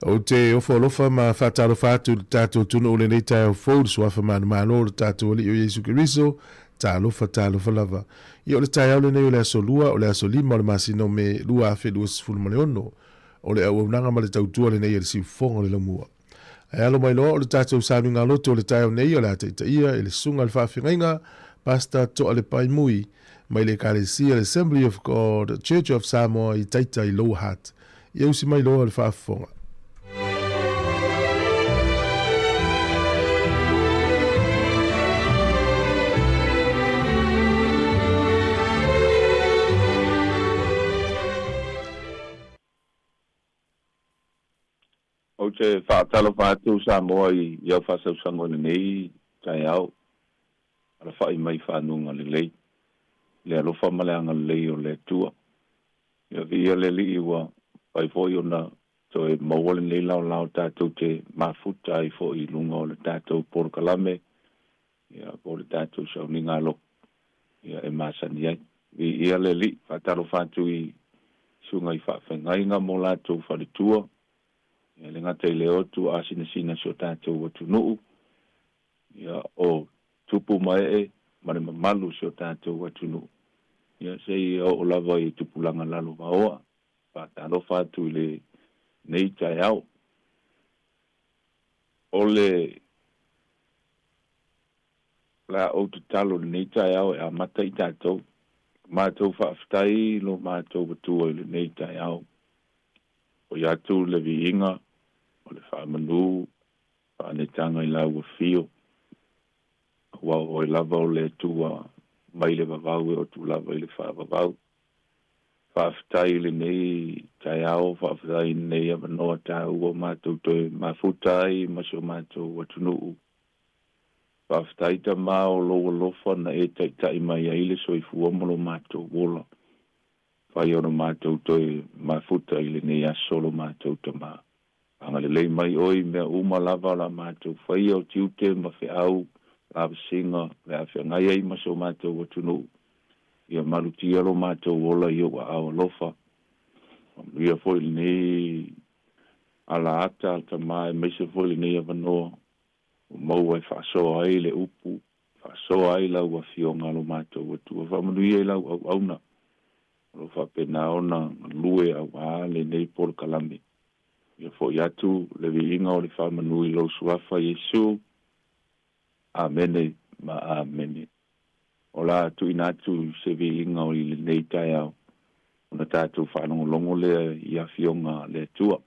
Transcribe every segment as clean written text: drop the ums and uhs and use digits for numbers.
O te ofolofa ma whataro whātu tātou tunu o le nei tai o fōru suafa manu mano o le tātou ali o Yesu Kiriso, tālofa lava. I o le tai au le nei o le aso lua, o le aso lima o le masino me lua afe lua sifuru ma le ono, o le au nanga ma le tautua le nei o le siufonga le lamua. E alo mai loa o le tātou sānu ngā loto o le tai au nei o le ata itaia, e le sunga le whawhingainga, pasta toa le pai mui, mai le kāresia le Assembly of God, Church of Samoa i taita i Lower Hutt. I ausi mai loa le whaafonga. O te whaatalo whātu Samoa i iau whasau sangone nei, tai au. Ala whai mai whanunga le lei. Le alofa maleanga le lei o le tua. Ia via le li iwa, pai fōi ona, so e mawale nei lau tātou te mafuta i fōi i lunga o le tātou Porokalame. Ia o le tātou sauni ngalo. Ia e masani ai. Ia le li, whaatalo whātu i sunga i whawhengainga mo lātou whalitua. Ia le ngata i le otu a sina so tātou watu nuu. Ia o tupu mai e, mare mamalu so tātou watu nuu. Ia sei o lava i tupulanga lalo maoa. Pātalo whātu i le nei tai au. O le la o tu talo le nei tai au e a mata i tātou. Mātou whaaftai lo mātou watua i le nei tai au. O iatu le vi inga, o le whaamanu, whaanetanga i lau a fio. Wa o i lava o le tua mai le vavau e o tu lava i le whaavavau. Whaaftai le nei tai au, whaaftai nei a manoa tau o mātou toi mafutai, maso mātou watunuu. Whaaftai ta mao loa lofa na e tai mai aile so i fuamolo mātou wola. Whai ono mātou toi mafuta i le nei a solo mātou ta maa. Anga le lei mai oi mea uma lava la mātou whai au tiute ma whi au lava singa le a whi ngai ai maso mātou watunu. Ia maluti alo mātou wola i o au alofa. Ia foi le nei ala ata ta maa e meise foi le nei a vanoa. O mau ai whaasoa ai le upu. Whaasoa ai lau a whionga alo mātou watu. Whamanui ai lau au auna. Lo fa pena ona lue au ale nei Porokalame. Ia fo yatu le vinga o le fa manui lo suafa Yesu. Amene ma amene. Ola tu inatu se vinga o le nei tai au. Ona tatu fa no longo le ia fionga le tua.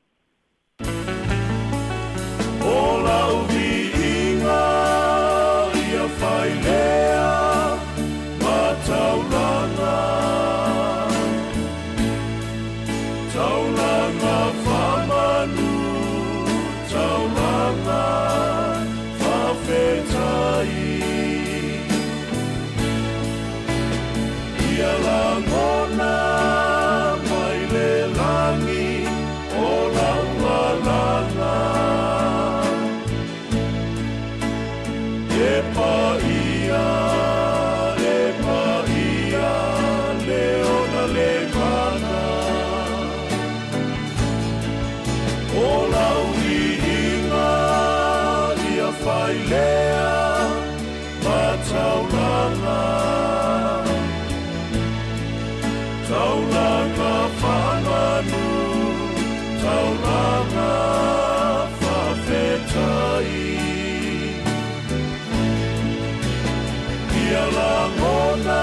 Ola u vinga ia fai lea mataulanga. Taulanga whamanu, taulanga whawhetai. Ia langona mai le langi o laualanga. E pa ia, leona le mana. O lau inga ia whai lea ma taulanga. Taulanga whananu, taulanga whawhetai. Ia langona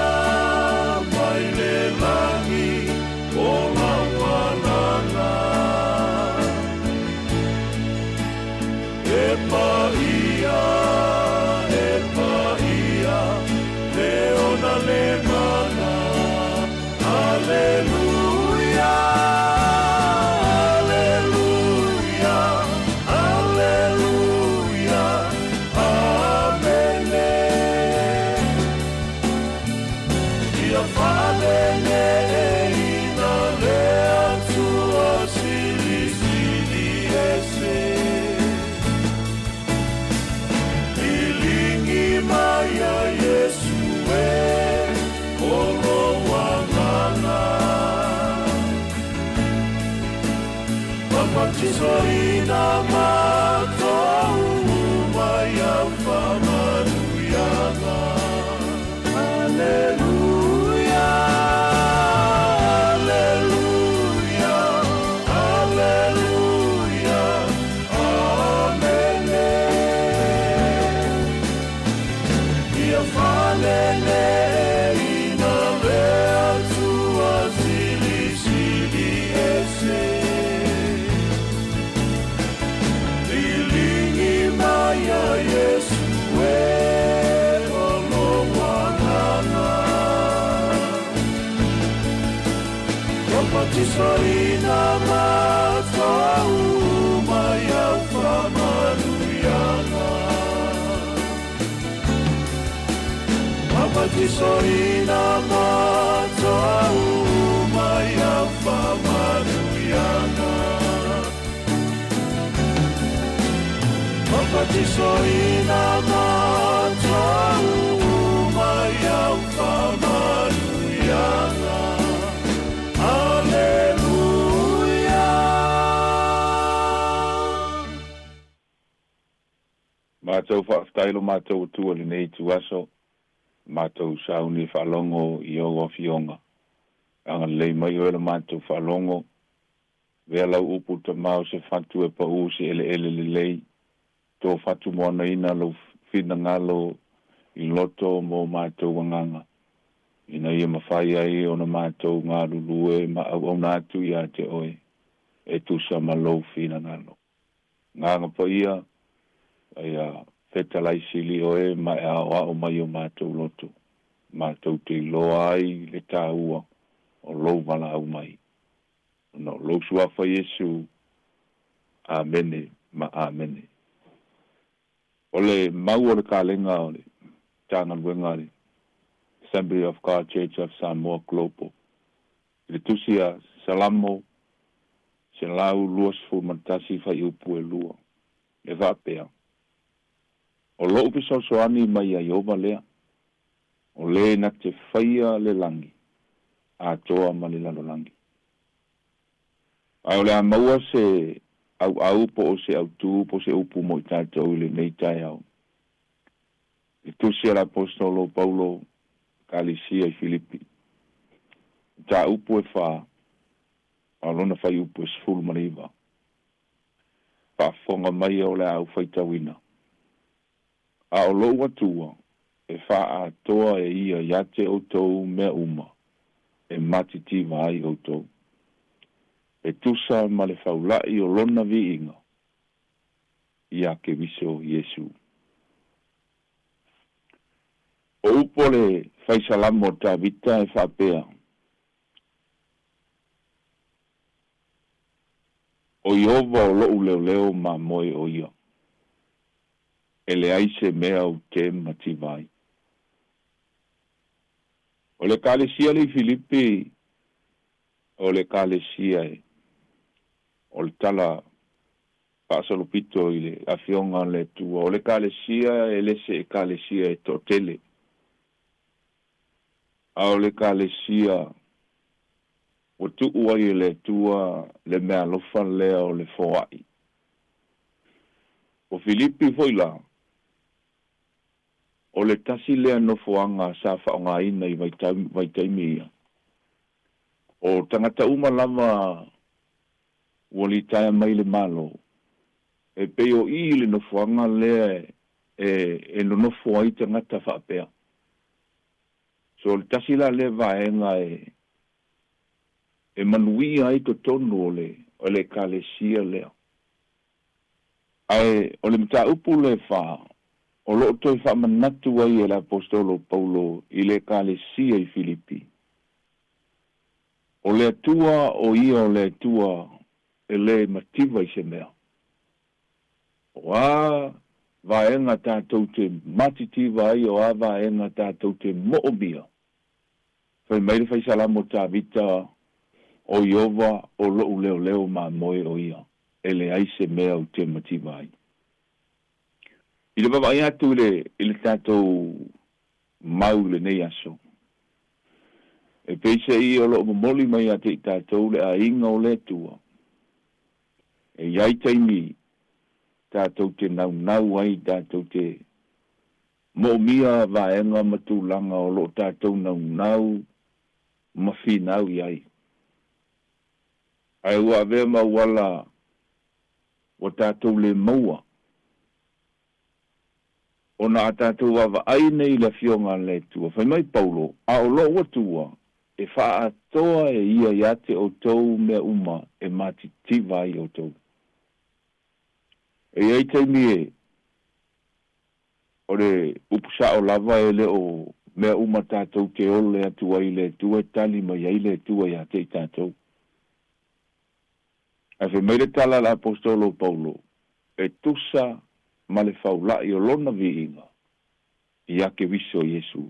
mai le langi o laualanga. E pa ia, leona le mana. Alleluia, alleluia, alleluia, amene. Ia whanene ina lea tua sili ese. Ilingi mai a Yesu e olo wanganga. Papa Mapatisoina matou mai au whamanuianga. Alleluia, alleluia, alleluia, amene. Ia whanene ina lea tua sili sili ese. Lilingi maya Yesu e olo wanganga. Mapatisoina matau maya whamanuyanga. Mapatisoina matau maya whamanuyanga. Mapatisoina matau maya whamanuyanga. Alleluia. Mātou whaaftailo mātou tua le nei tuaso. Mātou sauni whalongo I o fionga. Anga lei mai oela mātou whalongo. Vea lau upu ta mau se whatu e pa usi ele ele le lei. Tō whatu moana ina lo whina ngalo I loto mo mātou wanganga. Ina ia mawhai ai o na mātou ngā lulue ma au au nātu ia te oe. E tusa ma lo whina ngalo. Nganga pa ia. Ia whetalai sili oe ma e ao mai o mātou loto. Mātou te loa ai le tāua o lo wala au mai. No, lo suafa Yesu. Amene ma amene. Ole mau o le kālenga o le tāngan wengari. Assembly of God Church of Samoa Global. Le tusia salamo se lau luas fu mantasi fai upu e lua. Le vapea. O lo upi soani mai a Yehova lea. O le na te whaia le langi. A toa ma le lalo langi. Ai o le a maua se au po o se au tu po se upu mo I tātou le nei tai au. Le tusia l'apostolo Paulo Kalisia I Filipi. Ta upu e wha. Alona whai upu e sfulu mariva. Whafonga mai o le au whaitawina. A o lo atua e wha a toa e ia iate o tou mea uma. E matiti vai o tou. E tusa ma le whaulai o lona vi inga. Ia ke viso Yesu. O upo le whaisalamo ta vita e whapea. O Iova o lou leo leo ma moe o ia. E le aise mea o te mativai. O le kalesia le Filipi. O le kalesia e. O le tala pasalopito I le afionga le tua. O le kalesia e lese e kalesia e totele. A o le kalesia o tu uai le tua le mea lofan lea o le foai. O Filipi foi la. O le tasi lea no foanga sa whaonga ina I vaitaimi ia. O tangata uma lama wali taia mai le malo. E peo I le no foanga lea e no foai tangata whapea. So le tasi la le vaenga e manuia ai to tonu o le kalesia lea. Ai, o le mta upu le wha, o lo toi wha manatu ai e la apostolo Paulo I le kalesia I Filipi. O le atua o ia o le atua e le mativa I se mea. O a vaenga tātou te matitiva ai o a vaenga tātou te moobia. Whai maire whai salamo tā vita o Iova o lo leo leo ma moe o ia. Ele aise mea o te mativa ai. I le baba ia tu le tātou mau le nei aso. E peise I o lo moli mai a te tātou le a inga o le tua. E iai taimi tātou te nau ai tātou te mo mia vaenga matulanga o lo tātou nau mafinau iai. Ai ua vea mauala o tātou le maua. O na tātou ava ai nei la fionga le tua. Whai mai Paulo, a o lo watua, e wha atoa e ia iate o tau mea uma e mati tivai o tau. E ei taimi e, o le upusa o lava e le o mea uma tātou te ole atua i le tua tali mai ai le tua ia te tātou. A whi meire tala la apostolo Paulo, e tusa ma le faulai o lona viinga, i ake viso Yesu.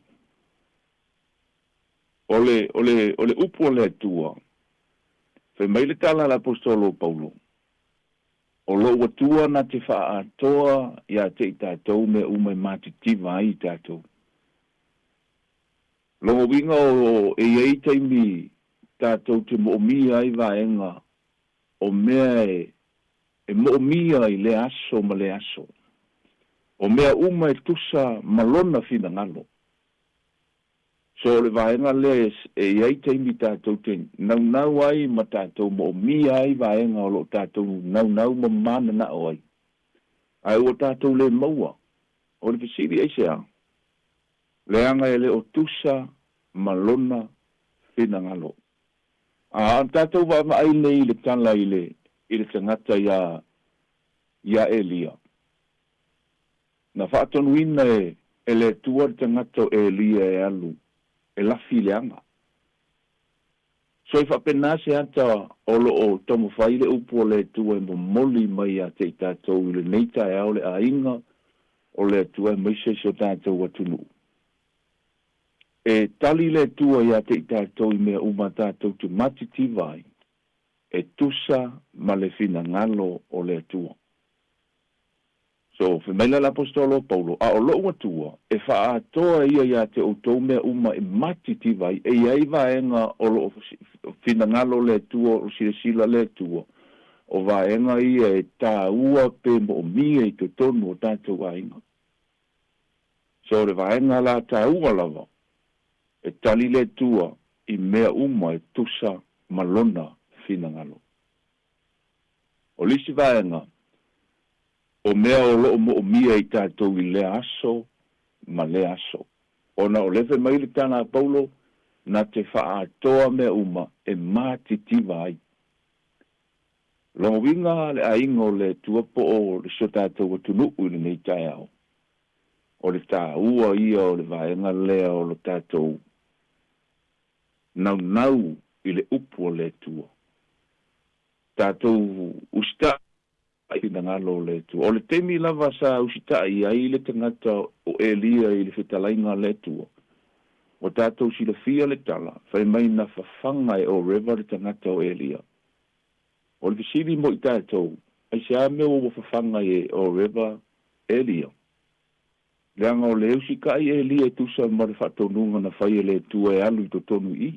Ole upu o le tua, whi meire tala la apostolo Paulo, o lo watua na te wha atoa ia te tātou me ume matitiva i tātou. Longo winga o e ei taimi tātou te moomia i vaenga o mea e moomia i le aso ma le aso. O mea uma e tusa malona fina ngalo. So le vaenga le e ei taimi tātou te nau ai ma tātou moomia i vaenga o lo tātou nau ma mana na o ai. Ai o tātou le maua. O le fisiri ei sea. Le anga e le o tusa malona fina ngalo. Tātou wa ma ai nei le tala i le tangata ia Elia. Na whaatonuina e le tua tangata Elia e alu. E lafi leanga. So i whapena se ata olo o tomo whaile upo le tua e mo moli mai a te tātou i le neita e au le a inga o le tua e maise so tātou atunu. E tali le tua ia te tātou i mea uma tātou tu matiti vai e tusa ma le fina ngalo o le tua. So, whimaila l'apostolo Paulo, a o loo atua, e wha atoa ia te o tau mea uma e matiti vai, e iai vaenga o loo fina ngalo le tua, o sila le tua, o vaenga ia e tā ua pe mo mia i to tonu o tātou vaenga. So, le vaenga la tā ua lava, e tali le tua i mea uma e tusa malona fina ngalo. O lisi vaenga, o mea o loo mo o mia i tātou i le aso, ma le aso. Ona o lewe mai le tana Paulo, na te wha atoa mea uma e mātitiva ai. Longo winga le aingo le tuapo o le so tātou o tunu uli nei tai au. O le tā ua ia o le vaenga lea o le tātou. Nau i le upu o le tua. Tātou usta ai na ngalo le tu. O le temi lava sa usita i ai le tangata o Elia i le whetalainga le tu. O tātou si le fia le tala, whai mai na whawhanga e o rewa le tangata o Elia. O le visiri mo i tātou, ai se ame o whawhanga e o rewa Elia. Leanga o le usi kai Elia tusa ma le whatonunga na whai le tu e alu i to tonu i.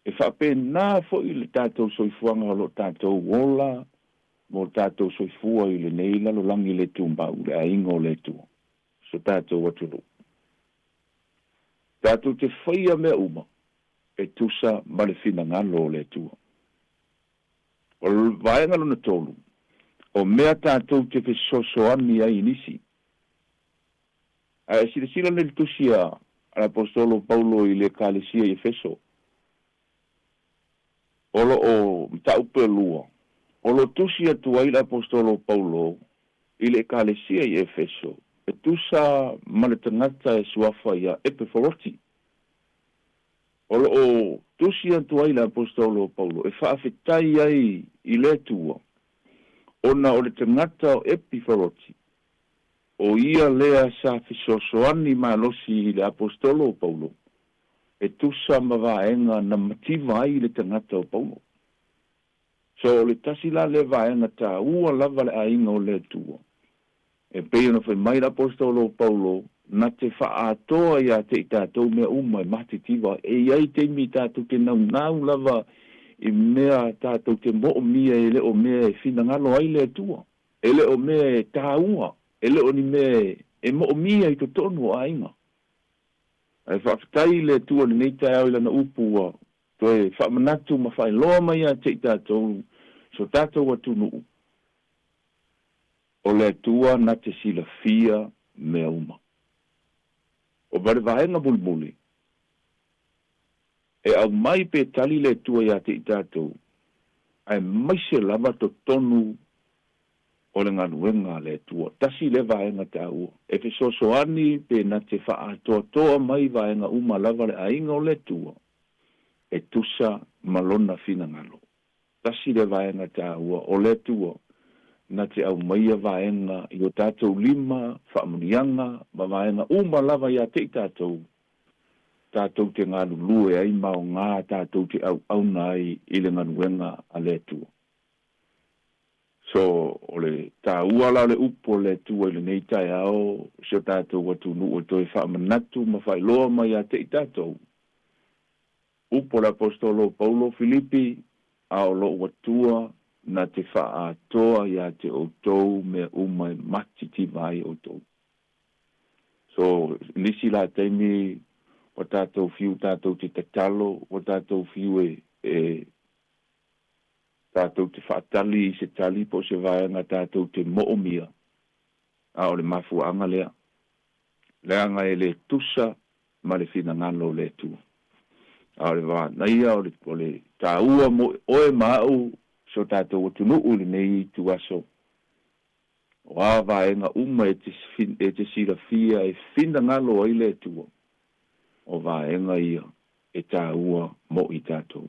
E whape nā fo i le tātou soifuanga o lo tātou wola, mo tātou soifua i le nei lalo langi le tumbau, le aingo le tu. So tātou watulu. Tātou te whaia mea uma, e tusa ma le fina ngalo le tu. O vaenga luna tolu, o mea tātou te fesosoani ai nisi. A sila le tusia al-apostolo Paulo i le kalesia i Efeso. Olo o mtaupe lua. O lo tusi atu ai l'apostolo Paulo i le ekalesia i Efeso, e tusa ma le tangata e suafa ia Epiforoti. O lo tusi atu ai l'apostolo Paulo e whaafetai ai i le tua, ona o le tangata o Epiforoti, o ia lea sa fisosoani ma losi i le apostolo Paulo, e tusa ma vaenga na mativa ai le tangata o Paulo. So le tasila le vaenga ta ua lava le ainga o le tua. E pei ona whai mai l'apostolo Paulo na te wha atoa ia te i tātou mea uma e matitiva e iai te mi tātou te nau lava I mea tātou te mo o mia e le o mea e fina ngalo ai le tua. E le o mea e tāua. E le o ni mea e mo o mia i to tonu o ainga. Ai whaafitai le tua le nei tai au ilana upua. To e whaamanatu ma whai loa mai a te i tātou. So tātou atu nuu. O le tua na te sila fia mea uma. O vare vahenga bulbuli. E au mai pe tali le tua ia te i tātou. Ai maise lava to tonu o le nganuenga le tua. Tasi le vahenga te au. E fe sosoani pe na te wha toa mai vahenga uma lava le ainga o le tua. E tusa malona fina ngalo. Tasi le vahenga te au o le tua. Na te au maia vahenga i o tātou lima, whaamunianga, ma vahenga uma lava ia te i tātou. Tātou te ngā lulue ai mao ngā tātou te au nai i le nganuenga a le tua. So, o le tā uala le upo le tua i le nei tai ao, so tātou watu nuu o toi whaamanatu ma whai loa mai a te i tātou. Upo le apostolo Paulo Filipi, a o lo watua na te whaatoa i a te outou me umai matiti vai outou. So, nisi la teimi o tātou fiu tātou te tatalo, o tātou fiu tātou te whaatali i se tali po se vaenga tātou te moomia. A o le mafuanga lea. Leanga e le tusa ma le fina ngalo le tu. A o le wā naia o le tāua mo oe mau so tātou o tunu uli nei tu aso. O a vaenga uma e te sira fia e fina ngalo ai le tua. O vaenga ia e tāua mo i tātou.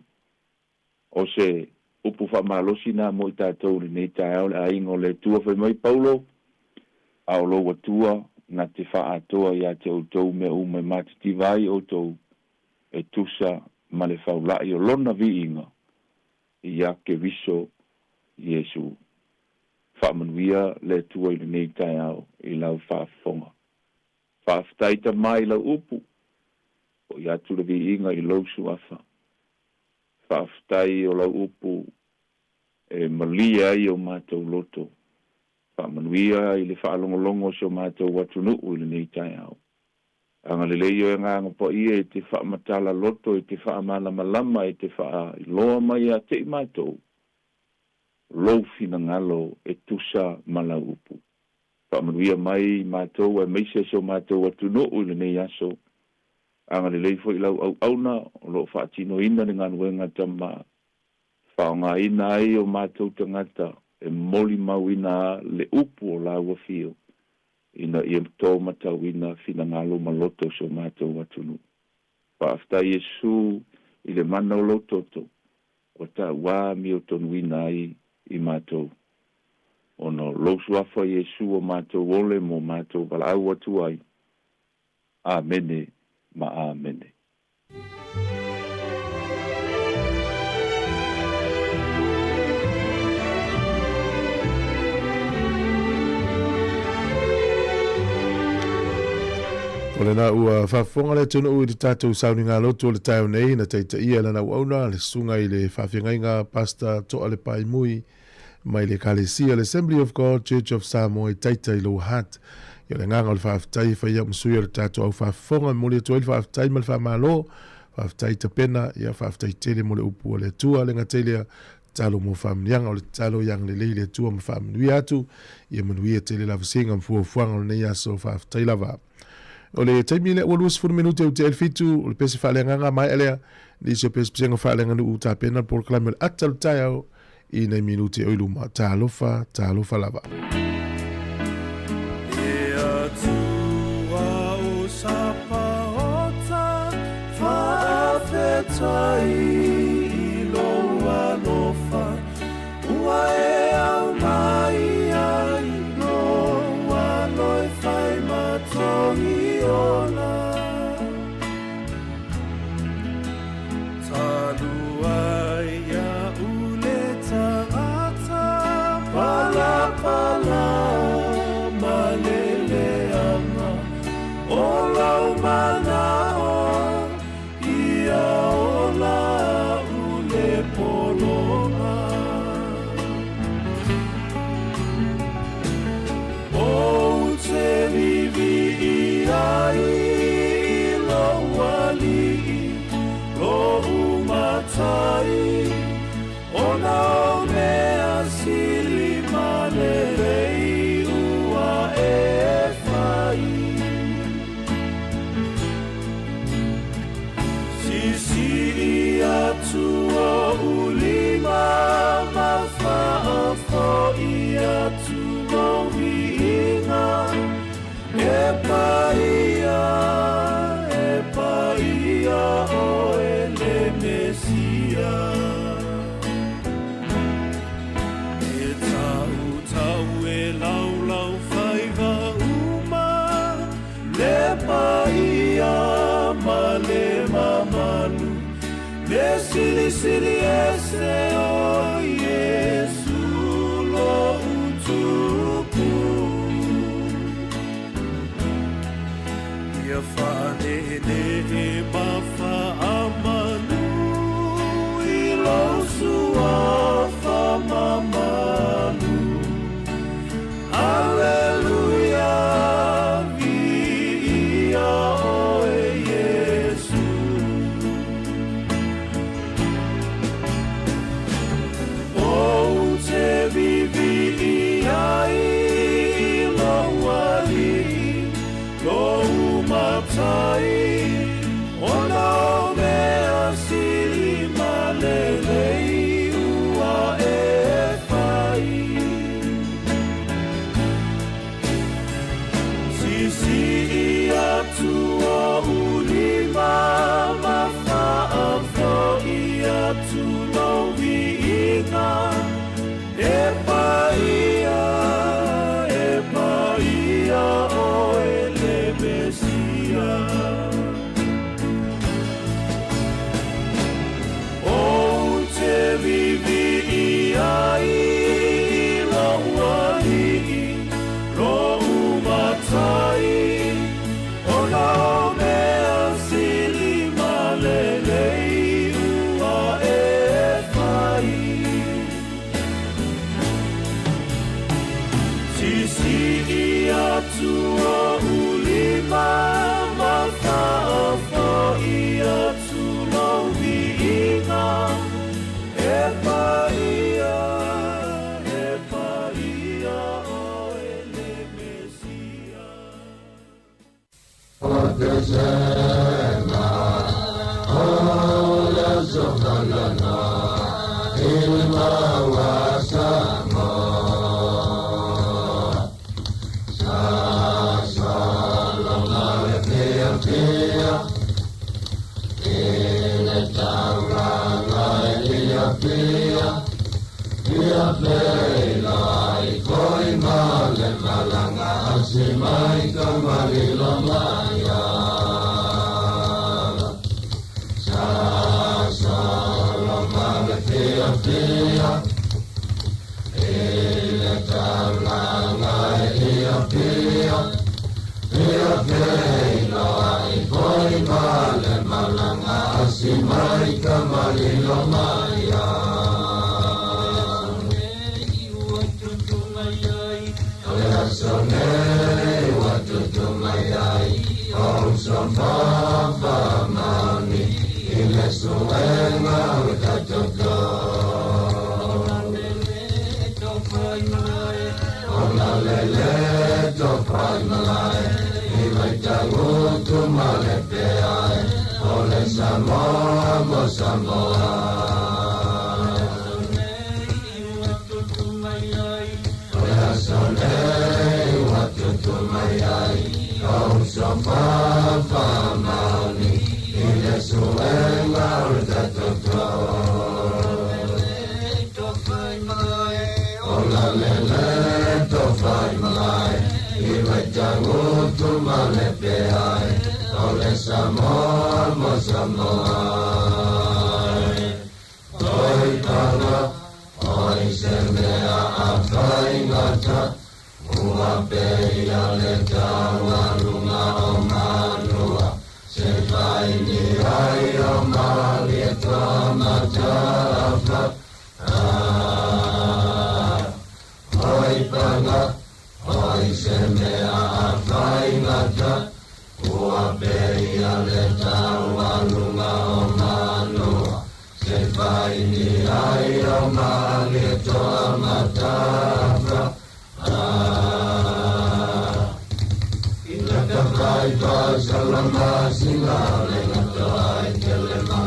O se upu whamalosi nā mo i tātou le nei tāau le aingo le tua whai mai Paulo, au lo watua na te whaatoa ia te outou me umai matiti vai outou e tusa ma le whaulai o lona vi inga i ake viso Iesu. Whaamanuia le tua i le nei tāau i lau whaafonga. Whaaftaita mai lau upu. O ia tu le vi inga i lausu afa. Whaaftai o lau upu e malia i o mātou loto. Whaamanuia i le whaalongolongo si o mātou watunu i le nei tai au. Anga le leio e nganga po ia e te whaamatala loto, e te whaamala malama, e te wha loa mai a te i mātou. Lofina ngalo e tusa mala upu. Whaamanuia mai mātou e meise si o mātou watunu i le nei aso. Anga le leifo i lau au auna, o lo whaatino ina ni nganuenga tama. Whaonga ina ai o mātou tangata, e moli mau ina le upu o lau fio. Ina i tō matau ina fina ngalo maloto so mātou watunu. Whaafta Iesu i le mana o lototo, o ta wā mi o tonu ina ai i mātou. Ono losu afa Iesu o mātou ole mo mātou wala au atu ai. Amene. Ma amene. O le na ua whafonga le tunu ui te tātou sauni ngā loto le tau nei na teita ia lana uauna le sunga i le whawhingainga pasta toa le pai mui mai le kalesia le Assembly of God Church of Samoa i teita i lo hat. Ia le nganga o le whaaftai whaia msui o le tātou au whafonga mole tua ili whaaftai ma le whaamalo, whaaftai ta pena, ia whaaftai tele mole upu o le tua le ngatelia talo mo whaamnianga o le talo yang le leile tua ma whaamnui atu, ia manuia tele la visinga mfuafuanga o le nei aso whaaftai lava. O le taimi le walus furu minuti au te elfitu, o le pesi whaalenganga mai alea, ni se pesi pisenga whaalenganga u ta pena por klame le atal taiao, i nei minuti o iluma, ta alofa lava. Tai loa lofa ua e au mai ai loa loi fai matongi ola talua ia ule tangata pala pala malele ama ola umana o ia ola ule po Sisi atu o ulima mafa'afoi atu o vi'inga e paia o ele Mesia e tau e lau whaiva uma le paia ma le mamanu le sili ese o Yesu lo utuku ia whanene e mawha amanu i lo sua whamamanu Alleluia via o Yesu o te vivi ai lo wali lo matai ona o mea sili malelei ua e whai Sisi atu o ulima mafa'afoi atu no vi'inga e paia o ele Mesia o te vivi ai lo wali lo umatai ona o mea sili malelei ua e whai Sisi atu o ulima mafa'afoi atu lo vi'inga e paia o ele Mesia Inaka kai kai salama singa lenga kai kelema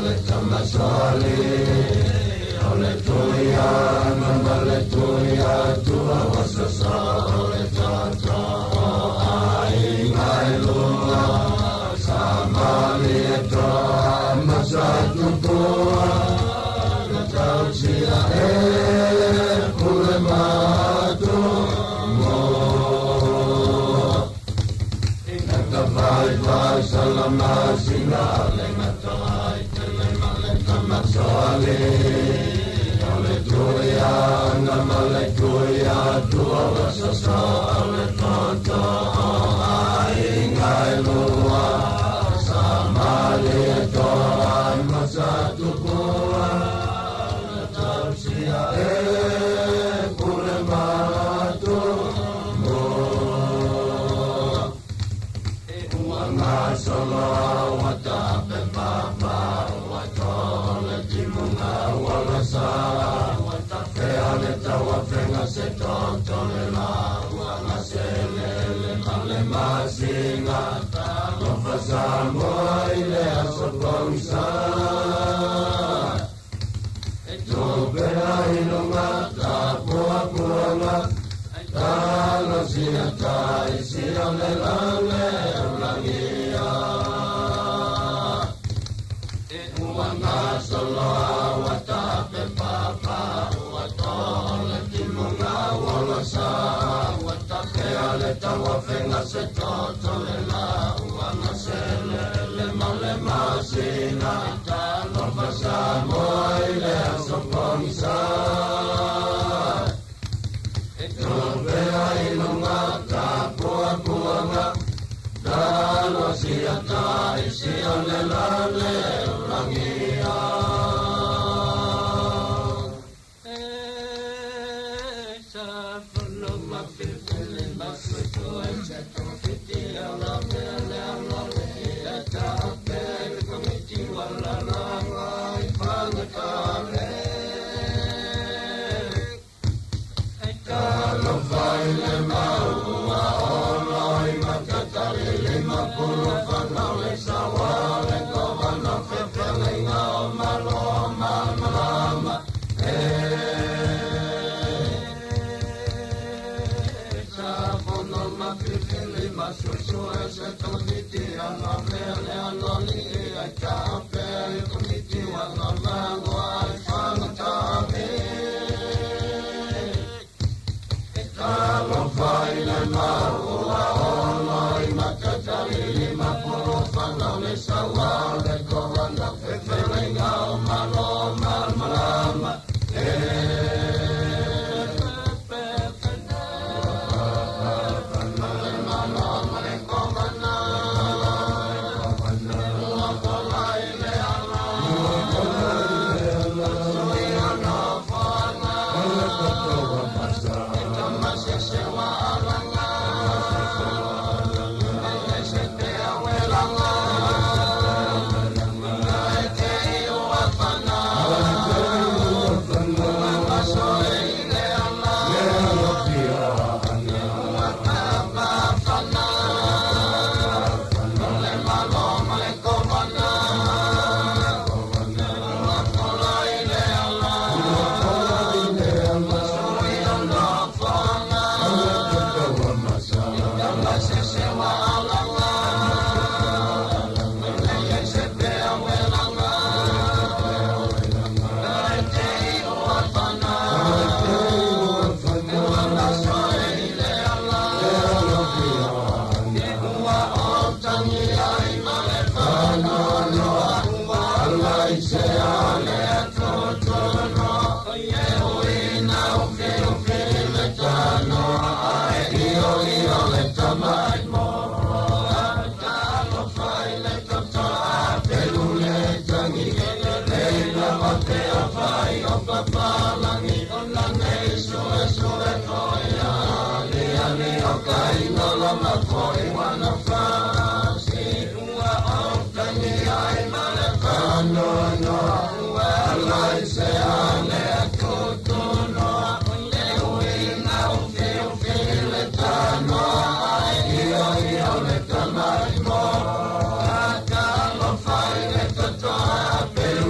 Pero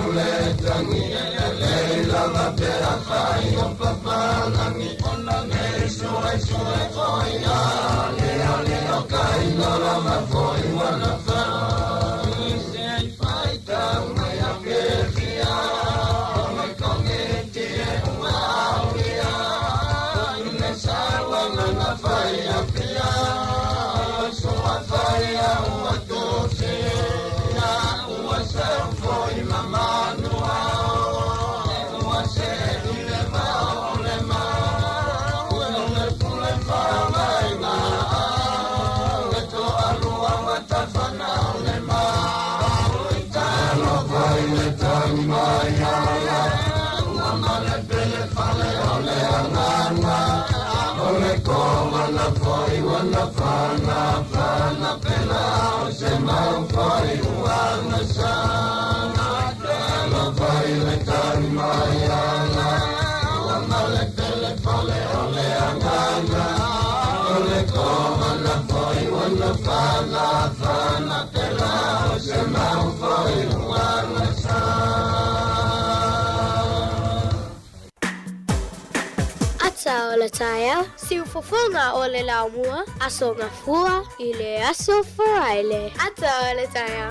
Ata o le taia, siu fofonga o le laumua, aso ngā fua, I le aso wharaile. Ata o le taia.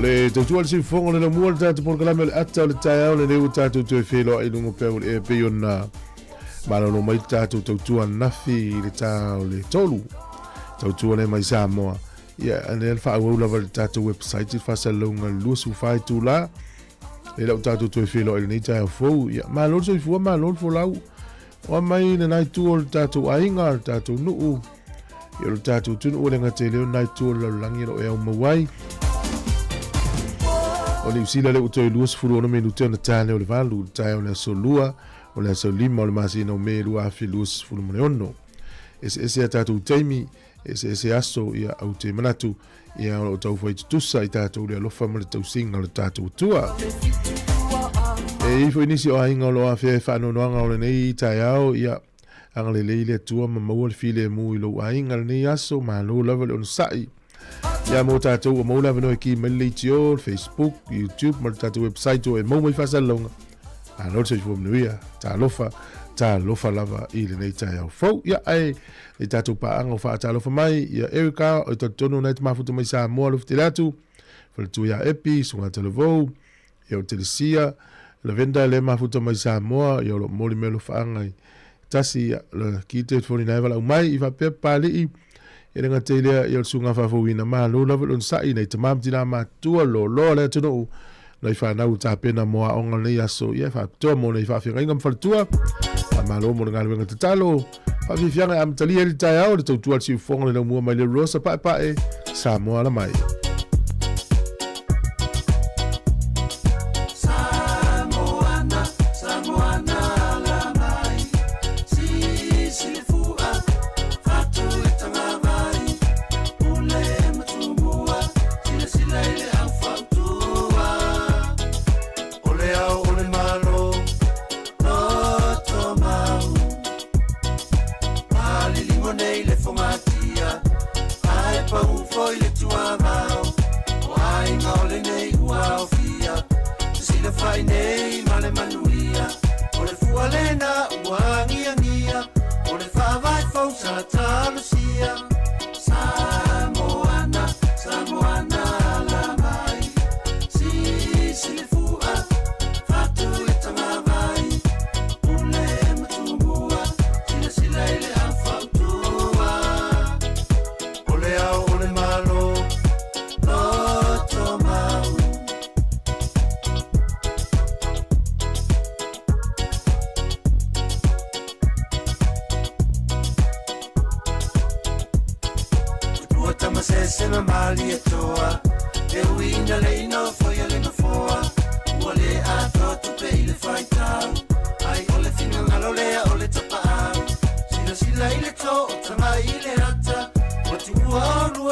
Le tautua le sifonga le lamua le tatu porkalame le ata le tae au le neu tatu tu e whelo I lungo peu le e peiona malano mai tatu tautua nafi le tau le tolu tautua le mai Samoa ia ane le wha au lava le tatu website I whasa launga luasu whai tu la le lau tatu tu e whelo le nei tae au fau ia malolo so I fua malolo fo lau o mai le nai tu o le tatu ainga le tatu nuu ia le tatu tunu o le ngate leo nai tu o le langi lo e au mawai o le usila le utoi luas furu ona minuto na tane o le valu tae o le solua o le so lima o le masina o me lua afi luas furu mone ono ese atatu teimi ese aso ia au te manatu ia o tau fai tutusa I tatu le alofa ma le tausinga le tatu utua ifo inisi o ainga o lo afi whanonoanga o le nei tae au ia anga le leile atua ma maua le file mu I lo ainga le nei aso ma lo lava le ono sai ia mo tātou o maula vano ki Malaysia, Facebook, YouTube, ma tātou website o e mau mai whasalonga. A lor se fo mnuia, tā lofa lava I le nei tai au fau. Ia ai, le tātou paanga o wha tā lofa mai, ia Erika, o tā tono nei te mafuta mai sa moa lofa te latu, whaletu ia epi, sunga televou, ia o telesia, le venda le mafuta mai sa moa, ia o lo moli melo whaanga I tasi, le kite 49 wala umai, I whapea pali I, e renga te lea I o sunga whawhawina maa lo lava lon sai nei te mamtina maa tua lo le atono nei whanau tā pena moa onga nei aso ia whapitoa mo nei whawhianga inga mwhalatua a maa lo mo ngā wenga te talo whawhianga am tali eri tai au le tautua siu whonga le mua mai le rosa pae sa moa la mai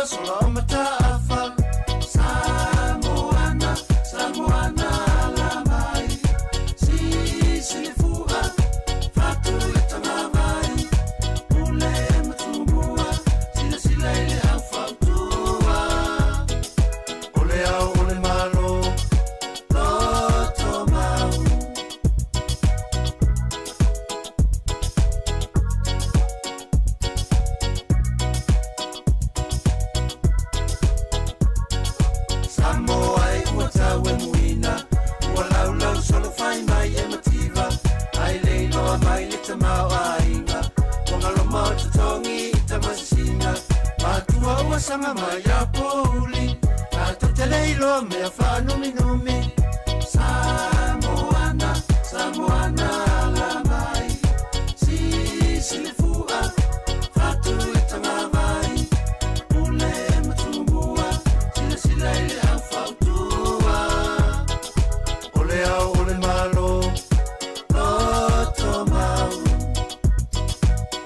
sola o mataafa Samoana, Samoana la mai Silifua, fatu le tamamai Ule matumbua, sila ile aufautua Ole au ole malo, loto mau Samoa e ua muina Ua lau solo fai mai e mativa Ai leilo mai le tamau ainga Wangalo mau tutongi i tamasina Matua ua sanga mai a pouli Kato te leilo mea whanumi numi Samoana, Samoana la mai Silifua, fatu le tamamai Ule matumbua Sila ile aufautua Ole au ole malo Loto mau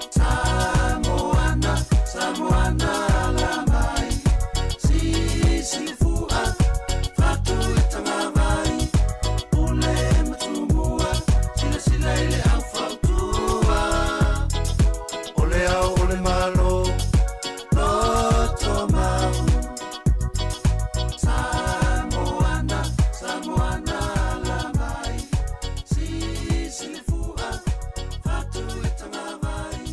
Samoana, Samoana la mai Silifua, fatu le tamamai Ule matumbua Sila ile aufautua Ole au ole malo Loto mau Samoana, Samoana la mai Silifua, fatu le tamamai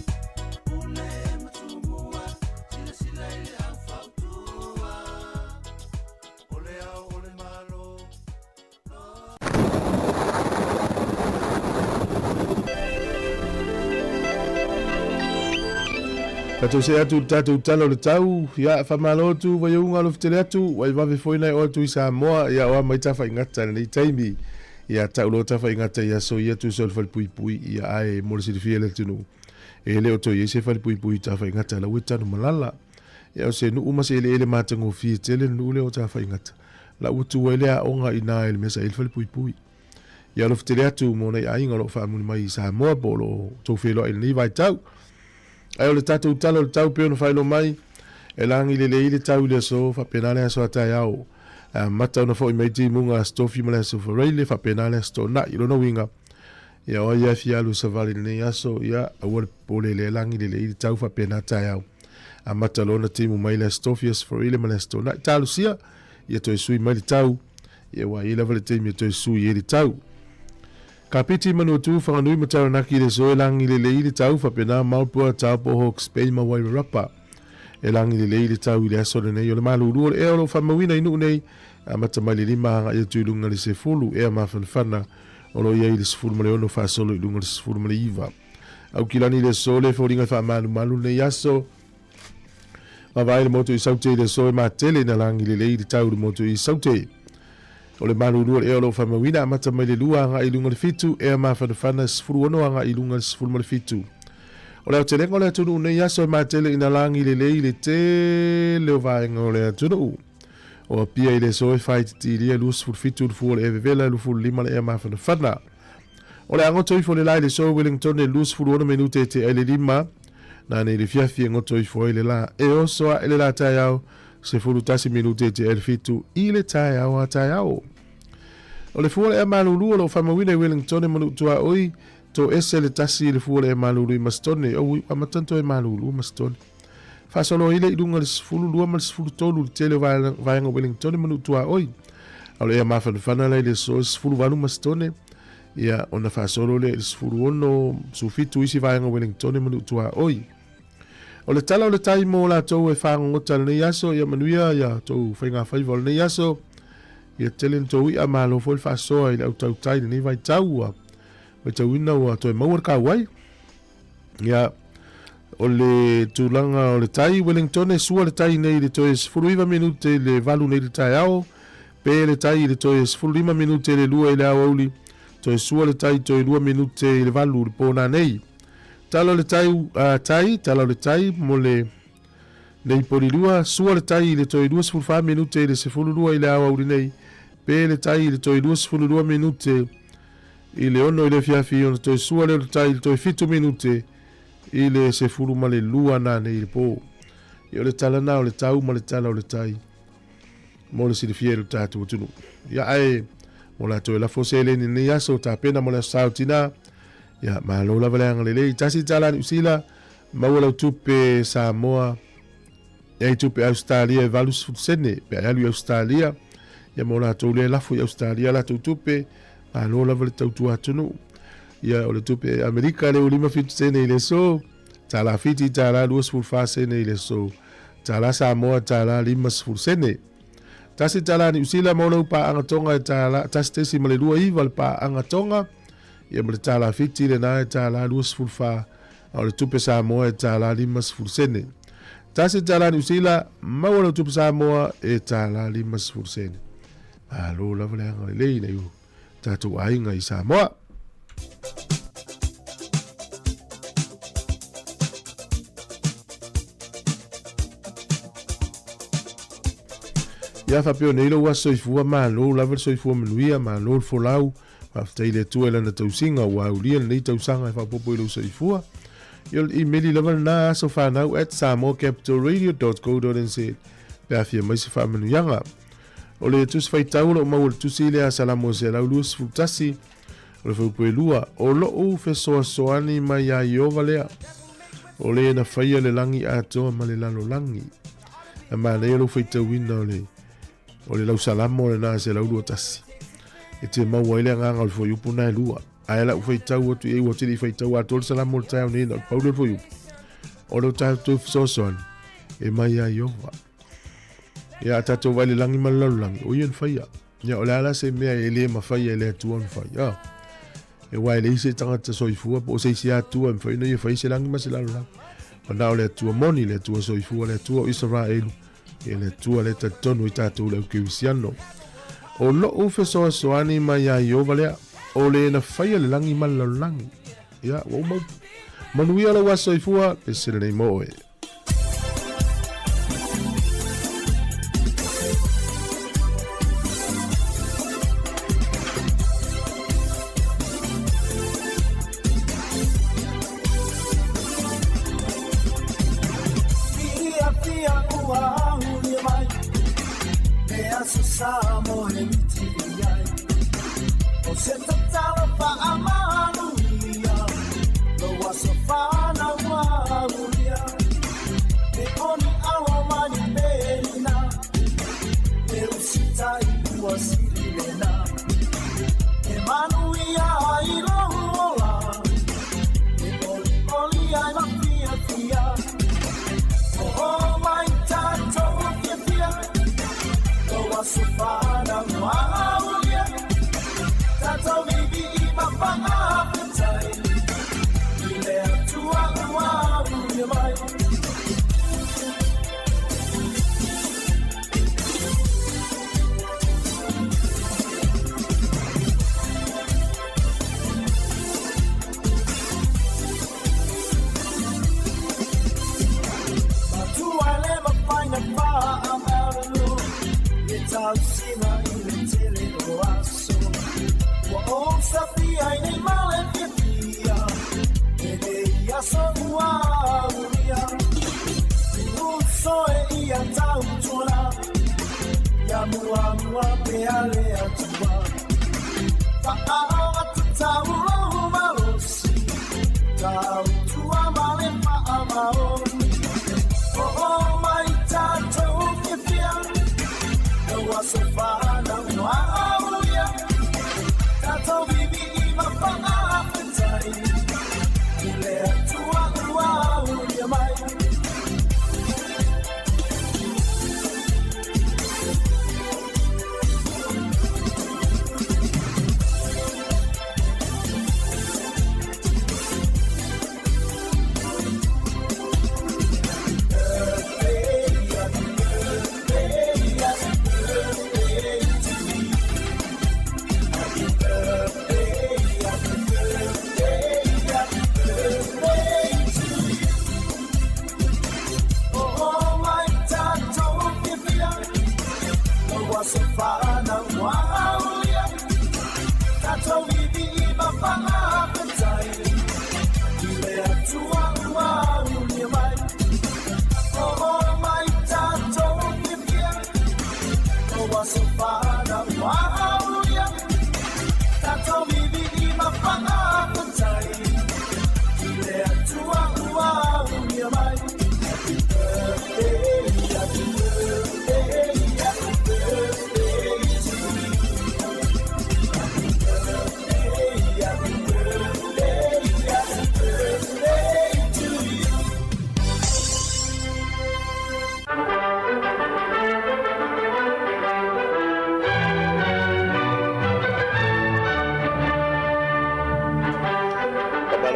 Ule matumbua Sila ile aufautua Ole au ole malo Tatou se atu tatou talo le tau ia whamalotu vai unga lo fitele atu wai wawe foina o atu i Samoa ia oa mai tafa ingata nei taimi ia tau lo tafa ingata ia so ia tu sol fal pui pui ia ai mo le fia le tunu e le o to ia se fal pui pui tafa ingata la wita no malala ia o se nu uma se ele matango fi tele nu le o tafa ingata la utu wele a onga ina ele mesa ele fal pui pui ia lo fitele atu mo nei ainga lo fa mun mai Samoa bolo to felo ele ni vai tau ai o le tatou talo le tau peo no whailo mai e langi le leile tau le so whapenale aso atai au mata una fo i meiti munga stofi male aso whareile whapenale aso na i rono winga ia o ia fialu sa vali nei aso ia awar pole le langi le leile tau whapena atai au mata lona timu mai le stofi aso whareile male aso na talu sia ia toi sui mai le tau ia wa ila vale timu ia toi sui e le tau Kapiti manu tu whanganui matara naki le so e langi le leile tau whapena maupua tau poho Spei ma Wairarapa. E langi le leile tau i le aso le nei o le malu urua le eo lo whamawina inu nei a mata mai le lima hanga ia tuilunga le se fulu ea mawhanwhana o lo ia i le sefulu male ono whasolo i lunga le sefulu male iwa. Au kilani le so le whoringa whamalu malu nei aso. Mawai le moto i saute le so e matele na langi le leile tau le moto i saute. O le malulua le eo lo whamawina a mata mai le lua anga i lunga le fitu ea mawhanwhana sefulu ono anga i lunga le sefulu male fitu. O leo te lengo le atunu nei aso e matele ina langi le lei le te leo vaenga o le atunu. O pia i le so e whai titi lia lua sefulu fitu le fuo le eve vela le fuo lima le ea mawhanwhana. O le angoto ifo le lai le so Wellington le lua sefulu ono minute te ele lima na ne le fiafi angoto ifo ele la e osoa ele la tai au se fulu tasi minute te el fitu i le tai au a tai au. O le fuole e malulu o lo whamawina i Wellington e manu tua oi to ese le tasi le fuole e malulu i mastone o a matanto e malulu mastone. Fasolo ile i lunga le sifulu lua ma le sifulu tolu le tele vaenga Wellington e manu tua oi. O le e mawhanwhana le le so sifulu walu mastone ia ona fasolo le sifulu ono sufitu isi vaenga Wellington e manu tua oi. O le tala o le tai mo la tau e whangota le nei aso ia manuia ia tau whainga whaiva le nei aso ia telen tau i a malo fo le whasoa i le au tau tai le nei vai tau a me tau ina ua toi mauar ka wai ia o le tūlanga o le tai Wellington e sua le tai nei le toi sfuruiva minute le valu nei le tai ao pe le tai le toi sfuruiva minute le lua i le au auli toi sua le tai toi 2 minute i le valu le pōna nei talo le tai talo le tai mo le nei polilua sua le tai le toi 2 minute le sefululua i le au auli nei pe le tai le toi 2 minute i le ono i le fiafi ona toi sua le tai le toi 7 minute i le sefulu ma le lua na nei le po I o le talana o le tau ma le tala o le tai. Mo le silifia le tātou tunu. Ia ai, mo la toe la fosele ni aso ta pena mo la sautina. Ia ma lo la valeanga le lei. Tasi tala ni usila, maua tupe Samoa. Ia tupe Australia e valus futsene. Pe alu Australia. Ia mo la tole lafu i Australia la tupe. Ma lo la vale tautu atunu. Ia o le tupe Amerika le ulima futsene i le so. Tala fiti tala luas fulfasene i le so. Tala Samoa tala limas futsene. Tasi tala ni usila mauna upa angatonga e tala. Tasi tesi male lua iwa le pa angatonga. Ia male tala fiti le na e tala luas fulfa. Au le tupe Samoa e tala limas futsene. Tasi tala ni usila mauna tupe Samoa e tala limas futsene. Alo la vale anga lei na yu. Tatu ainga i Samoa. Ia fa peo nei lo wa soifua ma lo lava soifua manuia ma lo folau fa taile tu ela na tausinga wa ulia nei tausanga fa popo lo soifua yo email lava na so fa now at samocapitalradio.co.nz pe afia mai se fa manuianga o le tu fai taulo ma o tu sile a salamo se la lus futasi o le popo lua o lo o fe soani mai ya yo valea o le na faia le langi a to ma le lalo langi ma le lo fai tawina o le lau salamo le na se lau lua tasi. E te maua ile nganga o le fo yupu na e lua. Ae la ufai tau atu e wati li fai tau atu o le salamo le tau nina o le paulo le fo yupu. O le tau tu fisosoan. E mai a iowa. Ia tato wale langi malalu langi. O ian faya. Ia o le ala se mea e le mawhaya e le atuan faya. E wai le ise tangata soifua po se isi atua e mwhaina ia fai se langi ma se lalu langi. O nao le atua moni le atua soifua le atua o isara elu. E le tua le tatonu i tātou lau kiwisiano. O lo o fesoa soani mai a iova lea. O le na whaia le langi malalangi. Ia, wau mau. Manuia la waso i fua, e sere nei moe. Samo e mitiai o se tatala pa amanuia lo wasofana wagulia e oni awa mani melina e usitai kuwasilena e manuia ilola e oli ai mafia fia oh my tato fia Sufana Maulia Tato Bibi Mapanga Petai Ile Tua Maulia Mai Tua Lema Paina Pa Amaru Sina ile tele oaso wa on sapia nei male pia e dei aso uria uso e ia tautula ya mua pe ale atua fa awa taulo malosi tautua male pa amaoni oh my tato pia Wasofana Maulia Tato Bibi Mapanga Petai Ile Tua Maulia Mai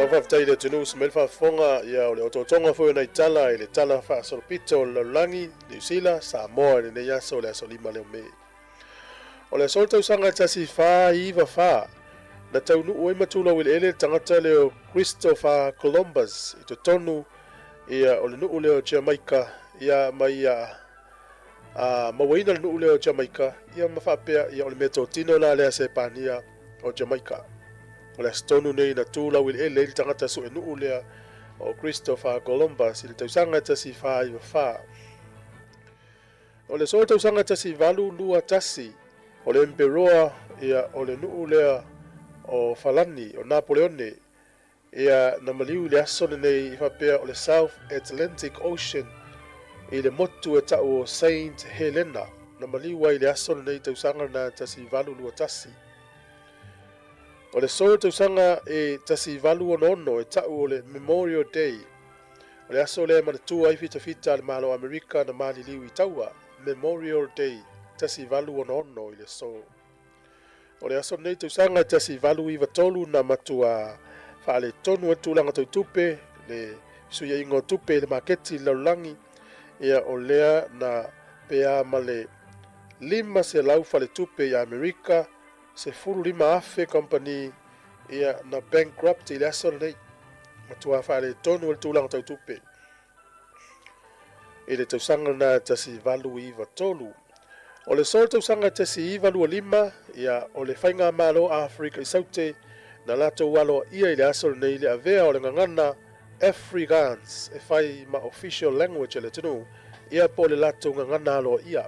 Whaftai le tunu smel whafonga ia o le ototonga fo na itala le tala fa solpito le langi New Zealand Samoa le ya so le solima le me o le solta usanga tasi fa iva fa na taunu o matula wil ele tangata le Christopher Columbus i tonu ia o le nu le o Jamaica ia mai mawaina le nu le o Jamaica ia mafapea ia o le metotino la le sepania o Jamaica. O le stonu nei na tūla wil ele il tangata su e nuu lea o Christopher Columbus il tausanga tasi wha iwa wha. O le so tausanga tasi valu lua tasi o le emperoa ia o le nuu lea o Falani o Napoleone ia na maliu le aso nei i whapea o le South Atlantic Ocean i le motu e tau o Saint Helena na maliu ai le aso nei tausanga na tasi valu lua tasi. O le so tausanga e tasi valu ono e tau o le Memorial Day. O le aso le manatua i fita le malo Amerika na mali liu i taua. Memorial Day, tasi valu ono i le so. O le aso nei tausanga tasi valu i vatolu na matua whaale tonu e tūlanga tau tupe, le suia ingo tupe le maketi laulangi, ia o lea na pea male lima se lau whaale tupe i Amerika, se furu lima afe company ia na bankrupt i le aso nei matua whaare tonu e tūlanga tau tupe. I le tausanga na tasi valu i vatolu. O le sol tausanga tasi i valu lima ia o le whainga malo Afrika i saute na lato walo ia i le aso nei le avea o le ngangana Afrikaans e whai ma official language le tunu ia po le lato ngangana alo ia.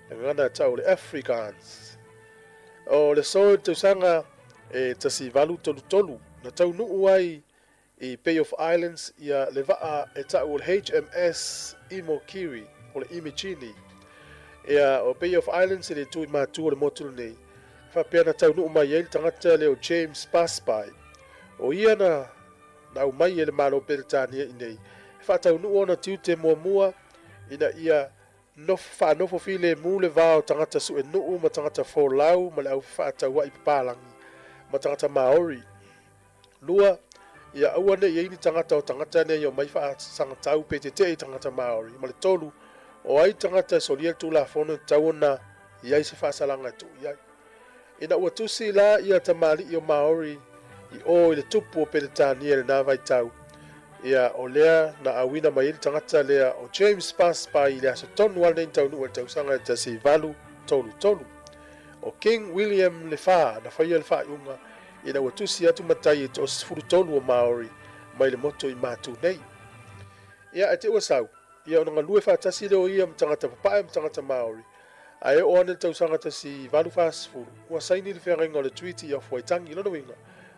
Le ngangana tau le Afrikaans. O le sol tausanga e tasi valu tolu na tau nuu ai i Bay of Islands ia le vaa e tau o le HMS Imokiri o le Imichini. Ia o Bay of Islands e le tui mātua le motulu nei. Whapea na tau nuu mai ele tangata leo James Paspai. O ia na au mai ele malo Beretania i nei. Whatau nuu ona tiu te mua ina ia whanofo file mule vao tangata su e nuu ma tangata fōlau ma le au whaatau wa i papalangi ma tangata Maori. Lua, ia aua ne ia ini tangata o tangata ne ia mai wha sangatau PTT i tangata Maori. Ma le tolu, o ai tangata solia tu la fono tauona iai se whaasalanga tu iai. Ina ua tusi la ia tamali i o Maori i o i le tupu o Peretania le nāwai tau. Ia o lea na awina mai ili tangata lea o James Paspa i lea so tonu wale nei tau nua tausanga ta si valu tolu. O King William le wha na whaia le wha iunga ina ua tusi atu matai e to sifuru tolu o Maori mai le moto i mātu nei. Ia e te ua sau, ia o nga lue wha tasi leo ia mtangata papae mtangata Maori. A e o ane tausanga ta si valu wha sifuru. Ua saini le whenga o le tweeti of Waitangi lono winga.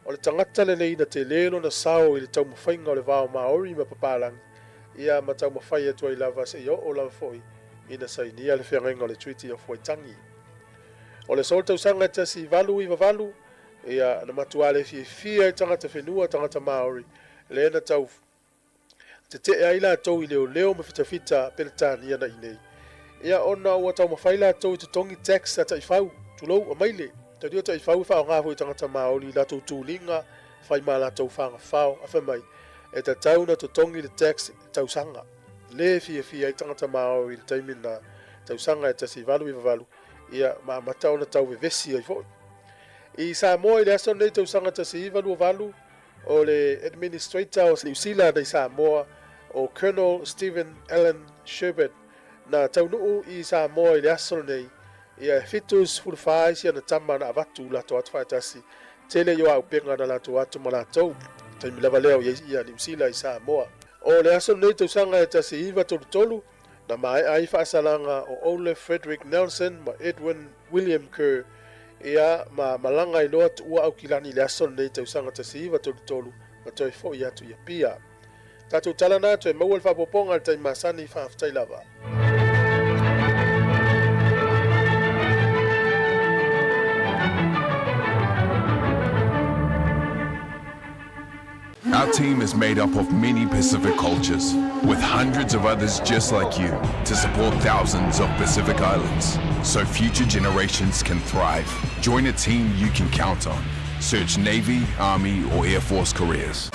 O le tangata le nei na te lelo na sao i le tau mawhainga o le vao Maori ma papalangi. Ia ma tau mawhai atua i lava se i o lava foi. Ina saini le whenga o le tweeti of Waitangi. O le sol tausanga ta si valu i valu. Ia na matuale fia i tangata whenua tangata Maori. Le na tau te te aila tau i leo ma fita Peretania na inei. Ia ona ua tau mawhaila tau i te tongi tax ata i whau. Tulou a maile. Tau dio tai whau whao ngāwho i tangata Maori la tau tūlinga whai mā la tau whanga whao a whamai e ta tau na to tongi le tax tau sanga le fia i tangata Maori le taimina tau sanga e ta si valu i valu ia ma matau na tau vevesi ai fo i Samoa i le aso nei tau sanga ta si valu valu o le administrator o New Zealand i Samoa o Colonel Stephen Allen Sherbert na tau nuu i Samoa i le aso nei ia fitus fulfai sia na tama na avatu la to atu faitasi tele yo au penga na la to atu malatou taimi lava leo ia New Zealand i Samoa o le aso nei tau sanga e tasi iwa tolu Na mai ai whaasalanga o Ole Frederick Nelson ma Edwin William Kerr ia ma malanga i loa ua au kilani le aso nei tausanga tasiva tolu ma toi fo i atu ia pia. Tatou talana toi maual whapoponga al tai masani whaaftai lava. Our team is made up of many Pacific cultures, with hundreds of others just like you, to support thousands of Pacific islands, so future generations can thrive. Join a team you can count on. Search Navy, Army, or Air Force careers.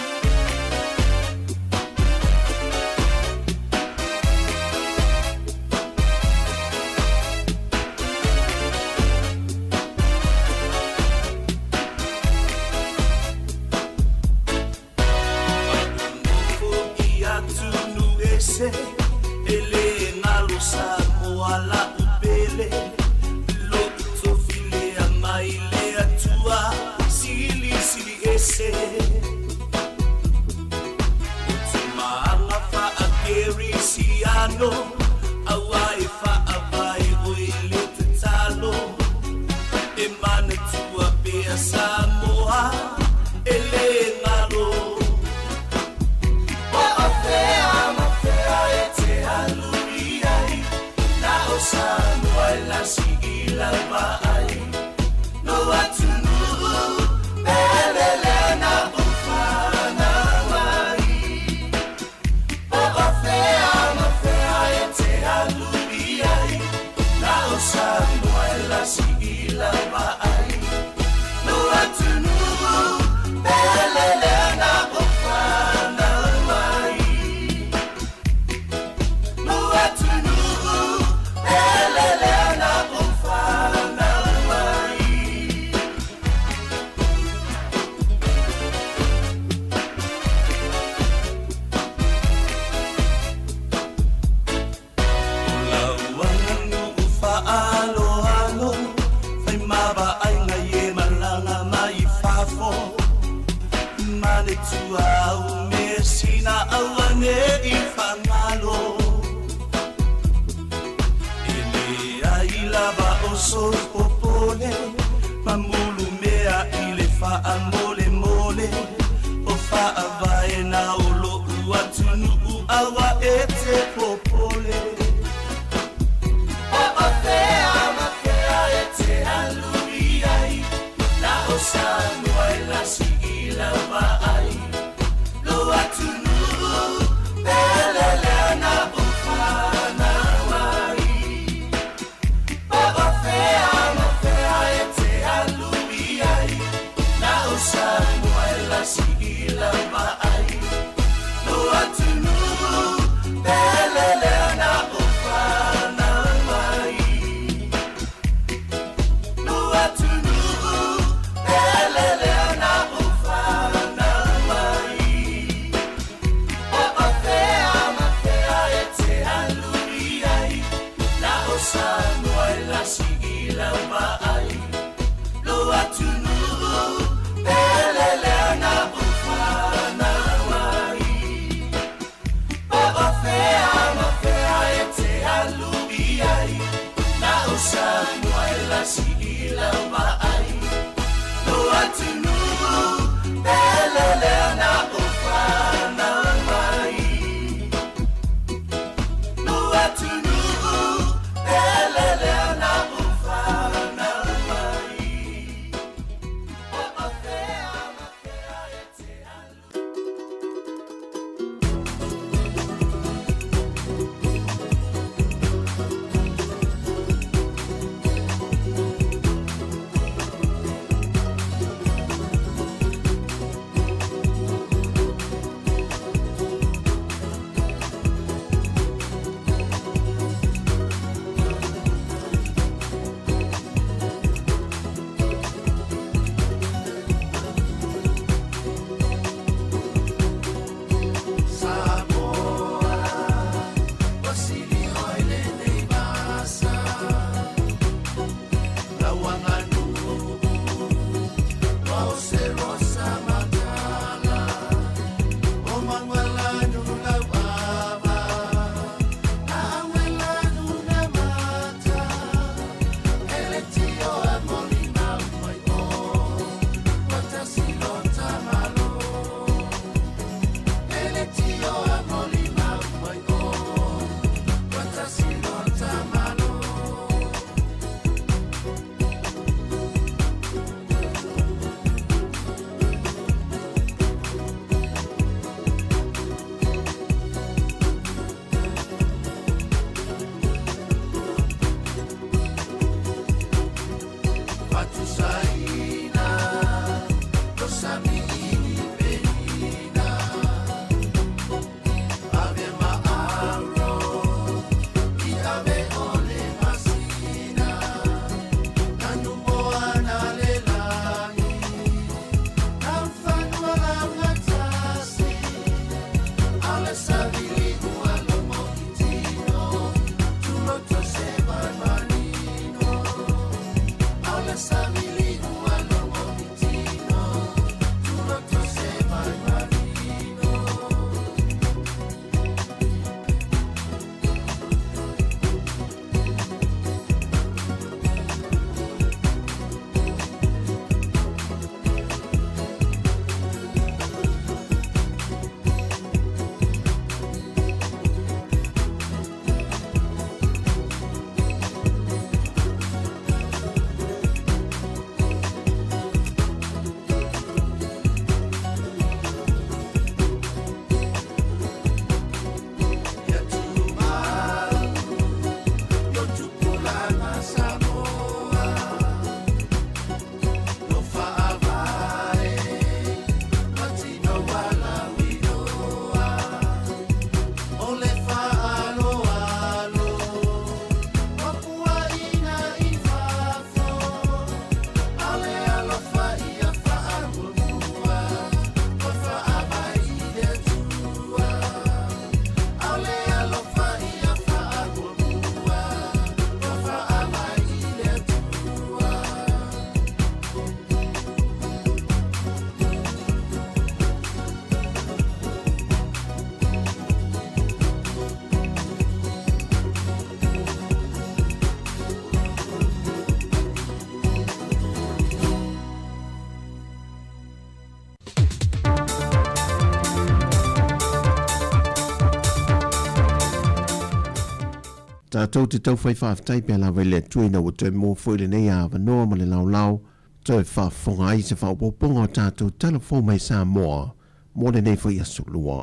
tātou te tau whai whaafitai pia lawa le tui na ua toi mō fwoi le nei a wanoa ma le lau toi whaafonga ai se whaapoponga o tātou telefon mai sa moa mō le nei whai asu lua.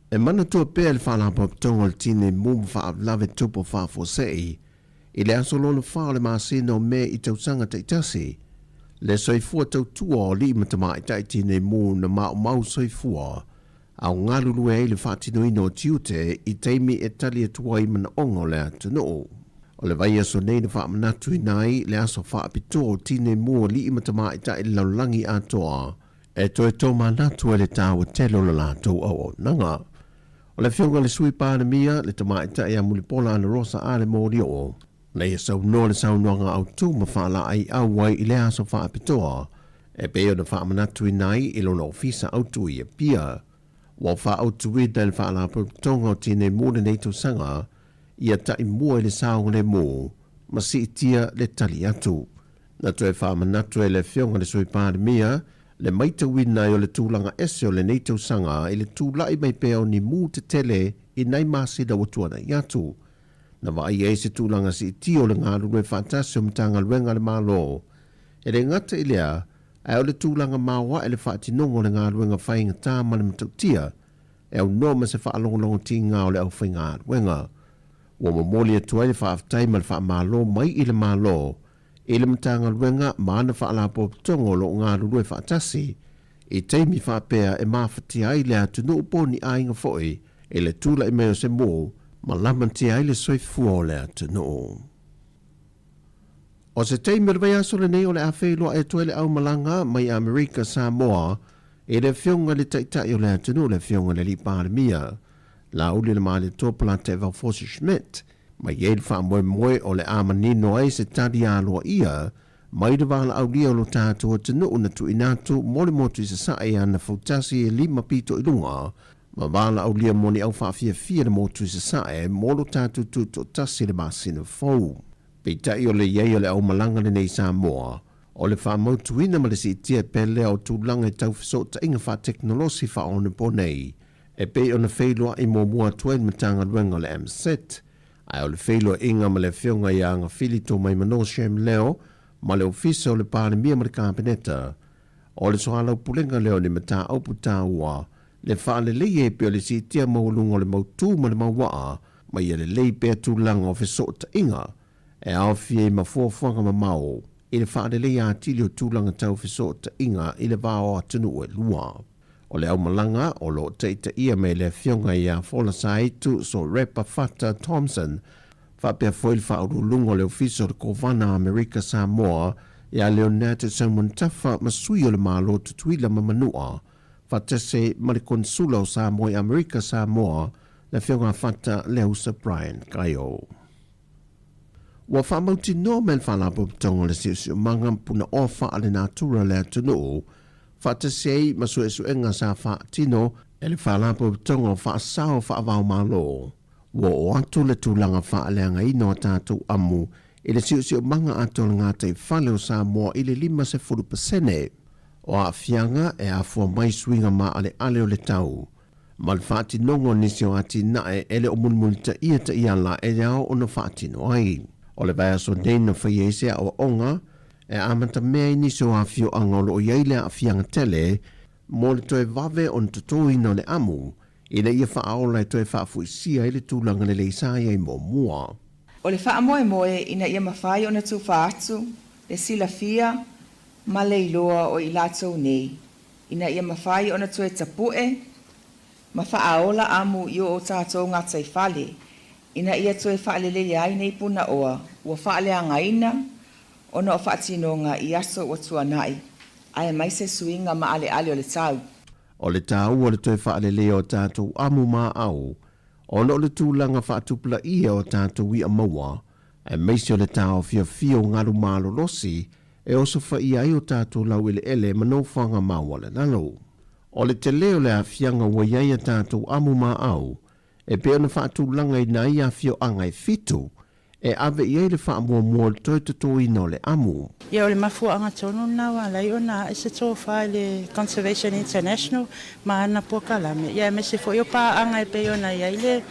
E mana tua pēr whaalapa tonga le tine mūma whaaflawe tupo whaafosei i le aso lona whaa le maasino me i tausanga te itasi le soifua tau tua o li matama i tai tine mū na mau soifua au ngā lulue e le whaatino ino tiute i teimi e tali atua i mana ongo le atunoo. O le vai aso nei na whaamanatu i nai le aso whaapito tine mua li imatama i tai laulangi atoa e toi tō manatu e le tāua telo la lātou au o nanga. O le whionga le sui pāna mia le tama i tai a mulipola ana rosa a le mōri o. Nei e sau noa le sau noanga au tū ma whaala ai au wai i le aso whaapitoa e peo na whaamanatu i nai i lona ofisa au tū i a pia. Wa wha au tuwi del wha la tonga o tine mōre nei tō sanga, ia tai mua i le sao le mō, ma si itia le tali atu. Na toi wha manatu e le whionga le soi pāre mea, le maita wina o le tūlanga ese o le nei tō sanga i le tūlai mai peo ni mū te tele i nei māsida o tuana i atu. Na wa ai e se tūlanga si itia o le ngā runwe whātasi o mtanga luenga le mālo. E le ngata i lea, ai o le tūlanga māua e le whaatinongo le ngā ruenga whainga tā mani matautia, e au noma se whaalongolongo ti ngā o le au whai ngā ruenga. Wa mamoli atua le whaaftai ma le whaamalo mai i le mālo, i le matanga ruenga maana whaalapo tongo lo ngā rurue whaatasi, i teimi whaapea e mawhati ai le atunu uponi a inga foi, e le tūla i meo se mō, ma lamanti ai le soifua o le atunu. O se teimi rwai aso le nei o le awhailoa e tuele au malanga mai Amerika Samoa e le whionga le taitai o le atunu le whionga le li pāremia. La uli le maa le tōpala te Valfosi Schmidt mai e le wha moe o le amanino ai se tari aloa ia mai le wala au lia o lo tātua tunu una tu inatu mole motu i se sae ana fautasi e 5 pito i lunga ma wala au lia moni au whaafia fia le motu i se sae molo tātu tu to tasi le masina fau. Peitai o le iei o le au malanga le nei Samoa, o le wha mautuina ma le si itia pele o tūlanga i tau fiso ta inga wha teknolosi wha o po nei, e pei o na whailua i mō mua tuen matanga luenga le MSET, ai o le whailua inga ma le whionga i anga filito mai mano shem leo, ma le ofisa o le pāre mia ma le kāpeneta, o le soalau pulenga leo ni mata au puta ua, le wha le lei e peo le si itia maulunga o le mautu ma le mawaa, ma ia le lei pea tūlanga o fiso ta inga, e au fie ma fuafuanga ma mao, i le whaadele a tili o tūlanga tau fiso ta inga i le vāo atunu e lua. O le au malanga o lo teita ia me le whionga i a whola saitu so Repa Fata Thompson, whapea foil whaurulunga o le ofiso le Kovana Amerika Samoa i a Leonate Samuntafa masui o le malo tutuila ma manua, whatese ma le konsula o Samoa i Amerika Samoa le whionga Fata Leusa Brian Kaio. Wa whamauti no men whalapo tongo le siu manga puna o wha ale natura le atunu, whata sei masu esu enga sa wha tino e le whalapo tongo wha sao wha avau malo. Wa o atu le tūlanga wha aleanga ino tātou amu i le siu manga ato le ngātai whale o Samoa i le 5%. O a fianga e a fua mai swinga ma ale o le tau. Ma le wha tinongo nisi o ati nae e le o munmulita ia ta iala e le ao o na wha tino ai. O le vai aso nei na whai eise a onga, e amanta mea iniso a fio angolo o iaile a fianga tele, mo le toe vave on tutoi no le amu, i le ia wha aola e toe wha fuisia i le tūlanga le leisai e mo mua. O le wha moe moe ina ia mawhai o na tu wha atu, le sila fia, ma le iloa o i latou nei. Ina ia mawhai o na tu e tapue, ma wha aola amu i o tātou ngatai whale, ina ia toe whaalelele ai nei puna oa, ua whaalea ngaina, ona o whaatinonga i aso o tuanai, ai mai se suinga ma ale o le tau. O le tau o le toe whaalele o tātou amu mā au, ona o le tūlanga whaatupula ia o tātou i a maua, e meisi o le tau fia ngaru mālo losi, e oso whai ai o tātou lau ele manofanga maua le nalo. O le te leo le a fianga wa iai a tātou amu mā au, e peo na whaatulanga i nai a fio angai fitu, e ave i le whaamua le toi tato i no le amu. Ia o le mafua anga tonu nawa, lai o na e se tō whae le Conservation International, ma ana pua kalame. Ia me se fo i o pā anga e peo na iai le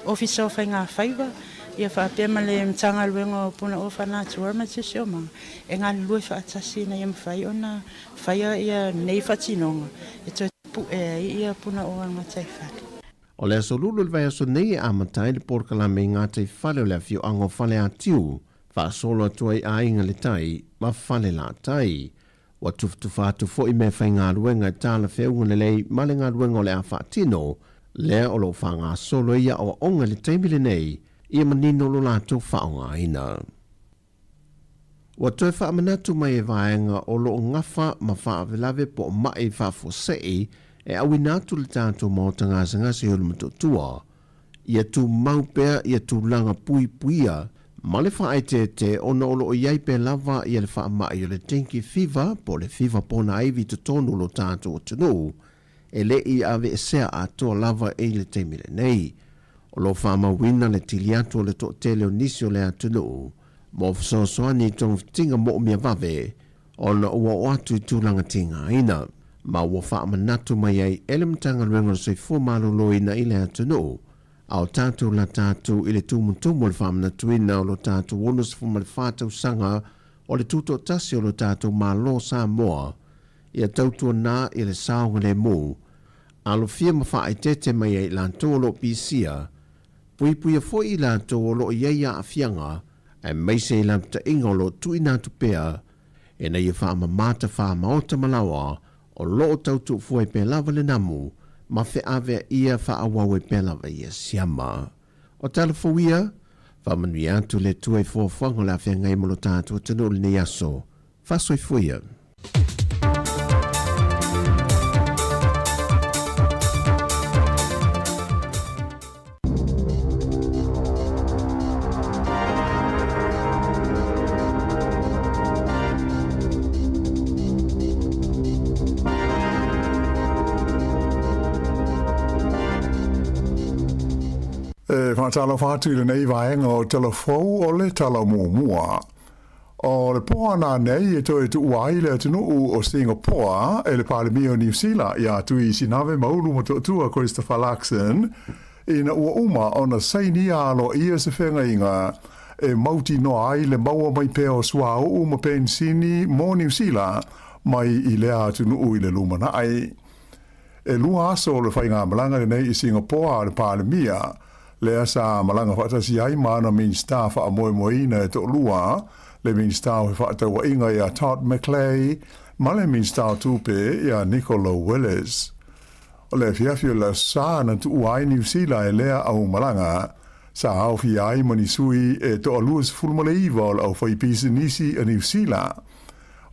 ofisa o whainga whaiwa, ia whaapea ma le mtanga luenga o puna o whanatu warma tisi o manga. E ngā lue whaatasi na ia mwhai o na whaia ia nei whatinonga. E toi pu ia puna o anga tai whatu. O le aso lulu le vai aso nei a matai le porkalame i ngā tai whale o le awhio ango whale a tiu. Whaasolo atua i a inga le tai, ma whale la tai. Wa tufutufatu fo i me whai ngā luenga i tāla whiaunga le lei, ma le ngā luenga o le a whaatino, lea o lo whanga solo ia o onga le teimile nei, ia manino lo lātou whaonga ina. Wa toi whaamanatu mai e vaenga o lo ngafa ma whaavelave po mai whaafosei, e awinatu le tātou maotanga sangasi o le matotua, ia tu maupea ia tu langa pui puia, ma le whaai te ona olo o iai pe lava ia le wha mai o le tenki fiva po le fiva pona aivi to tonu lo tātou o tunu, e le i ave e sea a toa lava e le teimile nei. O lo wha mawina le tiliatu o le to tele o nisi o le atunu, mo fsosoani tong tinga mo mia vave, o na ua o atu i tūlanga tinga ina, ma ua wha manatu mai ai elemtanga luenga se fu maloloina i le atunu, au tātou la tātou i le tumutumu le whamanatuina o lo tātou onus fuma le whātau sanga o le tūto tasi o lo tātou malo sa moa, ia tautua nā i le saonga le mū, alo fia mawha ai tete mai ai lantou o lo pisia, puipuia fo i lantou o lo iaia a fianga, e meise i lamta inga o lo tui nātu pea, e na ia wha mamata wha maota malawa, o lo tautu fuai pe lava le namu, ma fe ave ia wha awawe pe lava ia siama. O talafouia, wha manui atu le tuai fōwhanga la fia ngai molo tātua tanu le ni aso, wha soi fuia. Talo whātu i le nei vaenga o telefou o le tala mua. O le poa nā nei e toi tu uai le tunu o Singapore e le Parliamia o New Zealand ia tu i sinave maulu mo tua Christopher Luxon ina ua uma o na saini alo ia se whenga inga e mauti no ai le maua mai peo sua o uma pensini mo New Zealand mai i lea tunu i le lumana ai. E lua aso le whainga malanga le nei i Singapore le Parliamia lea sa malanga whaatasi ai mana minsta wha moe moina e to lua, le minsta o whaatawa inga ia Todd McClay, ma le minsta o tupe ia Nicola Willis. O le fiafio la sa na tu uai New Zealand e lea au malanga, sa au fi ai manisui e to aluas fulmale iwa o au whaipisi nisi a New Zealand.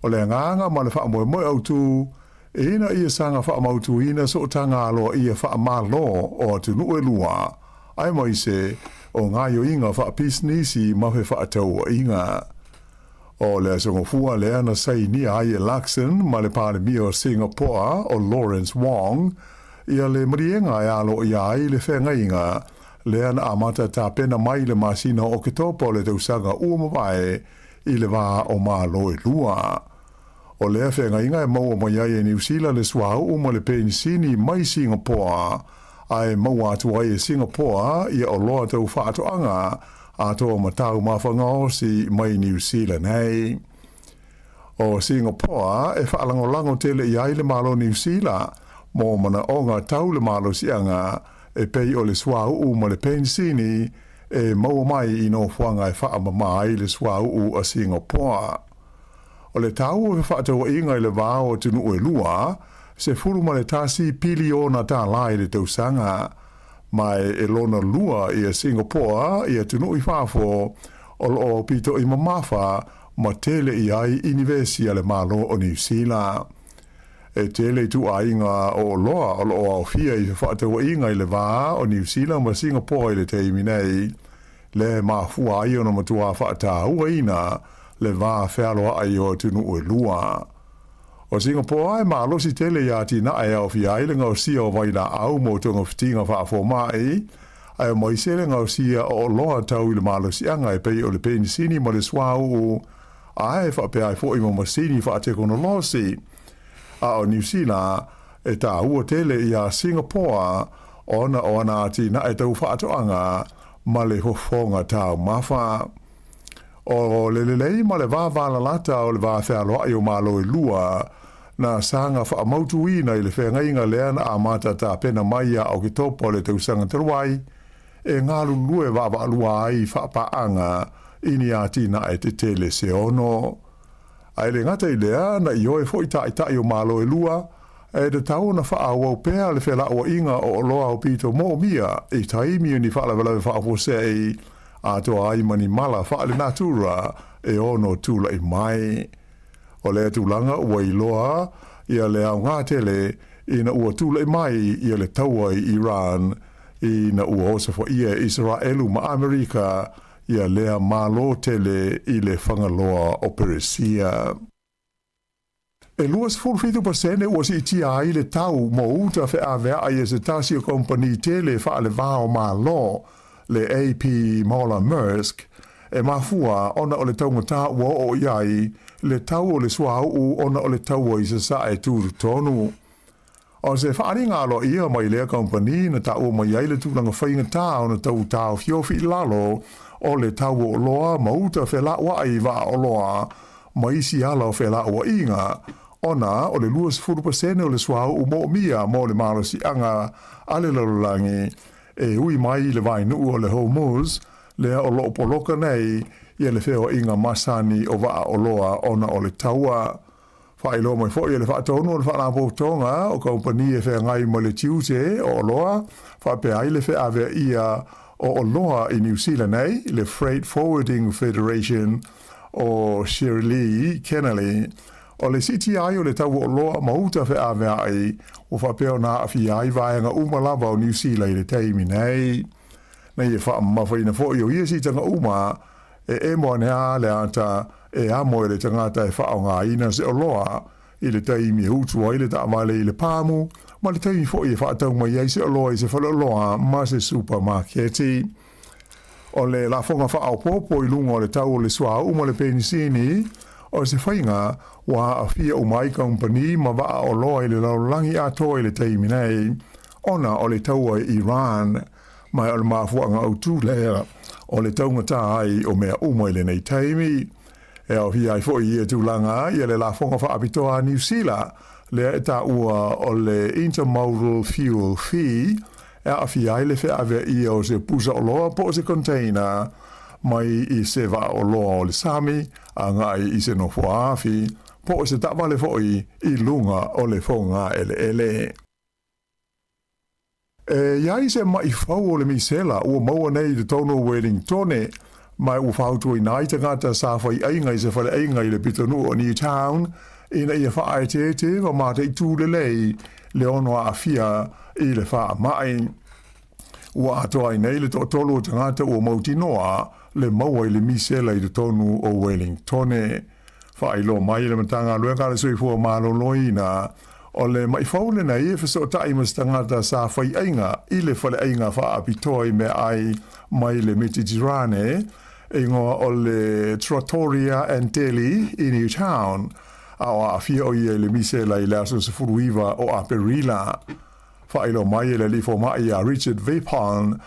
O le nganga ma le wha moe moe au tu, e ina ia sanga wha mautu ina so tanga aloa ia wha malo o tunu e lua, ai mai se o ngā yo inga wha pisnisi ma whe wha atau inga. O le songo fua lea na sei ni ai e Luxon ma le Parliamia o Singapore o Lawrence Wong, ia le marienga e alo i ai le whenga inga, lea na amata ta pena mai le masina o kitopo le tausanga uamawai i le wā o malo e lua. O lea whenga inga e maua mai ai e New Zealand le swa uma le pensini mai Singapore, ai maua atu ai e Singapore ia o loa tau whaatoanga a toa matau mawhanga o si mai New Zealand hei. O Singapore e whaalangolango tele i ai le malo New Zealand mō mana o ngā tau le malo sianga e pei o le swa uu ma le pensini e maua mai i no whanga e whaamamai le swa uu a Singapore. O le tau e whaatawa inga i le vāo tunu e lua, se furu ma le tasi piliona tā lai le tausanga, mai e lona lua i a Singapore i a tunu i whāfo o lo pito i mamafa ma tele i ai Universia le malo o New Zealand. E tele tu a inga o loa o lo au fia i whaatawa inga i le vā o New Zealand ma Singapore i le teimi nei, le mafua ai o na matua whaata ua ina le vā whealoa ai o tunu e lua. O Singapore ai malo si tele ia tina ai au fi ai le ngau sia o vai la au mo tonga fitinga wha fo mai, ai o mai se le ngau sia o loa tau i le malo si anga e pei o le pensini ma le swau ai wha pe ai fo i mo masini wha te kono losi. A o New Zealand e ta ua tele ia Singapore ona tina e tau wha atoanga ma le hofonga tau mafa. O lelelei ma le vāwala lata o le vāwhea i o malo i lua na sanga wha mautu ina I le whengainga leana a mata ta pena maia au ki topo le tausanga teruai e ngalu lue wawa alua ai wha paanga ini a tina e te tele se ono. Ai le ngata I lea na I oe fo I tai o malo i lua e de tau na wha au pēa le whela o inga o loa o pito mō mia I taimi ni wha la wala wha o sei a toa ai mani mala wha le natura e ono tula I mai. O lea tūlanga ua I loa ia le au ngā tele ina ua tula I mai ia le taua I Iran ina ua osa fo ia Israelu ma Amerika ia lea malo tele I le whangaloa o Peresia. E luas 45% ua si tia ai le tau mo uta fe a vea ai se tasi o kompani tele wha le vao malo le AP Moller Maersk e mafua ona o le taungata ua o iai le tau o le suau ona o le tau o I se sa e tūru tonu. O se whaaringa alo ia mai lea kompani na tau o mai ai le tūlanga whainga tā o na tau tau fiofi lalo o le tau o loa mauta fe la wai wa o loa mai si ala o fe la o inga ona o le luas 40% o le suau o mo mia mo le malo si anga ale lalulangi e ui mai le vai nuu o le Hormuz lea o loo poloka nei ia le feo inga masani o waa o loa ona o le taua. Whaelo mai fo ia le whaatonu o le whaanapo tonga o kompani e whea ngai mo le tiute o loa whape ai le whea avea ia o loa I New Zealand nei le Freight Forwarding Federation o Shirley Kennelly o le CTI o le tau o loa mauta whea avea ai o whapeo na awhi ai vaenga umalava o New Zealand le teimi nei. Nei e wha mawhaina fo I o ia si tanga uma e moa nea le ata e amo le tangata e wha o ngā ina se o loa I le taimi hutu ai le taamale I le pāmu ma le taimi fo I e wha tau mai ai se o loa I se whala loa ma se supermarketi. O le la fonga wha au popo I lunga o le tau o le sua uma le penisini o se whainga wa a fia o mai company ma wa o loa I le laulangi a toi le taimi nei ona o le tau I Iran mai o le mafuanga au tū lea o le taungata ai o mea umo I le nei taimi. E au hi ai fo I e tūlanga I le la fonga wha apitoa New Zealand lea e ta ua o le intermodal fuel fee e a fi ai le whea avea I o se pusa o loa po se container mai I se wa o loa o le sami a ngai I se no fuafi po se tawale fo I lunga o le fonga ele. E iai se mai fau o le misela ua maua nei de tono Wellingtone mai ua whautu I nai tangata sa whai ainga I se whale ainga I le pitonu o Newtown ina ia wha ai te wa mata I tūle lei le ono a fia I le wha mai. Ua atoa I nei le tolo tangata ua mauti noa le maua I le misela I le tonu o Wellingtone. Wha I lo mai le matanga luenga le sui fua malo loina o le mai faule na I so tai mas tangata sa whai ainga I le whale ainga wha apitoi me ai mai le Mediterrane ingoa o le Trattoria Antelli I Newtown a fia o ia le misela I le aso se furuiva o Aperila. Whaelo mai le lifo mai a Richard Vapon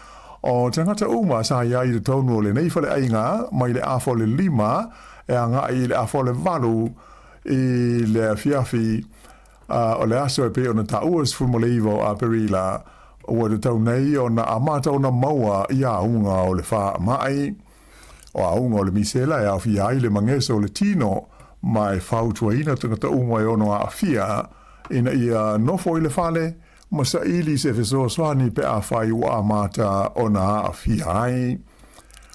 o tangata uma sa iai le tonu o le nei whale ainga mai le afo le 5 e a ngai le afo le 8 I le fiafi o le aso e pe o na tauas fumoleiva o Aperila o le tau nei o na amata o na maua I a unga o le wha mai o a unga o le misela e a fia ai le mangeso o le tino mai fautua ina tangata uma e ono a fia ina ia nofo I le fale ma sa ili se feso swani pe a fai ua amata o na a fia ai.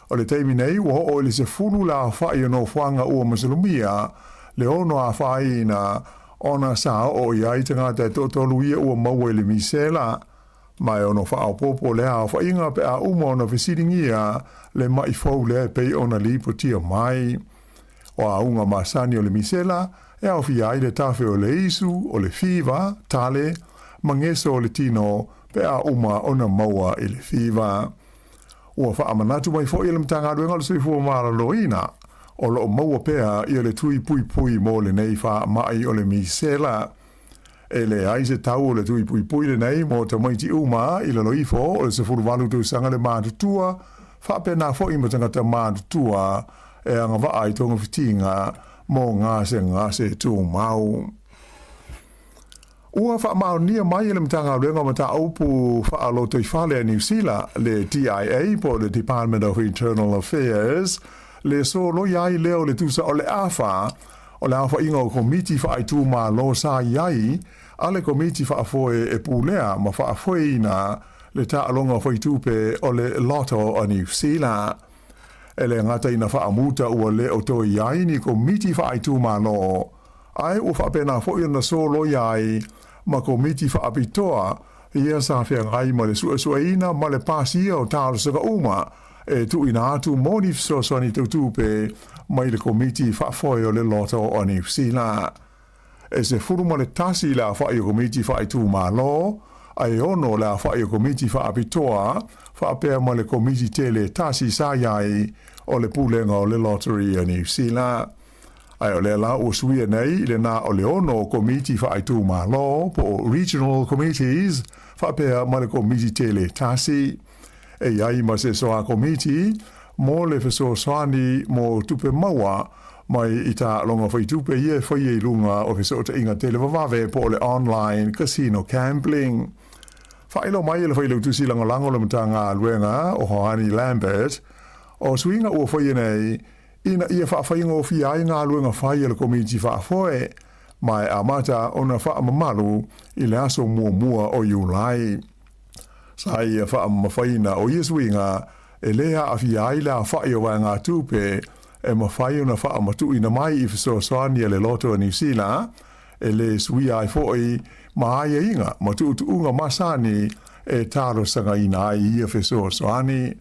O le teimi nei ua o le se fulu la a fai o no fuanga ua masalumia le ono a fai ina ona sa o iai tangata e totolu ia ua maua le misela mai ono wha au popo le a wha inga pe a uma ona visiringia le mai fau le pe ona lipo tia mai. O a unga masani o le misela e au fi ai le tafe o le isu o le fiva, tale, mangeso o le tino pe a uma ona maua I le fiva. Ua wha amanatu mai fo I le mtanga aduenga le sui fua mara loina o lo maua pea I le tui pui pui mo le nei wha mai o le misela. E le ai se tau o le tui pui pui le nei mo ta maiti uma I le loifo o le se furu walu tu sanga le mātutua whapena fo i mo tangata mātua e anga wa ai tonga whitinga mō ngā se tū mau. Ua wha mao nia mai ele mtanga renga mata aupu wha alo te whale a New Zealand le DIA po le Department of Internal Affairs le so lo iai leo le tusa o le afa inga o komiti wha ai tū mā lo sa iai a le komiti wha afoe e pūlea ma wha afoe ina le ta alonga whai tūpe o le loto o New Zealand. Ele ngata ina wha amuta ua le o to iai ni komiti wha ai tū mā lo. Ai o wha pena fo ina so lo iai ma komiti wha apitoa ia sa whea ngai ma le suaina ma le pasia o tālo saka uma e tu ina atu moni fsosoni tautupe mai le komiti wha foe o le loto o New Zealand. E se furu ma le tasi la wha i o komiti wha i tū mā lo, ai ono la wha i o komiti wha apitoa wha apea ma le komiti tele tasi sa iai o le pulenga o le lottery o New Zealand. Ai o le la o suia nei le na o le ono komiti wha ai tū mā lo po regional committees wha apea ma le komiti tele tasi. E iai ma se soa komiti mo le feso soani mo tupe maua mai i ta longa whai tupe ie whai e lunga o feso ta inga tele wawawe po le online casino gambling. Whailo mai le whai lau tusi langa lango le mtanga luenga o Hoani Lambert o suinga ua whai nei ina ia whaafaiinga o fiai ngā luenga whai le komiti whaafoe mai a mata ona whaamamalu i le aso mua o Iulai. Sa ia whaamawhaina o Iesuinga e lea a fiai la whai o ngā tupe e mawhai ona whaamatu ina mai i fisosoani le loto o New Zealand e le sui ai foi maaya inga matuutuunga masani e taro sanga ina ai ia fisosoani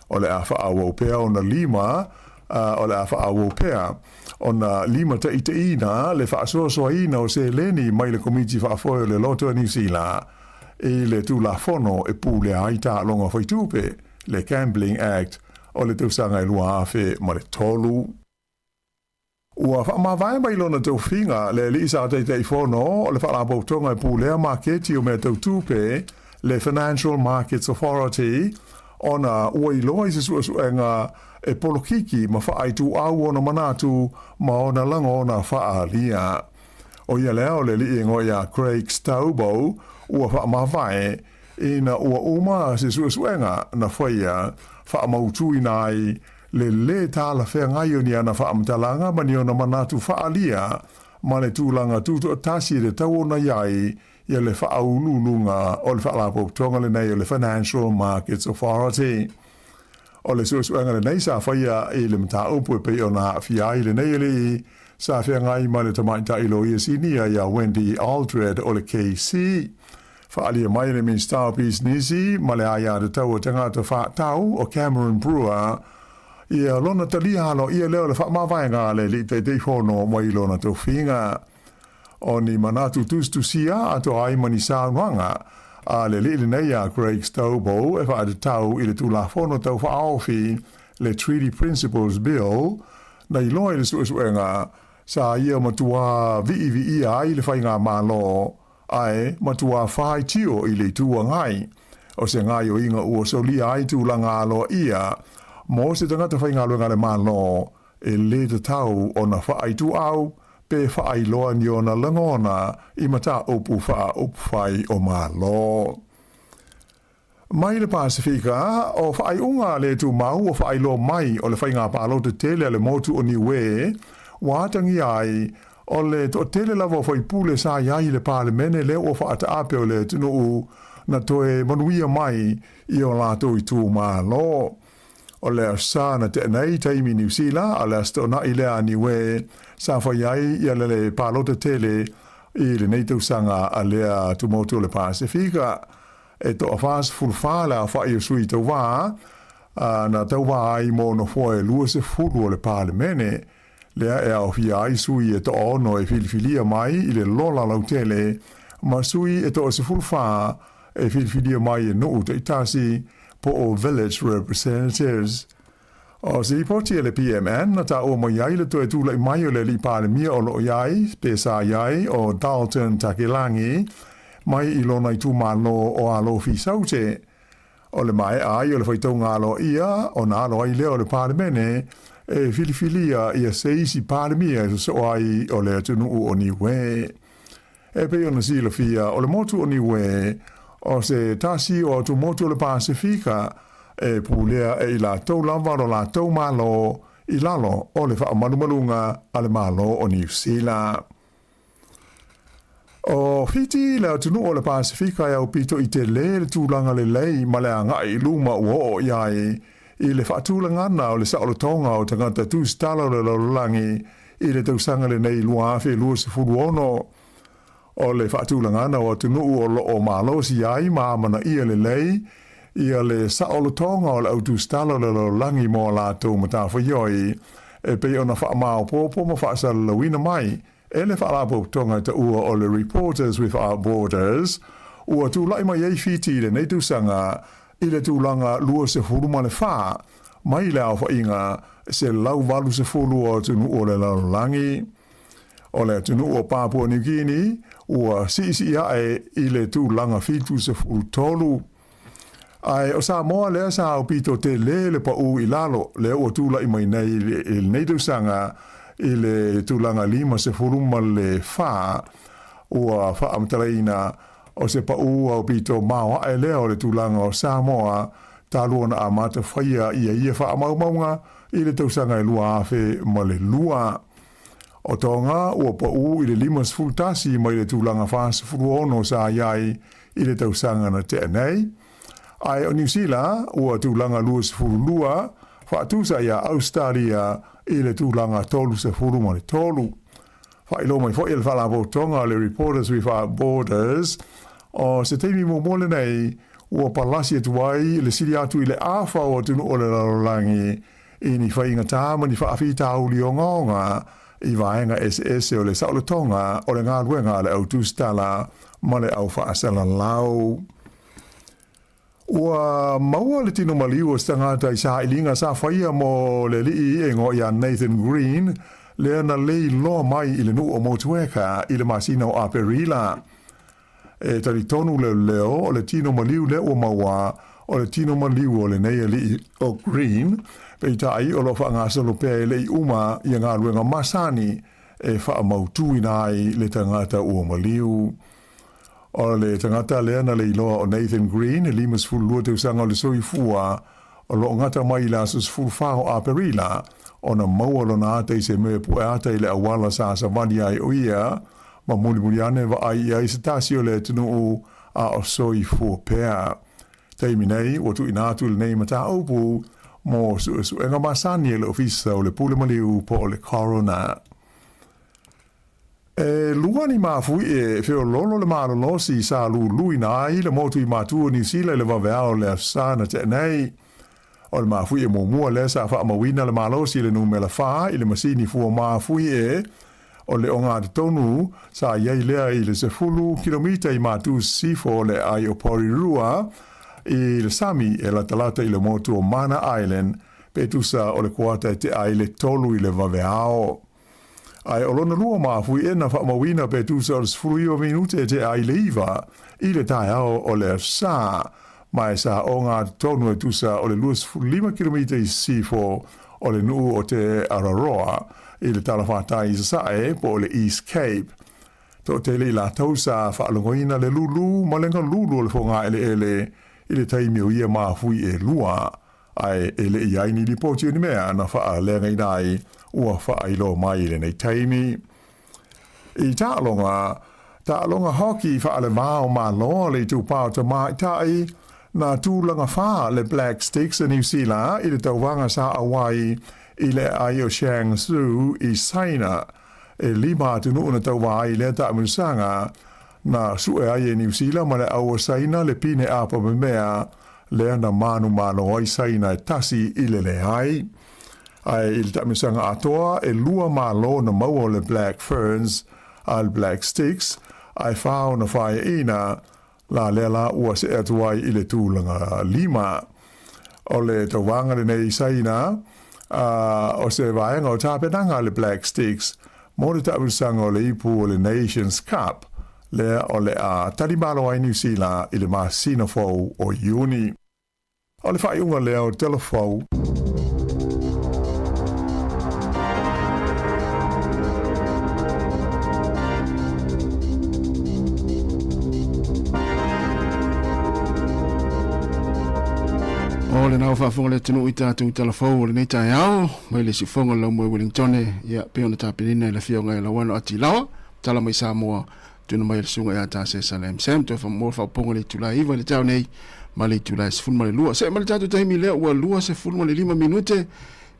o le a whaawopea ona lima o le a whaawopea ona lima ta ina le whaasosoaina o se leni mai le komiti whaafoe o le loto o New Zealand e le tulafono e pūle aita longa whaitupe le Gambling Act o le tausanga e lua awhe ma le tolu. Ua whaamawai mai lona tau whinga le lisa te te whono o le whaarabautonga e pūlea marketi o mea tautupe le Financial Markets Authority ona ua iloa i se suenga e polokiki ma whaaitu au ona manatu ma ona langa ona whaalia. O ia leo le li ingo ia Craig Staubo ua whaamawai ina ua uma se suenga na whaia whaamautu inai le tāla whea ngai o ni ana whaamtalanga ma ni ona manatu whaalia ma le tūlanga tūtu atasi le tau ona iai ia le whaaununga o le whaalapoptonga le nei o le Financial Markets Authority. O le suenga le nei sa whaia e le mta upu e pei ona fiai le nei le sa whea ngai ma le tamaita ilo ia sinia ia Wendy Aldred o le KC. Whaalia mai le Minster Business ma le aia de tau o tangata whaatau o Cameron Brewer ia lona talia halo ia leo le whaamawai le li te whono mai lona tau whinga. O ni manatu tustusia ato ai mani saunuanga a le li nei a Craig Staubo e whaade tau i le tula whono tau whaawhi le Treaty Principles Bill na i loa i le suenga sa ia matua vi ai le whainga malo ai matua whai tio i le tua ngai o se ngai o inga ua soli ai tūlanga aloa ia mo se tangata whainga aloa ngale malo e le te tau o na whai tu au pe whai loa ni o na langona i mata opu whai o malo. Mai le Pasifika o whai unga le tu mau o whai loa mai o le whainga palo te tele le motu o niwe watangi ai o le to tele lava foi pule sa iai le parlemene le o fa ape o le tunu na toe manuia mai i o lato i tu malo. O le sa na te nei taimi New Zealand a le sto na i le ani we sa fa iai i le palo te tele i le nei tausanga a le tu motu le Pasifika e to afas fulfala fa i sui te wā na te wā ai mo no foe lua se fulu o le parlemene lea e au fia ai sui e to ono e filifilia mai i le lola lautele ma sui e to se fulfa e filifilia mai e nuu te itasi po o village representatives. O se ripoti e le PMN na ta o mo iai le to e tula i mai o le li palemia o lo iai, pesa iai o Dalton Takilangi mai i lona i tu malo o alo fi saute. o le mai ai o le whaitonga alo ia, o na alo ai leo le palemene, e filifilia ia seisi palemia so ai o le atunu o niwe. E pe ona si la fia o le motu o niwe, o se tasi o tu motu o le Pasifika, e pulea e la tau lava o la tau malo i lalo o le wha malumalunga a le malo o New Zealand. O fiti le atunu o le Pasifika e au pito i te le tūlanga le lei ma le anga i luma ua o iai i le whaatūlangana o le saolotonga o tangata tu stala le lalolangi i le tausanga le nei lua awhi lua se furu ono o le whaatūlangana o atunu o malo si iai maamana ia le lei ia le saolotonga o le autu stala le lalolangi mo la tau matawhaioi e pe ona wha mao popo ma wha sa lawina mai e le whaalapo tonga ta ua o le Reporters Without Borders, ua tūlai mai ei fiti le nei tūsanga i le tūlanga lua se furu ma le wha, mai le au whainga se lau walu se furu o tunu o le laulangi. O le tunu o Papua New Guinea, ua si ae i le tūlanga fitu se furu tolu. Ai o Samoa lea sa au pito te le pa u i lalo, le ua tūlai mai nei tūsanga i le tūlanga lima se furuma le wha ua wha amtaraina o se pa ua o pito maua e leo le tūlanga o Samoa tāluana a mata whaia ia wha amaumaunga i le tausanga e lua awhe ma le lua. O tonga ua pa u i le lima se fultasi mai le tūlanga wha se furu ono sa iai i le tausanga na te anei. Ai o New Zealand ua tūlanga lua se furu lua wha tusa ia Australia i le tūlanga tolu se furu ma le tolu. Whailo mai fo il whalabo tonga le Reporters Without Borders o se teimi mo mole nei ua palasi atu ai le siri atu i le awha o tunu o le lalolangi i ni whainga tāma ni whaafi tāuli o ngonga i vaenga SS o le saolo tonga o le ngā ruenga le au tūstala ma le au whaasala lau. Ua maua le tino maliu o stangata i sa ilinga sa whaia mo le lii e ngo ia Nathan Green le ana lei loa mai i le nu o motueka i le masina o Aperila. E tari tonu leo o le tino maliu le o maua o le tino maliu o le neia lii o Green pe ta ai o lo wha ngā salo pēr lei uma i ngā ruenga masani e wha mautu inai le tangata o maliu. O le tangata lea na le iloa o Nathan Green e limas fulu lua te usanga o le soi fua o lo ngata mai la sus fulu whao a perila o na maua lo na ata i se mea pu ata i le awala sa savani ai o ia ma muli ane wa ai ai se tasi o le tunu o a o soi fua pea. Teimi nei, o tu inatu le nei mata aupu mo su enga masani e le ofisa o le pule maliu po o le corona. E luani mafui e feo lolo le malolosi sa lui na ai le motu i matua New Zealand le waweao le afsana te nei. O le mafui e momua le sa wha amawina le malosi le numela wha i le masini fua mafui e o le onga te tonu sa iei lea i le sefulu kilomita i matu sifo le ai o Porirua i le Sami e la talata i le motu o Mana Island petusa o le kuata te ai le tolu i le waweao. Ai olona lua mafui e na whaamawina pe tusa o sfurui o minute te ai leiva i le tai ao o le sa mai sa o ngā tonu e tusa o le lua 5 km i sifo o le nuu o te Araroa i le talawhatai i sae po le East Cape. To te le la tausa whaalongoina le lulu ma lenga lulu o le whonga ele i le taimi o ia mafui e lua ai ele i aini li poti o ni mea na wha lenga i nai ua whailo mai le nei taimi. I tālonga hoki whaale mao mā loa le tūpao ta mai tai na tūlanga wha le Black Sticks a New Zealand i le tauwanga sa Hawaii i le ai o Shangsu i Saina e lima tunu una tauwai le ta musanga na sue ai e New Zealand ma le au o Saina le pine apa me mea le ana manu malo i Saina e tasi i le ai. Ai il tamisanga atoa e lua malo na maua le Black Ferns al Black Sticks ai whao na whae ina la lela ua se atuai i le tūlanga lima. O le tawanga le nei Saina o se vaenga o tāpenanga le Black Sticks mo le tamisanga o le ipu o le Nations Cup le o le a tarimalo ai New Zealand i le masina fau o Iuni. O le whaiunga lea o telefau. O le nao whaafonga le tunu i tātou telefau o le nei tai ao, mai le si whonga lau mo Wellington, ia pe ona tāpirina i la whionga i la wano ati lawa, tala mai Samoa, tuna mai le sunga i a tāse Salem Sam, tō whamora whauponga le tula iwa le tau nei, ma le tula e sefulma le lua. Se ma le tātou taimi lea ua lua sefulma le 5 minute,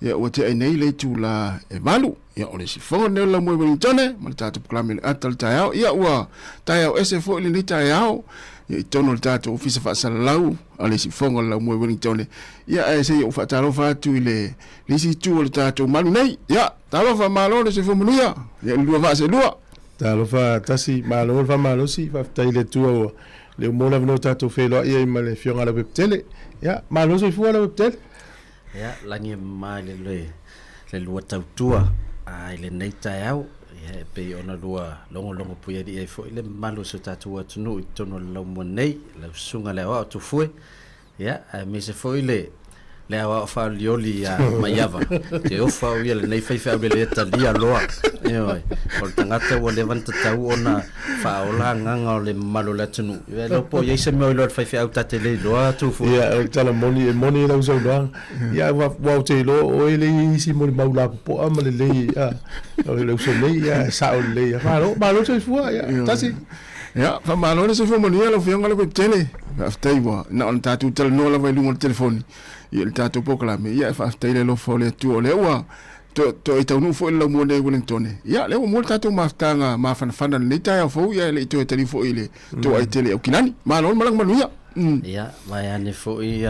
ia ua te ai nei le tula e malu, ia o le si whonga neo lau mo Wellington, ma le tātou proklame le ata le tai ao, ia ua tai ao ese fo i le nei tai ao, i tono le tātou ofisa whaasala lau, a le si whonga lau mo Wellington, ia e se i o whaatarofa atu i le si tu o le tātou malu nei, ia, talofa malo le se whomanuia, ia lua vase lua. Talofa tasi malo fa malo si fa tai le tua le mola no tātou wheloa ia i ma le whionga la webtele, ia, malo se fua la webtele. Ia, langi mai le lua tautua, ai le nei tai au, ia pe ona lua longo puia di e fo ile malo se tātou atunu i tono lau mo nei, lau sunga le oa tu fue, ia, me se fo ile le awa fa lioli a maiava te ofa o ia le nei fai le talia loa e o tangata o le vanta tau ona fa ola nganga o le malo la tunu e lo po ia se me lo fai au tate le loa tu fu ia o tala moni la usa loa ia wa te lo o ele isi moni maula po ama le ia o le usa le ia sa o le ia malo se fu ia tasi ia fa malo se fu moni lo fianga le tele aftai wa na on tatu tel no la vai lungo telefoni ia le tātou pokalame, ia e whaaftei lo fo le tu o le ua, to i taunu fo i lau mua nei Wellington. Ia le ua mua le tātou maftanga mawhanawhana nei tai au fo, ia le i toi tari fo i le to ai tele au kinani. Maa lon malang manuia. Ia, mai ane fo i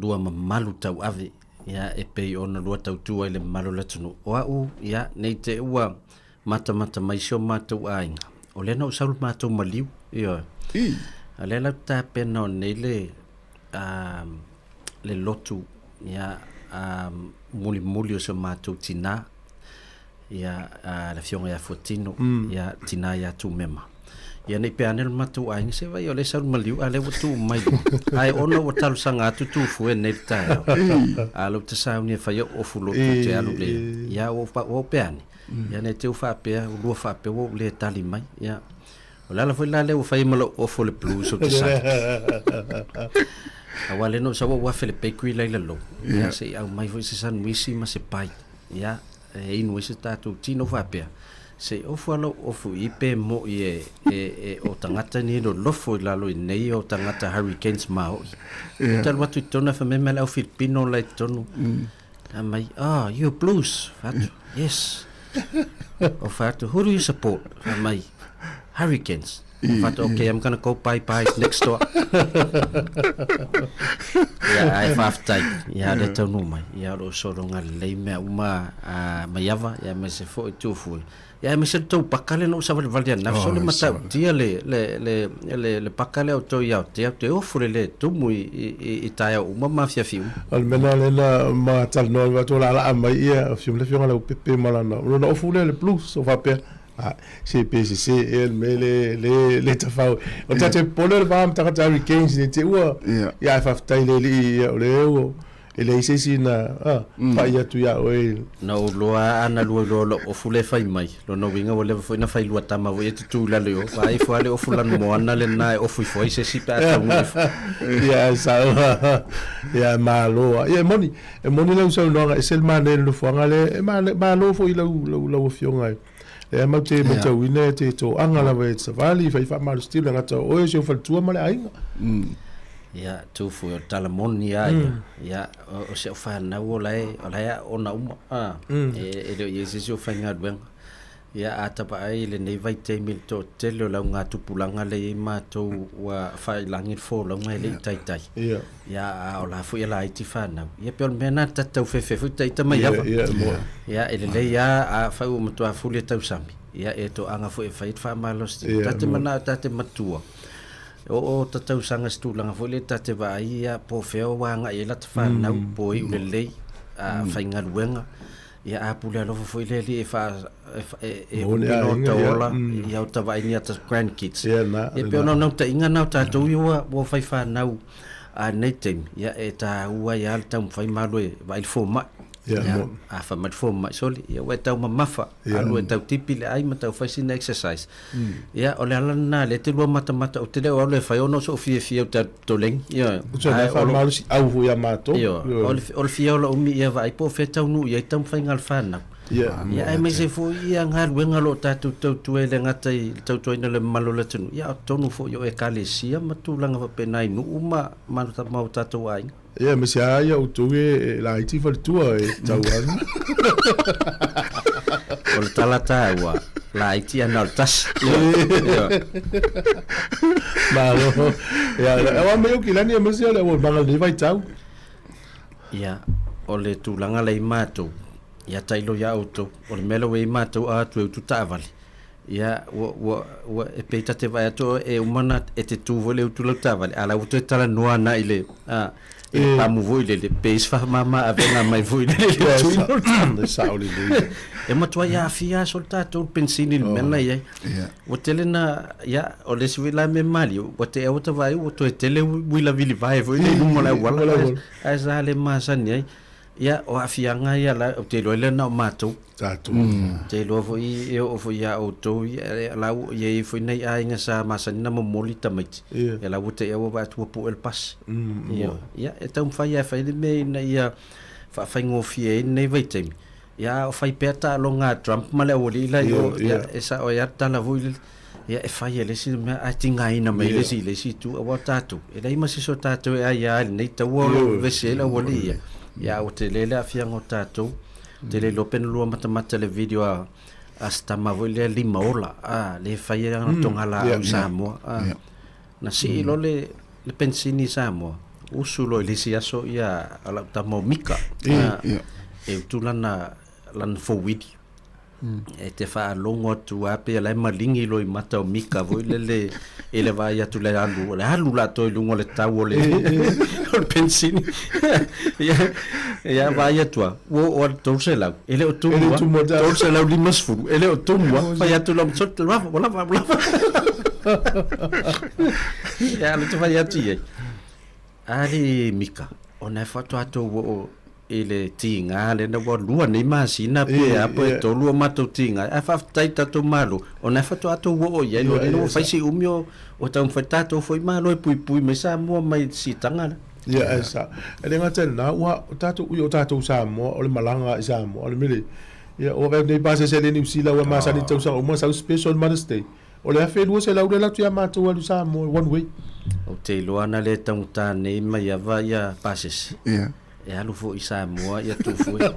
lua mamalu tau ave, ia e pei ona lua tau tua i le mamalu latunu. Oa u, ia, nei te ua mata mai sio mātou ainga. O le na usaulu mātou maliu, ia. A le lau tā pena o nei le lotu ia muli o se mātou tina ia la fionga ia fotino ia tina ia tu mema ia nei pe anel mātou ainga se vai o le saru maliu a le watu mai ai ono o talu sanga atu tu fue nei tae a lo te sauni e whai o fulo te alu le ia o peani ia nei te uwha pea o lua wha pea o le tali mai ia o lala foi la le o whai malo o fo le blues o te sa awale no sawa wa fele pe kui lai lo ya se au mai foi se san wisi ma se pai ya e inu se tatu tino fa pe se o falo o fu ipe mo e o tangata ni lo lofo la lo nei o tangata hurricanes ma o tal watu tona fa me mala o filipino lai tonu mai you blues fatu yes o fatu who do you support mai hurricanes But okay, I'm gonna go buy next door. Yeah, I have time. Yeah, le tonu mai. Yeah, lo soronga le me uma maiava, yeah, me se foi tu fui. Yeah, me se tu pakale no sabe valia na so le mata dia le pakale o to ia te ofure le tu mui i taia uma mafia fiu. Al mena le na ma tal no va to la mai ia fiu le fiu la pepe malana. No ofure le plus so va pe CPCC el mele le tafau o tate polo le vam taka tari gains ni te ua ia fa tai le o ele se sina pa ia tu ia o no loa ana lo o fule fai mai lo no winga o le foi na fai lua tama o tu la leo vai foi le o fulano mo ana le na o foi se si pa ta ia sa ia malo ia moni le usa no es el manel lo fanga le malo foi lo fionga e ma te mata wina te to angala we savali fa mal stile ngata o e se fa tua male ainga ya tu fu talamon ya o se fa na o lai ona uma e le se se fa ngadwen ya atapa ai le nei vai te mil to telo la nga tupulanga le ma to wa fa langit fo la nga le tai ya o la fu ya la iti fa na ya pe mena tata fe fu tai ta mai ya ele le ya a fa u mtu a fu le tau sami ya e to anga fu e fa malos tata mana tata matua o tata usanga stu langa fu le tata va ia po fe o nga e la fa na po i le a fa ngadwenga ia apule alofa foi le li e Mone no ainga, taola ia, ia o tavaini ata grandkids Ia, na, ia na. pe ona nau tainga nau tatou ia ua fai whanau a nei taimi ia e tā ua ia le tau mwhai malo e vai le fōma Ia, mo- a whamai fōma soli ia ua e tau mamafa Ia. alu e tau tipi le ai ma tau whaisina exercise ia o le alana le te lua mata o te leo au le whai ono so fia o tau lengi ia So na fa malu si au fu ya mato. Ia, o le fia o la umi ia vai po fe tau nu ia tau mwhai ngal whanau Ia. ia ai mai se fo ia ngal wenga lo tatu tau e le ngata i tau toina le malo le tunu ia tonu fo yo e kalesia ma tulanga fa penai nu uma manu ta mau tatu ai Ia me se ai au tu e la iti fa tua e tau an. o le talata ua la iti ana o tas Ma lo. Ia, e me o kilani e me se le o banga le vai tau. ia o le tulanga le mato ia tailo ia auto o le melo e mato a tu tu tavali ia o e peita te vai ato e umana e te tu vole tu lo tavali ala uto tala noa na ile e pa mu voi le peis fa mama a venga mai voi le Le sauli le. e matua ia fia soltato pensini mena ia o telena ia o le sivila me mali o te o te vai o to tele wila vili vai voi le mo la wala ai sa le masani ai ia o afianga ia la o te loile na mato Tatu. te lo foi e o foi ia o to ia la ia foi nei ai nga sa masani na momoli tamait Ia. ia la o te o va tu po el pas Ia. ia e tau fai fai me na ia fa fai ngofie nei vai temi ia o fai peta longa Trump male o lila yo ia esa o ia tala voi ia e fai ele si me a tinga ina me le si tu o tatu e dai ma si so tatu e ia nei tau o vesela o lia ia o te lele a fianga o tatu te le lopen lua mata le video a stama voi le lima ola le fai ana tonga la o Samoa na si lo le pensini Samoa usulo le si aso ia ala tamo mika e tulana lan fowidi e te fa longo tu ape la malingi lo i mata o mika voi le ele vai atu le alu la to lungo le tau le o pensini ia vai atu o to se la ele o tu to se la li masfu ele o tu vai atu la sot la ia le tu vai atu ia ali mika ona foto atu o ele tinga le na wa lua nei masina pe apo to lua mato tinga a fa taita to malo ona fa to ato wo ia no no fa si umio o tau fa tato foi malo e pui me sa mo mai si tanga Ia esa. Ele ngata na wa tatu u tatu sa mo o le malanga sa mo o le mili. Ia o ve nei base se le ni usila wa masani tau sa o mo sa special Mother's Day. O le afe lu se la u le la tu ya mato wa lu sa mo one way. o te loana le tau ta nei mai ava ia pases e alu fo i Samoa ia tu fo ia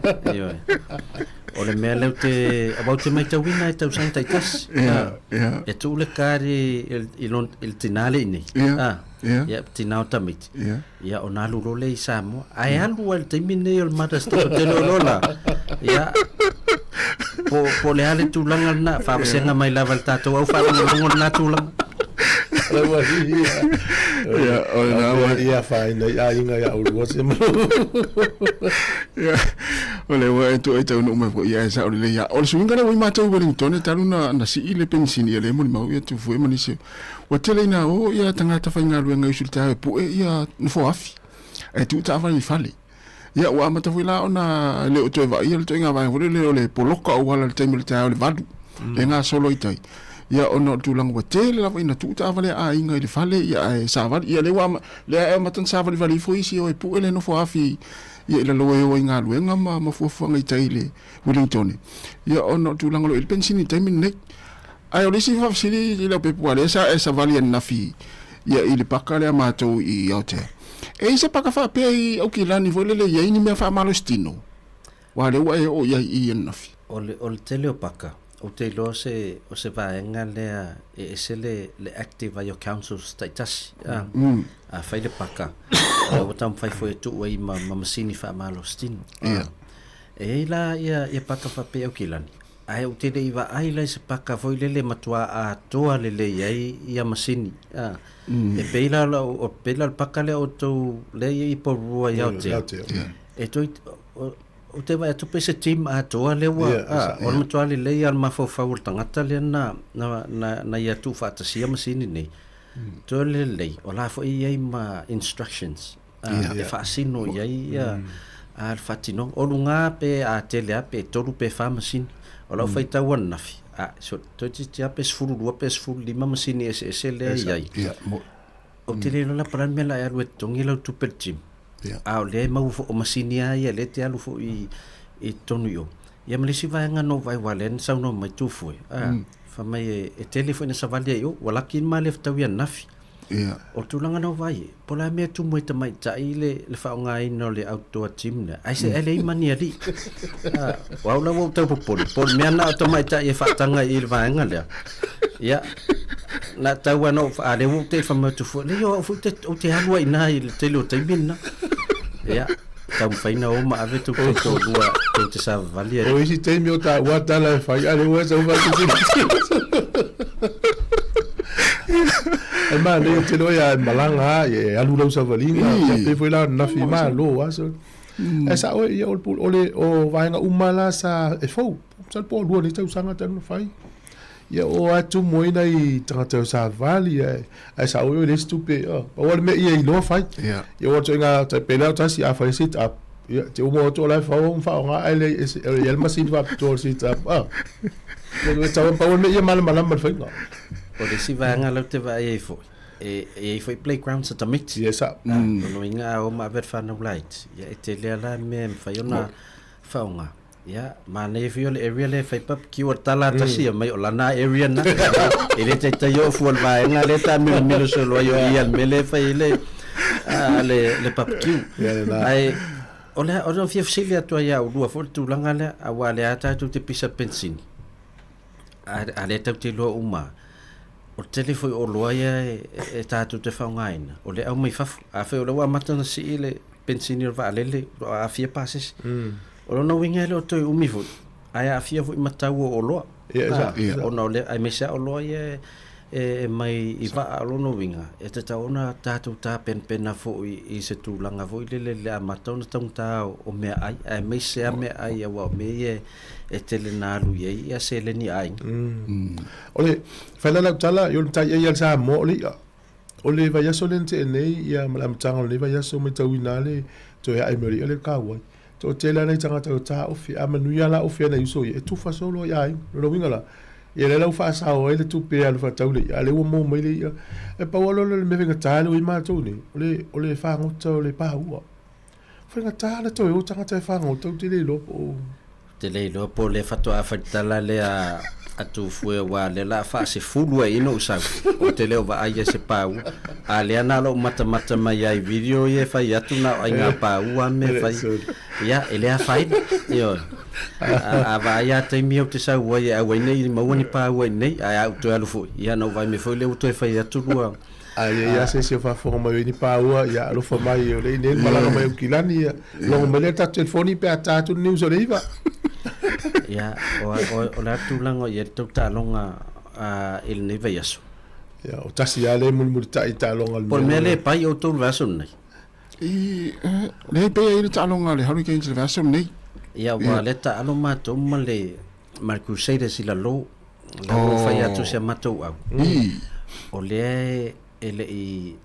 o le mea leu te about te mai tau wina e tau santa i tas e tu le kari il tinale nei ia tinao tamit ia o nalu role i Samoa ai alu al te mine o Mother's Day te lola ia po le ale tulanga na fa senga mai lava el tato au fa ngol na tulanga Ia o na ia fa ina ia inga ia u was mo. Ia o le wa tu e tau no me ko ia sa o le ia o swinga na wi mata Wellington e talu na si ile pensini ele mo mau ia tu foi manise wa tele na o ia tanga ta fa ngalu nga usulta pu ia no fo afi e tu ta va ni fale ia wa mata foi la ona le o tu va ia le tu nga va le poloka o wala le temel ta o le vadu le nga solo itai ia ono tulang wa tele la ina tu ta vale a inga i fale ia e sa va ia le wa le e matan sa vale vale foi si o e pu ele no fo afi ia la loe o inga luenga ma fu fu ngai taile Wellington ia ono tulang lo il pensini taimin nek ai o lisi fa sili le pe pu ale sa esa vale na fi ia ile pakale ma to i ote e se paka fa pe i o kilani vole le ia ni me fa malostino wa le wa o ia i na fi o le tele o paka o te lo se vaenga le se le active your councils status a fai le paka o tam fai foi tu i ma masini fa malostino e la ia paka fa pe o kilani ai o te dei va ai la se paka foi le matua a toa le ia masini e peila o peila paka le o to le i po rua ia o te e to o te vai atu pe se team a toa le wa o le toa le al mafofau le tangata le na ia tu fatasia masini nei to le o la fo ia ma instructions e fasino ia al fatino o lunga pe a tele pe tolu pe fa masini o la fai tau nafi so to ti a pe sfulu dua pe sfulu lima masini ese le ia o te le la plan me la ya lu tongi la tu per team a le mau o masini ia le te alu fo i tonu yo ia malisi vai nga no vai walen sa no mai tu foi fa mai e telefone sa valia yo wala kin male fta wi nafi o tu langa no vai pola me tu mo te mai tai le fa nga no le auto team ne ai se ele mani ali wa la wo te pol me na to mai tai fa tanga il vai nga le ia na taua no fa le wo te fa mo tu fo le yo fu te o te halua ina il te lo te minna ia tam faina o ma ave tu to dua te sa valia o isi te mi o ta wa ta la fa ale wo sa va tu e ma le te lo ya malanga e alu lo sa valinga pe foi la na fi ma lo aso esa o ia o le o va nga umala sa e fo sa po lo ni tau sanga tanu fai ia o atu moina i tangata sa vali e sa o le stupe o le me ia i lo fai ia o to nga te pela ta si a fai sit up ia te o mo to la fa nga ele el masin va to sit up le ta pa o me ia mal mal fai nga o le si va nga lo te va e fo e foi playground sa tamit yes no inga o ma ver fa no light ia te le la me fa yona fa nga ya mana e fiole area le fai pap ki o tala tasi mai o lana area na ele te yo fu al vai nga le ta mi so lo yo ia mele fai le pap ki ai o no fia filia to ya o dua fo tu langa le a wale ata tu te pisa pensin a le ta te lo uma o telefone o lo ya e ta tu te fa ngaina o le au mai fa a fe o lo mata na si le pensin va le a fia passes o no winga le o toi umi fu ai a fia fu matau o lo o no le ai mesa o lo ye mai i va o no winga e te tau na tatu ta pen na fu i se tu langa fu le matau na tong ta o me ai mesa me ai wa me ye e te le na lu ye ia se le ni ai o le fa la tala yo ta ye sa mo le o le va ya solente nei ia malam tanga le va ya so me tau ina le to ya ai me le ka wa to tela nei tanga ta o fi amanu ya la o fi na iso e tu fa solo ya lo winga la e le la fa sa o ele tu pe al fa tau le ale o mo mai le e pa o lo le me venga ta le ma tu ni o le fa ngo to le pa u fa nga ta le to o tanga ta fa ngo to te le lo po le fa to a fa tala le a tu fue wa le la fa se fulu e no sa o te le va ai se pa u ale ana lo mata mai ai video ye fa ya tu na ai nga pa u me fa ya ele a fa yo a va ya te mi o te sa wa ya wa nei mo ni pa wa nei a to alu fu ya no vai me foi le to fa ya tu lu ai ya se fa forma ni pa u ya lo fa mai o le nei mala mai o kilani lo me le ta telefoni pe ata tu ni uso le va ya o la tu lango ye to ta longa il ne veyaso ya o tasi ale mul ta longa por me le pai o to vaso nei le pe ile ta longa le hurricane le vaso nei ya wa le ta alo ma to male mar crusaders ila lo la fa ya tu se mato au o le ele i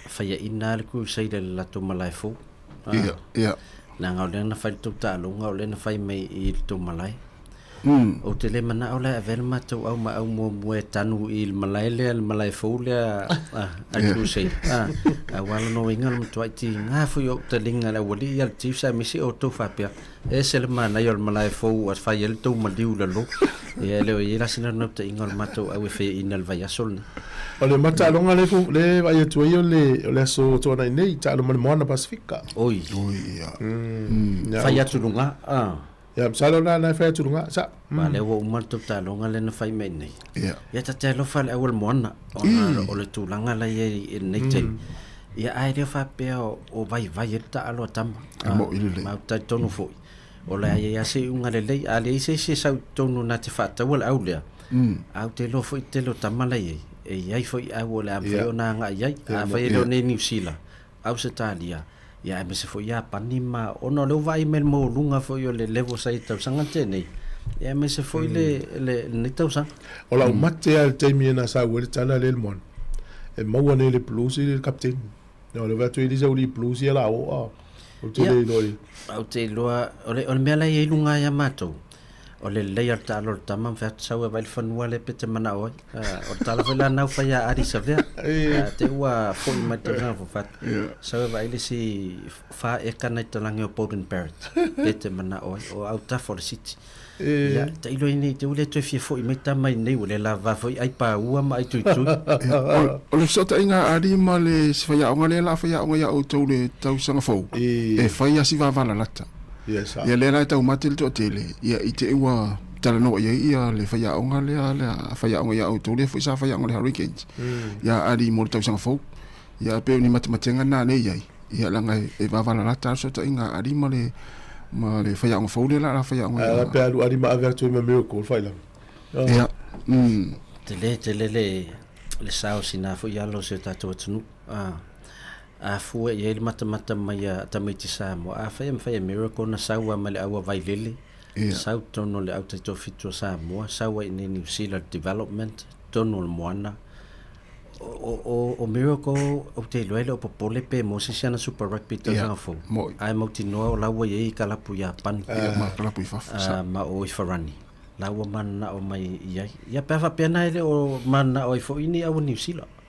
fa ya ina le crusaders la to malai fo ya na ngau le na fai tu ta lo ngau le na fai mai i tu malai o te le mana o le avel ma tu au ma au mo tanu i malai le malai fo le a tu sei a wala no inga mo tu ai ti nga fu yo te linga le wali al ti sa mi si o tu fa pia e se le mana yo malai fo as fai el tu maliu le lo e le i la sina no te inga ma tu au fe inal vai asol o le mata longa le fu le vai tu yo le so to na nei ta lo mo na pasifika oi ya fai atu lunga ya salo na fai atu lunga sa le wo umar tu ta longa le na fai mai nei ya ta te lo fa le awal mo na o le tu langa la ye nei te ya ai le fa pe o vai ta alo tam ma ta tonu fo o la ya se unga le ale se sa tonu na te fa ta wala au le au te lo fo te lo tamala ye e ai foi au le am foi na nga ai a foi lo ne New Zealand au se talia ia me se fo ia pani ma ono le vai mel mo lunga fo yo le level sai tau sanga tene ia me se fo le ni tau sang o la mate al temi na sa wel tala le mon e mo wane le plus le captain no le va tu ile uli plus ia la o te le loi au te loa o le mela ia lunga ia mato o le layer talo tamam fa sau vai fanua le pete mana o tala vela na fa ya ari savea te wa fo mai te na fo fat sau vai le si fa e kana talange o Bowden Barrett pete mana o au ta for city ya te ilo ni te ule te fi fo mai ta mai nei o le lava fo ai pa ua mai tu o le sota inga ari ma le si fa ya o le la fa ya o ya o to le tau sanga fo e fa ya si va vala lata yes ia le lai tau matil to tele ia i te ua tala no ia le whaia onga le whaia onga ia auto le whaisa whaia onga le Hurricanes ia ari mo le tau sanga fau ia peo ni matematenga nā ne iai ia langa e wawana rata so ta inga ari ma le whaia onga fau le la whaia onga ia peo alu ari ma avea tui ma miracle whaila ia te le sao sina fu ia lo se tato atunu a fu e le mata mai tamiti sa mo a fa miracle na sa wa male awa vai lele sa tono le auto to fito sa mo sa wa in New Zealand development tono moana o miracle o te loele o popole pe mo se sana super rugby to na fu ai mo tino la wa ye kala pu ya pan ma kala pu fa ma o farani la wa man o mai ya pa fa pena ile o man o fo ini au New Zealand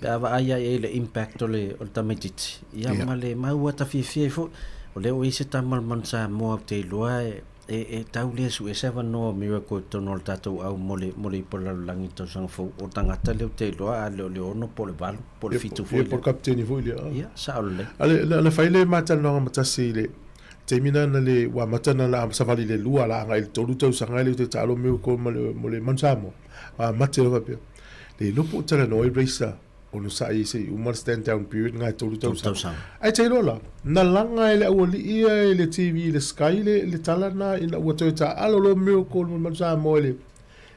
ava ai le impact o le tamiti ia male mau ta fi fo o le o ise tamal man sa mo te loa e tau le su e seven no miracle to no tato au mole por la langi to sang fo o tangata le te loa le ono por le valo por fitu fo por captain fo ia sa le ale faile mata no mata sile temina na le wa mata na la sa vali le lua la ngai to lu to sanga le te talo miracle mole man sa mo mate lo pe le lupu tala no racer o no sai se umar stand down period ngai tolu tau sa ai te lola na langa ele o li ia ele TV le sky le tala na ina o to ta alo lo miracle man sa mo le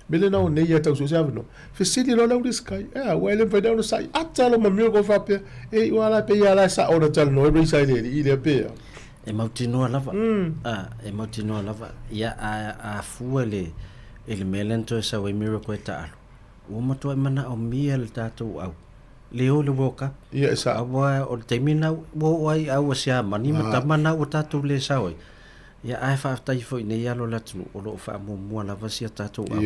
mele na o nei ya tau so sa no fe sidi lo le sky o ele pe down sai atalo ma miracle fa pe e wala pe ya la sa o tala no racer ile pe e mautino lava e mautino lava ia a fuele ele melento sa we miracle ta alo o matua mana o mia le tatou au leo le woka ia sa awa o temina wo ai au sia mani mata mana o tatou le saoi ia ai fa tai foi ne ia lo latu o lo fa mo mo la vasia tatou au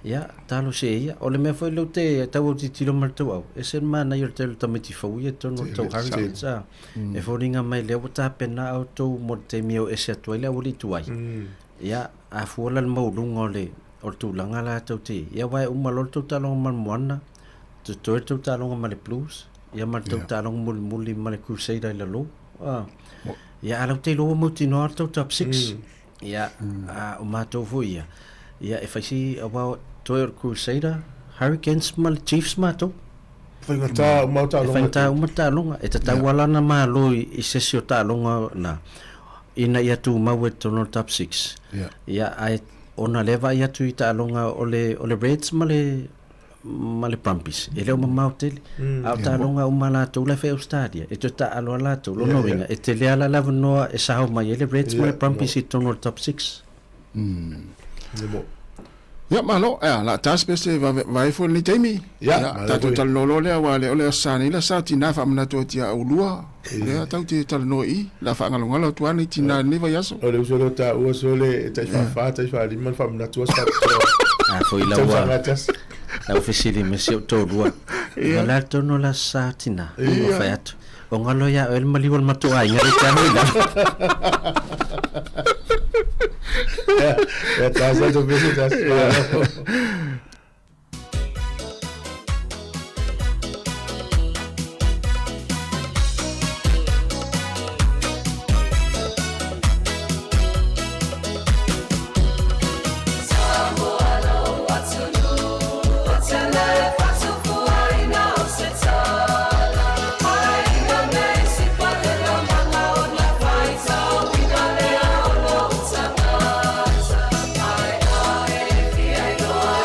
ia talo se ia o le me foi lo te tau ti tilo martu au e sen mana yo te tamiti fo ia to no to har sa e foringa mai le o ta pena auto mo te mio e se toile o li tuai ia a fola mo lungo le o tu langa la tau te ia vai uma lo tu talong man moana tu talong ma le blues ia ma tu talong muli ma le crusader la lo ia ala te lo mo ti no to top 6 ia o ma to fu ia e faisi about to crusader Hurricanes ma Chiefs ma to fai ma talong e ta wala na ma lo i se sio talong na ina ia tu ma we to no top 6 ia ai ona leva ia tu ita longa ole Reds male Brumbies ele o mamau tele au ta longa o mala to le fe stadia e to ta alo la to lo novinga e tele ala la no e sa o mai ele Reds male Brumbies to no top 6 ia malo la tas pese vai fo ni temi ta to tal no le wale ole sa ni la sa tina fa mna to tia ulua le ta ti tal no i la fa ngalonga lo tu ani tina ni va yaso ole uso ta uso le ta fa li man fa mna to sa foi la wa la ofisili mesio to lua la to no la sa tina o fa at o ngalo ya el mali wal matu ai ngari ta no la ya ta sa to visitas I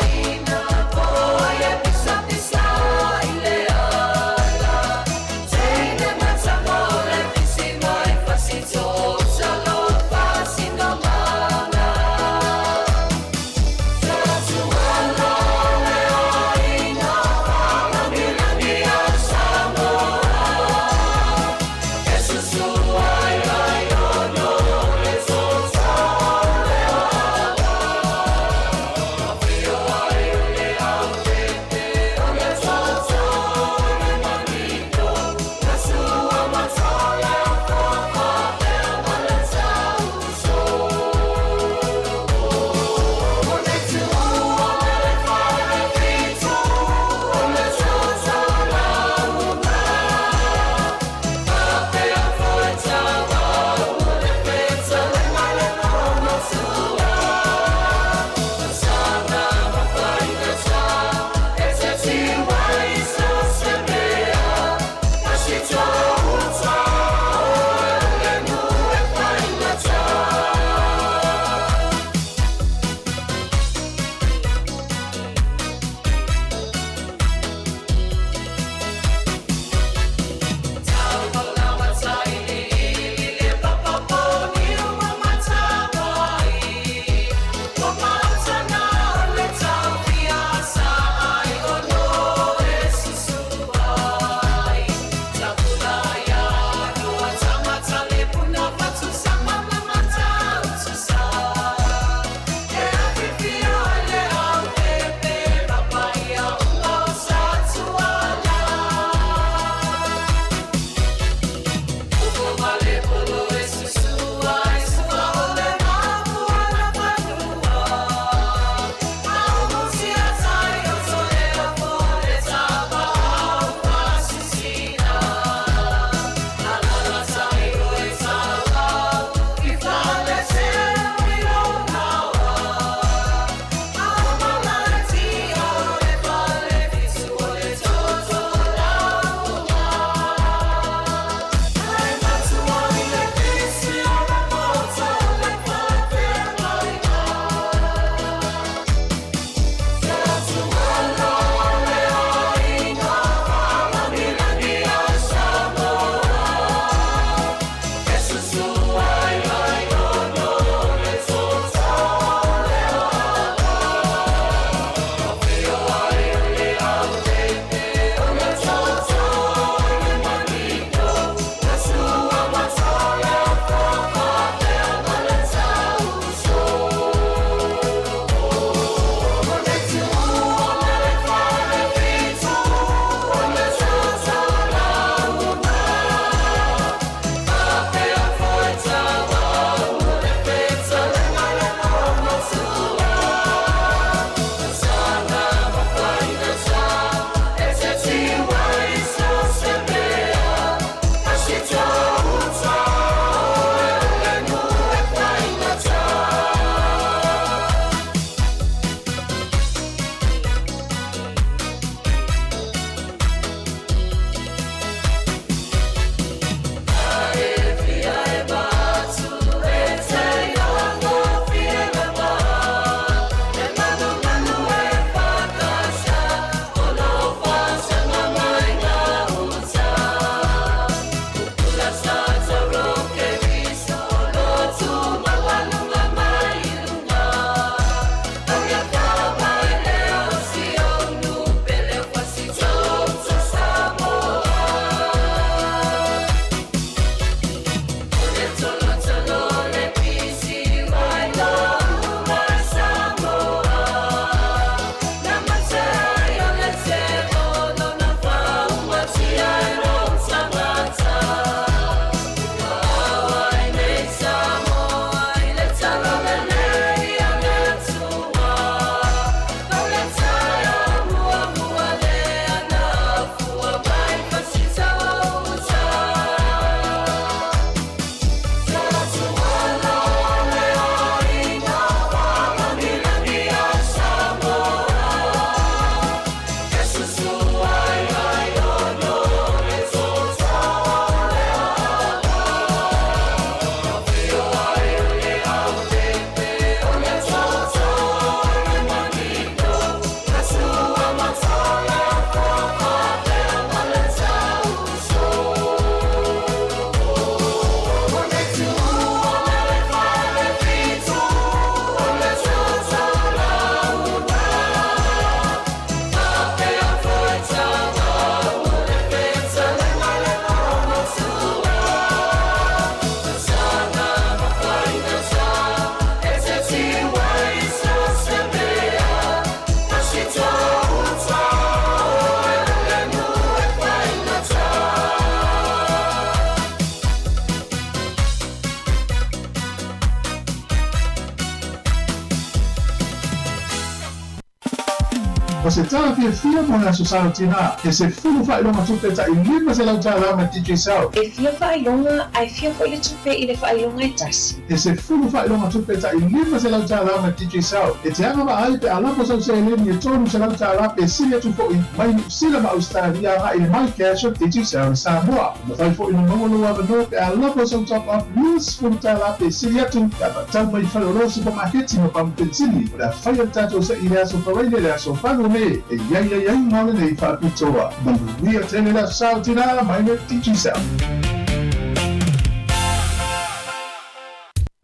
o se tala fia mo na society-na e se fulu whailonga tupe ta i lima se lau tala me DJ Sao. E fia whailonga, ai fia fo i le tupe i le whailonga e tasi. E se fulu whailonga tupe ta i lima se lau tala me DJ Sao. E te anga ai pe alapo sau se eleni e tonu se lau tala pe sile tu fo i mai sila ma Australia nga i mai cash of DJ Sao Samoa. Ma fai fo i nongo lua vano pe alapo sau top up news fulu tala pe sile tu kapa tau mai whaloro supermarket ma pampensini. Ula whai tato sa i rea so whawaile rea so whanu me e iai maule nei whapitoa. Manuia tele la Sao tina mai me DJ Sao.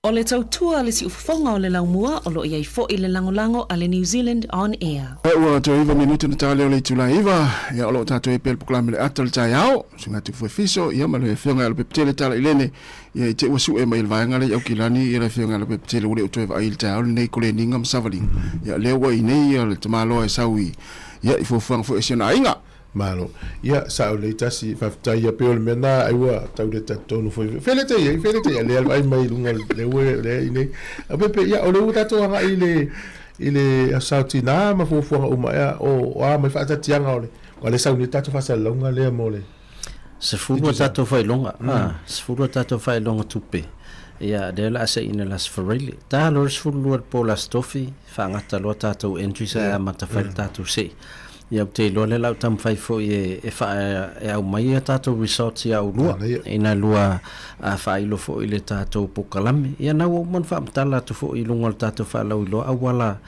O le tautua le si ufafonga o le laumua o lo iai fo i le langolango a le New Zealand On Air. Ua te iwa minutu na tale o le tula iwa, ia o lo tato e pel puklame le atal tai au, singa tu fwe fiso, ia ma le whionga ala peptele tala ilene, ia i te ua su e ma il vaenga le au kilani, ia le whionga ala peptele ule utoe va il tai au, nei kule ninga msavaling, ia le ua i nei, ia le tamaloa e saui, ia i fufuang fwe siana inga. Malo, ia sao le tasi faftai ia peol mena aiwa tau le tatonu foi felete ia le ai mai lunga le we ine apepe ia o le utato nga ile asautina ma fu uma ia o a mai fata tianga o le sauni tato fa longa le mole se fu tato fa longa se fu tato fa longa tupe ia de la se ina las foreli ta lors fu luar pola stofi fa ngata lo tato entry sa mata fa tato se ia te lo le lau tam fai fo e fa e au mai tato resort ia u lua ina lua a fa ilo fo ile tato pokalame ia na o mon fa mtala to fo ilunga tato fa lau lo awala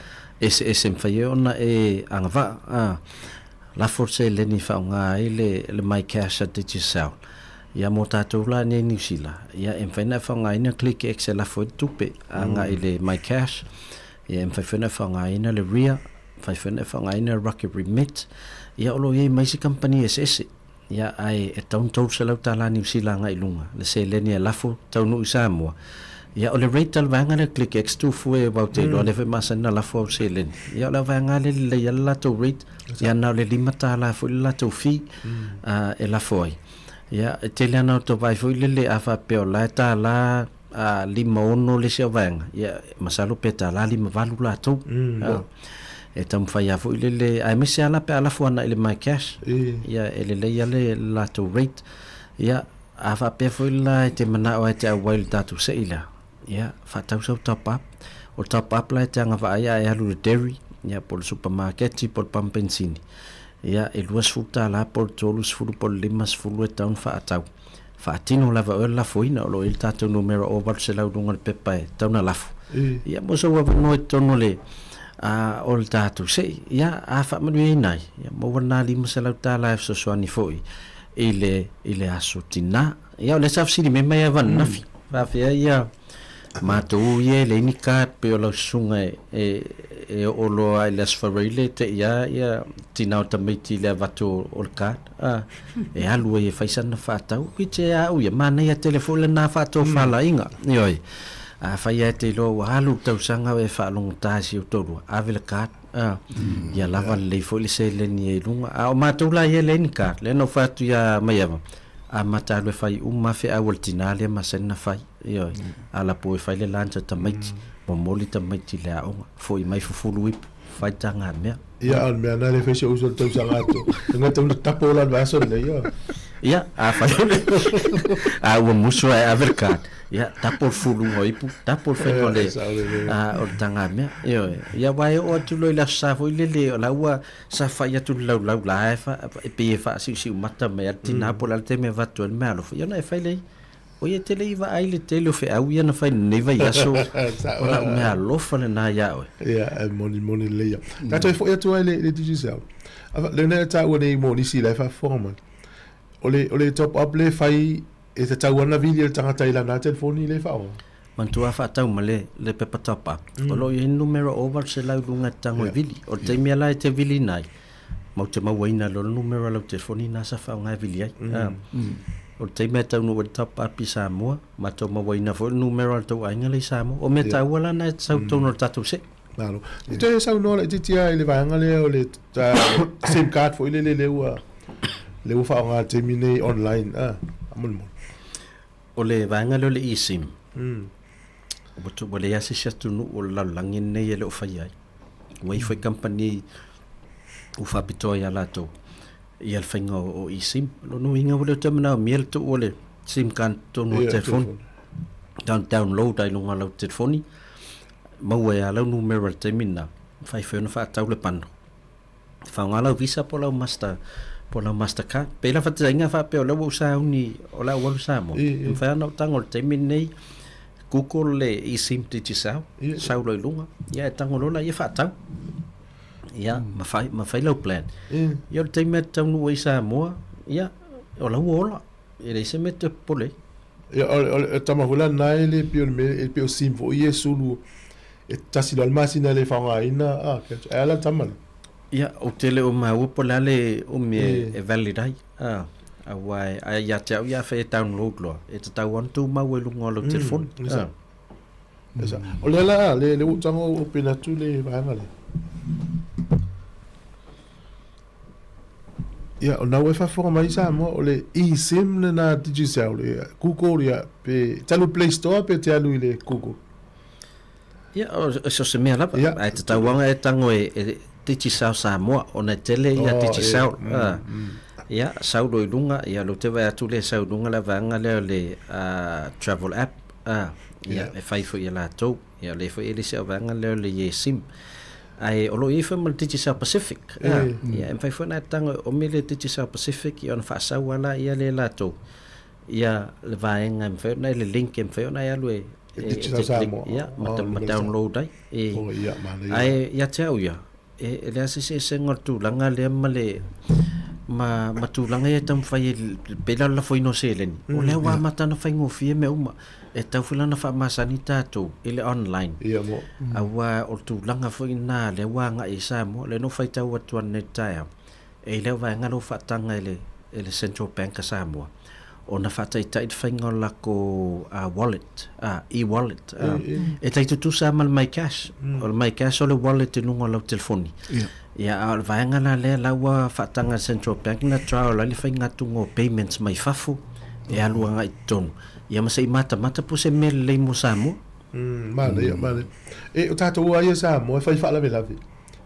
ssm fai ona e angava la force le ni fa nga ile le mai cash at yourself ia mo tato la ne ni sila ia em fa na fa nga ina click excel la fo tupe nga ile my cash ia em fa na fa nga ina le ria fai fene whangaina rocket remit ia olo ye maisi company SS ia ai e taun se lau tala New Zealand ngai lunga le se leni e lafo taunu i Samoa ia ole rate tal vanga le click x2 fue about te lo le fe masana lafo se leni ia la vanga le ia la to rate ia na le lima tala fu la to fi e lafo ai ia te le na to vai fu le afa pe la tala lima ono le se vanga ia masalo pe tala lima valu la to e tam fai afu ile ai mese ala pe ala fuana ile my cash ia ele le la to rate ia afa pe fu la te mana o te wild tatu se ila ia fa tau so top up la te anga va ia e alu dairy ia por supermarket por pampensini ia e luas futa la por tolus fu por limas fu e town fa atau fa tino la va la fuina lo il tatu numero over se la dunga pepa e tauna lafu ia mo so wa no tono le ol tatu se ia afa manu nai ia mo wana lima se lau ta live so swani foi ile aso tina ia le saf sini me mai van nafi va fia ia ma tu ye le ni ka pe lo sunga e olo ai les farile te ia tina ta meti le vato ol ka e alu e faisan na fatau ki te au ia mana ia telefone na fato fala inga ioi a fai te lo halu tau sanga e fa long ta si tolu avela kat ya lava le fo le se le ni lunga a ma tu la ye le ni kat le no fa tu ya ma ya a mata le fai umma fe a woltinale ma sen na fai yo ala po fai le lancha ta mai mo moli ta mai ti le o fo i mai fu lui fai tanga me ya al me ana le fe se uso tau sanga to nga tau tapo la vaso le yo ya a fai a o muso a verkat ya tapor fulu hoipu tapor fenole o tanga me yo ya vai o tu lo la sa foi le la ua sa fa ya tu la fa pe fa si mata me tina por al teme va tu el malo yo na fa le oye te le iva ai le te lo fe au ya na fa ne va ya so ora me alo fa na ya o ya moni le ya ta to fo ya tu le digital le na ta o ne mo ni si la fa forma ole top up le fai e te tau ana vili le tangata ila na telefoni le whao. Mantua wha tau ma le pepa top up. O lo i numero over se lau lunga tango e vili. O te mea lai te vili nai. Mau te mawaina lo numero lau telefoni nasa whao ngai vili ai. O te mea tau no top up i Samoa. Ma tau mawaina fo numero al tau ainga le Samoa. O mea tau ala na sau tau no tatu se. Nalo. I te e sau no le titia i le vanga le o le SIM card fo i le leua. Leua whao ngā te mine online. Amon. Ole vanga lo le eSIM. Botu ya se tu no o la langin nei ele o fai ai. Wi-Fi company whapitoa ia lātou i al whainga o i sim. Lono inga wale o tamana o miel tu ole sim kan tonu o telefoni. Download ai lunga lau telefoni. Maua e alau numero te mina. Whai whiona whaatau le pano. Whaunga lau visa po lau Mastercard. Pela whatainga whape o lau usa uni o lau walu sa mo. Mwhai anau tango le te minei. Google le i sim te tisau. Sau loi lunga. Ia e tango lola ia whaatau. Ia, mawhai lau plan. Ia le te mea tau nua i sa moa. Ia, o lau ola. Ia le se me te pole. Ia, o tamahula nai le pio sim fo i e sulu. E tasi lo almasina le whaunga ina. E ala tamana. Ia, o tele o mau po lale o me e validai. Awai, ia te au ia whai download loa. E te tau antu mau e lunga lo telefoni. O le ala, le utango o pinatu le vahanga le. Ia, o nau e whawhonga mai sa mo, o le eSIM le na digicel le Google ia, pe talu Play Store pe te alu i le Google. Ia, o so se mea lapa. Ai te tau wanga e tango e digicel sa moa, o na tele ia digicel. Ia, saudo i lunga, ia lo te vai atu le saudo lunga la vanga le travel app. Ia, e whaifo i la tau. Ia, le fo i le se vanga le eSIM. Ai olo i fo Digicel Pacific. Ia, em whaifo na tango o mele Digicel Pacific i on whaasau wala ia le la tau. Ia, le vaenga em whaio na le link em whaio na ia lue. Digicel Samoa. Ia, ma download ai. Ai, ia te au ia. E le ase se ngor tūlanga le ama le ma tūlanga e tam whai pela la whaino se leni. O lea wā matana whai ngofie me uma. E tau whilana wha masani tātou ele online. Ia mo. Awa o tūlanga whai nā le wā ngā i sā mo. Le no whai tau atua ne taia. E lea wā ngaro whatanga ele Central Bank a Samoa. O na whatai taid whai ngā lako wallet, e-wallet. E tai tutu sa mal mai cash. O mai cash o le wallet e nunga lau telefoni. Ia al vaenga na le lawa whatanga Central Bank na trao la li whai ngatungo payments mai fafu. E alua ngai tonu. Ia masai mata po se mele le mo Samoa. Mane. E o tātou ua ia Samoa e whai whaala me lawe.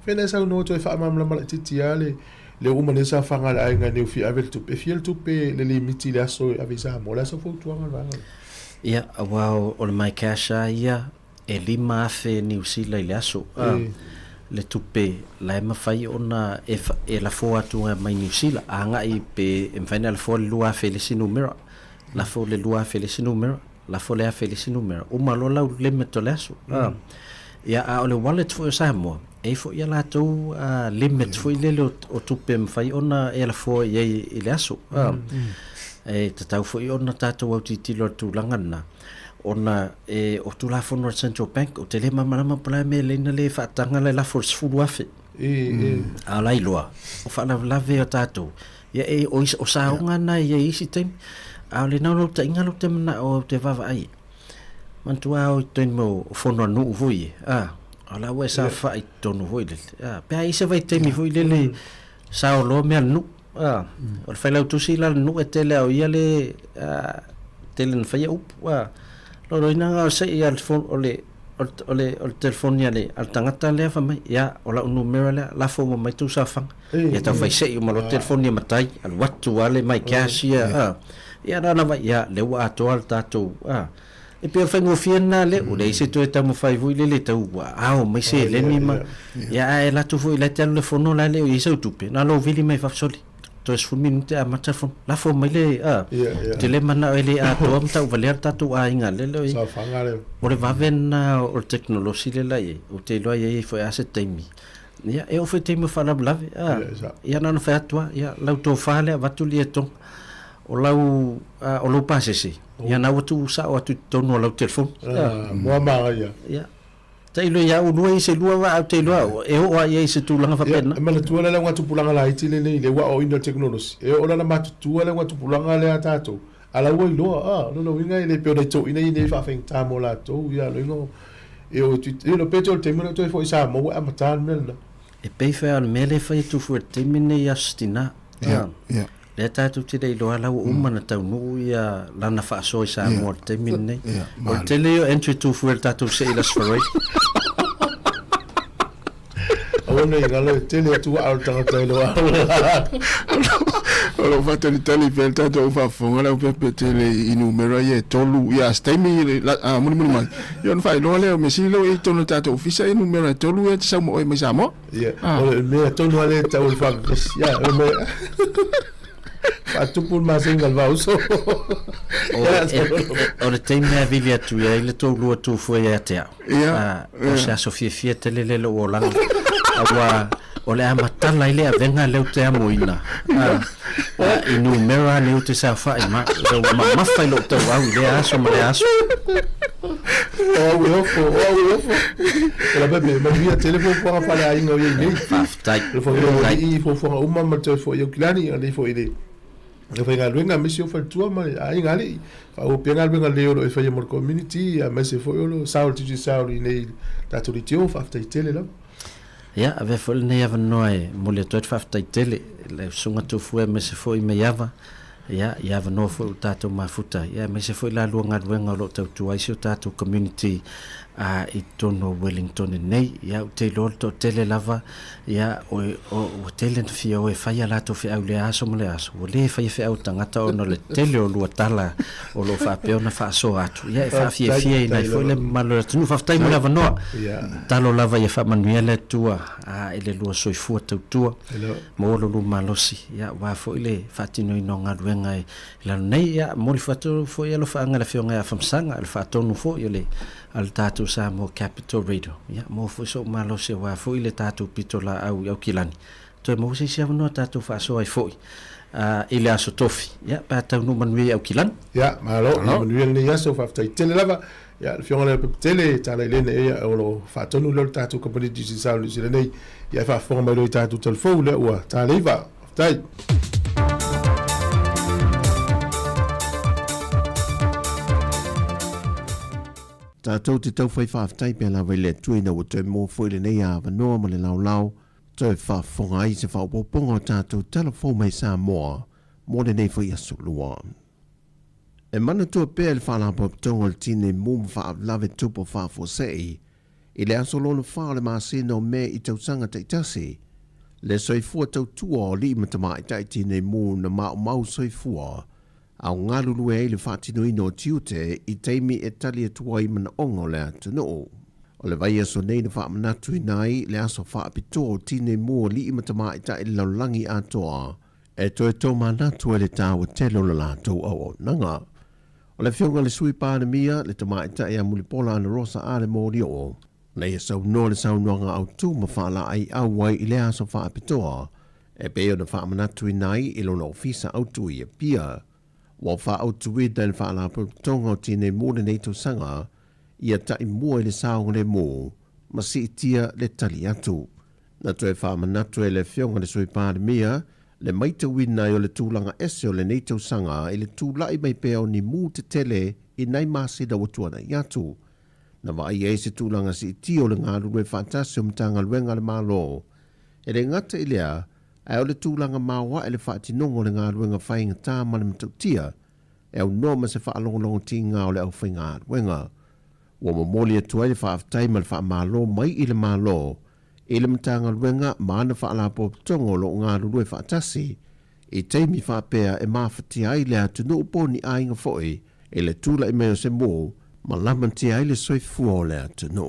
Whena sau no toi wha mamla mala titia le umane sa whanga ai ngai neu fi avel tupe. E fiel tupe le limiti le aso ave Samoa. Le aso fautuanga vanga. Ia, awao o le mai casha ia e 5 afe New Zealand le aso. Le tupe la ema fai ona e la fo atu mai New Zealand. Anga i pe mfaina la fo le lua afe le sinumera. La fo le lua afe le sinumera. La fo le afe le sinumera. Uma lo lau le meto le aso. Ia a o le wallet fo Samoa. E fo ia la tau limit fo i lele o tupe mfai ona e la fo i le aso. E te tau fo i ona tātou au titilo tūlanga na. Ona o tūlafono Central Bank o te le mamarama pala me leina le whaatanga le la for sfulu afe. A lai loa. O whaalawalawe o tātou. Ia e o saonga na ia isi teim. A le nau ta inga lo te mana o te wawa ai. Mantua o i mo o whono anu uvui. O la ue sa wha i tonu vui lele. Pea isa vai teimi vui lele sa o lo mea nu. O le whailau tusi la nu e tele au ia le tele na whaia upu. Loro ina ngā se i o le telefoni ale al tangata lea whamai. Ia o la numera lea la fo mo mai tu sa whanga. Ia tau whai se i o malo telefoni matai. Al watu ale mai casia. Ia rana vai ia le ua atoa al tātou. E pia whaingo whiana le o le ise tu e tamu whai vui le tau ao mai se le ni ma. Ia e la tu vui le te alu le fono la le o isa utupe. Na lo vili mai whafsoli. To es fu minute a matafon. La fo mai le te le mana o le atoa mta u valea tātou a inga le le. Sa whanga le. O le vavena o le teknolosi le la e. O te loa e fo e ase teimi. Ia e o fo teimi whalablawe. Ia nana whai atua. Ia lau tō whale a watu li e tonga. O lau pasese. Ia na watu sa o atu tonu o lau telefon. Mua maa ia. Ia. Ta ilo ia unua i se lua wa au te ilua. E o a ia i se tūlanga whapena. E mana tuala le watu pulanga la iti le wa o ina teknolosi. E o lana matu tua le watu pulanga le a tātou. Ala ua iloa. Nono inga i le peo nei tau ina i nei whawheng tāmo la tau. Ia lo ingo. E o ilo pete o le temina toi fo i sa mo a mataan melna. E pei whai al mele whai tu fu e temine i astina. Ia. Le tātou te rei loa lau umana tau nuu ia lana whaasoi sa mua te minne. O te leo entry tu fuel tātou se ilas wharai. Ona i ngalo tele tu au tanga tele wa. Olo fa tele velta do fa fonga la pe tele i numero ye tolu ya stemi la mun. Yo fa lo le me si lo i tonu tato ofisa i numero tolu e sa mo e me sa mo. Ya. Me tonu ale ta ul fa. Ya, me. Atupun masingal va uso. O le teimea vili atu ia i le tolu atu fua ia te au. O se aso fia tele le o langa. Awa o le amatala i le avenga leu te amoina. I numera leu te sa fai ma mawhai lo te wau le aso ma le aso. O ofo. La bebe, ma via telefon pour en parler à Ingo Yéné. Faftai. Il faut faire un moment de faut Yoklani, il faut aider. Il faut aller à monsieur fait toi mais à Ingali. Au pénal ben aller il faut y mon community, mais c'est faut le Saul tu Saul il est d'autorité faftai tele là. Ya, ave fol ne yava noe, mole tot faftai tele, le sunga tu fue me se foi me yava. Ya, yava no fo tato mafuta. Ya, me se foi la luanga wenga lo tau tu ai so tato community a i tono Wellington nei. Ya, te lorto tele lava. Ya, o tele fia o e fai la to fia le aso mole aso. O le fai fia o tangata o no le tele o lua tala o lo fa pe ona fa so atu. Ya, fa fia ina foi le malo tu faftai mo lava no. Talo lava ya fa manuele tua a ele lua so fu tua. Mo lo malosi. Ya, wa fo ile fatino no ngadu ngai la nei ya mo fato fo ya lo fa ngala fionga ya famsanga al fato no fo yole al tatu sa mo capital radio ya mo fo so malo se wa fo ile tatu pitola au kilani to mo se sia no tatu fa so ai fo ile aso tofi ya pa ta no manui au kilani ya malo manui ni ya so fa tele lava ya fionga le tele tala ile ne ya o fato no lo tatu ko podi disi sa lu sile nei ya fa forma lo tatu tel fo le wa tala va tai Tātou te tau whai whaafitai pia lawa i le tui na o te mō fwile nei a wanoa ma le lau toi whaafonga ai se whaapoponga o tātou telefon mai sa moa mō le nei whai asu lua. E mana tua pēr le whaalapo tonga le tine mōm whaaflawe tupo whaafosei i le aso lona whaa le maasino me i tau sanga teitasi le soifua tau tua o li matama i tai tine mō na mau soifua au ngalulu e le whaatino ino tiute i teimi e tali atua i mana ongo le atano. O le vai aso nei na whaamanatu i nai le aso whaapito o tine mua li imatama i ta i laulangi atoa e toi tō manatu e le tāua telo la lātou au o nanga. O le whionga le sui pāna mia le tama i ta i a mulipola ana rosa a le mōri o. Nei e sau no le sau noanga au tū ma whaala ai au wai i le aso whaapitoa e peo na whaamanatu i nai i lona ofisa au tū i a pia. Wa wha au tuwe dan wha la tonga o tine mōre nei tau sanga, ia tai mua i le saonga le mō, ma si itia le tali atu. Na toe wha manatu e le whionga le sui pāre mea, le maita wina o le tūlanga ese o le nei tau sanga, i le tūlai mai pēo ni mū te tele i nei māsida o tuana i atu. Na wa ai e se tūlanga si itia o le ngā rue whātasi o mtanga luenga le mālo. E le ngata i lea, ai o le tūlanga māua e le whaatinongo le ngā ruenga whainga tā mana matautia, e au noma se whaalongo ti ngā o le au whainga ngā ruenga. Wa mamoli atua le whaaftai ma le whaamālo mai i le mālo, e le matanga ruenga maana whaalapo tongo lo ngā rue whaatasi, e teimi whaapea e mawhati ai le atunu uponi a inga foi, e le tūla i meo se mō, ma lamanti ai le soifua o le atunu.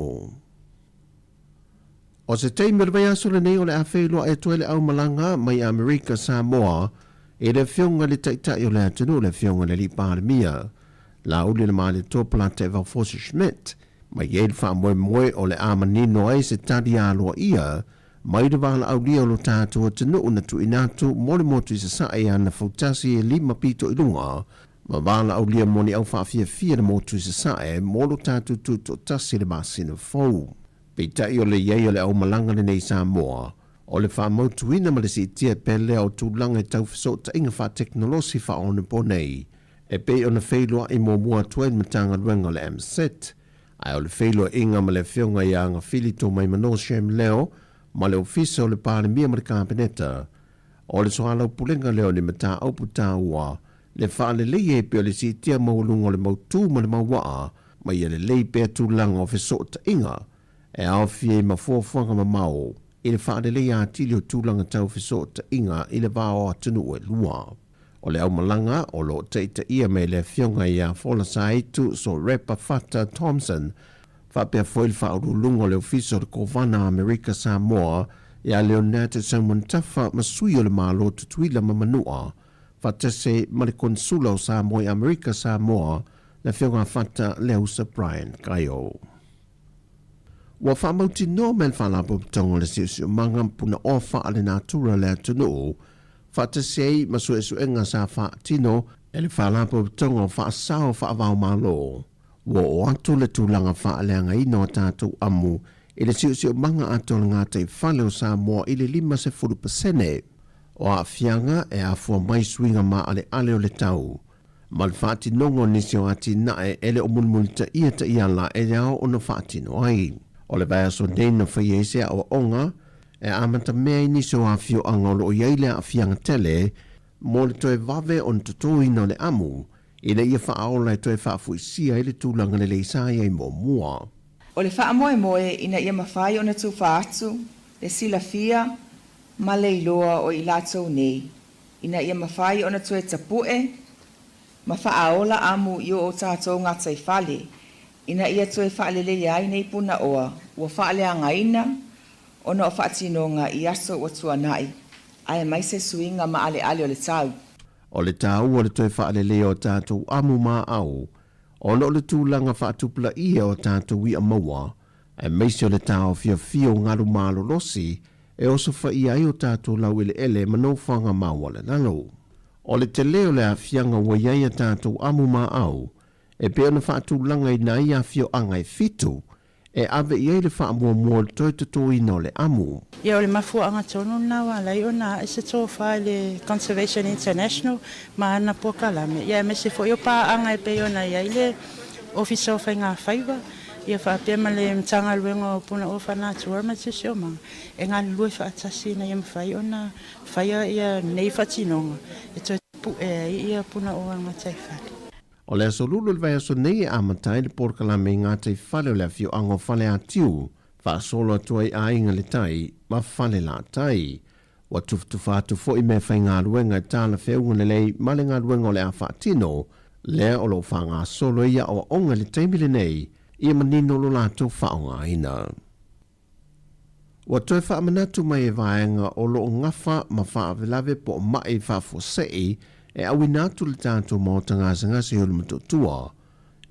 O se teimi rwai aso le nei o le awhailoa e tuele au malanga mai Amerika Samoa e le whionga le taitai o le atunu le whionga le li pāremia. La uli le maale tōpala te Valfosi Schmidt mai e le wha moe o le amanino ai se tadi aloa ia mai le wala au lia o lo tātua tanu una tu inatu mole motu i se sae ana fautasi e lima pito i lunga ma wala au lia moni au whaafia fia na motu i se sae molo tātu tu to tasi le masina fau. Peitai o le iei o le au malanga le nei Samoa, o le wha mautuina ma le si tia pele o tūlanga i tau fiso ta inga wha teknolosi wha o po nei, e pe o na whailua i mō mua tuen matanga luenga le MSET, ai o le whailua inga ma le whionga i anga filito mai mano shem leo, ma le ofisa o le pāre mia ma le kāpeneta, o le soalau pulenga leo ni mata au puta ua, le wha le leie pe o le si tia maulunga o le mautu ma le mawaa, ma ia le lei pe tūlanga o fiso ta inga, e au fie ma fuafuanga ma mau i le whaadele ia tili o tūlanga tau whiso ta inga i le vāo atunu e lua. O le au malanga o lo teita ia me le fionga ia fola sa itu so Repa Fata Thompson whapea foil whaurulungo le ofiso le Kovana Amerika Samoa ia Leonata Samuan Tafa masui o le malo tutuila mamanua whatase ma le konsula o Samoa i Amerika Samoa le fionga Fata Leusa Brian Kaio. Wa whamauti no men whalapo tongo le siusiu manga puna ofa ale natura le atunu whatase masu esu enga sa whaatino e le whalapo tongo whaasao whaavau malo. Wa o atu le tūlanga whaaleanga ino tātou amu i le siusiu manga ato le ngātai whale o Samoa i le 5% o a fianga e a fua mai swinga ma ale o le tau. Ma le whaati nongo nisi o ati nae ele o munmulita ia ta iala e rao o na whaati no ai. O le vaya so neina whaiese o onga e amata mea i nisi o a fio angolo o iaile a fianga tele mo le toe vave on tutoi no le amu i le ia whaaola e toe whaafuisia i le tūlanga le leisai e mo mua. O le wha moe moe ina ia mawhai o na tū whaatu, le sila fia, ma le iloa o i lātou nei. Ina ia mawhai o na tū e tapue, ma whaaola amu i o tātou ngatai whale. Ina ia tū e whaalele iai nei puna oa, ua whaale angaina, o na o whaatinonga i aso o tuanai. Ai mai se suinga ma ale o le tau. O le tau o le toe whaalele o tātou amu mā au, ono le tūlanga whaatupula ia o tātou i a maua, e meisi o le tau fia fio ngaru mālo losi, e oso whaia i o tātou lau ele mano whanga maua le nalo. O le te leo le a fianga wa iai a tātou amu mā au, e pe ona whaatulanga i na ia fio angai fitu, e ave iai le whaamua mua le toi tutoi no le amu. Ia o le mafua anga tonu na wala i ona e se tō whae le Conservation International ma ana pokalame. Ia me se fo i o pā anga e pe ona iai le ofisa o whainga whaiwa. Ia whaapea ma le mtanga luenga o puna o whanatu arma te seo ma. E ngā lue whaatasi na ia mwhai ona whaia ia nei whatinonga. E toi pu e ia puna o anga tai whare. O le aso lulu le vai aso nei amatai le porkalame i ngātai whale o le fio ango whale atiu, whaasolo atua i ainga le tai, ma whale la tai. Wa tufutufatu fo i me whai ngā ruenga i tāna whiaunga le lei, ma le ngā ruenga o le a whaatino, lea o lo whanga solo ia o onga le taimile nei, ia manino lo lātou whaonga ina. Wa toi whaamanatu mai e vaenga o lo ngafa ma whaavelave po mai whaafosei, e awinatu le tātou mō tangasa o le matotua,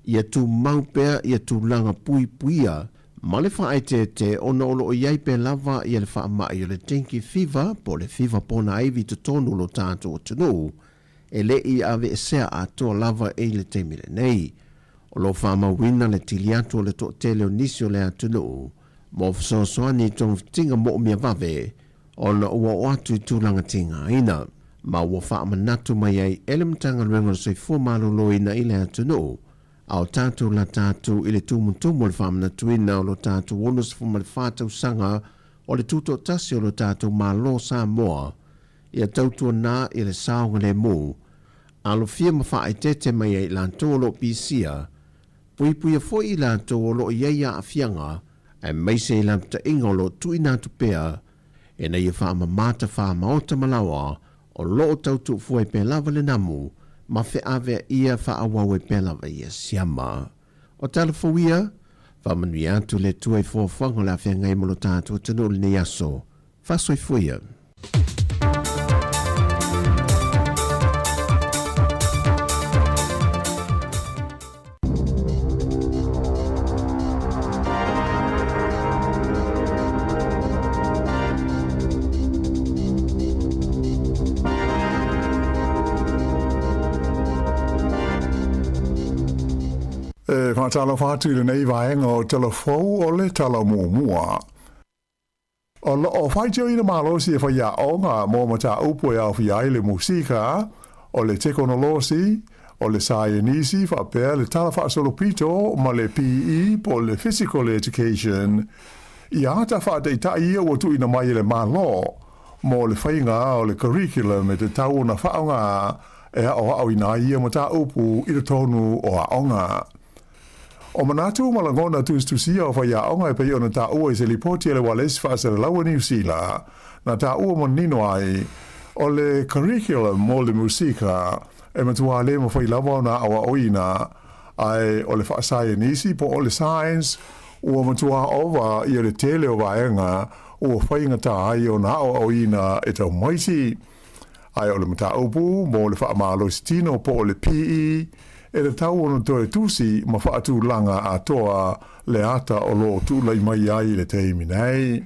ia tu maupea ia tu langa pui puia, ma le whae te ona olo o iai pe lava ia le wha mai o le tenki fiva, po le fiva pona aivi to tonu lo tātou o tunu, e le i ave e sea atoa lava e le temile nei. O lo wha mawina le tiliatu o le to tele o nisi o le atunu, mo fsosoani tong tinga mo mia vave, ona ua o atu i tūlanga tinga ina. Ma ua whaamanatu mai ai elemtanga ruenga se fua malolo ina i le atunu. Au tātou la tātou i le tumutumu le whaamanatu ina o lo tātou onus fuma le whātau sanga o le tūto tasi o lo tātou malo Samoa. Ia tautua nā i le saonga le mū. Alo fia ma whaaitete mai ai lantou o lo pisia. Puipuia fo i lantou o lo iaia a fianga. E meise i lamta inga o lo tuina tupea. E na ia whaamamata whaamaota malawa. O loo tautu fue pe lava le namu, ma fe ave ia fa awawe pe lava ia siama. O talafowia, fa manui atu le tuai fo whango la fea ngai molo tātua tanu le ne aso. Fa soi fuia. Talo whātu le nei vaenga o telefou o le tala mua. O whaitio ina malosi e whaia o ngā mōmata upo e au whiai le musika, o le tekonolosi, o le scienisi, whapea le tala whaasolopito, ma le PE, po le physical education, i ata whaateitai ia o tu ina mai le malo, mo le whainga o le curriculum e te tau na whaonga e o au ina ia ma ta upu i le tonu o aonga. O manatu malangona tusia o whaia onga e pei ona ta ua i se lipoti ele wales whaasa le laua New Zealand na ta ua manino ai o le curriculum mo le musika e matua le mo whai lawa na awa oina ai o le whaasai nisi po o le science ua matua ova i le tele o vaenga ua whainga ta ai o na awa oina e tau maisi ai o le mata upu mo le whaamalo stino po o le PE e le tau ono toe tusi ma whaatu langa a toa le ata o lo tu lai mai ai le teimi nei.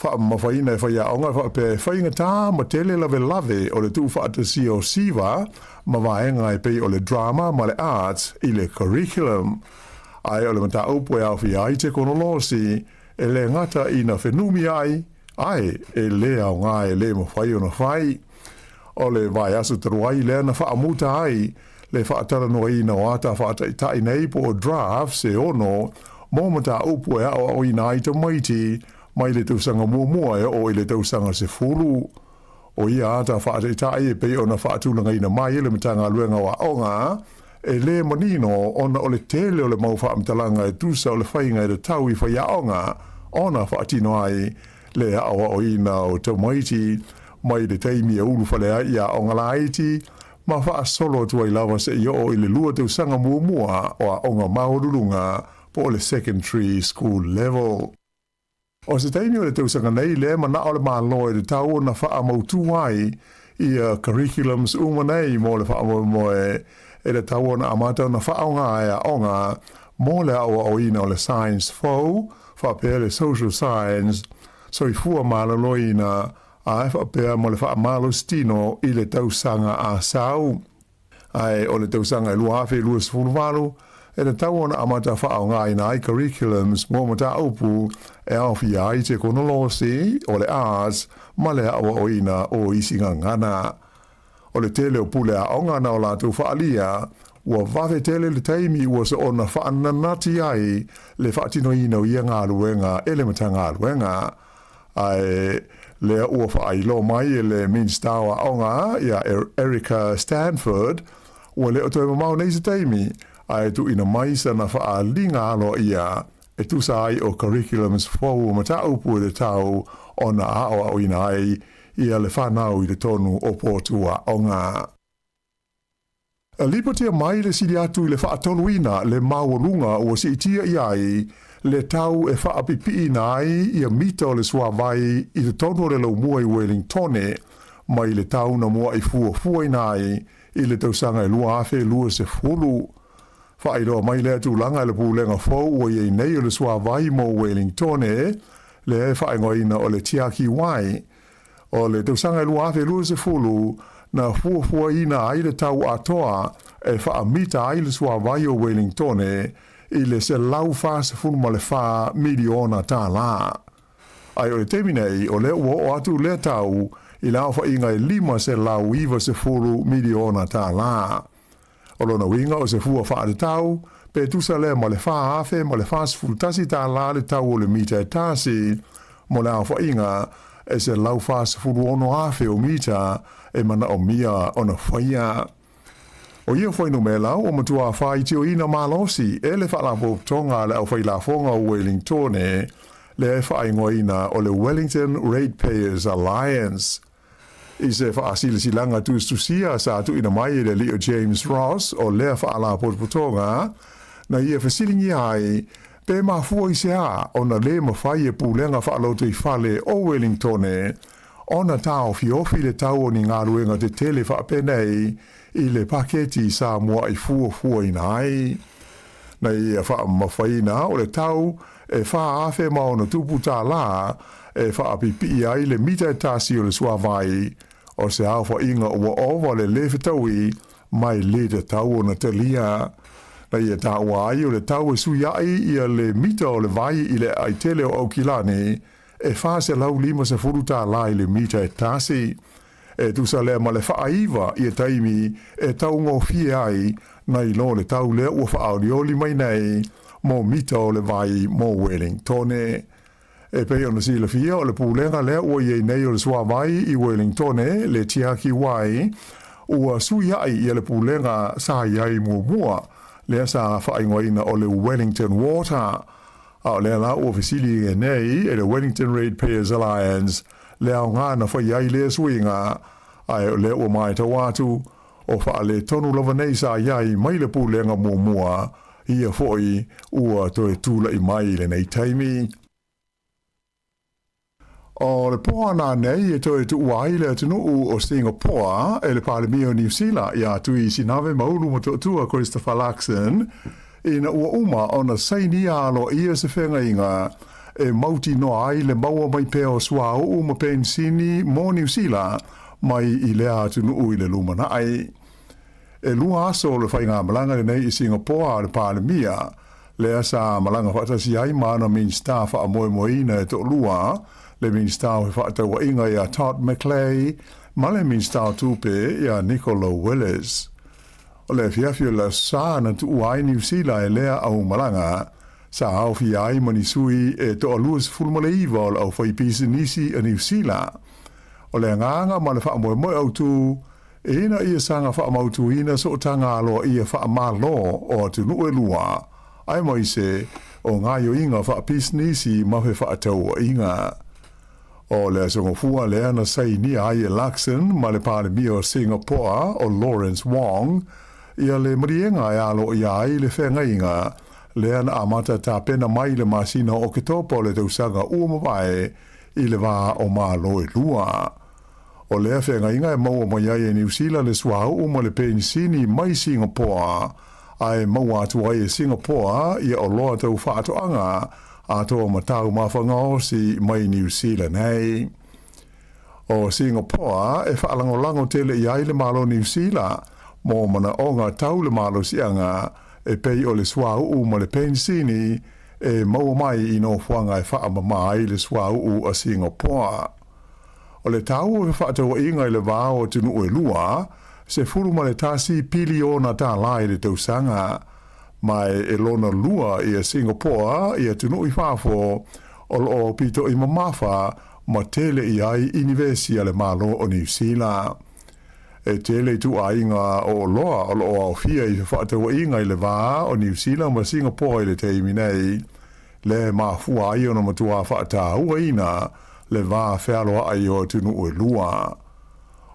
Wha mawhaina e whaia onga pe whainga tā ma tele lave o le tu whaata si o siwa ma waenga e pei o le drama ma le arts i le curriculum. Ai o le mata upu e awhi ai te konolosi e le ngata i na whenumi ai e le au ngā e le ma whai o na whai. O le vai asu taruai le na whaamuta ai le whaatara no i na wata whaata i tai nei po o draft se ono mo mata upu e au i na ita maiti mai le tausanga mua e o i le tausanga se furu. O ia ata whaata i tai e pei o na whaatulanga i na mai le matanga luenga wa onga e le manino ona o le tele o le mau whaamtalanga e tusa o le whainga e le tau i whaia onga ona whaatino ai le awa o i na o te maiti mai le teimi e ulu whalea i a onga laiti ma wha solo tu ai lawa se i o i le lua te usanga mua o a onga maururunga po le secondary school level. O se teimi o le te usanga nei le ma na o le maa loe le tau na wha mautu ai i a curriculums umanei mo le wha moe e le tau na amata na wha onga ai a onga mo le awa o ina o le science fau, wha pēr le social science, so i fua maa loe ina a e whapea mo le whaamalo stino i le tausanga a sau. Ai o le tausanga e lua awhi lua sifuru e le tau ona amata whaao ngā ina ai curriculums mō mata aupu e awhi ai te konolosi o le arts ma le awa o ina o isinga ngana. O le tele o pule a onga na o lātou whaalia ua wawe tele le taimi ua se ona whaananati ai le whaatino ina o ia ngā luenga e le mata ngā luenga. Ai le ua whaai mai e le minstawa onga ia Erica Stanford ua le o toi mamau nei se teimi ai tu ina mai sa na wha linga alo ia e tu sa ai o curriculums fau mata upu e le tau o na aoa o ina ai ia le whanau i le tonu o pōtua onga. A lipatia mai le siri atu i le whaatoluina le maualunga ua si itia i ai le tau e whaapipi nai i a mita o le suawai i le tonu o le lau mua i Wellingtone mai le tau na mua i fua nai i le tausanga i lua awhi lua se fulu. Whairoa mai le atu langa le pūlenga fau ua i nei o le suawai mo Wellingtone le e whaingoina o le tiaki wai. O le tausanga i lua awhi lua se fulu na fua ina ai le tau atoa e whaamita ai le suawai o Wellingtone i le se lau fasa funu ma le wha miliona tā la. Ai o le teminei o le ua o atu le tau i lau wha inga i lima se lau iwa se furu miliona tā la. O lona winga o se fua wha le tau, pe tusa le ma le wha afe ma le wha sifuru tasi tā la le tau o le mita e tasi, mo le au wha inga e se lau fasa furu ono afe o mita e mana o mia ona whaia. O ia whaino me lau o matua whai teo ina malosi e le whaalapo tonga le au whailafonga o Wellingtone le e whaingoina o le Wellington Ratepayers Alliance. I se whaasilasilanga tustusia sa atu ina mai le Leo James Ross o le whaalapo tonga na ia whasilingi ai pe mafua i se a o na le mawhai e pūlenga whaaloto i whale o Wellingtone o na tau fiofi le tau o ni ngā ruenga te tele whaapenei i le paketi sa mua i fua ina ai. Na ia wha mawhaina o le tau e wha awhe maona tupu tā la e wha apipi ai le mita e tasi o le suawai o se au wha inga ua owa le lewe taui mai le te tau o na talia. Na ia tā ua ai o le tau e sui ai ia le mita o le vai i le aitele o Aukilani e wha se lau lima se furu tā la i le mita e tasi. E tu sa lea ma le whaaiwa i e taimi e tau ngō fie ai na i lo le tau lea ua whaarioli mai nei mō mita o le vai mō Wellingtone. E pei ona si le fia o le pūlenga lea ua i nei o le sua vai i Wellingtone le tiaki wai ua sui ai i le pūlenga sa i ai mua lea sa whaingoina o le Wellington Water, a lea la o fisili e nei e le Wellington Ratepayers Alliance, lea o ngana whai ai lea suinga, ai o lea o mai ta watu, o wha le tonu lava nei sa iai mai le pu lenga mua, ia foi ua toe tula I mai le nei taimi. O le poa nā nei e toi tu uai le tunu o Singapore e le Parlemio New Zealand ia tui sinave maulu mo tua Christopher Luxon ina ua uma o na saini alo ia se whenga inga e mauti no ai le maua mai peo swa o ma pensini mo New Zealand mai I lea tunu I le lumana ai. E lua aso le whainga malanga le nei I Singapore le Parlemia lea sa malanga whatasi ai mana min staff a moe moina e to lua le minstau he whaataua inga ia Todd McClay, ma le minstau tupe ia Nicola Willis. O le fiafio la sa na tu uai New Zealand e lea au malanga, sa au fi ai mani sui e to aluas fulmale iwa o au whaipisi nisi a New Zealand. O le nganga ma le whaamoe moe au tu, e ina ia sanga whaamautu ina so tanga aloa ia whaamalo o tu nue lua, ai moi se o ngaio inga whaapisi nisi ma he whaataua inga. O le asongofua lea na sai ni ai e Luxon ma le Parlemio Singapore o Lawrence Wong ia le marienga e alo ia ai le whenga inga lea na amata ta pena mai le masina o kitopo le tausanga uamawae I le wā o malo e lua. O lea whenga inga e maua mai ai e New Zealand le swau uma le pensini mai Singapore ai maua atu ai e Singapore ia o loa tau whaatoanga a toa matau mawhanga si mai New Zealand hei. O Singapore e whaalangolango tele I ai le malo New Zealand mō mana o ngā tau le malo sianga e pei o le swau u ma le pensini e maua mai I no whanga e whaamama ai le swau u a Singapore. O le tau e whaataua inga I le wāo tunu e lua se furu ma le tasi piliona tā lai le tausanga mai e lona lua I a Singapore I a tunu I whafo o pito I mamafa ma tele I ai Universia le malo o New Zealand. E tele tu a inga o loa o fia I whaataua inga I le wā o New Zealand ma Singapore I le teimi nei le mafua ai ona matua whaataua ina le wā whealoa ai o tunu e lua.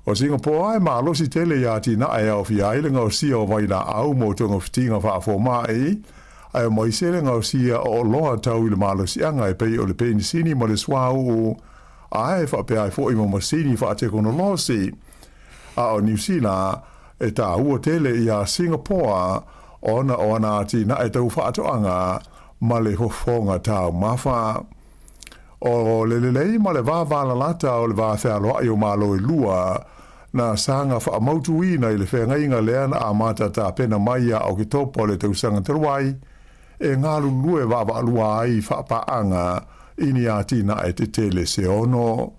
O Singapore ai malosi tele ia tina ai au fi ai le ngau sia o vaila au mo tonga fitinga whaafo mai ai o moisele ngau sia o loa tau I le malosi anga e pei o le pensini ma le swau ai whape ai fo I mo masini whaate kono losi a o New Zealand e ta ua tele ia Singapore ona tina e tau whaatoanga ma le hofonga tau mawha. O lelelei ma le vāwala lata o le vāwhalo ai o malo e lua na sanga whaamautu ina I le whengainga lea na amata ta pena maia au ki topo le tausanga teruai e ngalu lue wawa alua ai whaapaanga ini a tina e te tele se ono.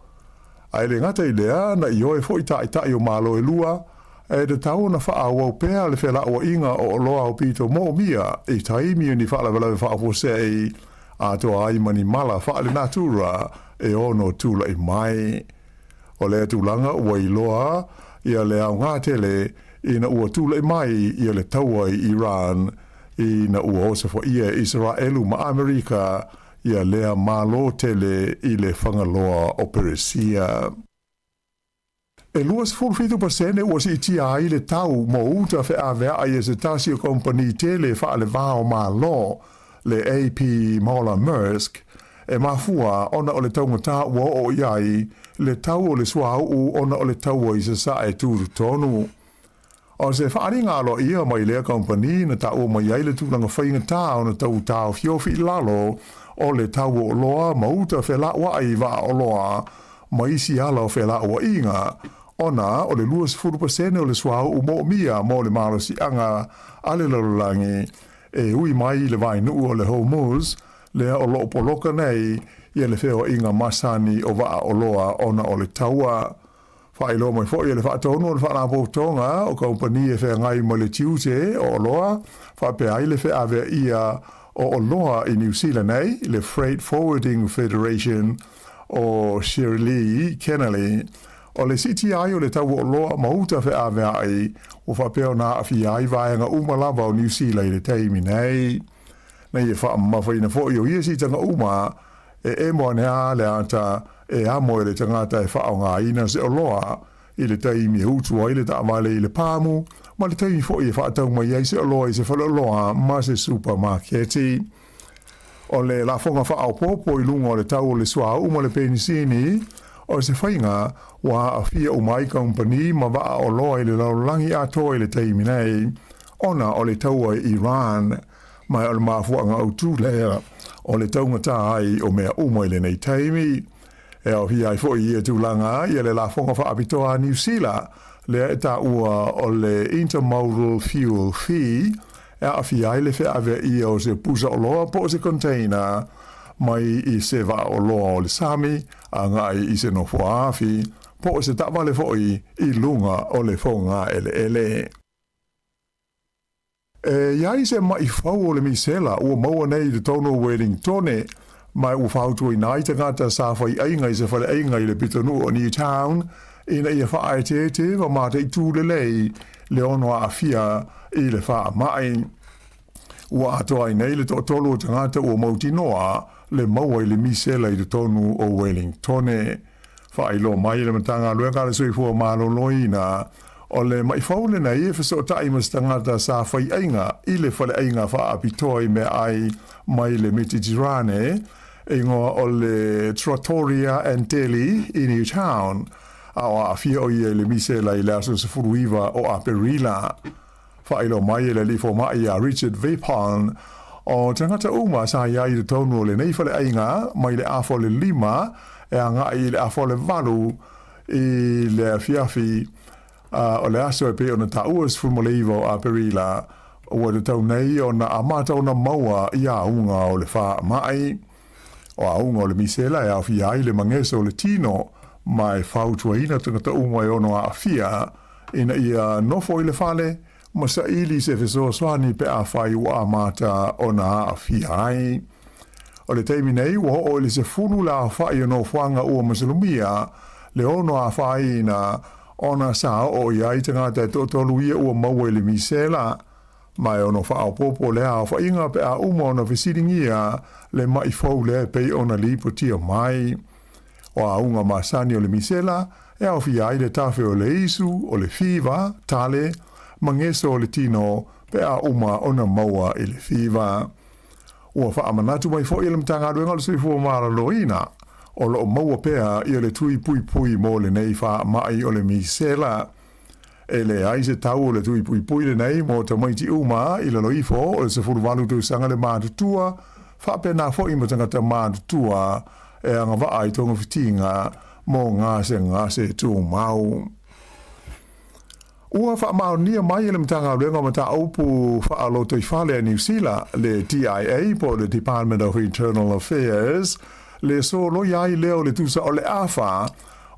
Ai le ngata I lea na I oe fo I tai o malo e lua e de tau na whaawau pēa le whela o inga o loa o pito mō mia I taimi ni whaalawe whaafosei a toa ai mani mala whaale natura e ono tula I mai. O lea tūlanga ua I loa ia le au ngā tele ina ua tula I mai ia le taua I Iran ina ua osa fo ia Israelu ma Amerika ia lea malo tele I le whangaloa o Peresia. E luas 45% ua si itia ai le tau mo uta whea vea ai e se tasi o kompani tele whaale vāo malo le AP Moller Maersk e mafua ona o le taungata ua o iai le tau o le swau ona o le tau o I se sa e tūru tonu. O se whaaringa alo ia mai lea kompani na tau o mai ai le tūlanga whainga tā o na tau tau fiofi lalo o le tau o loa mauta whela wa ai wa o loa maisi ala o whela o inga ona o le luas 40% o le swau o mo mia mo le malosi anga ale lalolangi e ui mai le vai nuu o le Hormuz, lea o loo poloka nei, ia le wheo inga masani o waa o loa ona o le taua. Whae loa mai fo, ia le whaatonu o le whaanapo tonga, o kompani e whea ngai mo le tiute o loa, whape ai le whea avea ia o loa I New Zealand nei, le Freight Forwarding Federation o Shirley Kennelly, o le siti ai o le tau o loa mauta fe a mea ai o whapeo na a fi ai vaenga umalava o New Zealand le teimi nei. Nei e wha mawhaina fo i o ia si tanga uma e moa nea le anta e amo e le tangata e wha o ngā ina se o loa i le teimi hutu ai le ta amale i le pāmu ma le teimi fo i e wha atau mai ai se o loa i se whala loa ma se supermarketi. O le la fonga wha au popo i lunga o le tau o le sua uma le penisini o se whainga wa a fia o mai company ma wa o loa i le laulangi a toi le teimi nei ona o le tau i Iran mai o le mafuanga au tū lea o le taungata ai o mea umo i le nei teimi e o hia i fo i e tūlanga i le la fonga wha apitoa New Zealand lea e ta ua o le intermodal fuel fee e a fia i le whea ave i o se pusa o loa po se container mai i se va o loa o le sami a ngai i se no fuafi po se tawa le foi i lunga o le fonga ele. Iai se mai fau o le misela ua maua nei le tono Wellington mai ua fautu i nai tangata sa fai ainga i se fale ainga i le pitonu o Newtown ina ia wha ai te wa mata i tū le lei le ono a fia i le wha mai. Ua atoa i nei le tolo tangata ua mauti noa le maua i le misela i le tonu o Wellington. Wha i lo mai le matanga luenga le sui fua malo loina o le mai faule na e so tai mas tangata sa fai ainga i le fale ainga wha apitoi me ai mai le Mediterranean ingo o le Trattoria Antelli i Newtown a fia o i le misela i le aso se furuiva o Aperila. Whaelo mai le lifo mai a Richard Vapon o tangata uma sa iai le tonu le nei fale ainga mai le afo le 5 e anga i le afo le 8 i le fiafi o le aso e pe ona ta uas fumoleivo a Perila o le tau nei o na amata o na maua i a unga o le wha mai o a unga o le misela e a fia i le mangeso o le tino mai fautuaina tangata uma e ono a fia ina ia nofo i le fale ma sa ili se feso swani pe a fai ua amata o na a fia ai. O le teimi nei ua o le se funu la fai o no fuanga ua masalumia le ono a fai na ona sa o iai tangata e totolu ia ua maua le misela mai ono wha au popo le a wha inga pe a uma ona visiringia le mai fau le pe ona lipo tia mai. O a unga masani o le misela e au fia i le tafe o le isu o le fiva, tale, mangeso o le tino pe a uma ona maua i le fiva. Ua wha amanatu mai fo i le mtanga aduenga le sui fua mara loina o lo maua pea i le tui pui pui mo le nei wha mai o le misela. E le aise tau o le tui pui pui le nei mo ta maiti uma i le loifo o le se furu walu tu sanga le mātutua wha pe na fo i matangata mātutua e anga wa ai tonga fitinga mo ngā se tū mau. Ua wha mao nia mai le mtanga renga mata aupu wha alo toi whale a New Zealand le DIA po le Department of Internal Affairs le so lo iai leo le tusa o le afa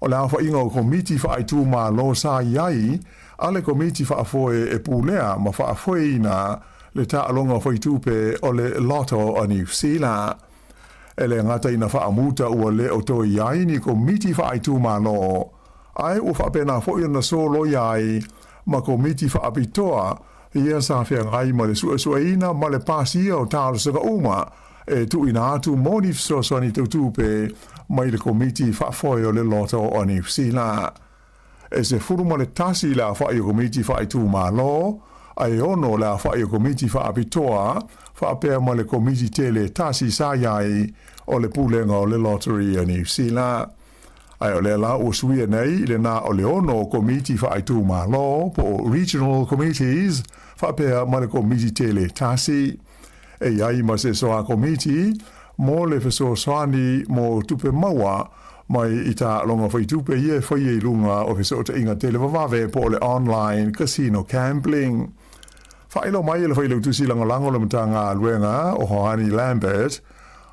inga o komiti wha ai tū ma lo sa iai a le komiti wha afoe e pūlea ma wha afoe ina le ta alonga wha i tūpe o le loto o New Zealand. E le ngata ina wha amuta ua le o toi iai ni komiti wha ai tū ma lo. Ai o wha pena fo na so lo iai ma komiti wha apitoa ia sa whea ngai ma le sua ina ma le pasia o tālo saka uma e tu ina atu moni so ni tautupe mai le komiti wha foe o le loto o New Zealand. E se furu ma le tasi la wha i komiti wha i tū ma lo ai ono la wha i komiti wha apitoa wha apea ma le komiti tele tasi sa iai o le pulenga o le lottery o New Zealand. Ai o le la o suia nei le na o le ono komiti wha ai tū ma lo po regional committees wha apea ma le komiti tele tasi. E iai ma se soa komiti mo le feso soani mo tupe maua mai i ta longa whai tupe ie whai e lunga o feso ta inga tele wawawe po le online casino gambling. Whaelo mai le whai lau tusi langolango le mtanga luenga o Hoani Lambert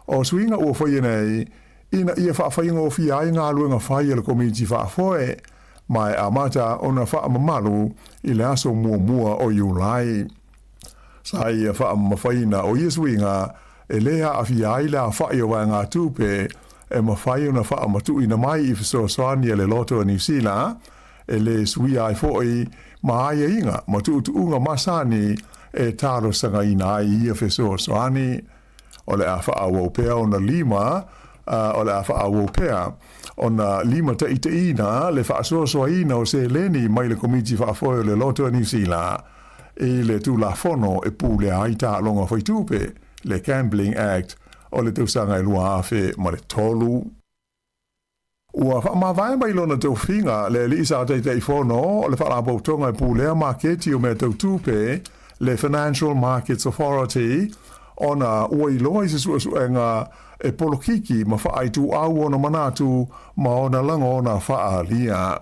o suinga ua whai nei ina ia whaafwhainga o whiai ngā luenga whai le komiti whaafoe mai a mata ona whaamamalu i le aso mua o Iulai. Sa ia whaamawhaina o ia suinga e lea a whiai la whai o ngā tupe e mawhai ona wha matu ina mai I fesoasoani le loto a New Zealand, e le sui ai foi maaya inga, matu unga masani e taro sanga ina ai ia fesoasoani, o le a wha awopea ona lima, o le a wha awopea, ona lima ta ita ina, le wha soasoa ina o se leni mai le komiti wha foi le loto a New Zealand, e le tu la fono e pu le aita longa foi tupe, le Gambling Act, o le tausanga I lua afe ma le tolu. Ua wha mawai mai lona tau whinga le li isa te te fono o le wha tonga e pu lea marketi o me tau tupe le Financial Markets Authority ona ua I loa I se suenga e polokiki ma wha ai tu au ona manatu ma ona langa ona wha lia.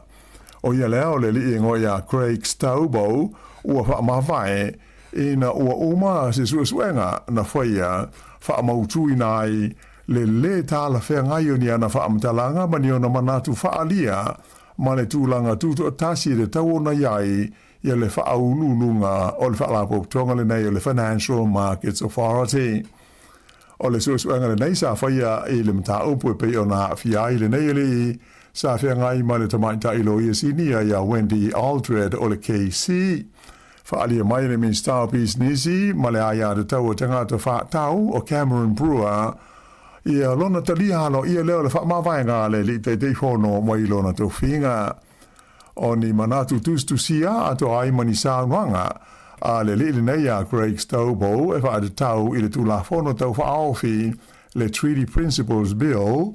O ia leo le li ingo ia Craig Staubo ua wha mawai ina ua uma se suenga na whaia wha mautui nai le tala whea ngai o ni ana wha amtalanga mani o na manatu wha alia ma le tūlanga tūtu atasi le tau ona iai ia le wha aululunga o le wha lapo tonga le nei o le Financial Markets Authority. O le suenga le nei sa whaia le mta upu e pei o na fiai le nei le sa whea ngai ma le tamaita ilo ia sinia ia Wendy Aldred o le KC. Whaalia mai le Minister of Business ma le aia de tau o tangata whaatau o Cameron Brewer ia lona talia halo ia leo le whaamawainga le li te teifono mai lona tau whinga. O ni manatu tustusia ato ai mani saunuanga a le li nei a Craig Staubo e wha de tau I le tulafono tau whaofi le Treaty Principles Bill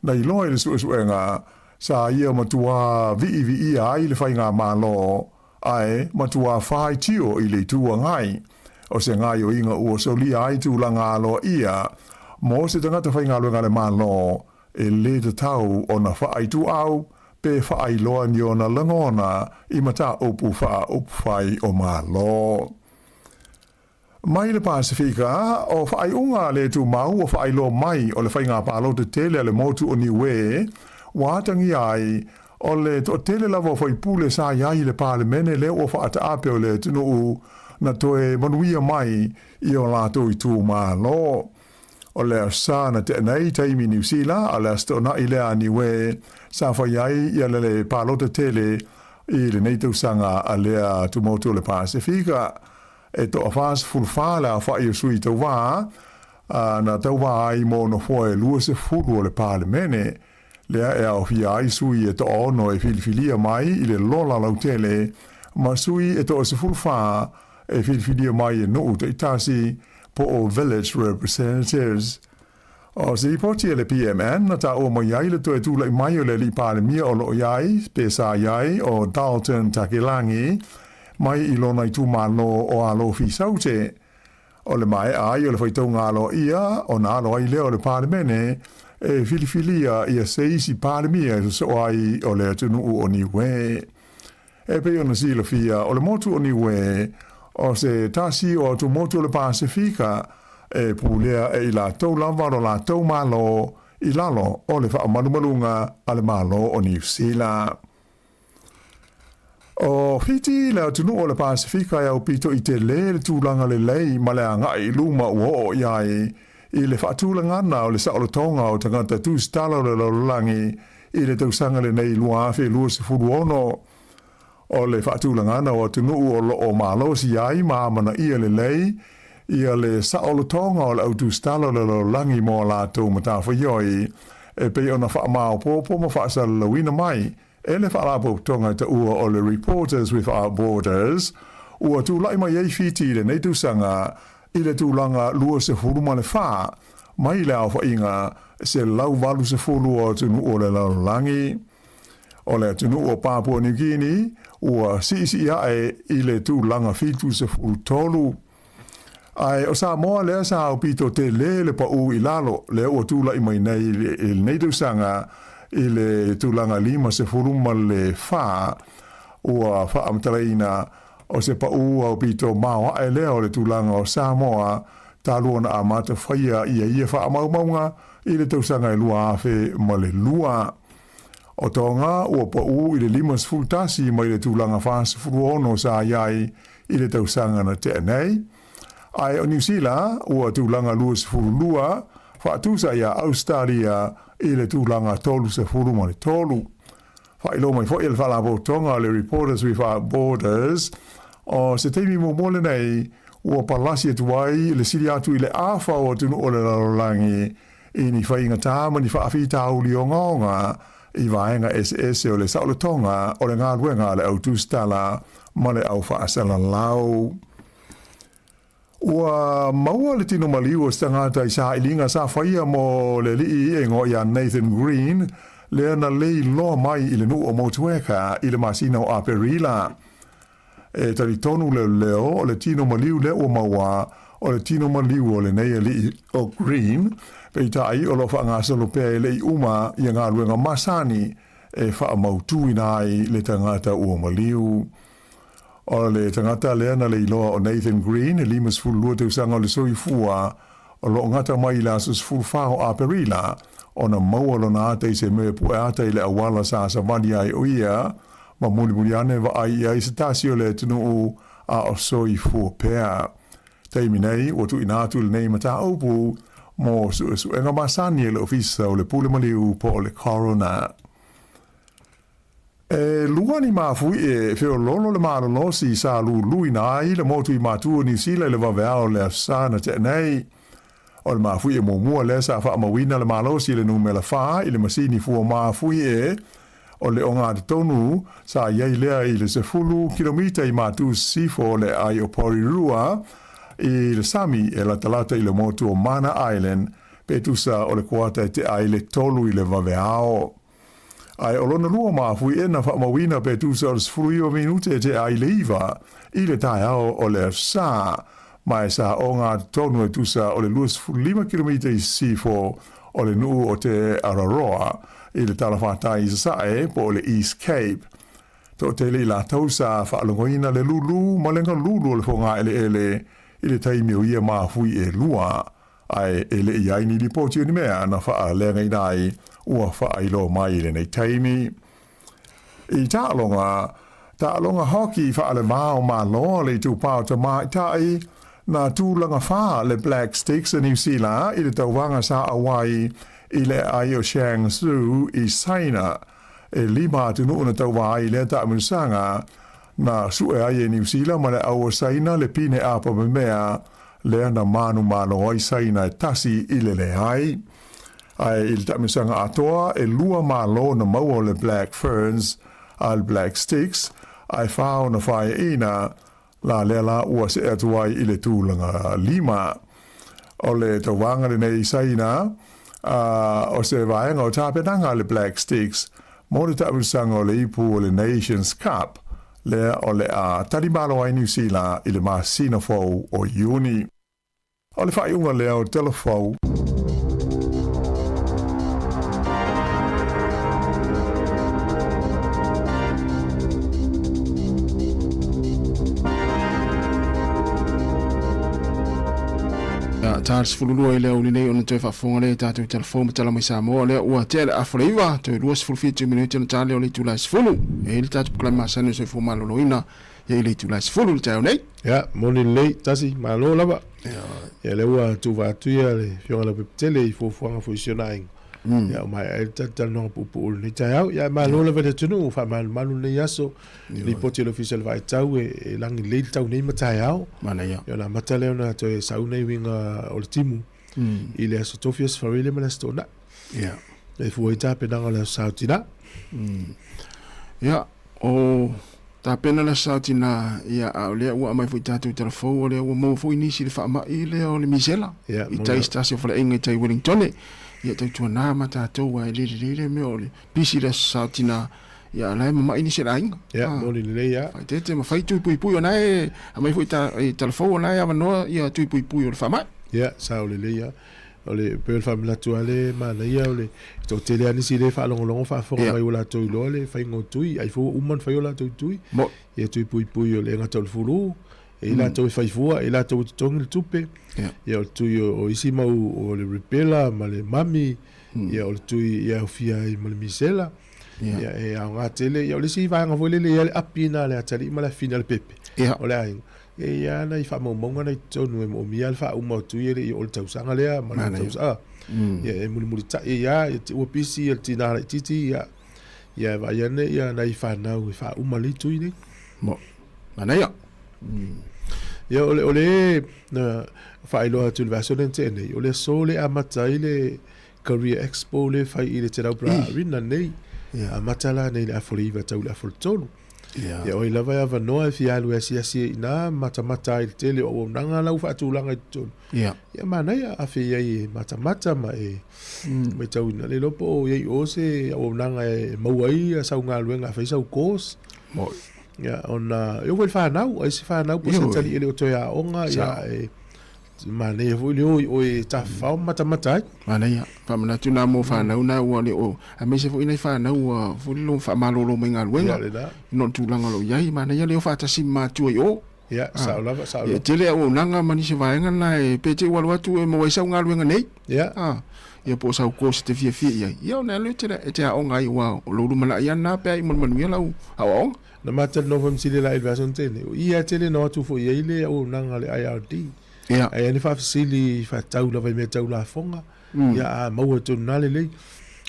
na I loa I le suenga sa ia matua vi ai le whainga malo ai matua whai tio I le tua ngai. O se ngai o inga ua soli ai tu langa alo ia, mo se tangata whainga luenga le malo, e le te tau o na whai tu au, pe whai loa ni o na langona I mata opu wha opu whai o malo. Mai le Pasifika, o whai unga le tu mau o whai lo mai o le whainga palo te tele le motu o niwe, watangi ai, o le to tele lava foi pule sa iai le parlemene le o fa ape o le tunu na toe manuia mai I o lato I tu malo. O le sa na te nei taimi New Zealand a le sto na I le ani we sa fa iai ia le palo te tele I le nei tausanga a lea tu motu le Pasifika. E to afas fulfala fa I sui tau wā na tau wā ai mo no foe lua se fulu o le parlemene. Lea e au fia ai sui e to ono e filifilia mai I le lola lautele, ma sui e to se fulfa e filifilia mai e nuu te itasi po o village representatives. O se ripoti e le PMN na ta o mo iai le to e tula I mai o le li palemia o lo iai, pesa iai o Dalton Takilangi, mai I lona I tu malo o alo fi saute. O le mai ai o le whaitaunga alo ia, o na alo ai leo le palemene, e filifilia ia seisi palemia so ai o le tunu o niwe. E pe ona sila fia o le motu o niwe o se tasi o tu motu o le Pasifika e pulea e la tau lava o la tau malo I lalo o le wha malumalunga a le malo o New Zealand. O fiti le tunu o le Pasifika e au pito I te le tūlanga le lei ma le anga I luma o iai I le whaatūlangana o le saolotonga o tangata tūstala o le laulangi I le tausanga le nei lua awhi lua se furu ono. O le whaatūlangana o tunuu o malo si ai maamana ia le lei, ia le saolotonga o le au tūstala o le laulangi mo la tau matafa ioi, e pe ona whaamao popo ma whaasala lawina mai, e le whaalapo tonga ta ua o le Reporters Without Borders, ua tūlai mai ei fiti le nei tūsanga, I le tūlanga lua se furuma le wha, mai le au whainga se lau walu se furu o tunu o le laulangi. O le tunu o Papua New Guinea, ua sisi ae I le tūlanga fitu se furu tolu. Ai o Samoa lea sa au pito te le pa u I lalo, le ua tūla I mai nei I nei tūsanga I le tūlanga lima se furuma le wha, ua wha amtaraina o se pa ua o pito maua e leo le tūlanga o Samoa taluona a mata whaia ia wha amaumaunga I le tausanga I lua awhe ma le lua. O tonga ua pa u I le limas fultasi mai le tūlanga whaasa furuono sa iai I le tausanga na te nei. Ai o New Zealand ua tūlanga lua se furu lua Whaatusa ia Australia i le tūlanga tolu se furu mani tolu. Whailo mai fo il whalabo tonga le Reporters Without Borders o se teimi mo mole nei ua palasi atu ai le siri atu i le awha o tunu o le larolangi i ni whainga tāma ni whaafi tāuli o ngaonga i vaenga SS o le saole tonga o le ngā ruenga le au tūstala ma le au whaasala lau. Ua maua le tino maliu o stangata i sa ilinga sa whaia mo le lii e ngo ia Nathan Green le ana lei loa mai i le nu o motueka i le masina o Aperila. E tari tonu leo o le tino maliu le o maua o le tino maliu o le neia lii o Green pe tai o lo whaangasalo pea le i uma i ngā ruenga masani e wha mautu inai le tangata ua maliu. O le tangata leana le iloa o Nathan Green e limas fulua te usanga o le soifua o lo ngata mai la sus fulfao a Perila o na maua lo na ate i se mea pue ate i le awala sa savani ai o ia ma muli muli ane wa ai ai se tasi o le tunu u a o soifua pea. Teimi nei, o tu inatu le nei mata aupu mo su enga masani e le ofisa o le pule maliu po o le corona. E luani mafui e feo lolo le malolo si sa lui nai le motu i matua ni sila le waweao le afsana te nei. O le mafui e mua le sa wha amawina le malo si le numela wha i le masini fua mafui e o le onga te tonu sa iei lea i le sefulu kilomita i matu sifo le ai o Porirua i le Sami e la talata i le motu o Mana Island petusa o le kuata te ai le tolu i le waweao. Ai olona lua mafui e na whaamawina pe tūsa o sfurui o minute te ai leiva i le tae ao o le sa mai sa o ngā tonu e tūsa o le 5 km i sifo o le nuu o te Araroa i le talawhatai i sae po o le East Cape. Tō te le la tausa whaalongoina le lulu malenga lulu o le whonga ele i le taimi o ia mafui e lua ai ele i aini li poti o ni mea na whaalenga i nai ua whaailo mai le nei taimi. I tālonga hoki whaale mao mā loa le tūpao ta mai tai na tūlanga wha le Black Sticks a New Zealand i le tauwanga sa Hawaii i le ai o Shangsu i Saina e lima tunu una tauwai le ta musanga na sue ai e New Zealand ma le au o Saina le pine apa me mea le ana manu malo ai Saina e tasi i le ai. Ai il tamisanga atoa e lua malo na maua le Black Ferns al Black Sticks ai whao na whae ina la lela ua se atuai i le tūlanga lima. O le tawanga le nei saina o se vaenga o tāpenanga le Black Sticks mo le tamisanga o le ipu o le Nations Cup le o le a tarimalo ai New Zealand i le masina fau o Iuni. O le whae unga lea o telefau. Charles fululu ile uline ona toe fafonga le tatu telefon tala mai Samoa le ua tele afreiva te 2 minute na tale ole tula sfulu e le tatu klama sane se fuma loloina ye ile tula sfulu tau nei ya moni le tasi malo lava ya le ua tu va tu ya le fiona le tele fo fo funcionai ya mai el tata no pupu le tau ya malo lava de tunu fa malu le yaso li poti l'official vai tau e lang le tau nei mataiao mana ya na matale na to sauna winga o le timu ile aso tofias farile manastona ya e foi ta pedanga la sautina ya o ta pena la sautina ya ole ua mai foi tatu telefon ole ua mo foi ni si fa ma ile o le misela i tai stasio fa inga tai Wellington ya tai tuana mata to wa ile me ole bisi la sautina ya la ma ini se rainga ya moli le ya te ma fai tu pui ona e mai foi ta telefon ona ya no ya tu pui o fa ma ya sa le ya ole pe famila tu ale ma le ya ole to tele ani si le fa long fa fo mai ola to le fa ngo tui ai fo umman fa ola to tui ya tu pui ole nga tol fulu e la to fa fo e la to tong tupe ya tu o isi ma o le repela ma le mami ya o tu ya fia i ma le misela ya e a nga tele ya le si va nga vole le apina le atali ma la final pepe ole ai e ya na i fa mo nga na to no mo mi alfa o mo tu ye o tau sanga le ma na tau ia e muli ta ia o pisi il tina titi ia va ia ne ia na fa na u fa umali tu ni mo ana ia ia ole na fa ilo tu va so dente ne ole sole a matai le career expo le fa ile te ra bra rina nei a matala nei a foliva tau la foltonu ia oi lava ia vanoa fi alu asi na mata il tele o nanga lau fa tu langa tu ia mana ia a fi ai mata ma e me tau na le lopo ia o se o nanga e mauai a saunga luenga fa sau kos mo ia ona eu vil fa nau ai se fa nau po se tali ele o toia onga ia e mana ia foi o ta fa mata mana ia fa mana tu na mo fa nau na o le o a me se foi nei fa nau foi lo fa malolo me ngal wenga no tu langa lo ia mana ia le fa ta sima tu o ia sa lava ia tele o nanga mani se vaenga na e pete wal watu e mo wai sa ngal wenga nei ia ia po sa ko se te fia ia na le tele e te a onga i wa lo lu mana ia na pe mo ia lau a o na mata no vom sile la ilvason tene ia tele no tu foi ile o nanga le IRD ia ai ni fa fasili fa tau la vai me tau la fonga ia mau tu nale le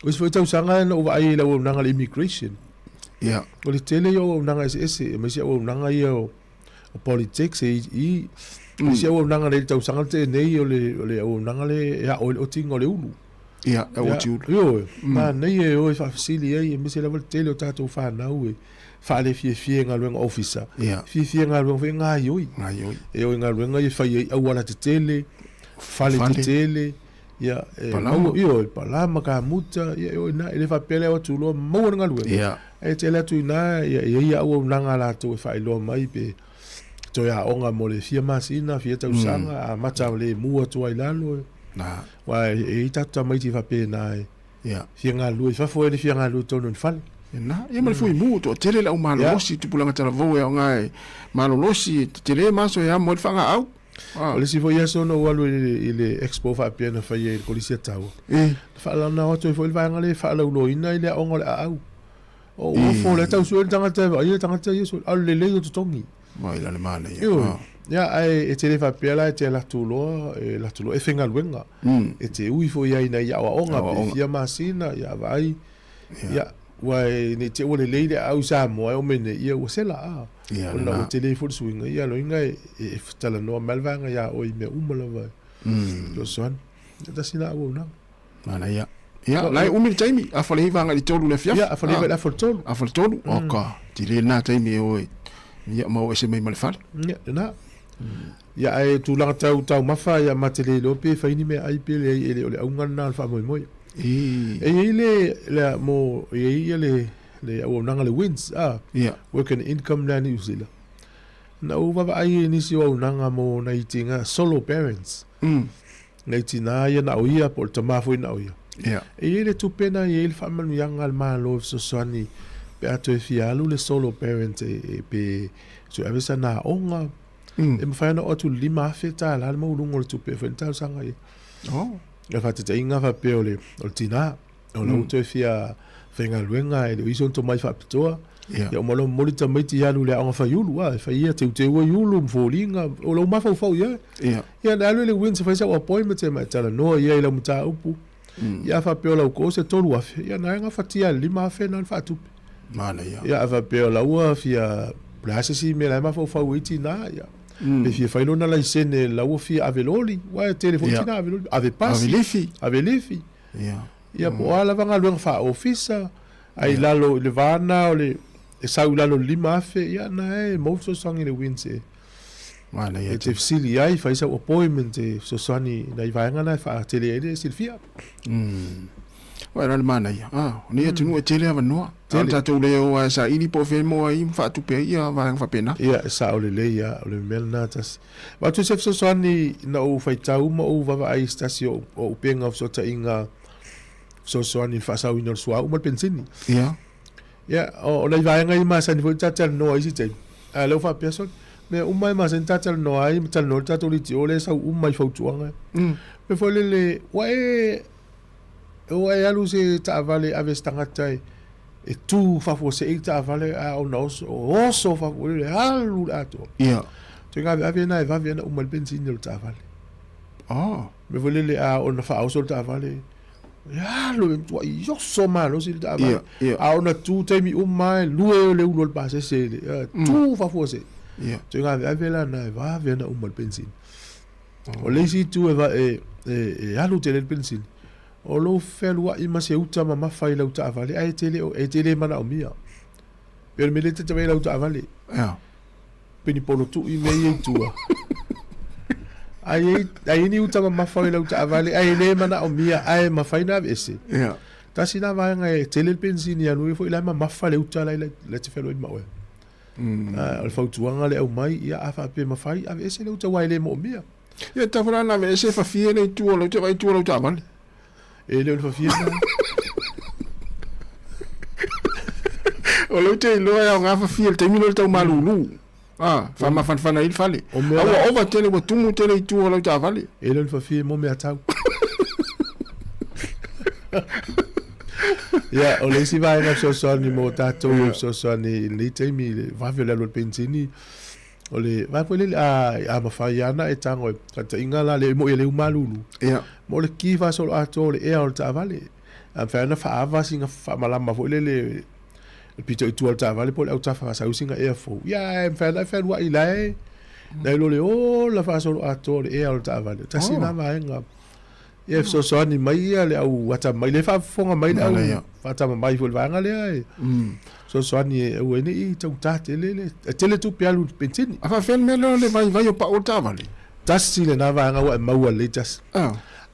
os foi tau sanga no vai la o nanga immigration ia o le tele yo nanga ese me sia o nanga o politics i sia o nanga le tau sanga te nei o le o nanga le ia o tingo le ulu ia o tiu yo ma nei o fa fasili ai me sia la tele o tatu fa na u fa le fie nga luenga officer fie nga luenga nga yoi e o nga luenga i fa i awala te tele fa le tele ia yo palama ka muta ia o na ele fa pele o tulo mo nga luenga e tele tu na ia o nanga la tu fa ilo mai pe to ya onga mo le fie masina fie ta usanga a mata le mua tu ai lalo na wa e tata mai ti fa pe na ia fie nga lu fa fo ele fie nga lu tonu fal na ia mal foi mu to tele la malo losi tu pulanga tala vo e ngai malo losi tele maso ya mo fanga au ole si foi eso no walu ile expo fa pena fa ye polisia tau fa la na o to foi va ngale fa la lo ina ile ongol au o fo le tau so tanga te ia tanga te yeso al le to tongi mai la mana ya ai e tele fa pela e te la tulo e fenga luenga e te ui fo ia ina ia onga pe ia masina ia vai ya wai ni te ole leile au sa mo o mene ia o sela o na telefon swinga ia lo inga e tala no malvanga ya o me umala vai lo son da sina o na mana ia lai umi taimi a fale vanga di tolu le fia a fale a fale tolu oka ti le na taimi o ia mo ese me mal fal ia na ia ai tu la tau mafa ia matele lo pe fa ini me ai pe le ele ole unga na fa mo ile la mo ile le o nanga le wins working income na New Zealand na uva ai ni si o nanga mo na itinga solo parents na itina ya na oia por tama foi na oia ile tu pena ile fa man yang al malo so soni pe ato fialu le solo parent pe so avesa na onga e mo fa na o tu lima feta la mo lungo tu pe fenta sanga ia fa te inga fa peole o tina o la uto fia fenga luenga e iso to mai fa pitoa ia o malo molita mai ti alu le anga fa yulu fa ia te o yulu mfolinga o lo ma fa ia na alu le win se fa sa appointment e mai tala no ia ila muta upu ia fa peola ko se tolu af ia na nga fa tia lima fe na fa tu mana ia fa peola ua fia plasa si me la ma fa witi na ia e fia failo na la isene la ua fia aveloli wa telefoni na aveloli ave pasi ave lefi ia po ala vanga luenga fa ofisa ai lalo le vana o le e sau lalo lima fe ia na e mo so sangi le winse mana ia te fisili ai fa isa appointment e so sani na ivanga na fa tele ele silfia Wala mana ia. Ni atu no tele ava no. Tata tu le o sa ini po fe mo ai fa tu pe ia va fa pena. Ia sa o le ia o le melna tas. Wa tu se so ni na o fa tau mo o va ai stasio o penga so ta inga so ni fa sa winor so o mal pensini. Ia. Ia o le va ngai ma sa ni fo tata no ai si te. A lo fa person me mai ma sen tata no ai tal no tata li ti o le sa mai fa tuanga. Me fo le wa o ai alu se ta vale ave stangata e tu fa fo se ta vale a o no so fa le alu ato ia tu nga ave na va viena o mal benzin no ta vale me vole le a ona fa au sol ta vale ya lo tu yo so malo sil ta vale a ona tu te mi mai lue le ulol pase se tu fa fose tu nga vela na va vena umal pensin o le si tu eva e alu te le pensin o lo felua i ma se uta ma fai la uta vale ai tele mana o mia per me le te la uta vale pini polo tu i me tua ai ni uta ma fai la uta vale ai le mana o mia ai ma fai na vese ta sina va nga tele pensin ya no foi la ma fa le uta la te felo i ma we al fa tu nga le o mai ya afa pe ma fai a vese le uta wai le mo mia ya ta fana na vese fa fie le tu lo te vai tu lo ta vale e le fa fie o lo te lo ya nga fa fie te mi lo ta malulu fa ma fan il fale o va tele o tu mu tele tu lo ta vale e le fa fie mo me atau ya o le si vai na so ni mo ta to so ni te mi va vela lo pensini o le va pole a ma fa yana e tango ta ingala le mo le malulu mo le ki va so a to le e o ta vale a fa na fa ava singa fa malama fo le pito tu al ta vale pole au ta fa sa usinga e fo ya fa na fa wa ilai dai lo le o la fa so a to le e o ta vale ta sina va nga e so ni mai le au wata mai le fa fonga mai au fa ta mai fo va nga le ai so ni o ni i tu ta tele tu pialu pentini a fa fen me lo le vai pa o ta vale tas le na va nga wa mau le tas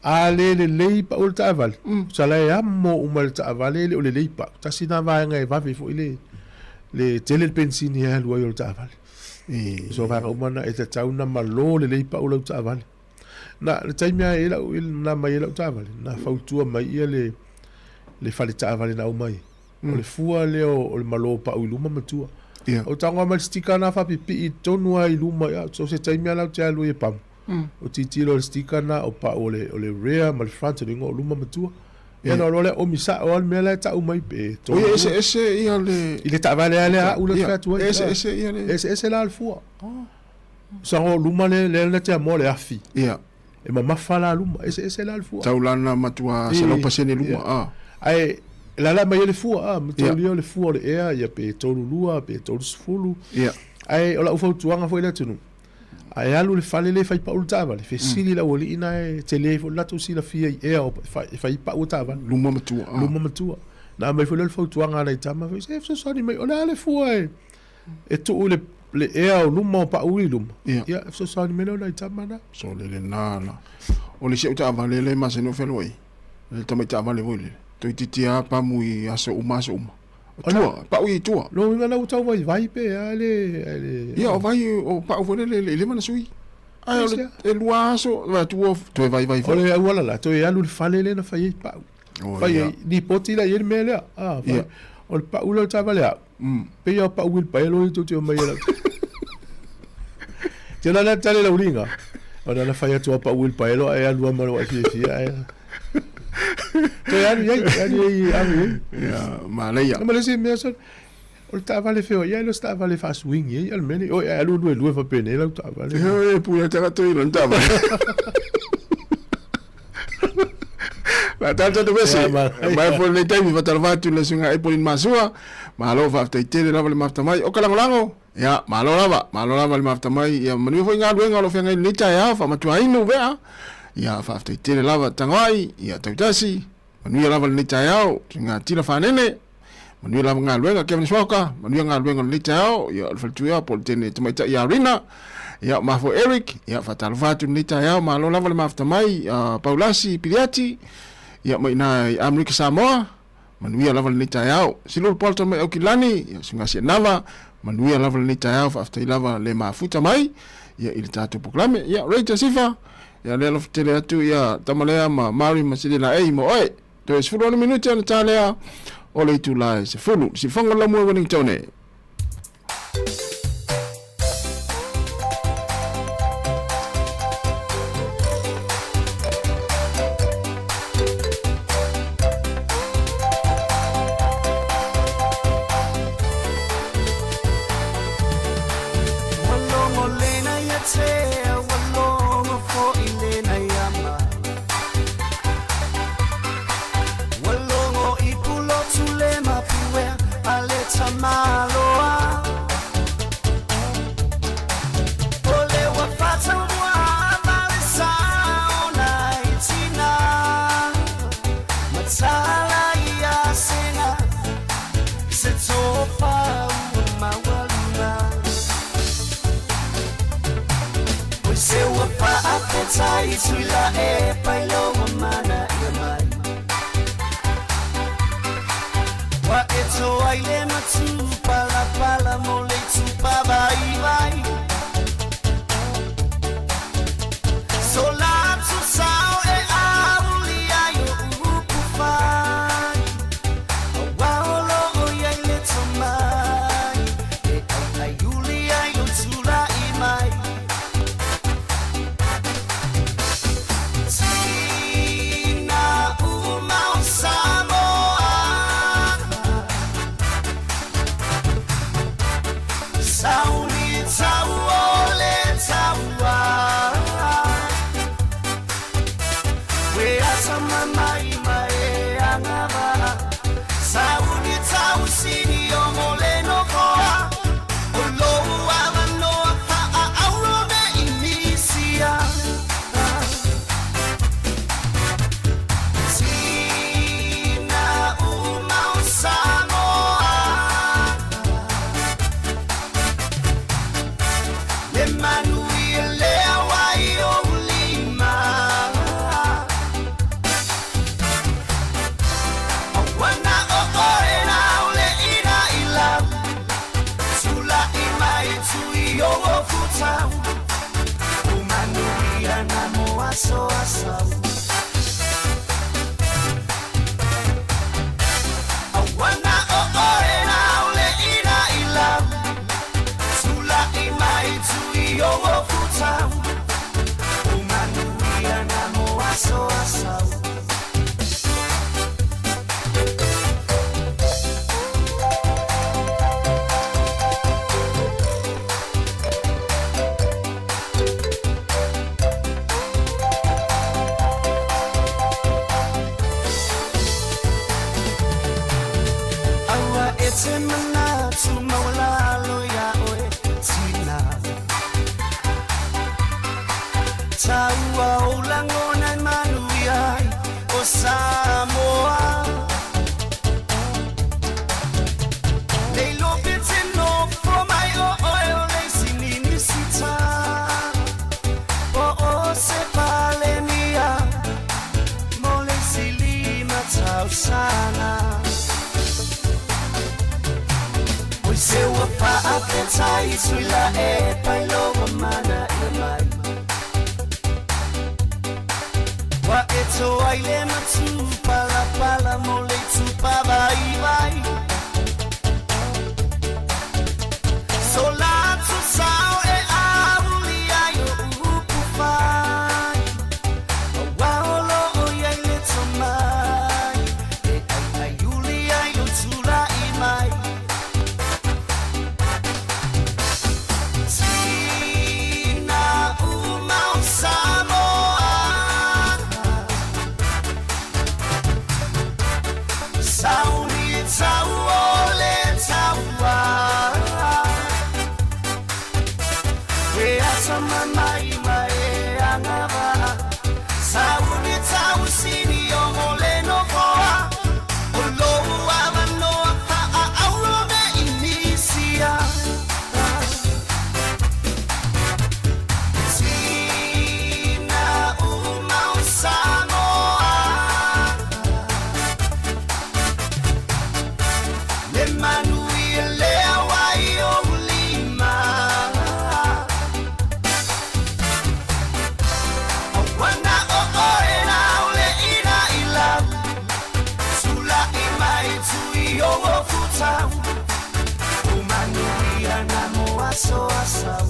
a le pa o ta vale sala ya mo umal ta vale le le pa tas na va nga va vi fo le tele pensini ya lo yo ta vale so va nga umana e ta una malo le pa o ta vale na le taimia e la na mai la ta vale na fa tu mai le fale ta vale na o mai o le fua leo o le malo pa u luma matua o tanga mal stika na fa pipi i tonu ai luma so se taimia la tia lu e pam o titilo le stika na o pa o le rea mal front le ngo luma matua e no le o misa o al mela ta u mai pe to ese ia le ile ta vale ale u le fatu ese ia le ese la al fua so luma le tia mo le afi e ma fala luma ese la al fua taulana matua se lo pasene luma ai la mai le fua mtolio le fua le ea ia pe tolu lua pe tolu sfulu ai ola ufo tuanga foi le tunu ai alu le fale le fai pa ultava le fesili la oli ina e telefo la tu sila fia ea o fai pa ultava luma matua na mai foi le fo tuanga na tama foi se so ni mai ola le fua e tu le ea o luma pa uilum ia so ni mai ola tama na so le nana o le se utava le maseno feloi le tamata vale vole to titia pa mui aso uma tua pa ui tua lo ngana utau vai pe ale ia vai o pa vole le mana sui ai e luaso va tu to vai ole wala la to alu fale le na fai pa fai di potila yer mele o pa ulo tavale pe yo pa wil pa lo to mai la tena la tale la ulinga ona na fai to pa wil pa lo ai alu ma fi ai to ya malaya ma le si me so o ta vale feo ya lo sta vale fa swing ya al meni o ya lu fa pene la ta vale e pu ya ta to non ta vale la tanto de vese mai for le time va tarva tu le sunga e polin masua malo va te tele la vale mafta mai o kalango ya malo lava le mafta mai ya manu fo nga duenga lo fenga ni ta ya fa matu ai no vea ya fa te tele lava tangai ya tautasi manu lava le ta ya nga tira fa nene manu lava nga luenga Kevin Swoka manu nga luenga le ta ya fa tu ya pol tene te mai ta ya rina ya mafo Eric ya fa tarva tu ni ta ya malo lava le mafta mai Paulasi Piliati ya mai na Amerika Samoa manuia lava le tayao silo polto mai okilani ya singa se nava manuia lava le tayao fa after lava le mafuta mai ya ile tatu proklame ya Rachel Sifa ya le lof tele atu ya tamalea ma mari masile na ei mo oi to es fulu minuti na talea ole tu la se fulu si fonga la mo winning tone Walongo lena ya te, walongo fo ilena ya tai suila e pailo mana ia mai wa eto aile matu pala pala mole tu pabai vai sola tu sao e auli ayo upu fai wa olo ia le tomai e ai yuli ayo tula i mai So asau awana oorena ole ina ila sula imai tui owo futa umanuia na moa so asau Semana tu maulalo ya oe tina Taua ulangona manuia o Samoa Leilo bitino for my oil lazy minisita o se palenia mole silima tausana Se wa pa apetai suila e pailo mana ia mai wa eto aile matu pala pala mole tu pabai vai sola tu sao e auli ayo upu fai wa olo ia ile tomai e ai yuli ayo tula i mai So asau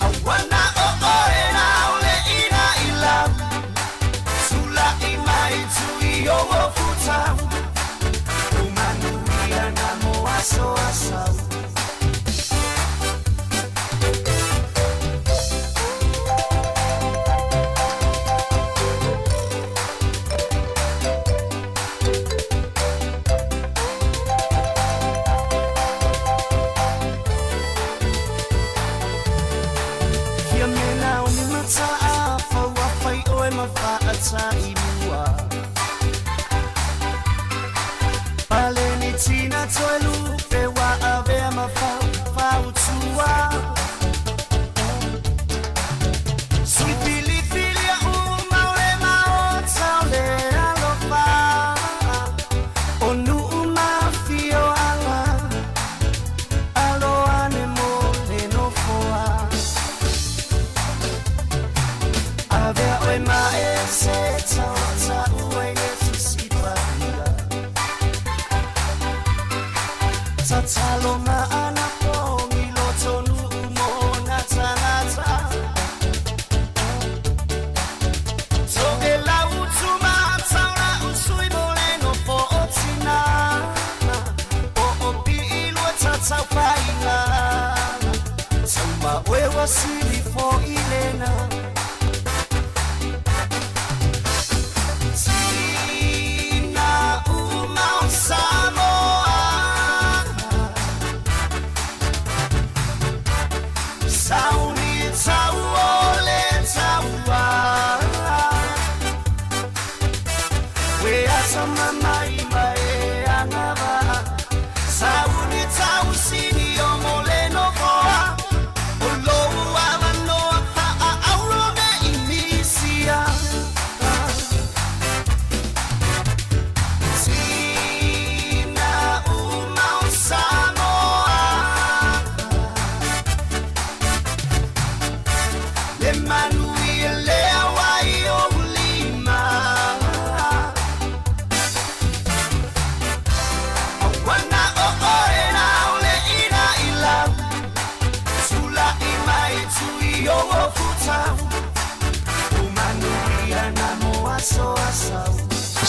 awana oorena ole ina ila sula imai tui owo futa umanuia na moa so asau Paleni tina toilu pe wa ave ma fa tua Silly for Elena. Tina Umau Samoa. Sauni Tauole Taua. We are some mai angava. Sauni Tau Sini Omoleno Goa.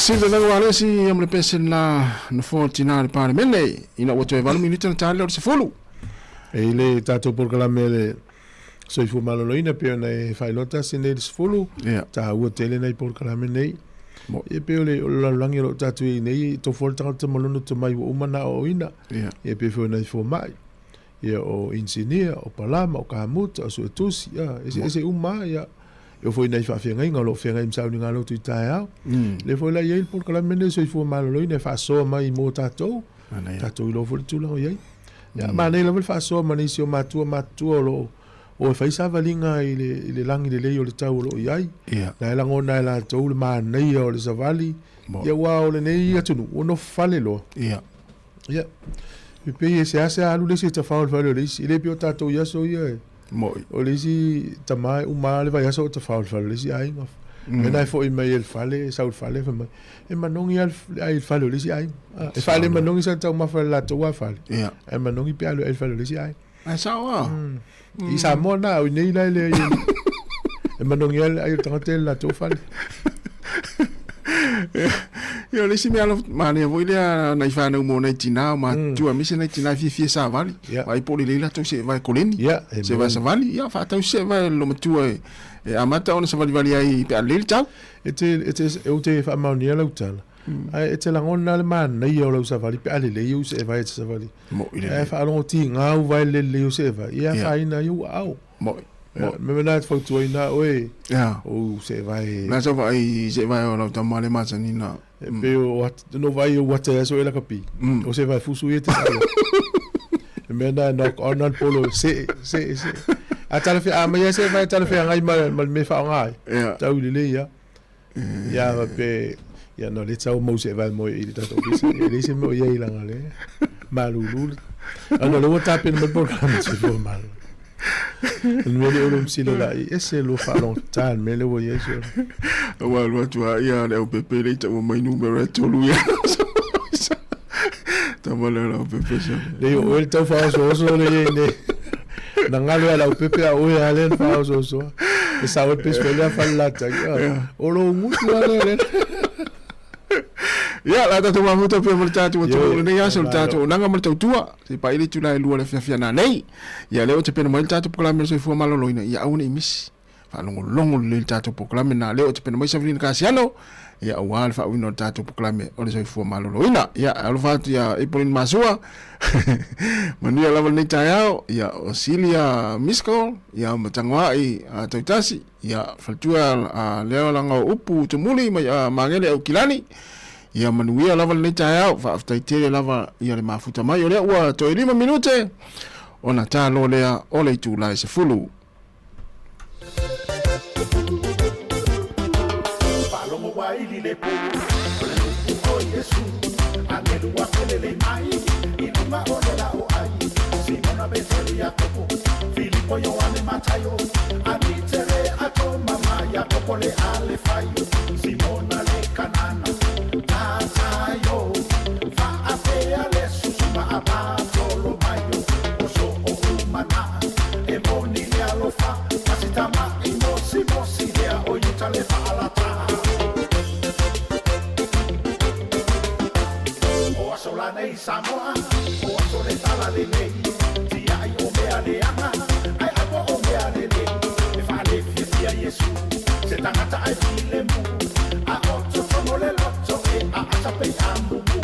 Sila lang wala si am lepesen la no fortina le pare mele ina o te valu minuto na tale o se folu. E le tato programa le so fu maloloina pe na failota sine le folu. Ta o tele na programa nei. E pe le la langi lo tato nei to folta te malono te mai o mana o ina. E pe fo na fo mai. E o engineer o palama o kamut o so tusi ese uma ya eu fui na fafenga ngalo fenga imsau ngalo tu taia le foi la yel por kala mene so foi malo ne fa so mai mo tato lo foi tu lo ye ya ma ne lo fa so ma ni si o matu lo o fa isa valinga ile langi le yo le tau lo yai na la ngona la to le ma nei o le savali ya wa o le nei atu no fale lo ya pe se ase alu le se ta fa le ile pio tato ya so ye moi o lesi tamai uma le vai so te faul fale lesi ai ngof e nai fo i mai el fale saul fale fa mai e manongi ai fale lesi ai e fale manongi sa tau ma fale la to wa fale e manongi pe alu el fale lesi ai sa wa i sa mo na o nei la le e manongi ai tangate la to fale Yo le si me alo mane voi le na ifa na mo na tina ma tu a mise na tina fi sa vali vai poli le la to se vai koleni se vai sa vali ya fa to se vai lo tu e amata ona sa vali ai pe le tau e fa ma ni la utala ai te la ngona le man nei o lo sa vali pe ale le yu se vai sa vali e fa lo ti nga u vai le yu se vai ya fa ina yu au me na fo tu ina oe o se vai na so vai se vai o ta male ma ni na pe o no vai o what so ela kapi o se vai fusu e te me na knock on on polo se a tala fi a me se vai tala fi ngai mal me fa ngai ta u le ya pe ya no le tau mo se vai mo i ta to ki se se mo ye la ngale malulu ana lo ta pe no programa se fo mal Mele o msilo la ese lo fa longtemps mele o yeso wa lo tu ya le pepe le ta mo mai numero to lu ya ta mo le o pepe le o el ta fa so le ne na ngalo la o pepe a o ya le fa so e sa o pe so le fa la ta o lo mutu ale ya la ta tuma foto pe multa tu ne ya sulta tu nanga multa tua si pa ile tu la lu le fia na nei ya le o te pe multa tu proclame so fu malo loina ya au ne mis fa longo le ta tu proclame na le o te pe mo sa vin ka siano ya wal fa wino ta tu proclame o le so fu malo loina ya alu fa ya ipolin masua mania la ne ta ya osilia misko ya matangwa i tautasi ya faltua le la nga upu tu muli ma ngele o kilani ya manuia lava le taia fa after tele lava ia le mafuta mai o le ua to 5 minute ona ta lo le o le tu la se fulu palomo wa ili le pu o yesu angelu wa le mai inuma o la o ai simona beteli ya kopo filipo yohane matayo anitere ato mama ya kopo pole ale faio Simona le kanana Tatayo Fa apea le susuma abatolo mayo Oso o umana E moni le alofa Masitama imosi mosi lea o yuta le fa alata O aso la nei Samoa O aso le tala le nei Tia ai o mea le anga Ai apo o mea le nei E fa le fia Yesu Se tangata ai file mu A otto tono le lotto E a atape a mumu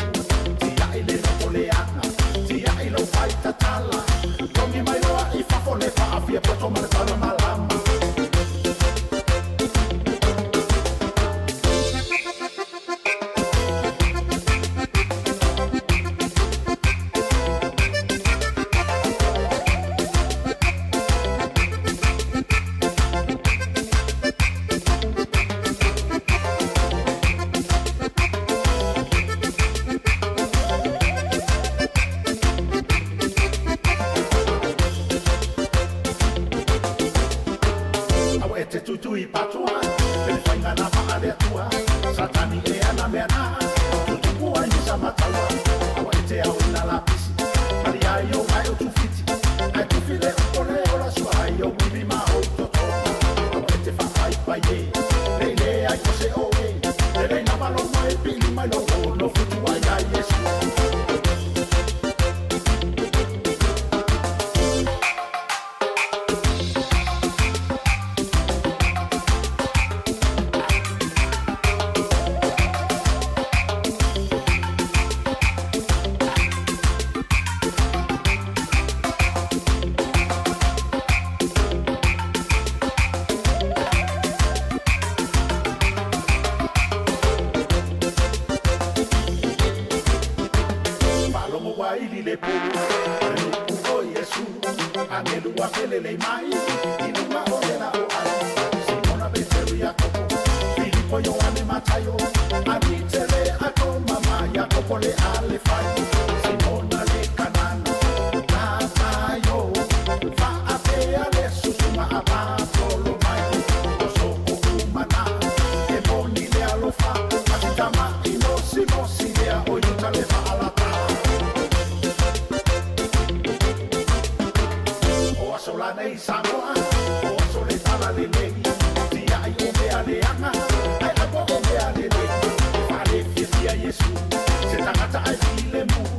Tia i le loto le anga Tia i lo fai tatala Tongi mai loa i fafo le fa Afia poto male tala malama Tutui patua, ele fainga na maale atua, satani e ana meana, tutupua ni samatala, awa ete au ina lapisi, mali ayo mai o tufiti, ai tufile upone ola sua ayo bibi ma o toto, awa ete whakai paie, leile ai kose oe, lele na malo mai pili mai no o, no futu ai ai Yesu. Yesu, se tangata ai file mu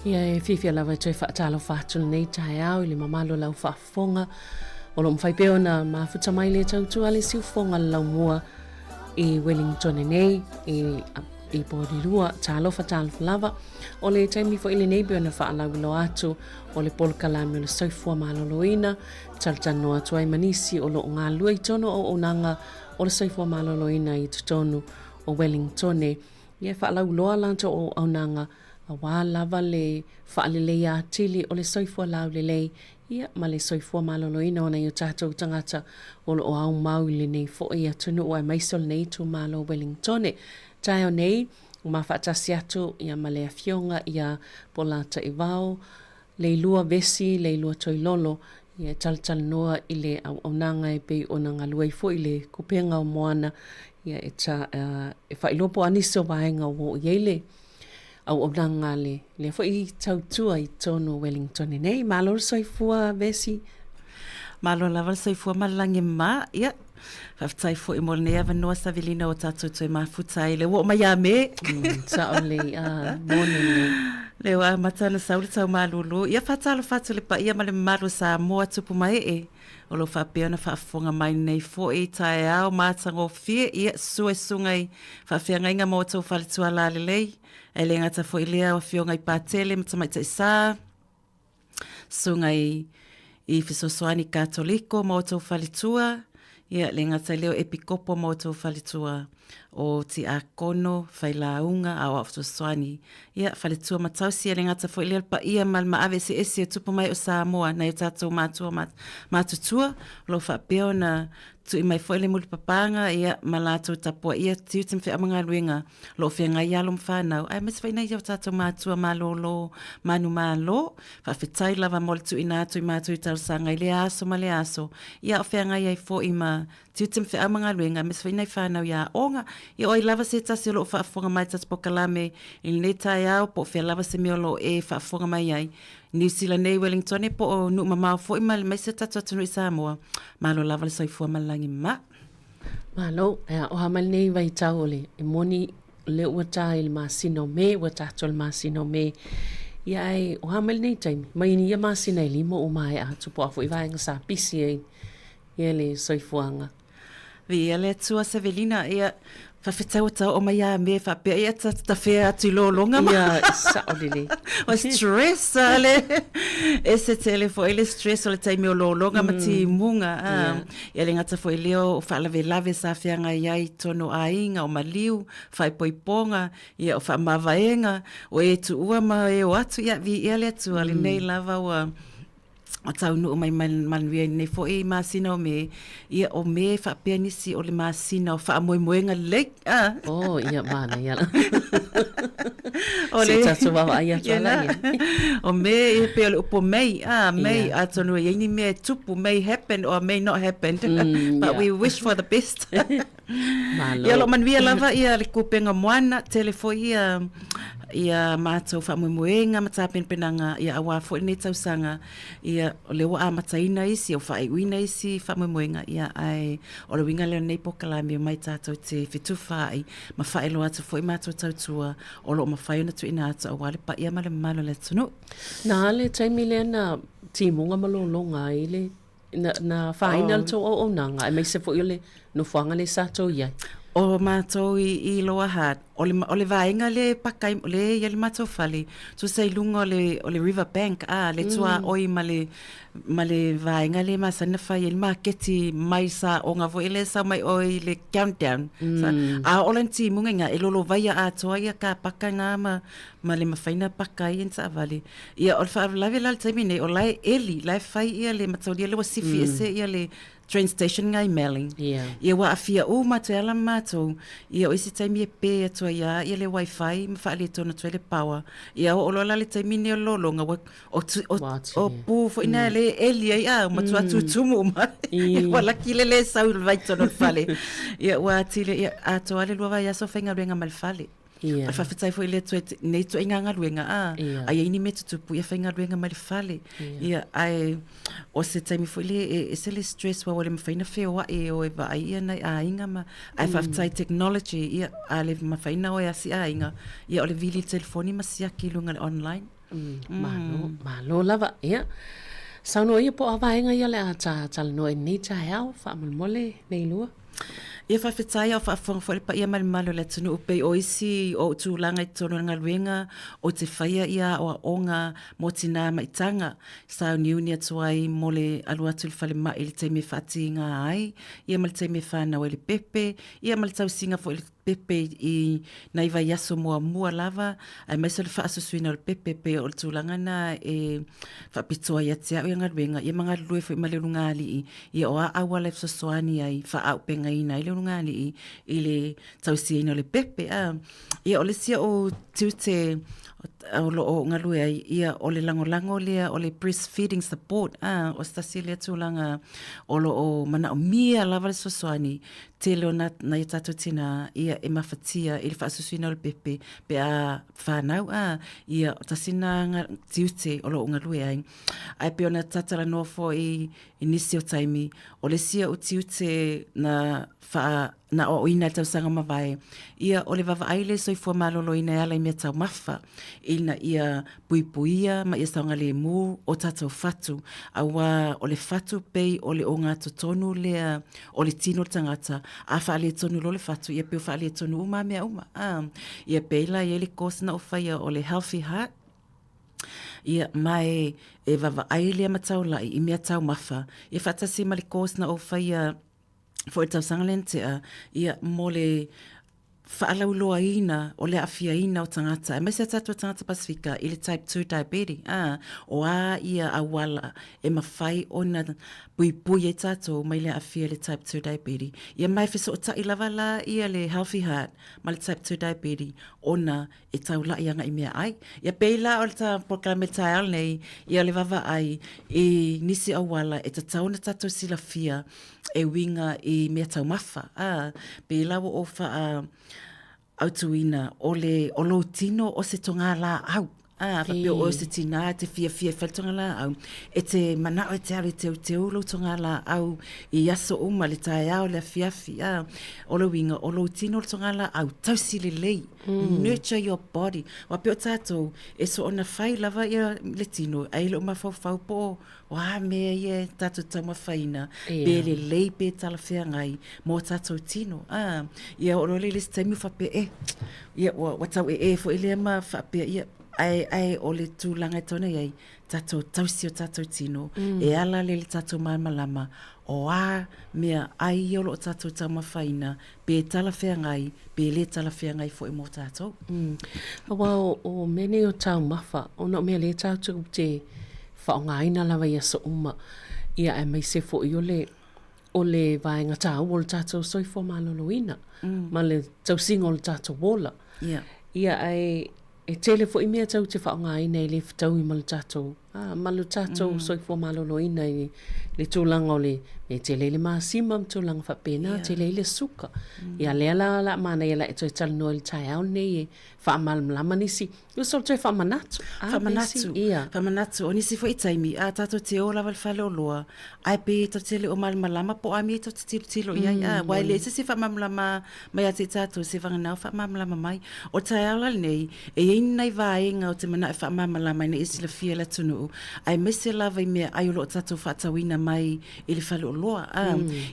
Ia e fifia lava e toi whaatalo whaatulu nei tae au i le mamalo lau whaafonga. O lo mwhaipeo na mafuta mai le tautua le siufonga lau mua i Wellington nei i Porirua talo whaatalo lava. O le taimi fo i le neibio na whaalau ilo atu o le polkalami o le soifua maloloina. Taltano atu ai manisi o lo ngā lua i tono o onanga o le soifua maloloina i tutonu o Wellington nei. Ia whaalau loa lanto o onanga a wā lava le whaalelei a tili o le soifua lau lelei ia ma le soifua maloloina o nei o tātou tangata o lo o au mau i le nei fo i atunu o ai maisol nei tu malo Wellington. Tai o nei, o ma whaatasi atu ia ma le afionga ia polata i vau, le lua vesi, le lua toilolo, ia tal noa i le au onanga e pei o na ngalua i fo i le kupenga o moana ia e whailopo aniso vaenga o iele. Au onanga le fo i tautua i tono Wellington nei, malo soifua vesi. Malo lava soifua malangi ma, ia. Whaftai fo i mole nea vanoa sa vilina o tātou toi mafutai le wo mai a me. Sa o le mone le. Le wa matana sauri tau malulu. Ia whatalo whatu le pa ia ma le maru sa moa tupu mai e. O lo whapea na whaafonga mai nei fo i tae au mātango fie ia sue sungai. Whawhia ngai ngā mō tau whalitua la lelei. E le ngata fo i lea o whio ngai pātele matamai tai sā. Sungai i Fisosoani Katoliko mō tau whalitua. Ia le ngata leo epikopo mō tau whalitua o ti a kono whailaunga a o Fisosoani. Ia whalitua matausia le ngata fo i lea pa ia malma ave se esi e tupu mai o Samoa na i tātou mātua mātutua. Lo whapeo na tu i mai foile muli papanga ia malatu tapua ia tiu tim whi amanga luenga lo whia ngai alum whanau. Ai mes whaina iau tātou mātua mālolo manu mālo. Whawhitai lava mole tu ina tu i mātu i tau sanga i le aso ma le aso. Ia o whia ngai ai fo i ma tiu te mwhea mga luenga, mes whainai whanau ia onga, ia oi lava se tasi lo whaafonga mai tatu pokalame, ili nei tai au, po whea lava se meolo e whaafonga mai ai, New Zealand nei Wellington e po o nu mamau fo i mai se tatu atunu i Samoa, malo lava le soifua malangi ma. Malo, o hamal nei vai tau ole, e moni le ua tā il masino me, ua tātou il masino me, ia e o hamal nei taimi, mai ni ia masina i limo o mai a tupo afu i vaenga sa pisi e, ia le soifuanga. Ia le tua Sevelina, ia whawhetau tau o mai a me whapea, ia ta whea atu longa ma. Ia, sa o lili. O stress ale, e se tele fo ele stress o le taimi o longa ma ti munga. Ia le ngata fo eleo o whaalave sa whianga iai tono a inga o maliu, whai poiponga, ia o whaamavaenga, o e tu ua ma e o atu, ia vi ia le atu ale nei lava ua. O tau nu o mai manuia nei fo e masina o me, ia o me whapea nisi o le masina o whaamoemoenga leik. Oh, ia mana, ia la. Se tatu wawa ai atu ala. O me e pe o le upo mei, mei atonu e ini me tupu may happen or may not happen, but we wish for the best. Ia lo manuia lava ia le kupenga moana, telefo ia mātou whamuemuenga matapen penanga ia awa fo nei tausanga ia o le wa mataina isi o whaeguina isi whamuemuenga ia ai o le winga leo nei pokalami o mai tātou te whituwha ai ma whaelo atu fo i mātou tautua o lo ma whaiona tu ina atu a wale pa ia male malo le tunu. Nā le taimi lea na timunga malolonga i le na whaina to o nanga e mai se fo i le no whanga le sato iai. O mātou i loa hat. O le vaenga le pakai, le ia le mātou whale. Tu sei lunga o le river bank, le tua oi ma le vaenga le masana whai, le maketi mai sa o ngā voile sa mai oi le countdown. A olan ti munga e lolo vai a toa ia ka pakai ngā ma le mawhaina pakai en sa avale. Ia o le whaavlawe lal taimine, o lai eli, lai whai ia le matau ia le wasifi ese ia le train station ngai Melling. Ia wa afia o mātou ala mātou. Ia o isi taimi e pē atua ia le wifi, ma whaale tona tua le power. Ia o lola le taimi ne o lolonga o pū fo ina le eli ai matua tutumu ma. Ia wa laki le sau vai tono whale. Ia wa tile ia atoa le lua vai aso whainga ruenga mal whale. Al whawhetai fo ile nei tu inga ngaluenga ai ini me tutupu ia whainga luenga mai whale ia ai o se taimi fo ile e se le stress wa wale mawhaina wheo e o e wa ai ia nei a inga ma ai whawhetai technology ia a le mawhaina o e asi a inga ia o le vili telefoni ma sia ki lunga online malo lava ia sauno ia po avaenga ia le a tal no e ni ta hau whaamolmole nei lua. Ia whawhetai au whaafonga pa ia malimalo le tunu upe o isi o tūlanga i tono ngaluenga o te whaia ia o onga mo tina maitanga sa niuni atuai mo le alua tuli whale mai le teime whati ngā ai ia mali teime whanau e le pepe ia mali tau singa fo le pepe i nai vai aso mua lava ai mai so le whaasusuina o le pepe pe o le tūlanga na e whapitoa ia te au i ngaluenga ia mga lue fo i male runga ali ia o a awa le fsosoani ai wha penga ina i le rungali i le tausiina o le pepe ia o le sia o tiute o lo o ngalue ai ia o le langolango lea o le breastfeeding support o stasi lea tūlanga o lo o mana o mia lava le sosoani te leo na i tatu tina ia e mawhatia i le whaasusuina o le pepe pe a whanau ia o tasina tiute o lo o ngalue ai ai pe ona tatara noa fo i nisi o taimi o le sia o tiute na o ina tau sanga mawai. Ia o le wawa aile soifua malolo ina ala i mea tau mafa. Ina ia puipuia ma ia saunga le mu o tatau fatu. Awa o le fatu pei o le o ngā totonu lea o le tino tangata. A wha le tonu lo le fatu. Ia peo wha le tonu uma mea uma. Ia peila ia le kosna o whaia o le Healthy Heart. Ia mai e wawa aile matau lai i mea tau mafa. Ia whatasi ma le kosna o whaia fo e tau sangalentea, ia mo le whaalauloa ina o le awhia ina o tangata. E maise tatu o tangata Pasifika i le type 2 diabetes. O a ia awala e mawhai o na pui e tato mai le awhia le type 2 diabetes. Ia mai fiso o tai lava la ia le Healthy Heart ma le type 2 diabetes o na e tau la ianga i mea ai. Ia peila o le ta proklame tai al nei ia le vava ai e nisi awala e ta tauna tato sila fia e winga I mea tau mafa. Pe lawa o wha autuina o lo tino o se tonga la au. Whapio o se tina, te fia whaltonga la au. E te manao e te are te ulo tonga la au I aso uma le tae au le fiafi. O lo winga, o lo tino le tonga la au. Tausi le lei. Nurture your body. Wapio tātou, e so ona whai lava ia le tino. Ai lo mawhau po. Wā mea ia tātou tauma whaina. Pe le lei pe tala whea ngai. Mō tātou tino. Ia o lo le le taimi whape Ia watau fo ile ma whape ia. Ai o le tūlanga tona iai, tātou tausi o tātou tino, e ala le tātou malama, o mea ai o lo tātou tauma whaina, pe tala whea ngai, pe le tala whea ngai fo mō tātou. Awa o mene o tau mawha, o na mea le tātou te whaongaina lawa ia so uma, ia e mai se fo I o le vaenga tāu o le tātou soifo maloloina, ma le tausinga o le tātou wola. Ia e tele fo I mea tau te whaongaina I le whatau I malu tātou. Malu tātou soifo maloloina I le tūlanga o le tele le maasima tūlanga whapena, tele le suka. Ia lea la mana ia la e toi talanoa le tai au nei e whaamalama nisi. Ia sol toi whamanatu. Whamanatu. O nisi fo I taimi, tātou te o lawa le whale o loa, ai pe to tele o malama po a mi to te tilo ia. Wai le se whamamalama mai a te tātou se whanganau whamamalama mai. O tai au lal nei, e inai vaenga o te mana e whamamalama ina isi le fia la tunu. Ai mese lava I mea ai o lo tātou whaatawina mai I le whale o loa.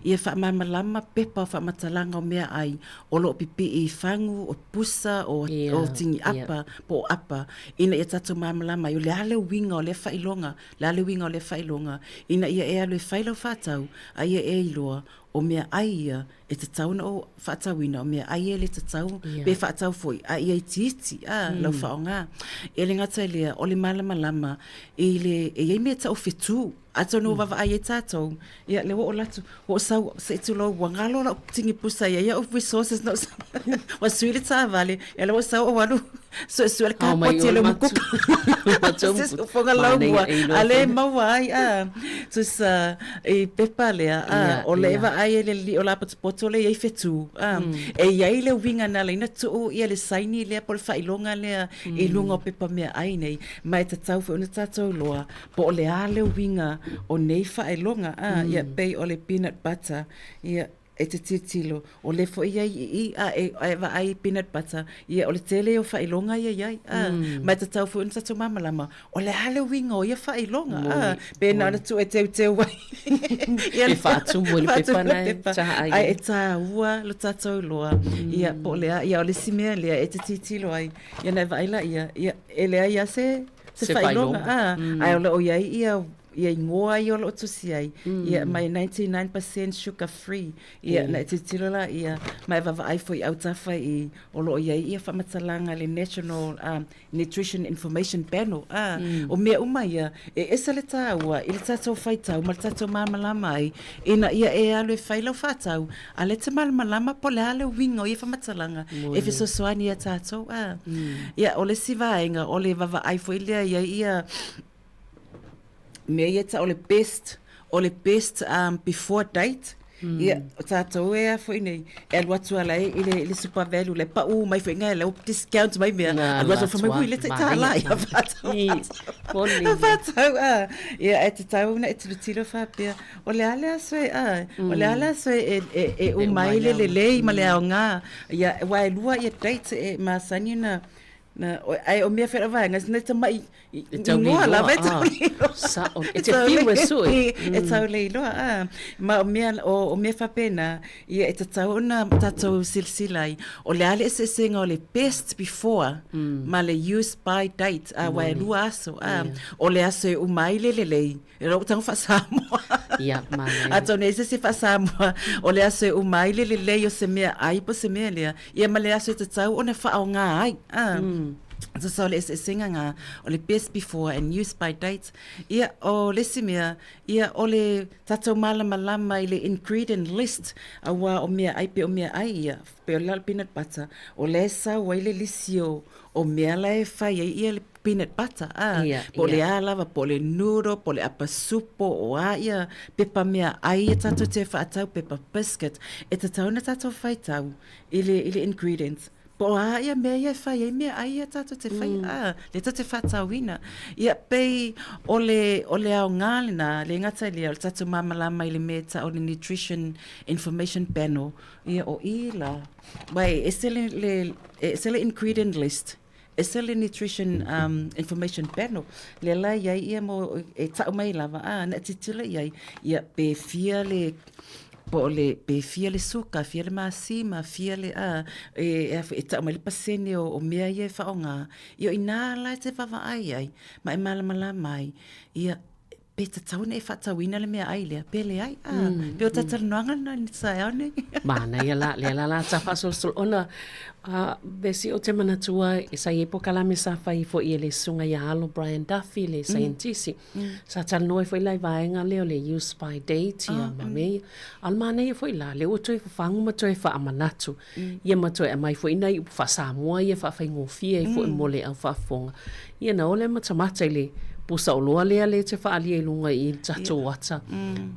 Ia whaamamalama pepa o whaamatalanga o mea ai o lo pipi I whangu, o pusa, o tingi apa, po apa. Ina ia tātou maamalama I o le ale winga o le whailonga, le ale winga o le whailonga. Ina ia e alo e whailau whaatau, a ia e iloa o mea ai ia e te tauna o whaatawina, o mea ai e le te tau, pe whaatau foi, a ia I titi, lau whaonga. E le ngata lea, o le malamalama, e iei mea ta o whetu, ato no wawa ai e tātou, ia le o latu, o sau, se tu lau wangalo la tingi pusa ia of resources, no wa sui le tā vale, ia le o sau o walu, so le kāpoti le mukuka, se fonga lau mua, a le maua ai, so sa, e pepa lea, o le eva ai e le li o la poto le iei whetu, e iei le winga na leina tu ia le saini lea po le whailonga lea, e lunga o pepa mea ai nei, mai te tau whauna tātou loa, po o le a le winga, o nei whaelonga, ia pei o le peanut butter, ia e te titilo, o le fo ia e wa ai peanut butter, ia o le tele o whaelonga ia, mai te tau fuun tatu mamalama, o le Halloween o ia whaelonga, pe na tu e teu wai. E whaatu mo le pepa nei, taha ai. Ai e tā ua lo tātou loa, ia po lea, ia o le simea lea e te titilo ai, ia nei waila ia e lea ia se whaelonga, ai o le o iai ia ingoa I o lo tusi ai, ia mai 99% sugar free, ia na te tirola ia mai vava ai foi au tafa I o lo ia whamatalanga le National Nutrition Information Panel, o mea uma ia, e esa le tāua, I le tātou whaitau, ma le tātou māmalama ai, ina ia e alo e whailau whātau, a le te māmalama po le ale wingo ia whamatalanga, e whesosoani ia tātou, ia o le sivaenga, o le vava ai foi lea ia mea ta o le best before date ia tātou e a foi nei e alua tua lai I le super value le pa mai foi ngai le discount mai mea alua tua mai hui le te tā lai a whatau ia e te tau na e te tiro whapea o le ale asoe e umai le lei ma le ao ngā ia wai lua ia date e masani na ai o mea whera vai, ngas nei tamai ingoa la vai tau leiloa. E te whiwe sui. E tau leiloa, ma o mea whapena, ia e te tau na tātou silsilai, o le ale se senga o le best before, ma le use by date, wai lua aso, o le aso e umai lei, e rau tango whasamoa. Ia, mana. Ato nei se whasamoa, o le aso e umai lei o se mea ai po se mea lea, ia ma le aso e te tau o ne whaao ngā ai, so le singa ngā o le best before and use by dates ia o le simea ia o le tātou malama I le ingredient list awa o mea ai pe o mea ai ia pe o le peanut butter o le sa wai le lisio o mea la e whai ia le peanut butter. Ia, Po le ia. alava, po le noodle, po le apasupo, o a ia, pepa mea ai e tato te whaatau, pepa biscuit, e te tauna tato whaitau, ile ingredients. Po a ia mea ia whai, e mea ai e tato te whai, le tato te whaatau ina. Ia pei o le au ngālina, le ngata lea, o le tato mamalama i le mea ta o le Nutrition Information Panel, ia o ila. Wai, e sele ingredient list, e sele Nutrition Information Panel, le la iai ia mo e tau mai lava, na titula iai, ia pe fia le po le pe fia le suka, fia le masima, fia le e tau mai le pasene o mea ia e whaonga, ia ina lai te whawa ai, ma e malamala mai, ia pe ta tauna e whatauina le mea ai lea, pe le ai, pe o tataloanga na ni sa aone. Mana ia la tafa sol ona besi o te manatua e sa e po kalame sa fai fo i le sunga ia alo Brian Duffy le scientisi sa talo e foi lai vaenga leo le use by date ia mame al mana ia foi la le o toi fangu ma toi fa amanatu ia ma toi mai foi nai fa Samoa ia fa fai ngofia i foi mole au fa fonga ia na ole ma tamata le pusa o loa lea le te wha alia i lunga i tato wata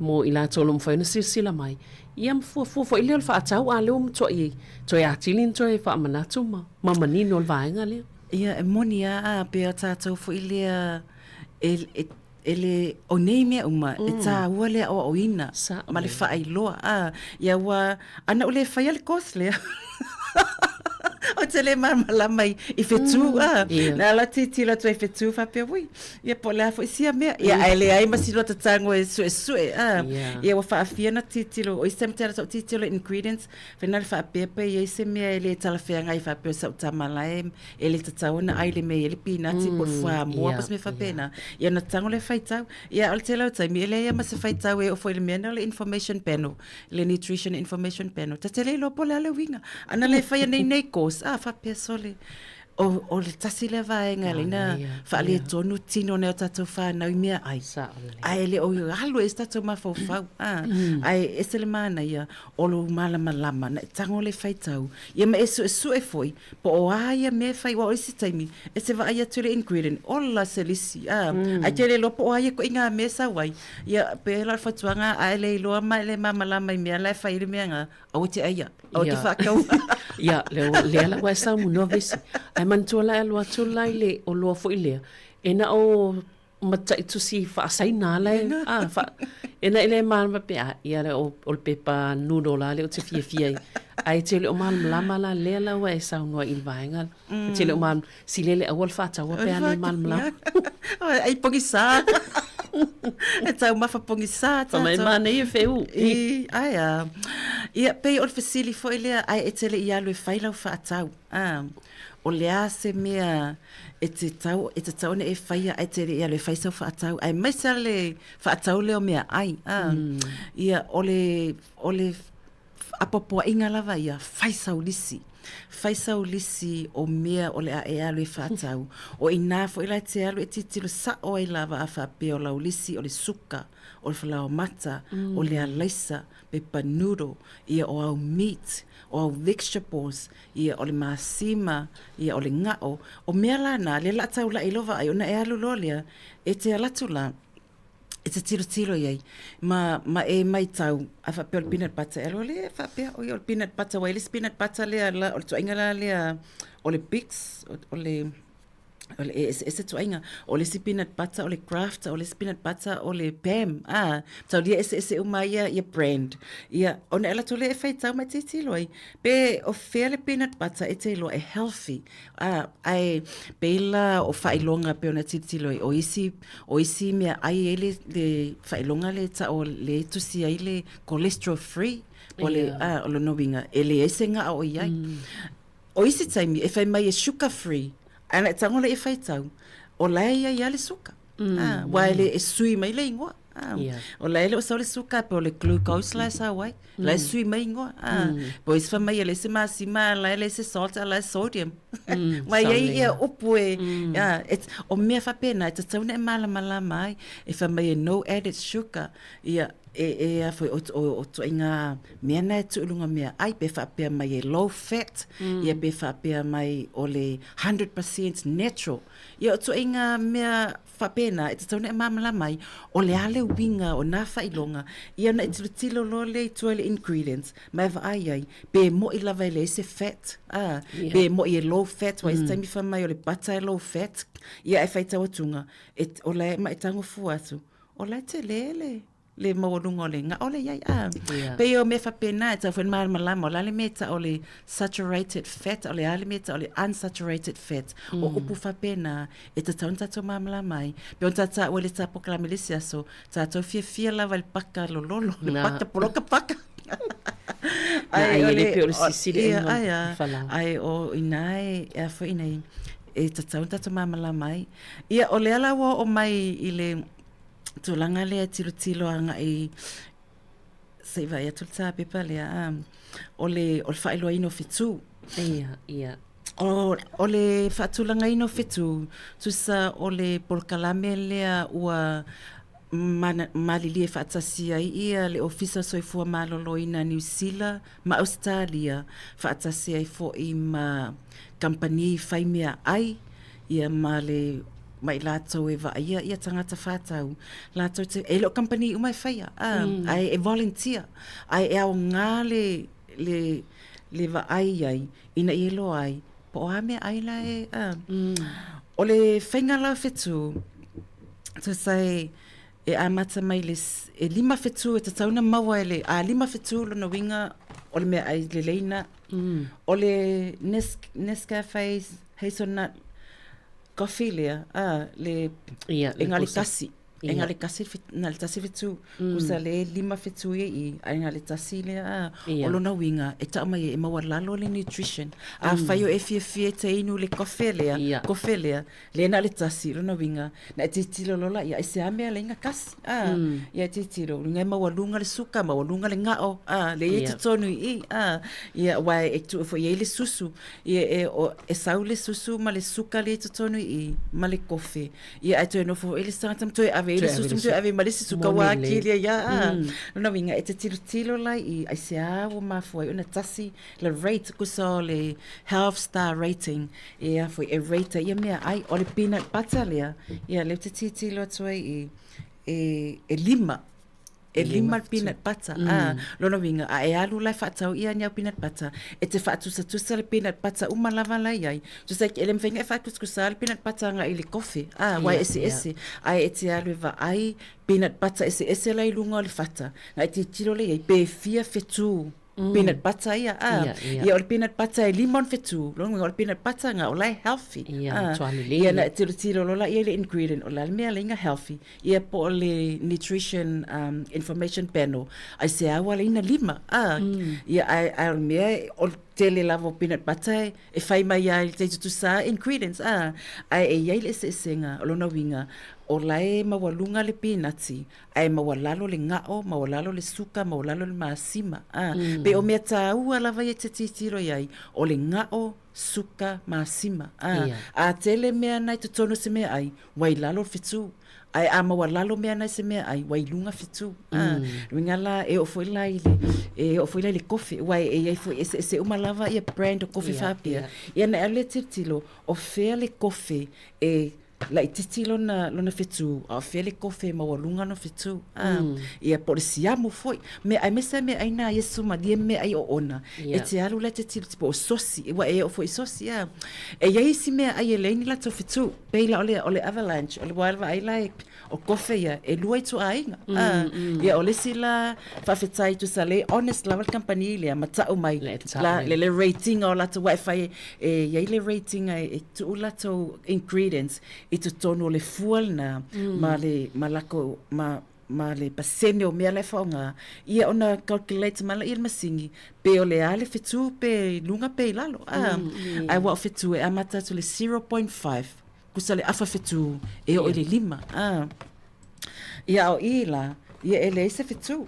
mo i la tolo mwhaina sila mai ia mfuafua i leo wha atau a leo mtua i toi atilin toi wha amanatu ma manino o vaenga leo ia e moni a pe a tatou fo i lea ele o nei mea uma e tā ua lea o ina ma le wha ai loa ia ua ana o le whaia le kos lea o te le marmala mai i whetu na la titila tu i whetu whapea wui ia po lea fo isia mea ia aile ai masilo ta tango e sue ia wa whaafia na titilo o isem te rata o titilo ingredients whenale whaapea pe ia ise mea ele talawhea ngai whapea sa utamala ele ta tauna aile mea ele pinati po wha mua pas me whapea na ia na tango le whaitau ia al te lau taimi ele ia masa whaitau e o fo ele mea na le information panel le nutrition information panel ta te le lo po le ale winga ana le whaia nei kos whapea sole o le tasi le vaenga le na whaale tonu tino neo tatou whanau mea ai. Ai le o halo e tatou mawhau ai ese le mana ia o lo malama na tango le whaitau. Ia ma esu e foi po o aia me whai wa o isi taimi e se wa aia tu le ingredient o la se lisi. Ai te le lopo o aia ko inga mesa wai. Ia pe la whatuanga ai le iloa mai le mamalama i mea lai whai le mea nga au te aia. Au te whakau. Ia le ala wa sa mu no visi. Ai mantua la lo atula ile o lo fo ile. Ena o mata itu si fa sai na la fa ena ile mal ma pe ia le o pepa nudo la le o te fie. Ai te le o mal lama la le la wa sa no il vaenga. Te le o mal si le a wol fa ta wa pe ale mal la. Ai pongi sa. E tau mafa pongi sa. Ma mana ia feu. Ai ia pe o fasili fo ile ai e tele ia lo faila fa tau. O lea se mea e te tau ne e whaia ai te ia le whaisau whaatau. Ai maisa le whaatau leo mea ai. Ia o le apopoa inga lava ia whaisau lisi. Whaisau lisi o mea o le a e alu e whaatau. O ina fo ila te alu e titilo sa o ai lava a whapea o lau lisi o le suka, o le whalao mata, o le a laisa, pepa noodle, ia o au meat, o au vegetables, ia o le masima, ia o le ngao, o mea lana, le la tau la ilova ai, ona e alu lolia, e te alatu la, e te tiro iai, ma e mai tau, a whapea o le peanut butter, alo le whapea o le peanut butter, wai le peanut butter lea, o le tuainga la lea, o le Bix, o le ese tuainga, o le peanut butter, o le Kraft, o le peanut butter, o le Pam, tau dia ese uma ia brand, ia, ona ela tole e whai tau mai te tilo ai, pe o whea le peanut butter e te ilo e healthy, ai peila o whailonga pe ona te tilo ai, o isi mea ai ele le whailonga le ta o le tusi ai le cholesterol free, o le nowinga, ele ese nga o iai, o isi taimi e whai mai e sugar free, ana tango le e whai tau, o laia ia le suka. Wa ele e sui mai le ingoa. O laia le o sau le suka, pe o le glucose la sa wai. La e sui mai ingoa. Po isi wha mai ele se masima, la ele se salt, la sodium. Wa ia upu e, o mea wha pena, e ta tauna e malama mai, e wha mai e no added sugar. Ia, a foi o to inga mea na tu lunga mea ai pe fa pe mai low fat ia pe fa pe mai ole 100% natural ia to inga mea fa pena it's tone mamala mai ole ale winga o na fa ilonga ia na tilo lole to le ingredients mai va ai pe mo I lava le se fat pe mo I low fat wa time fa mai ole butter low fat ia e faita watunga et ole mai tango fuatu ole te le maulunga le nga ole yai pe yo me fa pena ta fen mal malama la le meta ole saturated fat ole ale meta ole unsaturated fat o upu fa pena e ta tanta to mamla mai pe on ta ole ta proclamelisia so ta to fia la val pakka lo le pakka poloka pakka ai ole pe o sisile ai o inai e fa inai e ta tanta to mamla mai ia ole ala o mai ile to langa le tilo anga I se vai a tulta pepa le ole fa ilo ino fitu ia ole fa tulanga ino fitu tu sa ole polkalame le ua malili fa tsasia ia le ofisa soifua malolo ina New Zealand ma Australia fa tsasia fo I ma company faimia ai ia male mai lato e va ia tangata fatau lato te elo company umai faia ai e volunteer ai e au ngale le va ai ina elo ai po ame ai la o le fainga la fetu to say e amata mai e lima fetu e tatauna maua ele a lima fetu lo na winga o le me ai le leina o le Nescafe hazelnut coffee le engali kasi engali kasi na le tasi fitu usa le lima fitu I engali tasi le olo na winga e ta mai e mawa lalo le nutrition a fayo e fie te inu le coffee le na le tasi lo na winga na te tilo lola ia se ame le nga kasi ia te tilo nga mawa lunga le suka mawa lunga le ngao le e te tonu ia wa e tu fo ye le susu ia e saule susu ma le suka le te tonu ma le coffee ia to no fo ele santam to ave susu to ave ma le suka wa kilia ia no winga e te tilo lai ai se o ma fo ona tasi le rate ko so le half star rating ia fo e rate ia me ai o le peanut butter le ia le te tilo to e lima lima peanut butter lona winga e alu lai fatau ia nya peanut butter e te fatu sa tu le peanut butter uma lava lai ai tu sai ele mvenga fatu ku sa peanut butter nga ile coffee wa ese ai e te alu va ai peanut butter ese lai lunga le fata nga te tiro le ai pe fia fetu peanut butter ia o peanut butter e limon fetu lo o peanut butter nga o lai healthy ia na tiro lo la ia le ingredient o la mea le healthy ia po le nutrition information panel ai se awa le ina lima ia ai mea o tele lavo peanut butter e fai mai ai te tu sa ingredients ai e ia le senga lo na winga o lai mawalunga le peanutsi ai mawalalo le ngao mawalalo le suka mawalalo le masima pe o mea taua lava ia te titiro iai o le ngao suka masima a tele mea nai te tono se mea ai wai lalo fitu ai a mawalalo mea nai se mea ai wai lunga fitu ringala e o foi lai le coffee wai e foi ese uma lava ia brand o coffee fapia ia na ele titilo o fea le coffee e la titilo lona fitu a fele coffee ma walunga no fitu ia por siamo foi me ai mesa me ai na yesu ma die me ai ona e te alu la titilo tipo sosi wa e o foi sosi e ia isi me ai le ni la to fitu pe la ole avalanche ole wa ai like o coffee e luai tu ainga ia ole sila fa fetai tu sale honest level company le mata o mai le rating o la to wifi e ia le rating e tu la to ingredients e tu tono le fuel na ma lako ma le pasene o mea le whaonga ia ona calculate mala ia masingi pe o le ale fitu pe lunga pe lalo ai wa fitu e amata tu le 0.5 kusa le afa fitu e o le lima ia o ila Ia e le se fitu.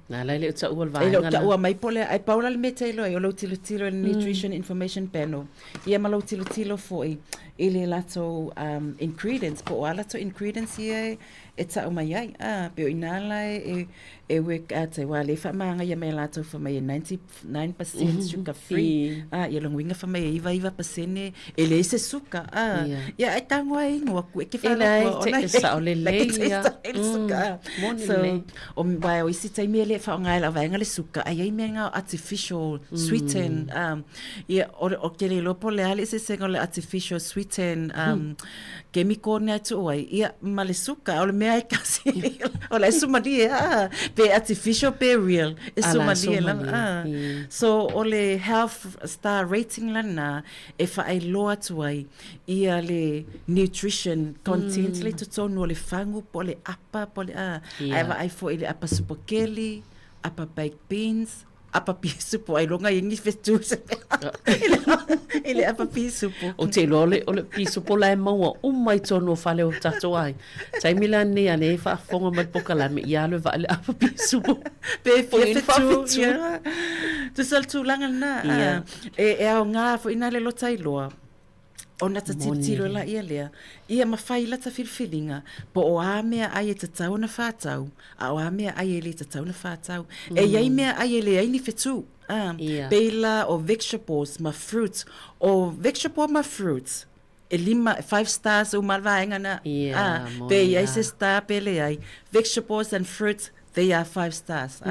Na lai le uta ua E lo vaenga ta la. ua mai pole ai paula le mete lo e o lo tilo nutrition information panel. Ia ma lo tilo foi i le lato ingredients po ala to ingredients ia e ta o mai ai. Pe o inala e wek ate wa le fa manga ia me lato fa mai 99% sugar free. Ia lo winga fa mai iva pasene e le se suka. Ia ai tango ai ngua ku e ke fa la te sa o le le ia. So o mai o isi tai mele fa ngai la venga le suka ai me nga artificial sweeten ia o ke le lopo le ale se se le artificial sweeten chemical na tu ai ia ma le suka o le me ai kasi o la sumadia pe artificial pe real e sumadia la so o le health star rating la na e fa ai loa tu ai ia le nutrition content le to tonu le fangu po le apa po le ai fo ile apa supokeli apa baked beans apa pisupo ai longa ingi festu ile apa pisupo o te lole o le pisupo la mau o mai tono fale o tato ai tai milan ni ane fa fonga mai poka la me ia le va le apa pisupo pe festu tu sal tu langa na e au nga fo ina le lo tai loa ona ta titilo la ia mawhai la ta whirwhiringa po o a mea ai e tatau na whātau a o a mea ai e le tatau na whātau e iai mea ai e le aini whetu peila o vegetables ma fruits o vegetable ma fruits e 5 stars o malvaenga na pe iai se star pe le ai vegetables and fruits they are 5 stars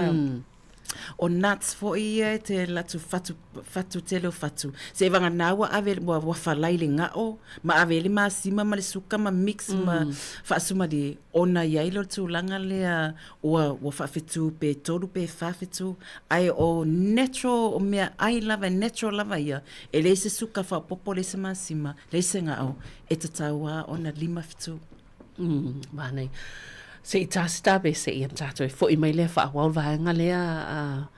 o nuts fo ia te latu fatu te leo fatu. Se vanga nawa ave wa falai le ngao, ma ave le ma sima ma le suka ma mix ma fasuma di ona yailo tu langa lea wa fafetu pe toru pe fafetu ai o natural o mea ai lava natural lava ia e le se suka fa popo le se ma sima le se ngao e tataua ona 5 fetu. Manei. Se i tastabe se i am tato e fo i mai le fa wal vaenga lea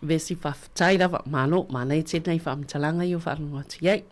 vesi fa taira va malo mana i tēnei fa amtalanga i o fa ngoti yei.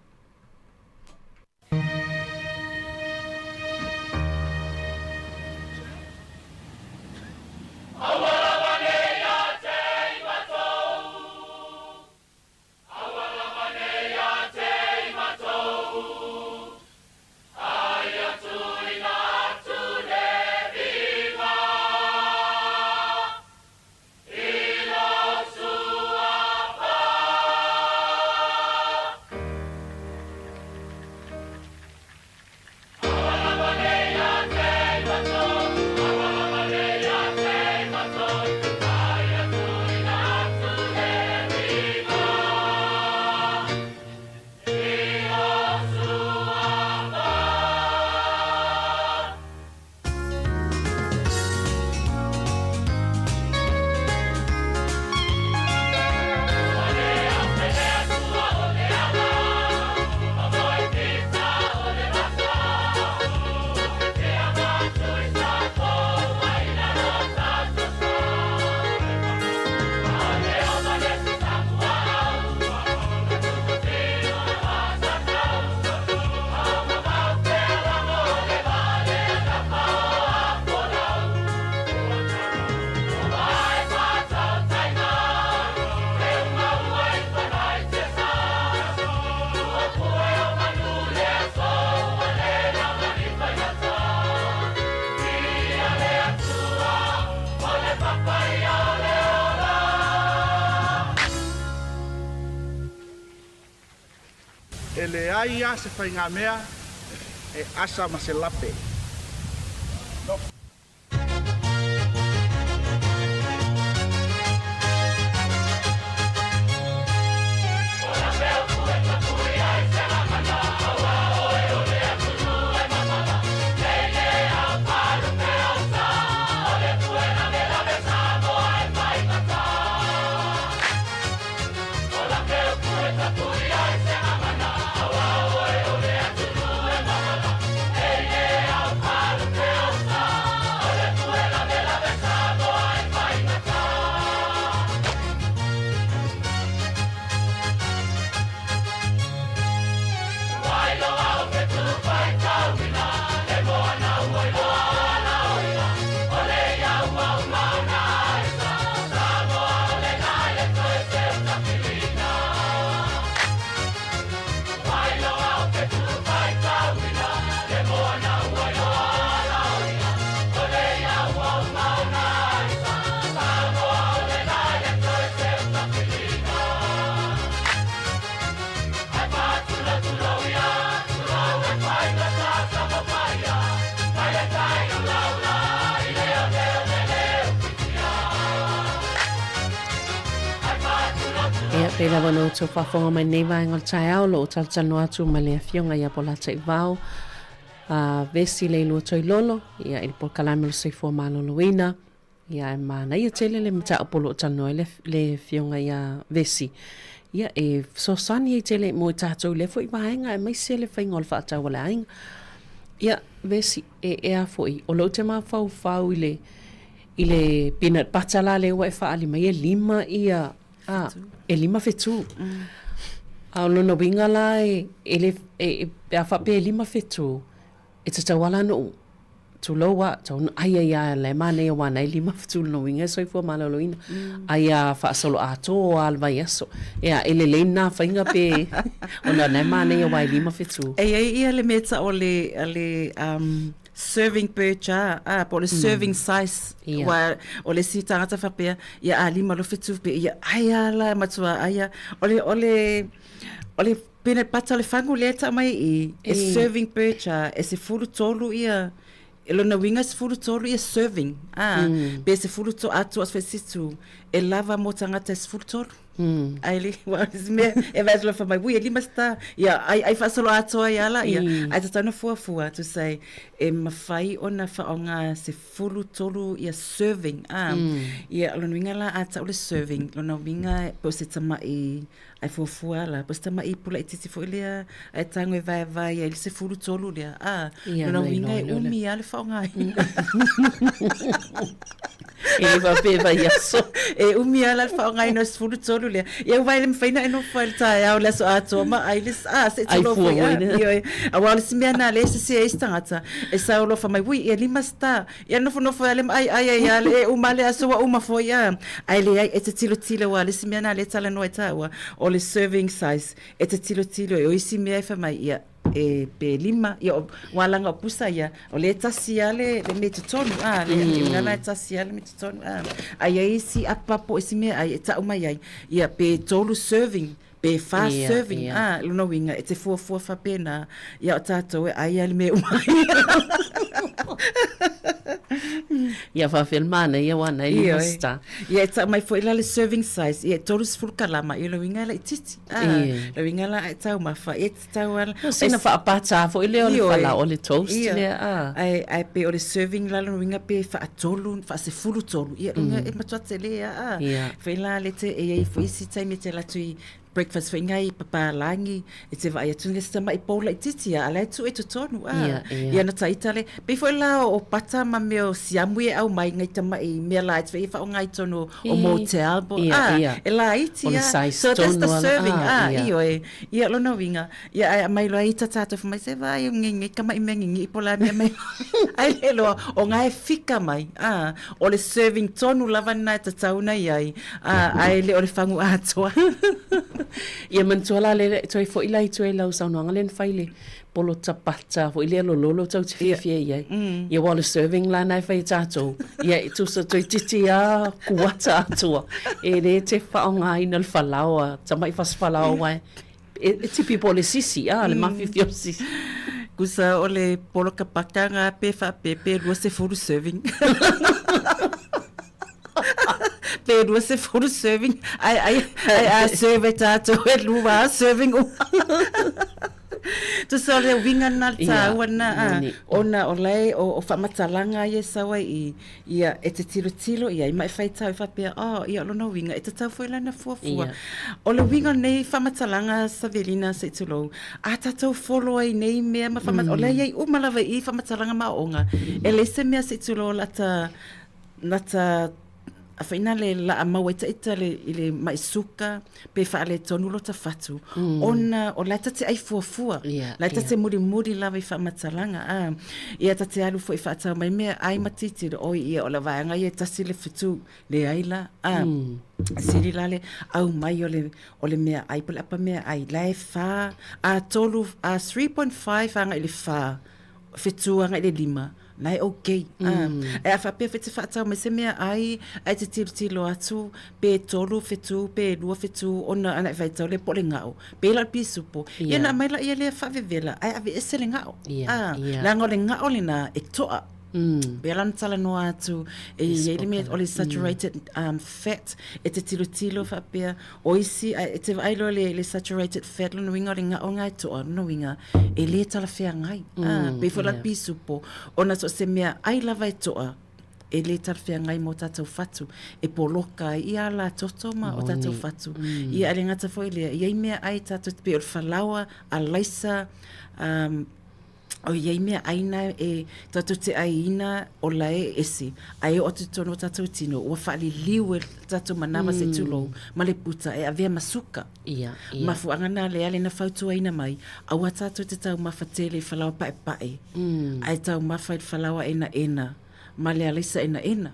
E le aia se fai ngā mea e asa ma se lape. Hey, yeah. Pela wano to whafonga mai nei vai ngol tai au lo taltano atu ma le fionga ia po la tai vau. Vesi le lua toi lolo, ia il po kalame lo seifua maloloina. Ia e mana ia tele le mta apolo tano le fionga ia vesi. Ia e so sani e tele mo tatou le foi vaenga e mai se le fai ngol whaatau wala ainga. Ia vesi e a foi. O lo te maa fau i le peanut butter la le wai whaali mai e lima ia... e lima fetu. A lona winga la e a whape e lima fetu. E te tawala no tu loa, tau aia ia le mane e wana e lima fetu no winga so i fua malaloina. Aia whaasolo a to o alwa yaso. Ea ele leina whainga pe ona le mane e wa e lima fetu. E ia le meta o le serving percha, po le serving size, o le si tangata whapea, ia a lima lo fetu pe, ia aia la matua, aia, o le peanut butter le whangu le ta mai e serving percha, e se furu tolu ia, e lona winga se furu tolu ia serving, pe se furu tolu atu as fesitu, e lava mo tangata se furu tolu. Ai e vai lo fa mai bui lima sta ia ai fa solo atoa ia la ia ai tatana fua to say e mafai ona fa onga se fulu tolu ia serving ia lo winga la ata o serving lo winga po se tama ai fua la po se tama i pula titi fo ile ai tango e vai ia se fulu tolu ia lo winga umi ale fa onga e va pe va yaso e umi ala fa onga no se fulu tolu le ia vai le faina no falta ia o le so ato ma ai le se tolo foi ia a wala se mena le se estangata e sa lo fa mai wi ia lima sta ia no no foi le ai e uma le aso uma foi ia ai le ai e te tilo wala se mena le tala no eta o le serving size e te tilo e o isi me fa mai ia e pe lima ia wala nga pusa ia o le tasia le metotonu le ngala tasia le metotonu ai si apapo isi me ai ta uma ia ia pe tolu serving pe fast serving luna winga e te fua fa pena ia o tato e ai ale me uma ia fa filmana ia wana ia sta ia ta mai foi la le serving size ia tolus full kalama ia lo winga la titi lo winga la ta uma fa e ta wala sina fa apata fo ile o fala o le toast le ai pe o le serving la lo winga pe fa tolu fa se full tolu ia winga e matwatele fa la le te e foi si time te la tui breakfast foi ngai papalangi e te vai atunga sta mai pola titi ala tu e tonu ia na taitale pe foi la o pata ma meo siamu e au mai ngai tama e me la e fa ngai tono o motel bo e la iti so that's the serving ia lo no winga ia mai lo ita tato fa mai se vai ngi kama i mengi pola me mai ai lo o ngai fika mai o le serving tonu lava na tauna ia ai le o le fangu atoa ia mantuala le toi fo ila i toi lau sau nanga len faile polo tapata fo ile lolo tau te fia ia ia wala serving la nai fai tato ia tu sa toi titi a kuata atua e le te whaonga ina le whalaoa tamai fas whalaoa e tipi pole sisi le mafi fio sisi kusa o le polo kapakanga pe lua se furu serving Pedro se for serving I serve tato e lua serving tu so le winga na ta wana ona olai o fa matalanga ye sawa ia e te tilo ia mai fai tau fa pe ia lo no winga e te tau foi lana fua o le winga nei fa matalanga Savelina se tulo a tato follow ai nei me ma fa olai ai o malava I fa matalanga ma onga e le se me se tulo lata a faina le la maua ita le mai suka pe fa le tonu lo ta fatu ona o la tate ai fuafua la tate muri la vai fa matalanga ia tate alu foi fa ta mai me ai matiti o ia o la vanga ia tasi le fitu le aila siri lale au mai o le mea ai pole apa mea ai la fa a tolu a 3.5 anga ile fa fitu anga ile 5 Lai okay. E fa pe fete fa ta me se me ai te tilo atu pe tolu fetu pe lua fetu ona ana fa ta le pole ngao. Pe la pisupo. Ia na mai la ia le fa vevela ai ave esele ngao. La ngole ngao le na e toa Pea lana tala noa atu e le mea o le saturated fat e te tilo whapea o isi e te vailo le saturated fat luna winga o le ngā o ngai toa luna winga e le tala whea ngai pe whala pisupo ona so se mea ai lava e toa e le tarwhia ngai mo tātou whatu e poloka i a la totoma o tātou whatu i a le ngata fwoi lea i mea ai tātou te pe o whalawa a laisa o iei mea aina e tātou te aina o lae esi ai o te tono tātou tino ua whaali liwe tātou manawa se tulou ma le puta e avea masuka mafuangana le ale na whautua ina mai aua tātou te tau mawhatele whalawa pae ai tau mawhai whalawa ena ma le alisa ena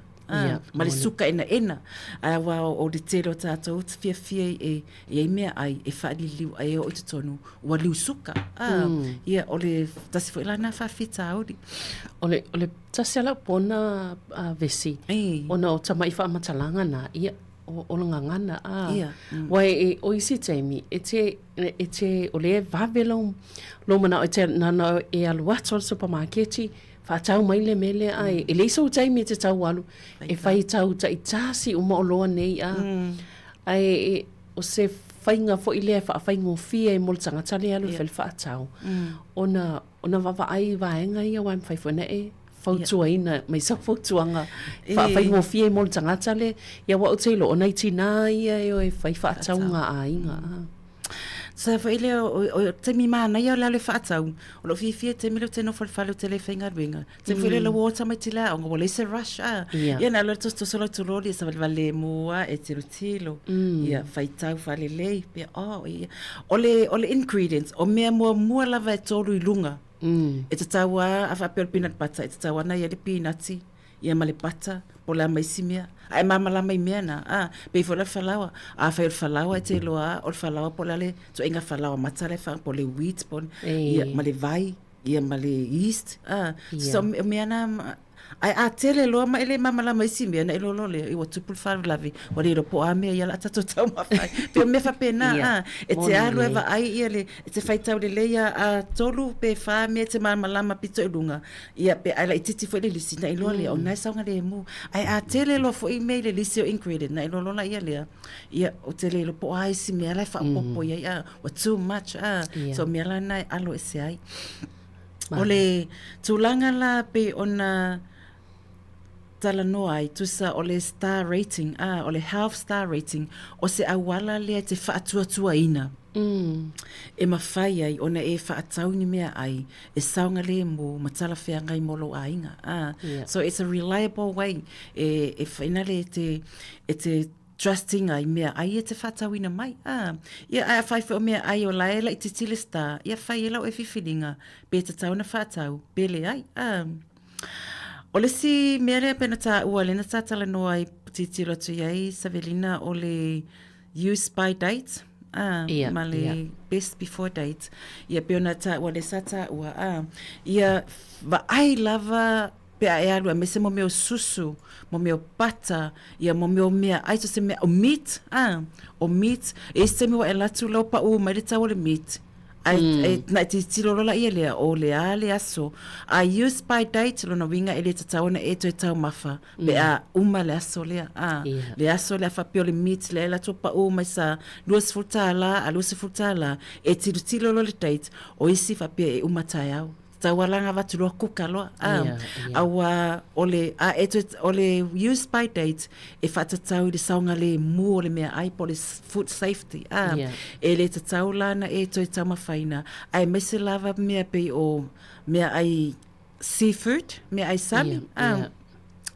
ma le suka ena awa o le tero tātou te fia e mea ai e whaali liu ai o te tonu ua liu suka o le tasi fo ilana whawhita auri o le tasi ala pona vesi ona o tamai whaamatalanga na o le ngangana wai o isi Jamie e te o le vavelo lo mana o te nana e aluata o le supermarketi whaatau mai le mele ai. E leiso Jamie te tau alu. E whai tau ta i tāsi o maoloa nei ai o se whainga fo i lea whaingo fia e mol tangatale alu fel whaatau. Ona wawa ai vaenga ia waim whai fwena whautua ina, mai sa whautuanga whaingo fia e mol tangatale ia wa o teilo o nei tina ia e o e whai whaatau ngā ainga. Sa fa ile o te mi mana ia le whaatau o lo fia te milo te no whalwhalu te le whainga ruinga te while le water mai tila o ngā se rush ia na lo to solo tu lori sa vale mua e te rutilo ia whaitau whale lei pia o le ingredients o mea mua lava e tolu i lunga e te taua a whapel peanut butter e te taua na ia le peanuti ia male pata po la mai simia ai mama la mai mena pe fo la falawa a fa falawa te loa o falawa po la le so inga falawa matale fa po le wheat pon ia male vai ia male yeast so mena ai tele loa ma ele mama la mai simia na lo le i wa tupul fa lavi wa le po a me ia la tato tau ma fai pe me fa pena e te alu eva ai ia le te fai tau le leia a tolu pe fa me te mama la ma pito lunga ia pe ai la titi fo le lisina i lo le o nai saunga le mu ai tele lo fo email le lisio ingredient na lo la ia le ia o tele lo po ai simia la fa popo ia wa too much so me la nai alo ese ai ole tulanga la pe ona tala no ai tusa o le star rating o le half star rating o se awala le te whaatuatua ina e mawhai ai ona e whaatau ni mea ai e saunga le mo matala whea ngai molo ainga so it's a reliable way e whainale e te trusting ai mea ai e te whaatau ina mai ia ai a whai o mea ai o laela i te tile star ia whai e lau e whiwhiringa pe te tau na whaatau pele ai o le si mea pena tā ua lena tā tala noa i titiro tu iai Savelina o le use by date ma le best before date ia peona tā ua le sa tā ua ia va ai lava pe a alu me se mo meu susu mo meu pata ia mo meu mea ai so se mea o meat o meat e se me wa elatu lo pa u mai ta o le meat ai na te tilo la ia lea o le ale aso a use by date lo no winga ele te taona e to tau mafa be a uma le aso lea le aso le fa pio le meat le la topa o mai sa luas futala a luas futala e tilo lo le date o isi fa pio e uma taiau tawalanga watu loa kukalo awa ole use by date e whatatau le saunga le mu le mea ai po le food safety e le tatau lana e toi tama whaina ai mese lava mea pe o mea ai seafood mea ai sami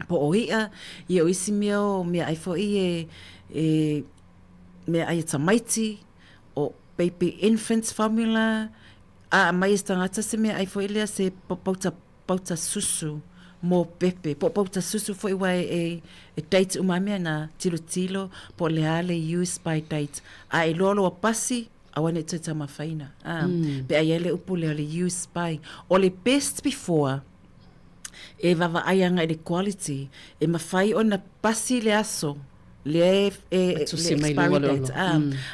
po o ia o isi mea ai fo i mea ai tamaiti o baby infants formula mai stangata se me ai foi lea se pauta susu mo pepe pauta susu foi wai e date umamia na tilo po le ale use by date ai lolo a pasi awane te tama faina pe ai ele upu le use by o le best before e vava ayanga le quality e mafai ona pasi le aso le expiry date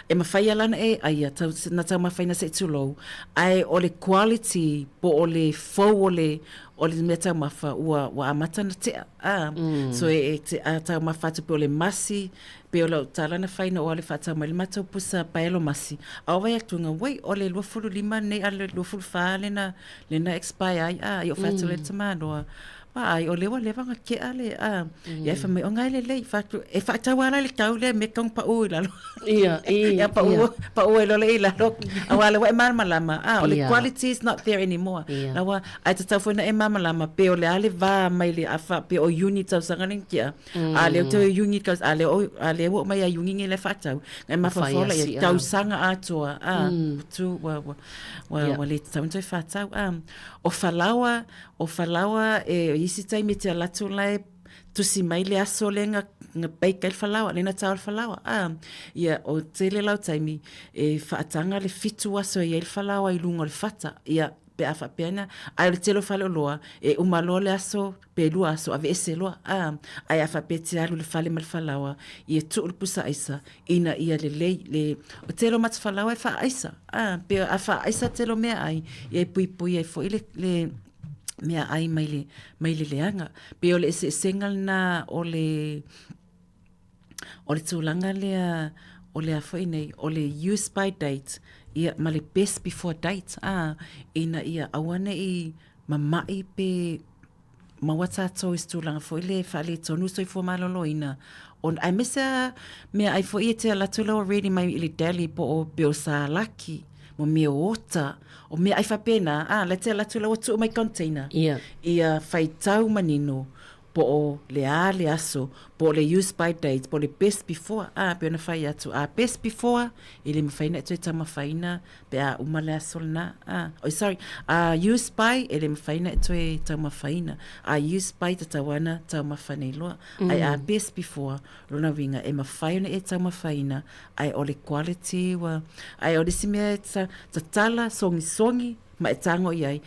e mawhai alana aia na tau mawhai na se tulo ai o le quality po o le fau o le mea tau mafa ua amata na tea. So te tau mafa te pe o le masi, pe o lau talana whaina o le whatau mai le matau pusa paelo masi. A wai atunga, wei, o le 25 nei a le 24 lena expire ai, i o whatau le tamanoa. Ai, o lewa lewa nga ke ale, ia fa mai o ngai le lei, e whatau ala le tau le me kong pa ui lalo. Ia pa ui lo le i lalo. Awala wa e malama, o le quality is not there anymore. Lawa, ai te tau fwena e malama, pe o le ale va mai le afa, pe o unit tau sanganing kia. A le o te unit kaus, a le o mai a yungi nge le whatau. Ngai mawhawhola ia tau sanga atua, tu wa le tau ntoi whatau. O whalawa e isi tai me te alatu lai tusi mai le aso le nga baika il whalawa, le na tau il whalawa. Ia o te le lau taimi e whaatanga le fitu aso i il whalawa i lunga le whata. Ia pe afa pena, ai le telo whale o loa e umalo le aso pe lua aso ave ese loa. Ai afa pe te alu le whale mal whalawa i e tuu le pusa aisa ina ia le lei o telo mats whalawa e wha aisa. Pe afa aisa telo mea ai i e pui pui e fo i le mea ai mai le leanga. Pe o le ese sengal na o le tūlanga lea o le afoi nei, o le use by date, ia ma le best before date, ina ia awane i mamai pe mawatato is tūlanga foi le whale tonu soi fua malolo ina. On ai mesa mea ai foi e te alatula already mai ili deli po o beo sa laki. Mo mea ota, o mea ai whapena, le te alatula o tuu mai container. Ia whaitau manino, po o le aso, po le use by date, po le best before, pe ona whai atu, best before, ele me whaina atu e tama whaina, pe umale aso na, use by, ele me whaina atu e tama whaina, use by te tawana, tama whanei loa, ai best before, rona winga, e ma whaina e tama whaina, ai o le quality, ai o le simea ta tala, songi, ma e tango iai,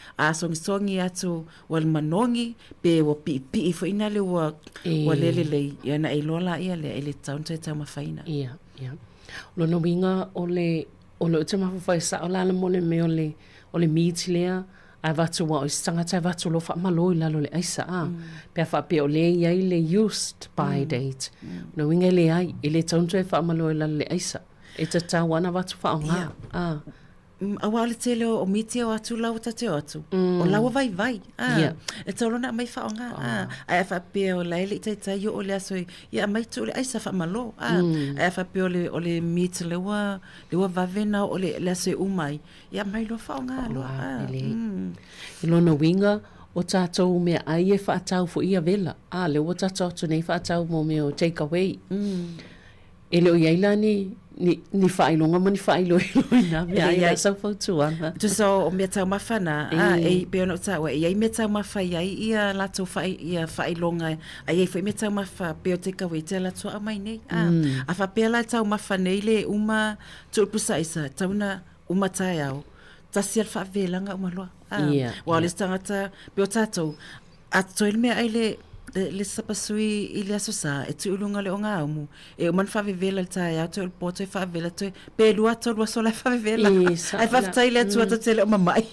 songi atu wal manongi, pe wa pi fo ina le wa lele lei, ia na e lola ia le ele taunta e tama whaina. Ia. Lona winga o le te mawhawhai sa o lala mone me o le miti lea, ai watu wa o istangata ai watu lo wha malo i lalo le aisa pe a wha pe o le iai le used by date. Lona winga le ai, ele taunta e wha malo i lalo le aisa. E te tawana watu wha o ngā. Awale tele o miti o atu lau tate o atu. O lau vai. E taurona mai whaonga. Ai a whape o laile i tai o le asoi. Ia mai tu o le aisa whamalo. Ai a whape o le miti lewa vavena o le asoi umai. Ia mai lo whaonga. I lona winga o tātou mea ai e whaatau fo ia vela. Le o tātou atu nei whaatau mo me o take away. E leo iaila ni whailonga mo ni whailoina mea ia sau fautuanga. Tu so o mea tau mawhana, e peona o taua, iai mea tau mawha iai ia lato ia whailonga, ai fai mea tau mawha peo te kawe te lato a mai nei. A whapea la tau mawha nei le uma tulpusa isa, tauna uma tai au, tasi al whavelanga umaloa. Wa le tangata peo tātou, a toil mea ai le sapasui i le asosa e tu ulunga le onga aumu e o man whawevela le tae au tu ulpoto e whawevela tu pe lua to lua sola whawevela ai whawtai le atua tatele o mamai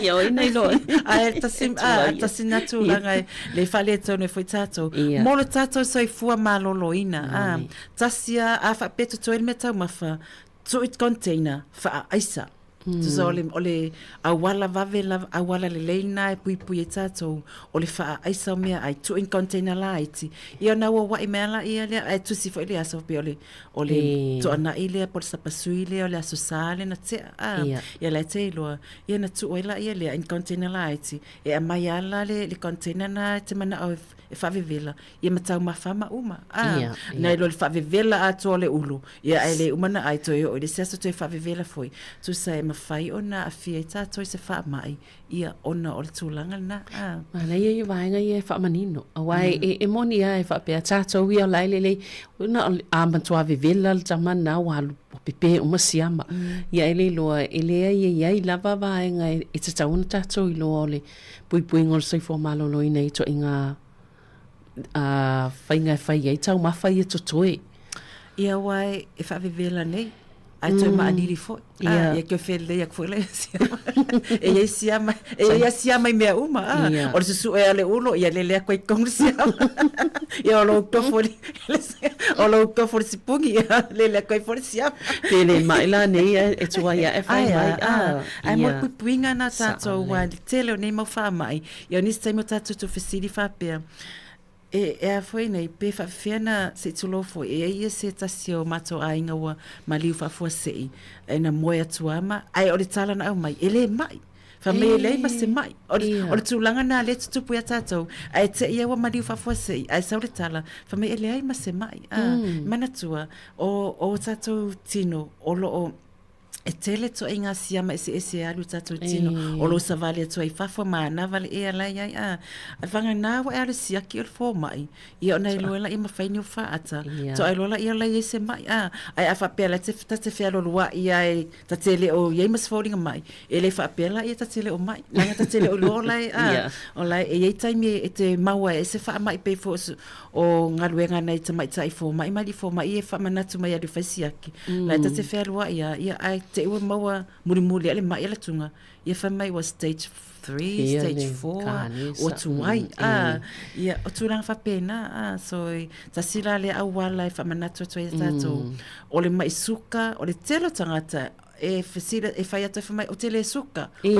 ia oi nei loa ai tasi natu langa le whale tonu e fwoi tātou molo tātou soi fua malolo ina tasia a whapetu to el me tau mawha tu it container wha aisa So ole awala vavela awala le leina e pui e tātou ole wha aisa mea ai tu in container la iti ia na wa imela ia le ai tu si fo ile aso pe ole to ana ile por sapasui le ole aso sale na te ia le te lo ia na tu oila ia le in container la iti e mai ala le container na te mana au e whawewela ia matau mawhama uma na ilo le whawewela a to le ulu ia ai le umana ai to o le seso to e whawewela foi tu sa e mawhai ona a fia i tātou i se wha mai ia ona o le tūlanga na. Mana ia i waenga ia e wha manino. Awai e moni ia e wha pia tātou ia lai lelei. Una a matua vivela le tamana walu pepe umasiama. Ia ele loa ele ia i lava waenga e te tauna tātou i loa ole pui ngol soifo malolo ina i to inga whainga e whai ei tau mawhai e totoe. Ia wai e wha vivela nei. ai toi maaniri foi ia ke fele ia foi le siama ia siama me uma o su e ale ulo ia le ko kongresiama ia lo to foi o lo to foi sipungi le ko foi siama tele mai la nei e tua ia e fai ai mo puinga na tato wa tele nei mo fa mai ia ni stai mo tato to fesili fa pe a foi nei pe fa fena se tulo foi ia se tasio mato ainga wa maliu fa fo sei na moya tuama ai o tala na mai ele mai fa me le ma se mai o tulanga na le tupu ya tato ai te ia wa maliu fa fo sei ai sa o tala fa me ele ai ma se mai mana tua o tato tino o lo e tele to inga siama ese alu tato tino o lo savale to ai fafo mana vale e ala ai vanga na wa ala sia ki fo mai ia ona loela i mafaini o fa ata to ai loela ia la ese mai ai afa pela te fe lo wa ia ta tele o ia mas falling mai ele fa pela ia ta tele o mai na ta tele o lo lai o lai e time e te maua ese fa mai pe fo o ngaluenga nei te mai tai fo mai e fa manatu mai adu fasiaki la ta te fe lo ia ai te ua maua muri ale mai ala tunga ia fa mai was stage 3 stage 4 o tuai ia o turanga fa pena so ta sila le awala e fa manatu to ia tato o le mai suka o le telo tangata e fesira e fai atu mai o tele suka e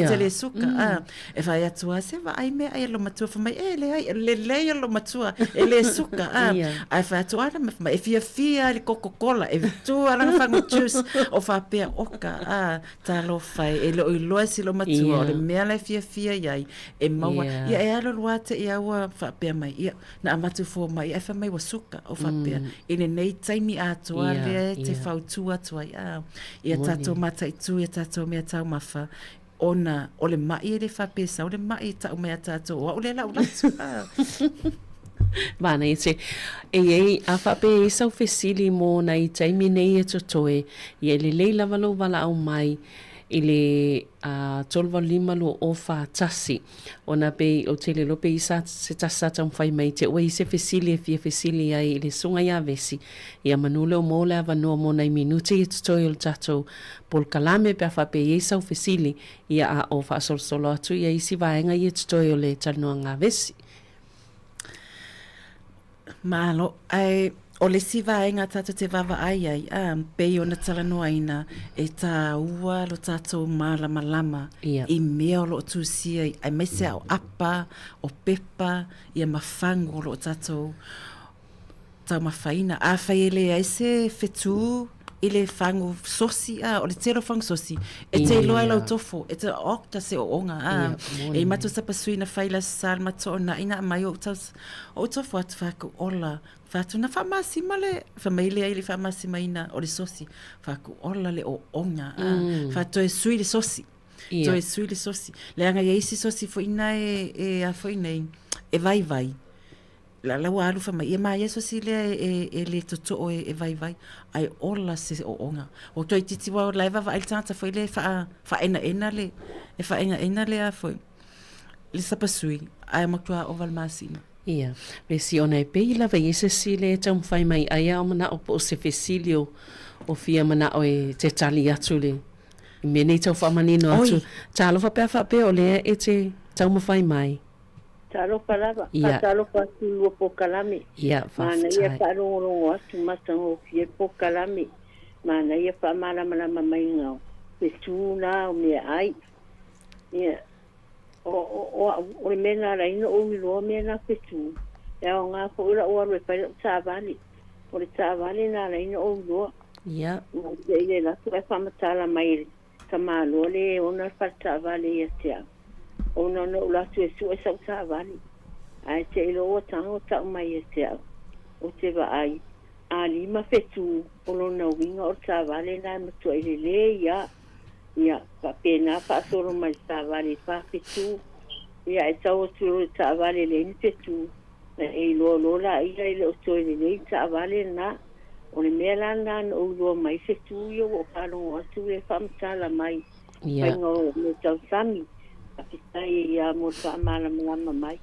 fai atu se va ai me ai lo matua mai le lo matua le suka ai fai atu ana mai fia le Coca-Cola e tu ala fa juice o fa pe oka ta lo fai e lo si lo matua le me la fia ai e maua ia e alo luate ia wa fa pe mai ia na matu fo mai e fa mai wa suka o fa pe ine nei taimi atu ale te fa tu atu ia tato tai tu e tato mea tau mafa ona o le mai le fa pesa o le mai tau mea tato o le la ulatu Vana i te e a whape e sau fesili mō na i taimi nei e totoe i e le leila walo wala au mai i le tolwa lima lo o whātasi o na pe o te le lope i sa se tasa tau whai mai te ua i se fesili e fia fesili ai i le sunga ia vesi i a manule o mōle a vanua mō na i minuti i totoe o le tatou pol kalame pe a whape i sau fesili i a o whaasolo atu i a isi vaenga i totoe o le tanua ngā vesi. Malo, o le siva e ngā tātou te wawa ai pei o na talanoaina e tā ua lo tātou malama i mea o lo tūsia ai mese au apa, o pepa, i a mafango lo tātou tau mawhaina. A whai ele ai se whetū i le whangu sosi, o le tero whangu sosi, e te loa lau tofo, e te okta se o onga, e matu sapasui na whaila sal mato na ina mai o tofo atu whaku ola, whatu na whamasi male, whamaile ai le whamasi maina o le sosi, whaku ola le o onga, whatu e sui le sosi, to e sui le sosi, le anga e isi sosi fo ina e a fo ina e vai. La alu fa mai mai so si le le toto e vai ai ola se o onga o toi titi wa laiva va il tanta foi le fa ena le e fa ena le a foi le sapasui ai matua o valmasina le si ona e pe la vai se si le tam fai mai ai a mana o po se fesilio o fia mana o e te tali atu le me nei tau fa manino atu talo fa pe o le e te tau fai mai Talo palava, talo pa tulu po kalame. Mana ia pa rongo atu masango fie po kalame. Mana ia pa mala mai ngau. Petuna o me ai. Ia o mena la ino o lo mena petu. Ya nga ko ura o re pa savali. O le savali na la ino o lo. Ia. Ia la tu fa matala mai. Kama lo le ona fa savali ia tia. Ona no la tu su sa sa vali ai te lo o tango ta mai este o te va ai ali ma fetu ono no winga o sa vali na mo to ile ya pa pena pa solo mai sa vali pa fetu ya sa o tu sa vali le ni fetu e lo la ile o to ile sa vali na o le mela na o lo mai fetu yo o pa no o tu e fam sala mai ngo me tau sami ai ia mo fa mala mai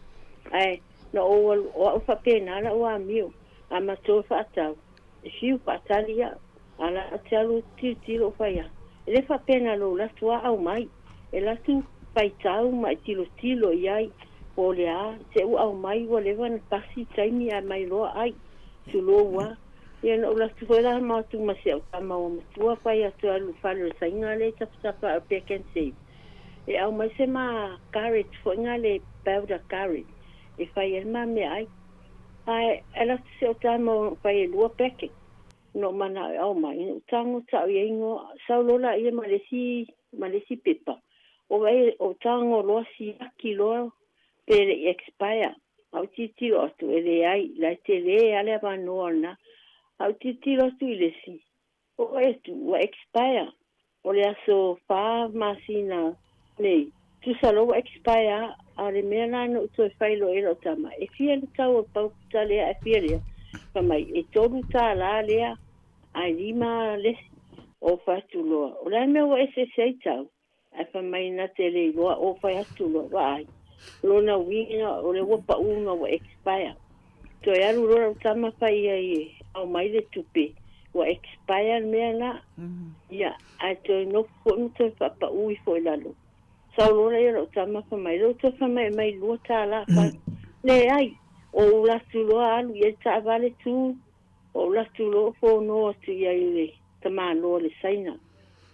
ai no o fa pena la o amiu ama to fa ta fiu pa talia ala te alu tilo whaia. E le whapena lo latu a au mai. E latu paitau mai tilo iai. O le a, se u au mai wa lewa na pasi taimi a mai loa ai. Tulo wa. Ia na ula tuwela mautu masi au tama o matua whai atu alu whale sa inga le tapatapa a pick and save. E au mai se ma carrot fo inga le powder carrot. E whai e ma me ai. Ai, e la se o tama o whai e lua peke. No mana au mai. Tango tau i ingo. Saulola ia malesi pepa. O vai o tango loa si aki loa. Pere expire. Au titiro atu ele ai. La te le ale avanoa na. Au titiro atu ile si. O etu wa expire. O le aso wha masina. Nei. Tu salo wa expire. Ale mea nana uto e whailo e lo tama. E fia le tau o paukuta lea e fia lea. Kamai e toru tā la lea. Ai lima lesi. O whatu loa. O lai mea wa ese sei tau. Ai whamai na te le loa o whatu loa. Wa ai. Lona winga o le wapa unga wa expire. To e aru rora utama whai ai au mai le tupe. Wa expire mea na. Ia, ai to e no fo to e whapa ui fo e lalo. Sau lora e utama whamai. Lo to whamai mai lua tā la. Le ai, o latu loa alu i e tā vale tū. O latu loa fo noa tu i ai le tamā loa le saina.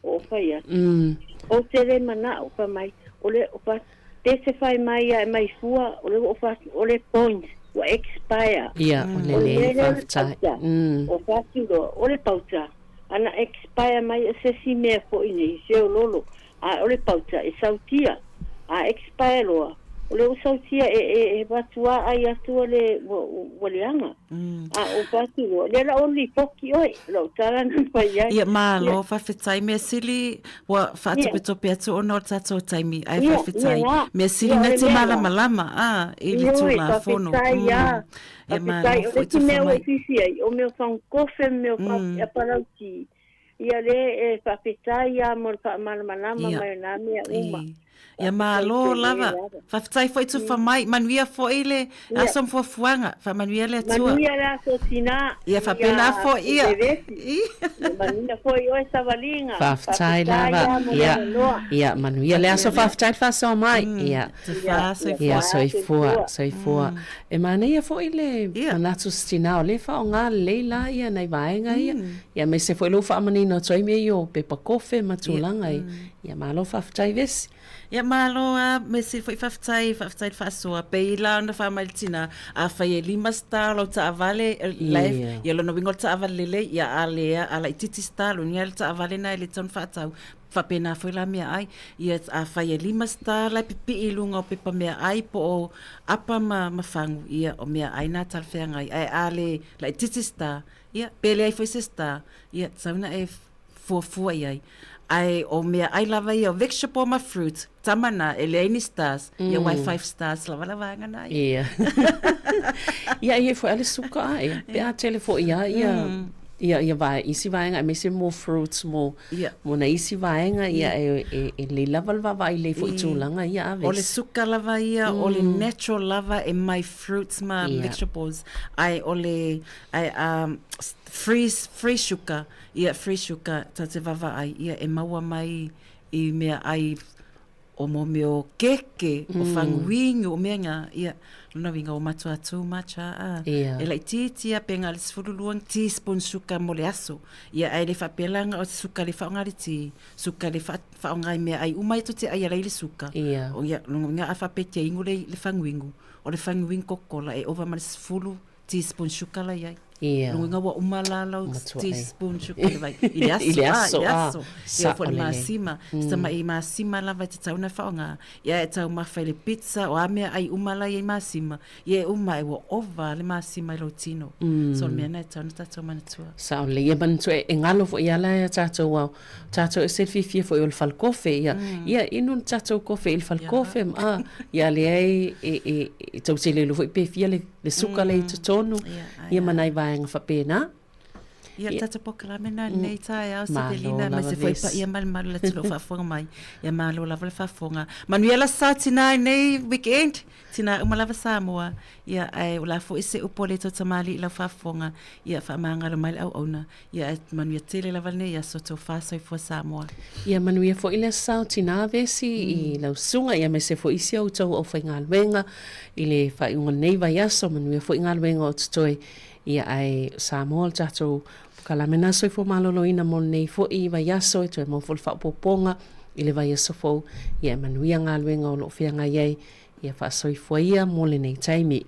O whai atu. O te re mana o whamai. O le o whai. Te whai mai a mai fua, o le points, o expire. Ia, o le whaftai. O whatiro, o le pauta. Ana expire mai a se si mea fo ini, se o lolo. A o le pauta, e sautia. A expire loa. O le o sautia e watua ai atua le waleanga. A o whatiro, le la oli poki oi, lo tala na pai ai. Ia maa lo whawhetai mea sili, wa whaatupetope atu ono tato taimi, ai whawhetai. Mea sili na te malama, ili tu la fono. Ia maa lo whaitu whamai. O meo whang kofe, meo whaparauti. Ia le whawhetai a mo malama mai na mea uma. Ia malo lava. Whawhetai whaitu whamai. Manuia fo ile. Asom fo fuanga. Manuia le atua. Manuia le aso tina. Ia whapena fo ia. Manuia fo i oe savalinga. Whawhetai lava. Ia, manuia le aso whawhetai whaso mai. Ia. Ia, soifua. E mana ia fo ile. Manatu stina o le whao ngā leila ia nei vaenga ia. Ia me se fo ilo whaamanino toi me i pepa kofe matulanga ia. Ia malo whawhetai vesi. Ia malo a me se foi whawhetai whaasoa. Pei la ona whaamalitina a whai e 5 star lo ta avale live. Ia lona wingo ta avale le. Ia a lea a la ititi star lo nia le ta avale na ele ton whaatau. Whapena foi la mea ai. Ia a whai e 5 star la pipi i lunga o pepa mea ai po o apa mawhangu. Ia o mea ai nā talwheangai. Ai a le la ititi star. Ia pele ai foi se star. Ia sauna e fuafua i ai. Ai o mea ai lava ia o vegetable ma fruit. Tamana, ele ai ni stars. Ia wai 5 stars lava angana. Ia. Ia foi ale suka ai. Pea telefo ia. Ia vai isi vaenga me se mo fruits mo na isi vaenga ia e le lava vai le fo itulanga ia aves. O le suka lava ia, o le natural lava e my fruits ma vegetables. Ai o le free sugar. Ia free sugar ta te vava ai ia e maua mai i mea ai o mo meo keke o whanguingu o mea ngā ia luna winga o matua too much e lai titia penga le sfuruluang teaspoon suka mo le aso ia ai le whapelanga o suka le whaongari ti suka le whaongai mea ai umai to te ai alai le suka o ia luna winga a whapetia ingu le whanguingu o le whanguingu kokola e ova ma le sfuru teaspoon suka la iai Lunga wa umalalau teaspoon sugar vai. Iliaso. Ia fo masima. Sama I masima lava te tauna whaonga. Ia e tau mawhai le pizza o amea ai umala I masima. Ia uma e wa ova le masima I rotino. So mea nei tauna tatou manatua. Sao le ia manatua e ngalo fo ia lai a tatou wau. Tatou e se fifia fo I ol falkofe. Ia inu tatou kofe il falkofe. Ia le ai e tau se le lufo I pe fia le suka le I totonu. Ia manai vai nga whapena. Ia tata pokala mena nei tai au Sevelina me se foi pa ia mal le tilo fafonga mai. Ia malo lava le fafonga. Manuela sa tina nei weekend tina umalava Samoa. Ia ai ula fo ise upole to tamali la fafonga. Ia fa manga le mai au ona. Ia manuia tele lava nei ia soto fa soi fo Samoa. Ia manuia fo ile sa tina vesi I la sunga ia me se fo isi au tau au fainga alwenga ile fa unga nei vai aso manuia fo inga alwenga o tutoi ia ai Samoa tato kala mena soi fo malolo ina mo nei fo I vai aso to mo fo fa poponga ile vai aso fo ia manuia nga alwenga o lo fianga ia ia fa soi fo ia mo le nei taimi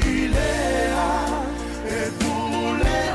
Ilea, e tu le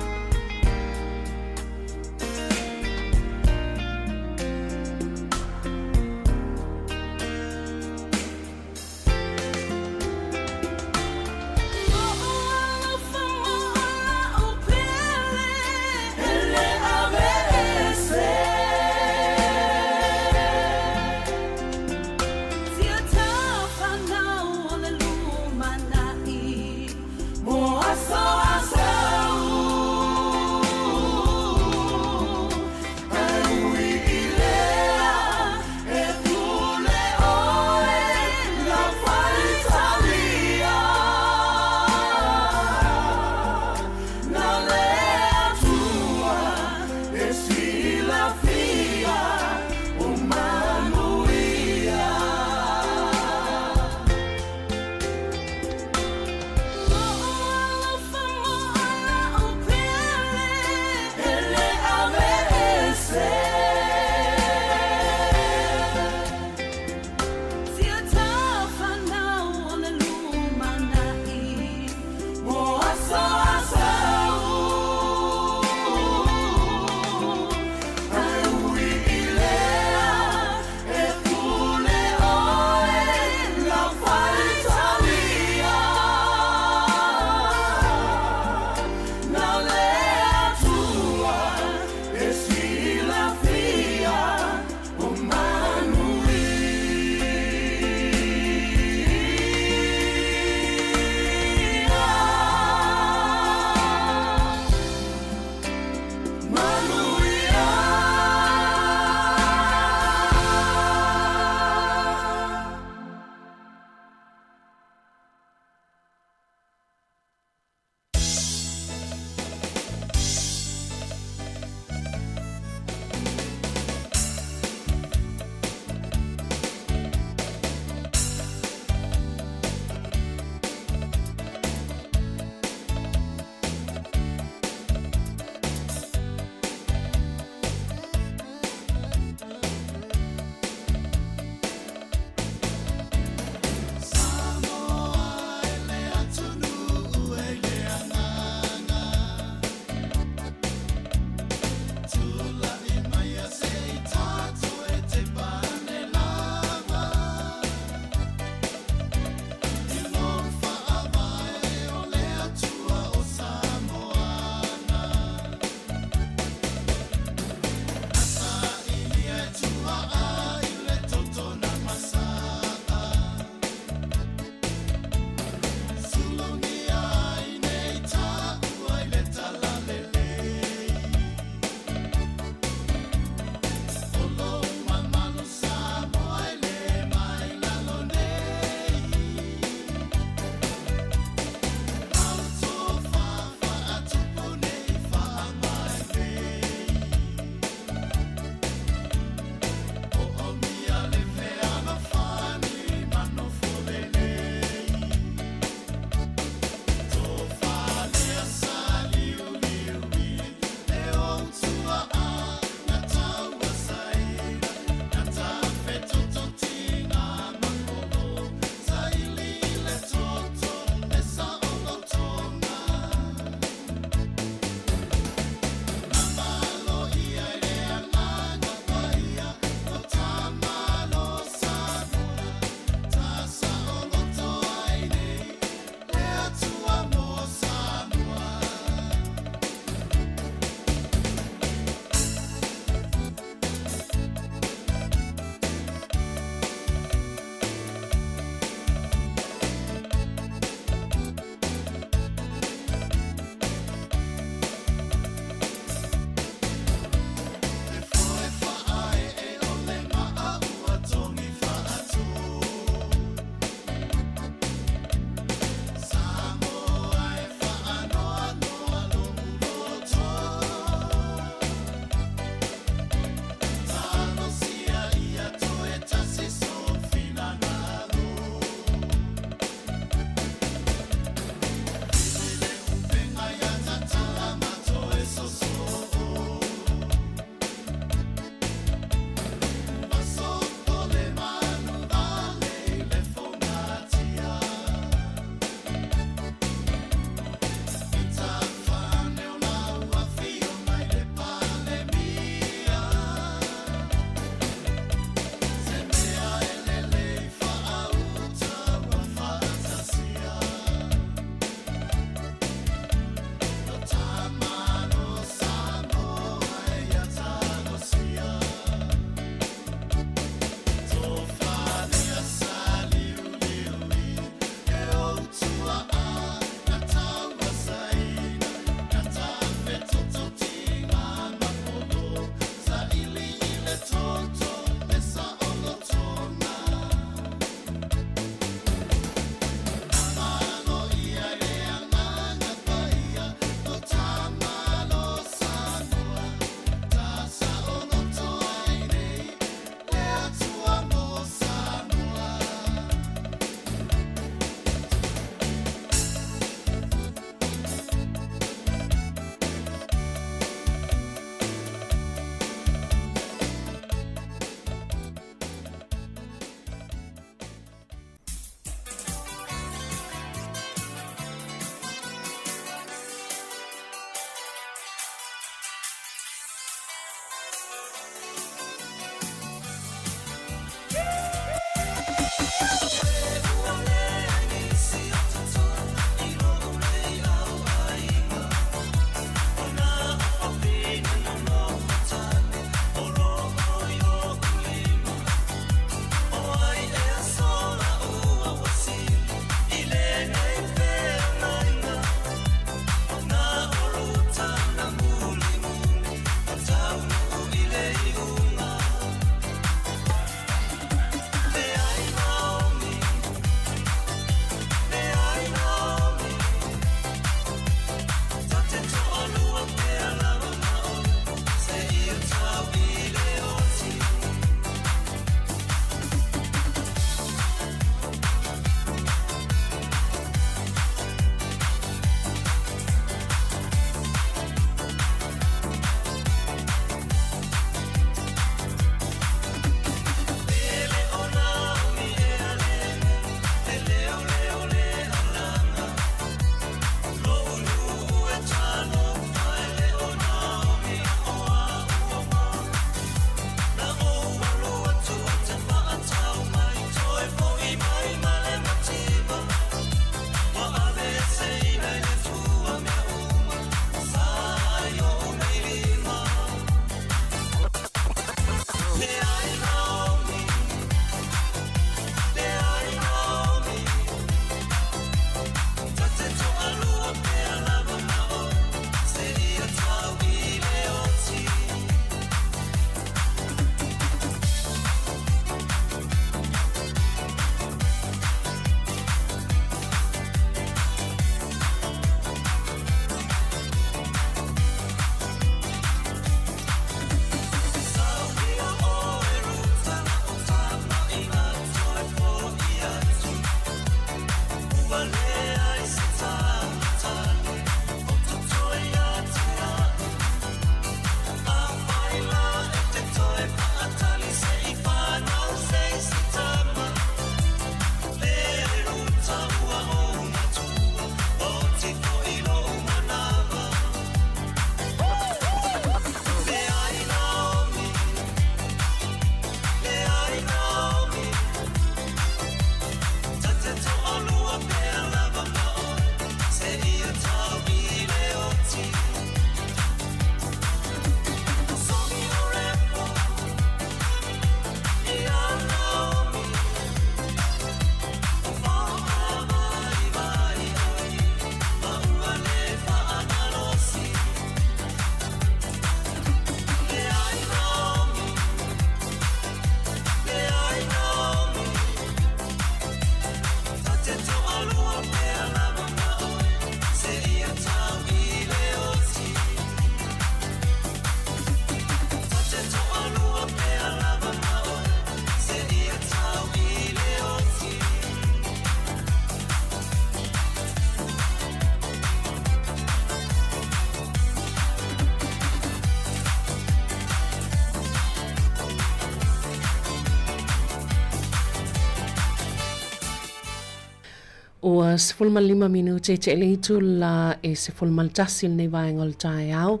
O se fulma 5 minuti te le itu la e se fulma tasi nei vaenga le tai au.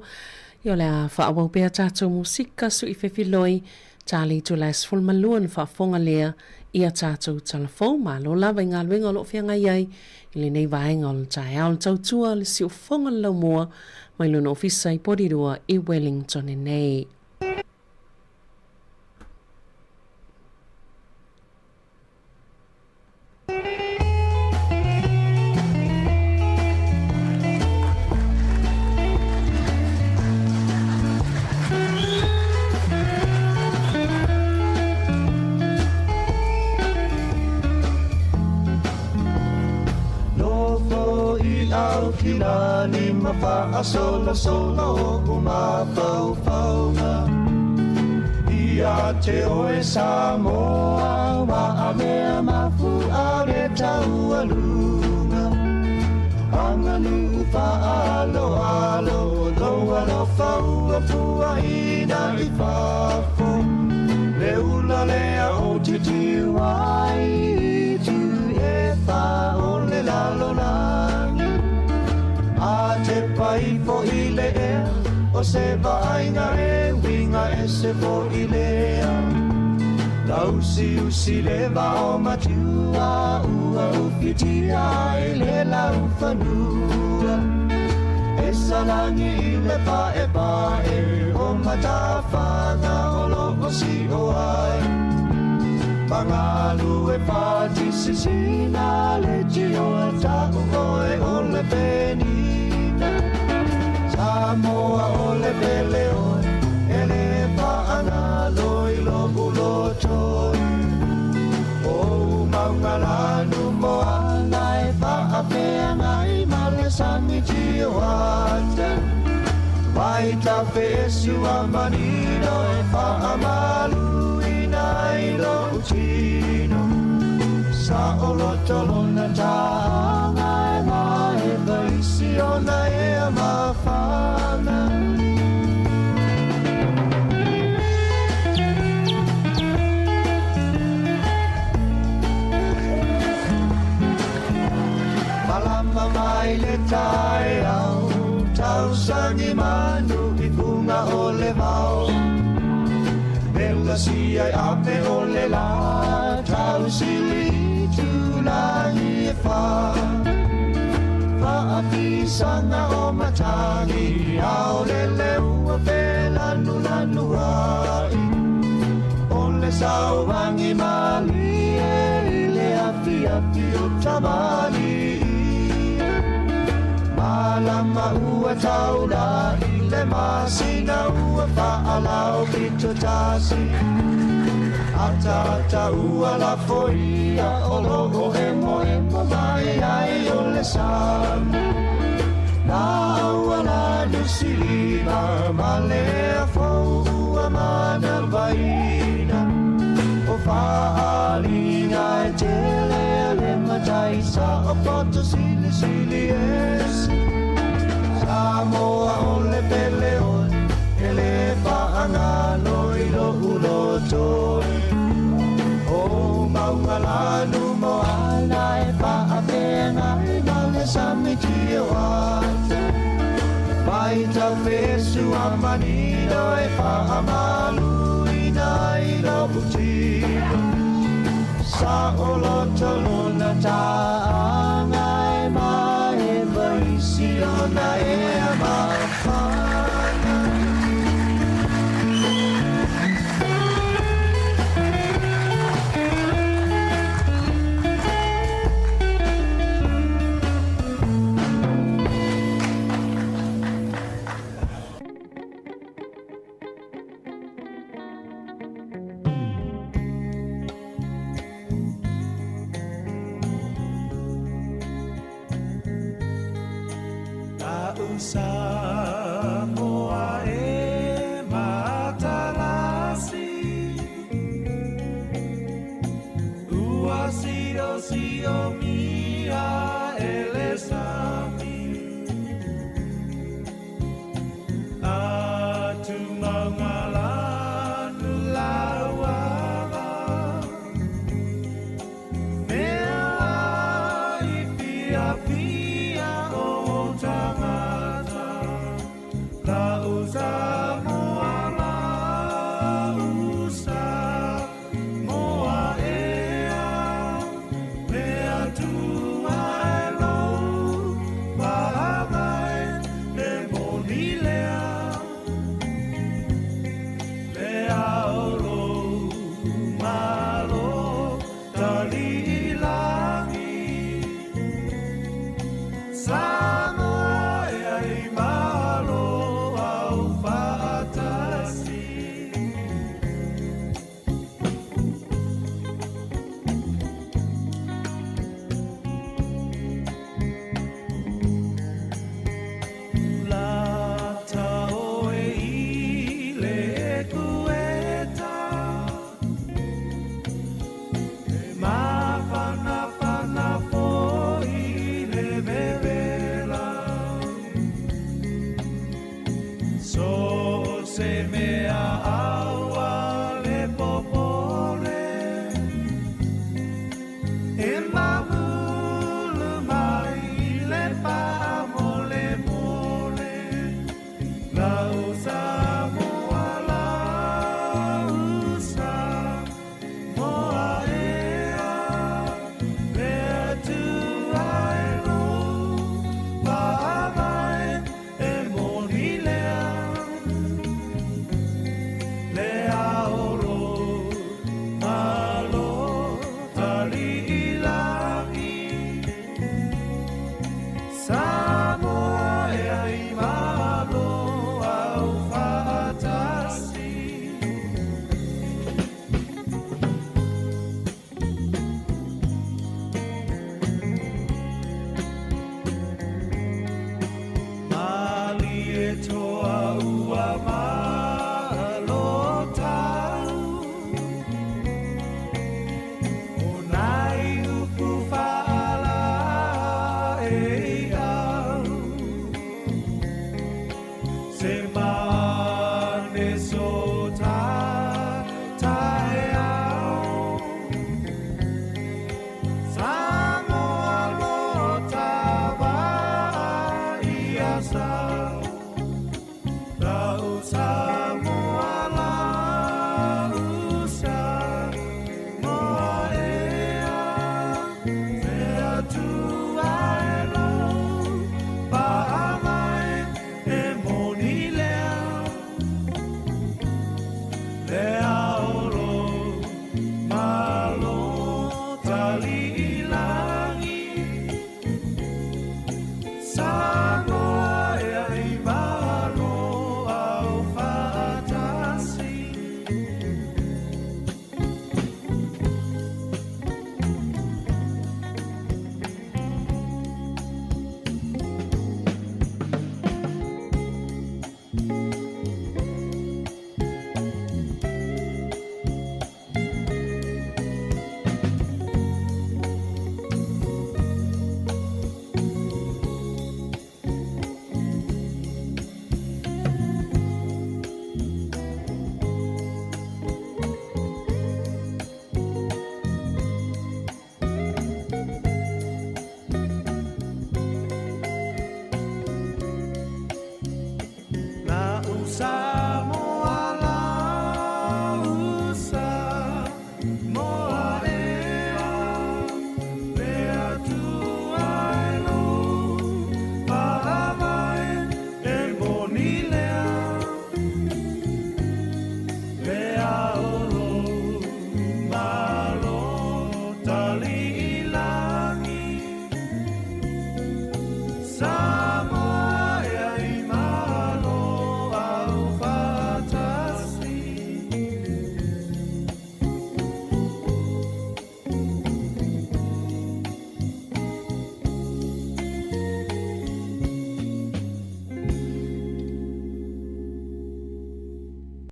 Io le a whaawau pia tātou musika su I whewhiloi tāli tu la se fulma luan whaafonga lea ia tātou talafou ma lo lava ngā luenga lo whianga iai I le nei vaenga le tai au le tautua le si ufonga lau mua mai luna ofisa I Porirua I Wellington e nei. Kila ni mafa solo solo uma fau fauna ia te oe Samoa wa amea mafu are tau alunga anganu fa alo alo do alo fau fua ina I fafo le ula lea o titi wai tu e fa o le lalo a te pai fo I le ea o se vainga e winga e se fo I lea lausi usi le va o matua ua ufitia I le lau fanua e salangi I le pa e o matawhanga o loko si o ai Pangalu e pati sisina le tio e taku koe o le penina Samoa o le pele oe e le paana loi loku lotoi O maungalanu moana e paapea ngai male sangi tio ate Vaita fesu amanino e paamalu I lo tino sa olo tolo na tanga e mai vaisi ona e mafana Malama mai le tai au tau sangi manu I bunga o le vau Bella si ai ape o le la Tau sili tu la I fa Fa a pisanga o matangi Au le ua pela nulanu ai O le sau vangi mali E le api api o tamali Malama ua tau la Le masina ua fa'alau pito tasi Ata ua la foia o logo emo mai ai o le sam Na ua la nusilima ma lea fo ua mana vaina O fa'alinga e tele le matai sa o poto sili sili esi Samoa o le pele oe, e le whaanga loi lo ulo toi. O maungalanu mo ana e whaapenga e male samiti o ate. Paita fesu amanino e whaamalu ina I lo putino. Sa o loto luna taanga e mai e vaisi ona e amafana. Samoa e matalasi Ua sio mia elesami Atu mangalanu lauava Mea I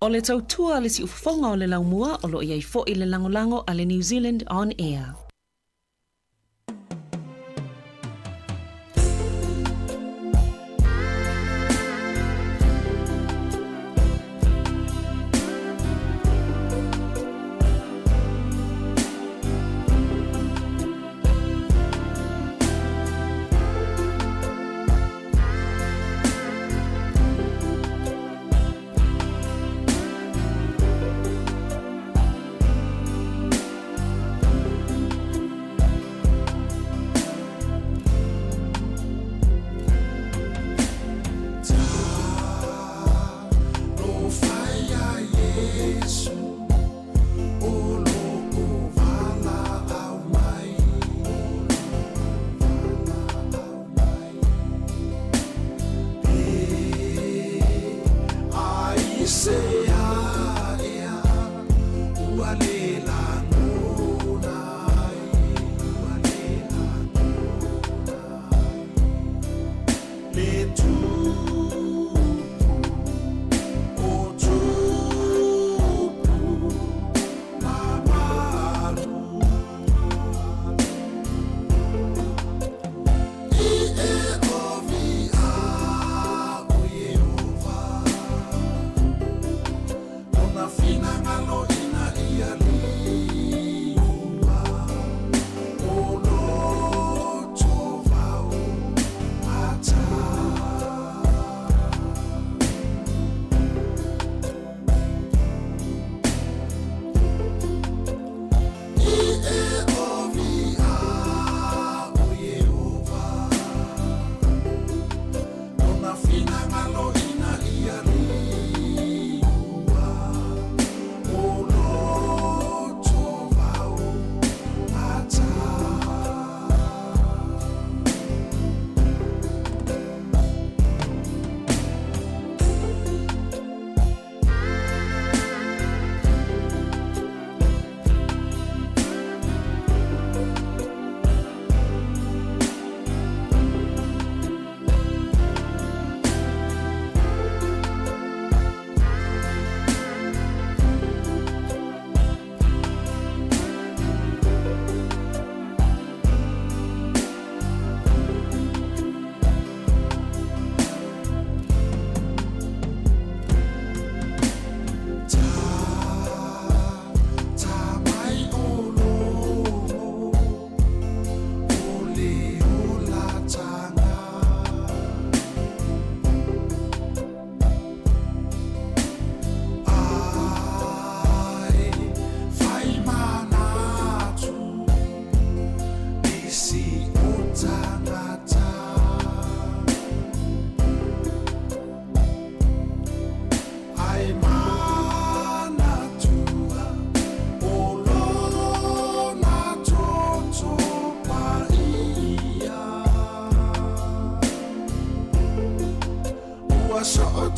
O le tautua le si ufonga o le laumua o lo iai fo i le langolango a le New Zealand On Air.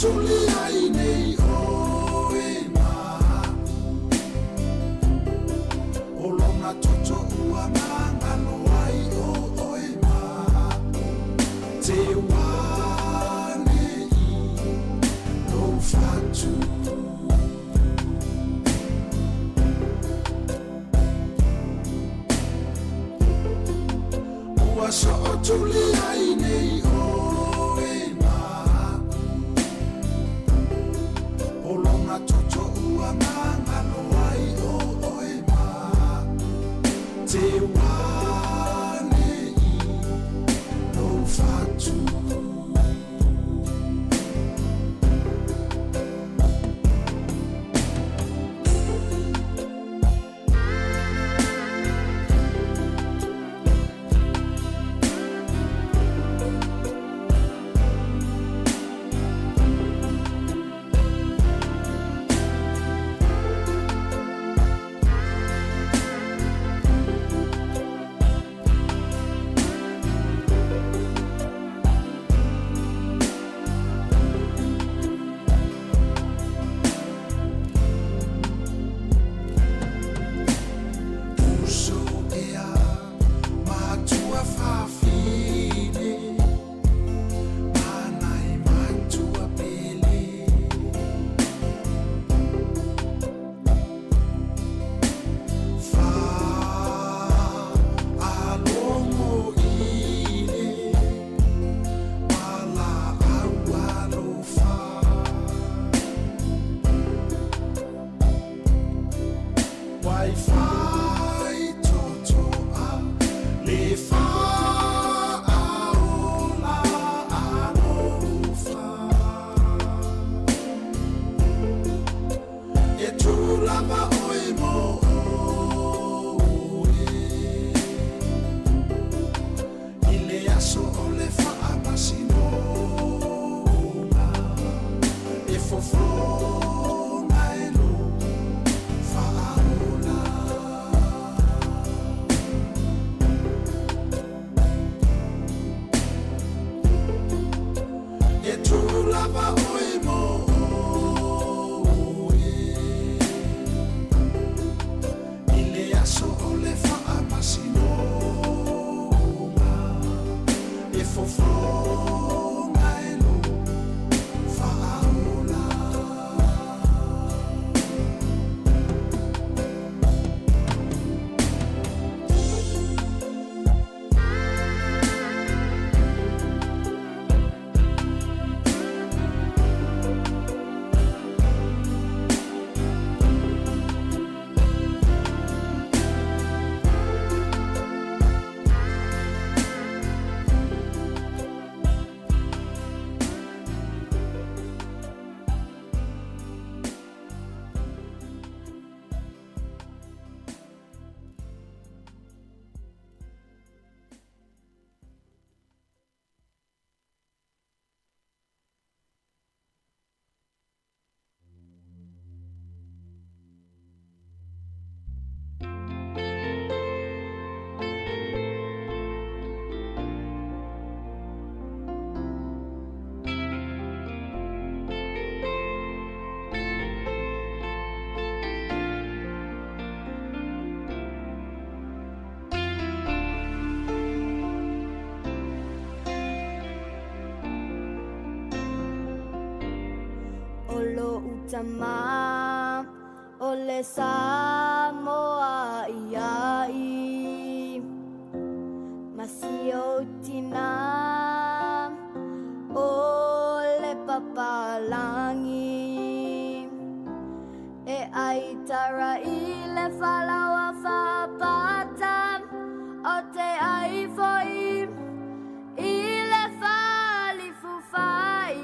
tuli ai nei o e ma o lona toto ua ngangano ai o e ma te wane i no fatu ua so o tuli ai nei o e ma o lona toto ua ngangano ai o e ma te wane i no fatu Sama ole Samoa iai Masio tina ole papalangi E aitara ile falawa fapata O te ai foi ile fali fufai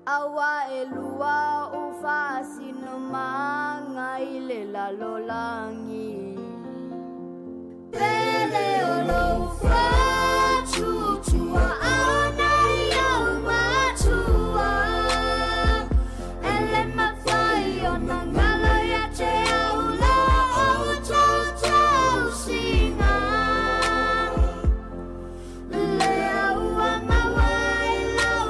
Awa elua ufasi no manga ile la lolangi Pele olo ufa chuchua ana ya umatua Ele mafai ona ngala ya che aula o chocho singa Le aua mawai lau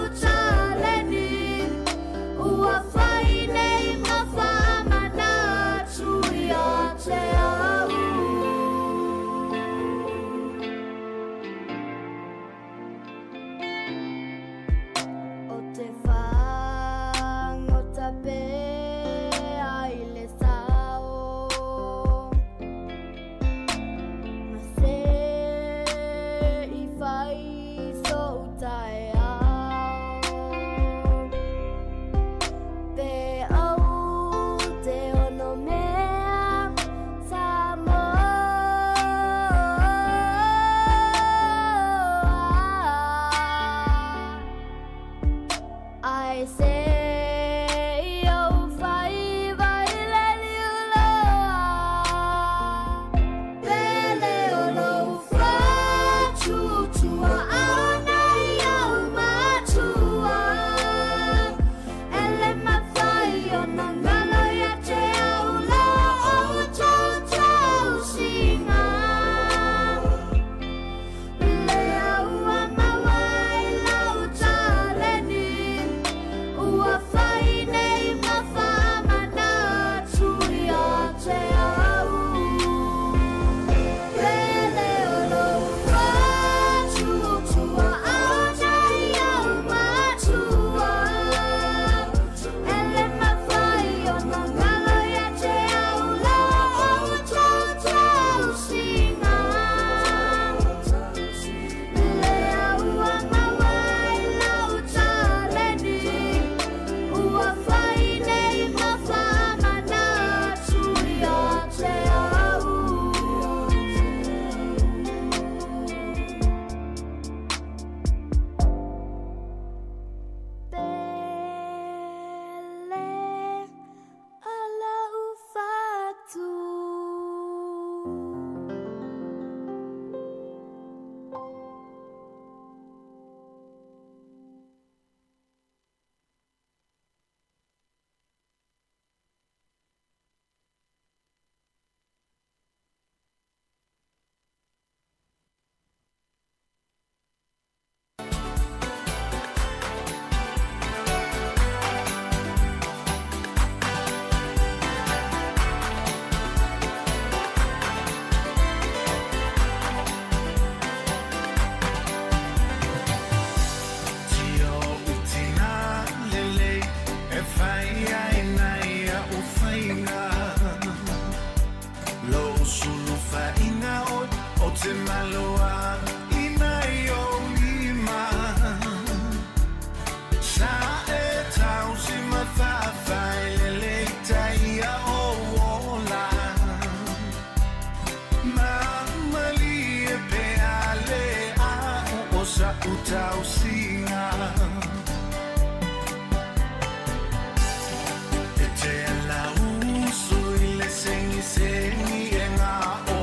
te maloa ina yo lima sa e tau si mawhawhai le leitai a o ola ma mali e pe ale a o sa utau singa e te ala usu i le sengi sengi e ngā o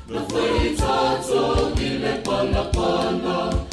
Na feita to ile pana pana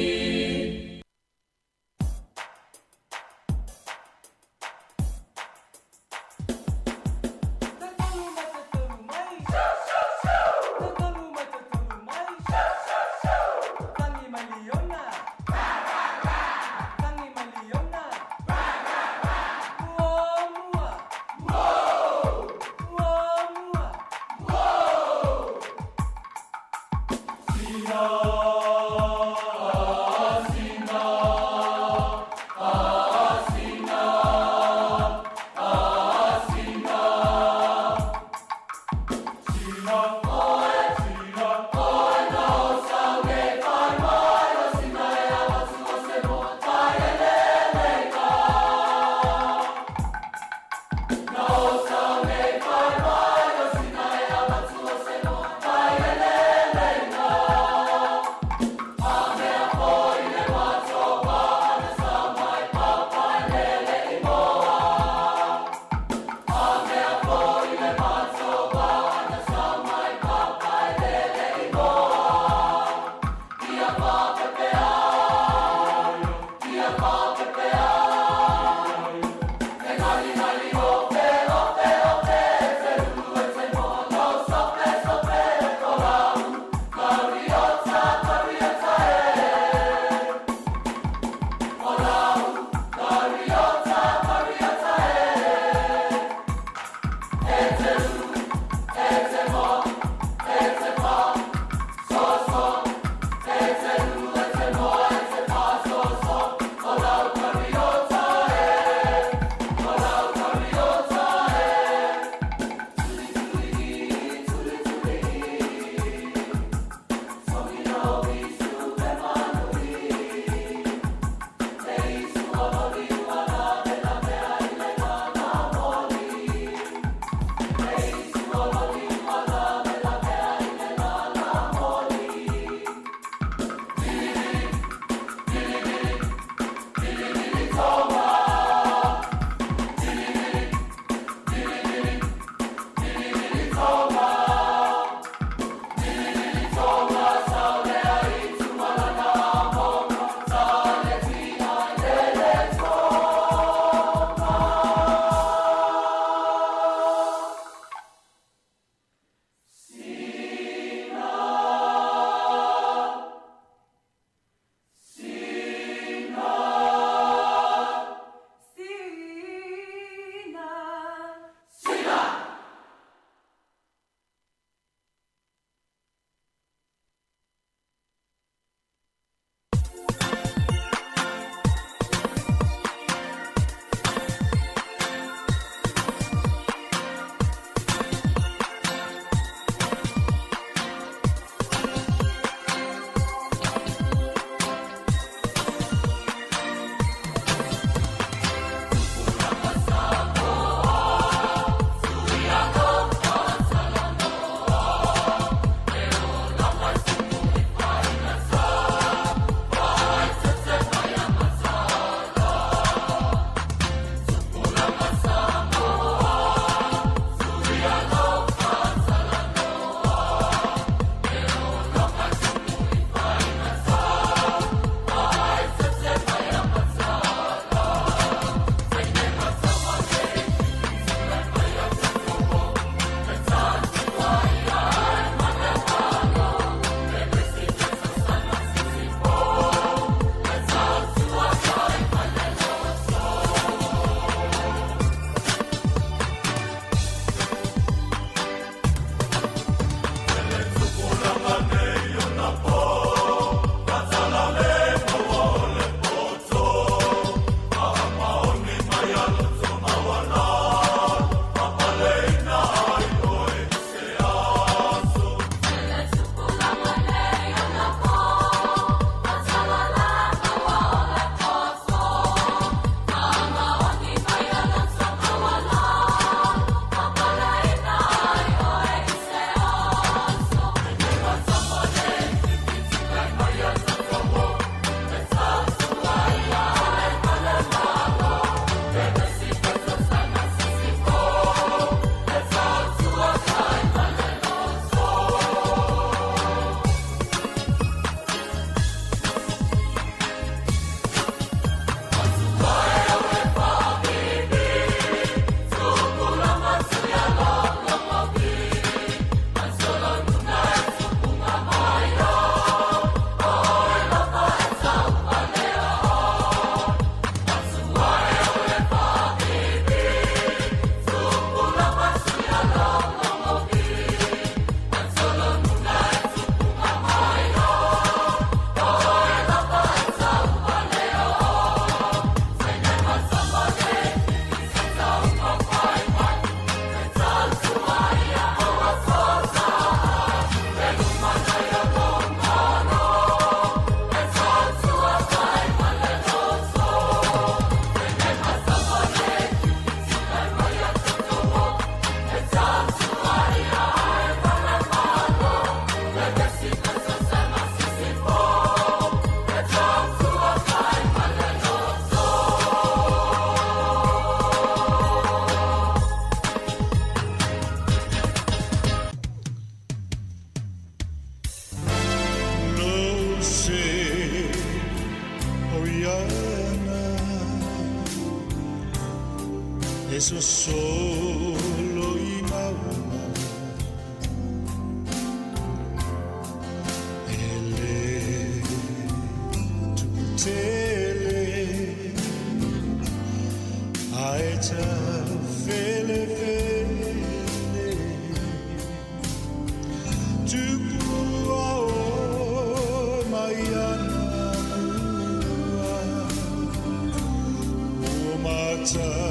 eso solo y mauna ele tutele aeta fele fele tu pua o maiana o mata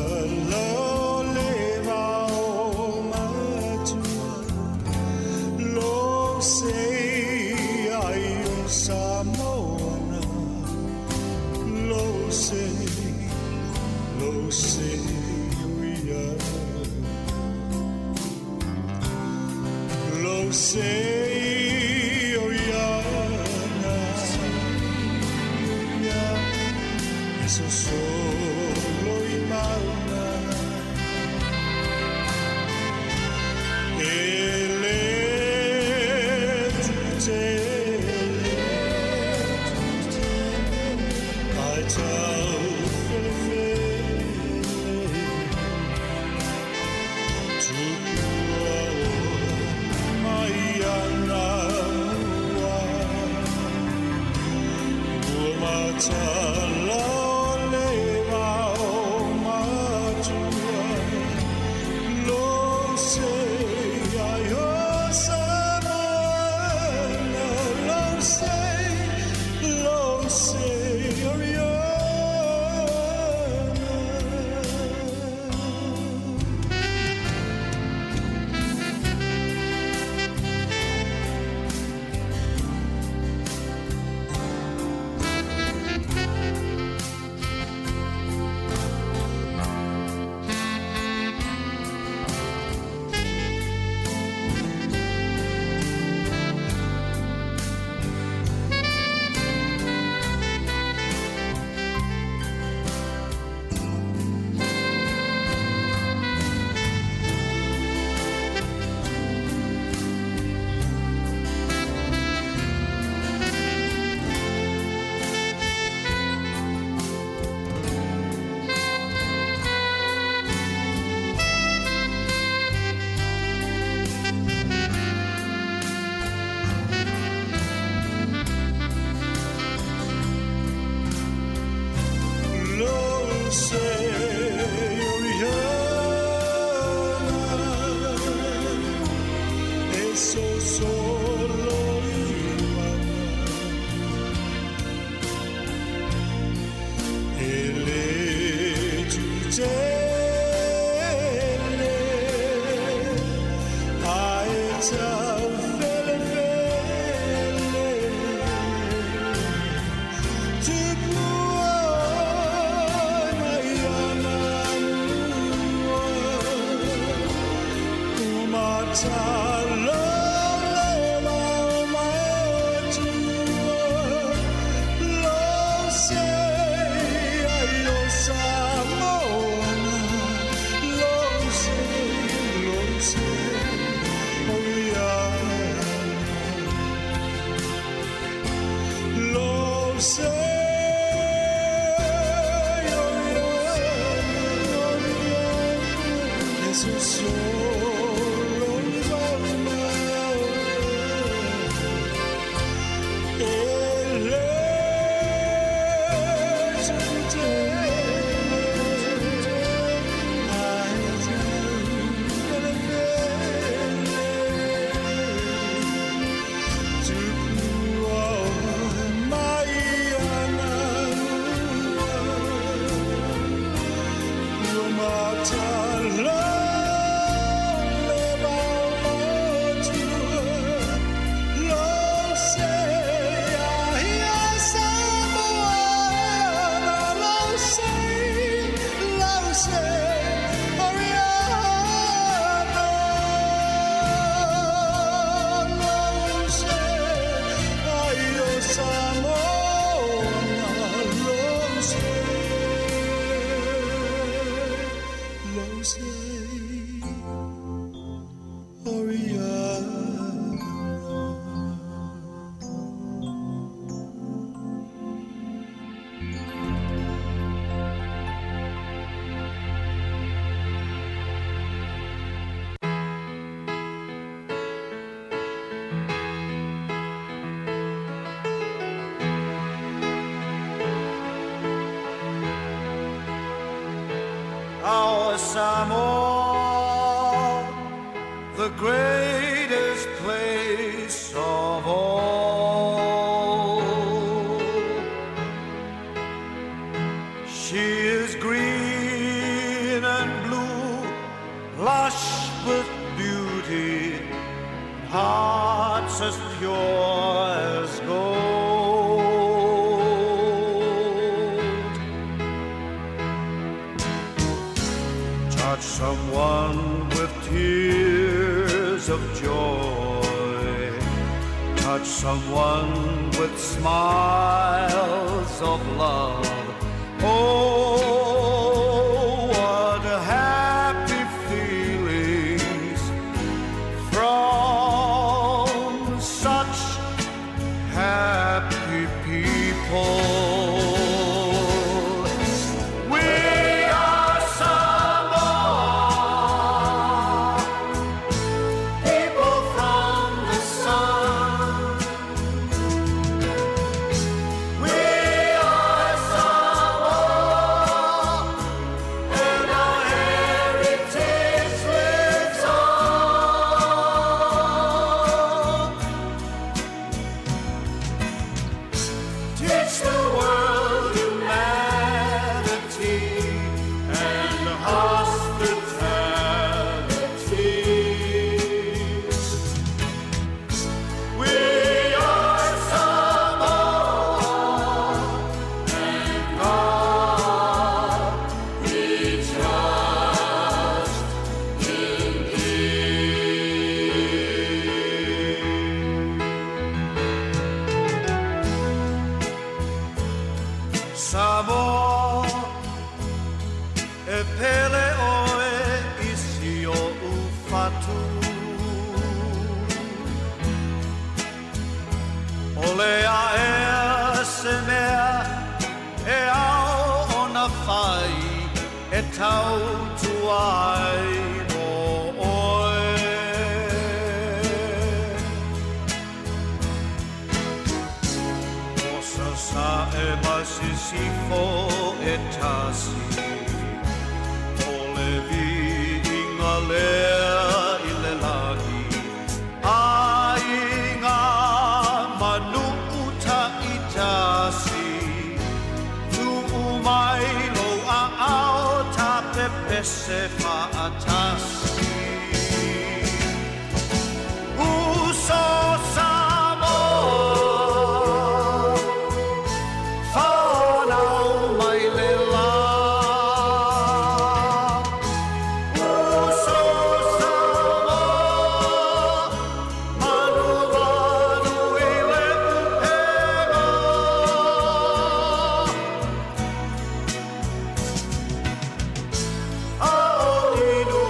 Say, oh Yana, eso solo y mauna. Ele tutele, I tell Samoa, the greatest place of all. She is green and blue, lush with beauty, hearts as pure as gold. Touch someone with tears of joy, touch someone with smiles of love. Oh, what happy feelings from such happy people. We are Samoa, people from the sun. We are Samoa, and our heritage lives on. Teach the world humanity and hospitality. We are Samoa, and God we trust indeed. Samoa e pele oe isi o ufatu. Ole a ea se mea e ao ona whai e tau tuai mo oe. Osa sa e masisifo e tasi, ole vi inga lea i le lagi, a inga manu uta i tasi, tu umai lo a ao ta pepe se fa atasi. Uso Samoa, whanau mai le la. Uso Samoa, manu wanu i le pupenga. A o inu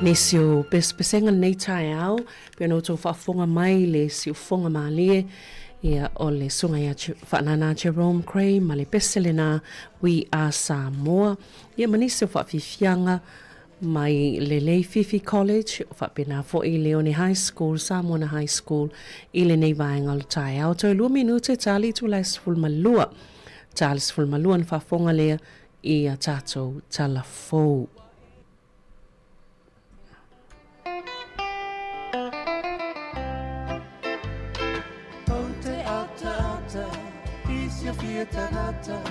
Nesio pespesenga nei tai au, pia no tō whaafonga mai le siu fonga mālie, ia o le sunga ia whanana Jerome Cray, ma le peselena We Are Samoa, ia manisio whaafifianga mai le Lei Fifi College, whaapena fo i Leone High School, Samoana High School, i le nei vaenga lo tai au. Tau 2 minute tali tu lai sfulmalua, tali sfulmalua na whaafonga lea i a tātou talafou. Tanata,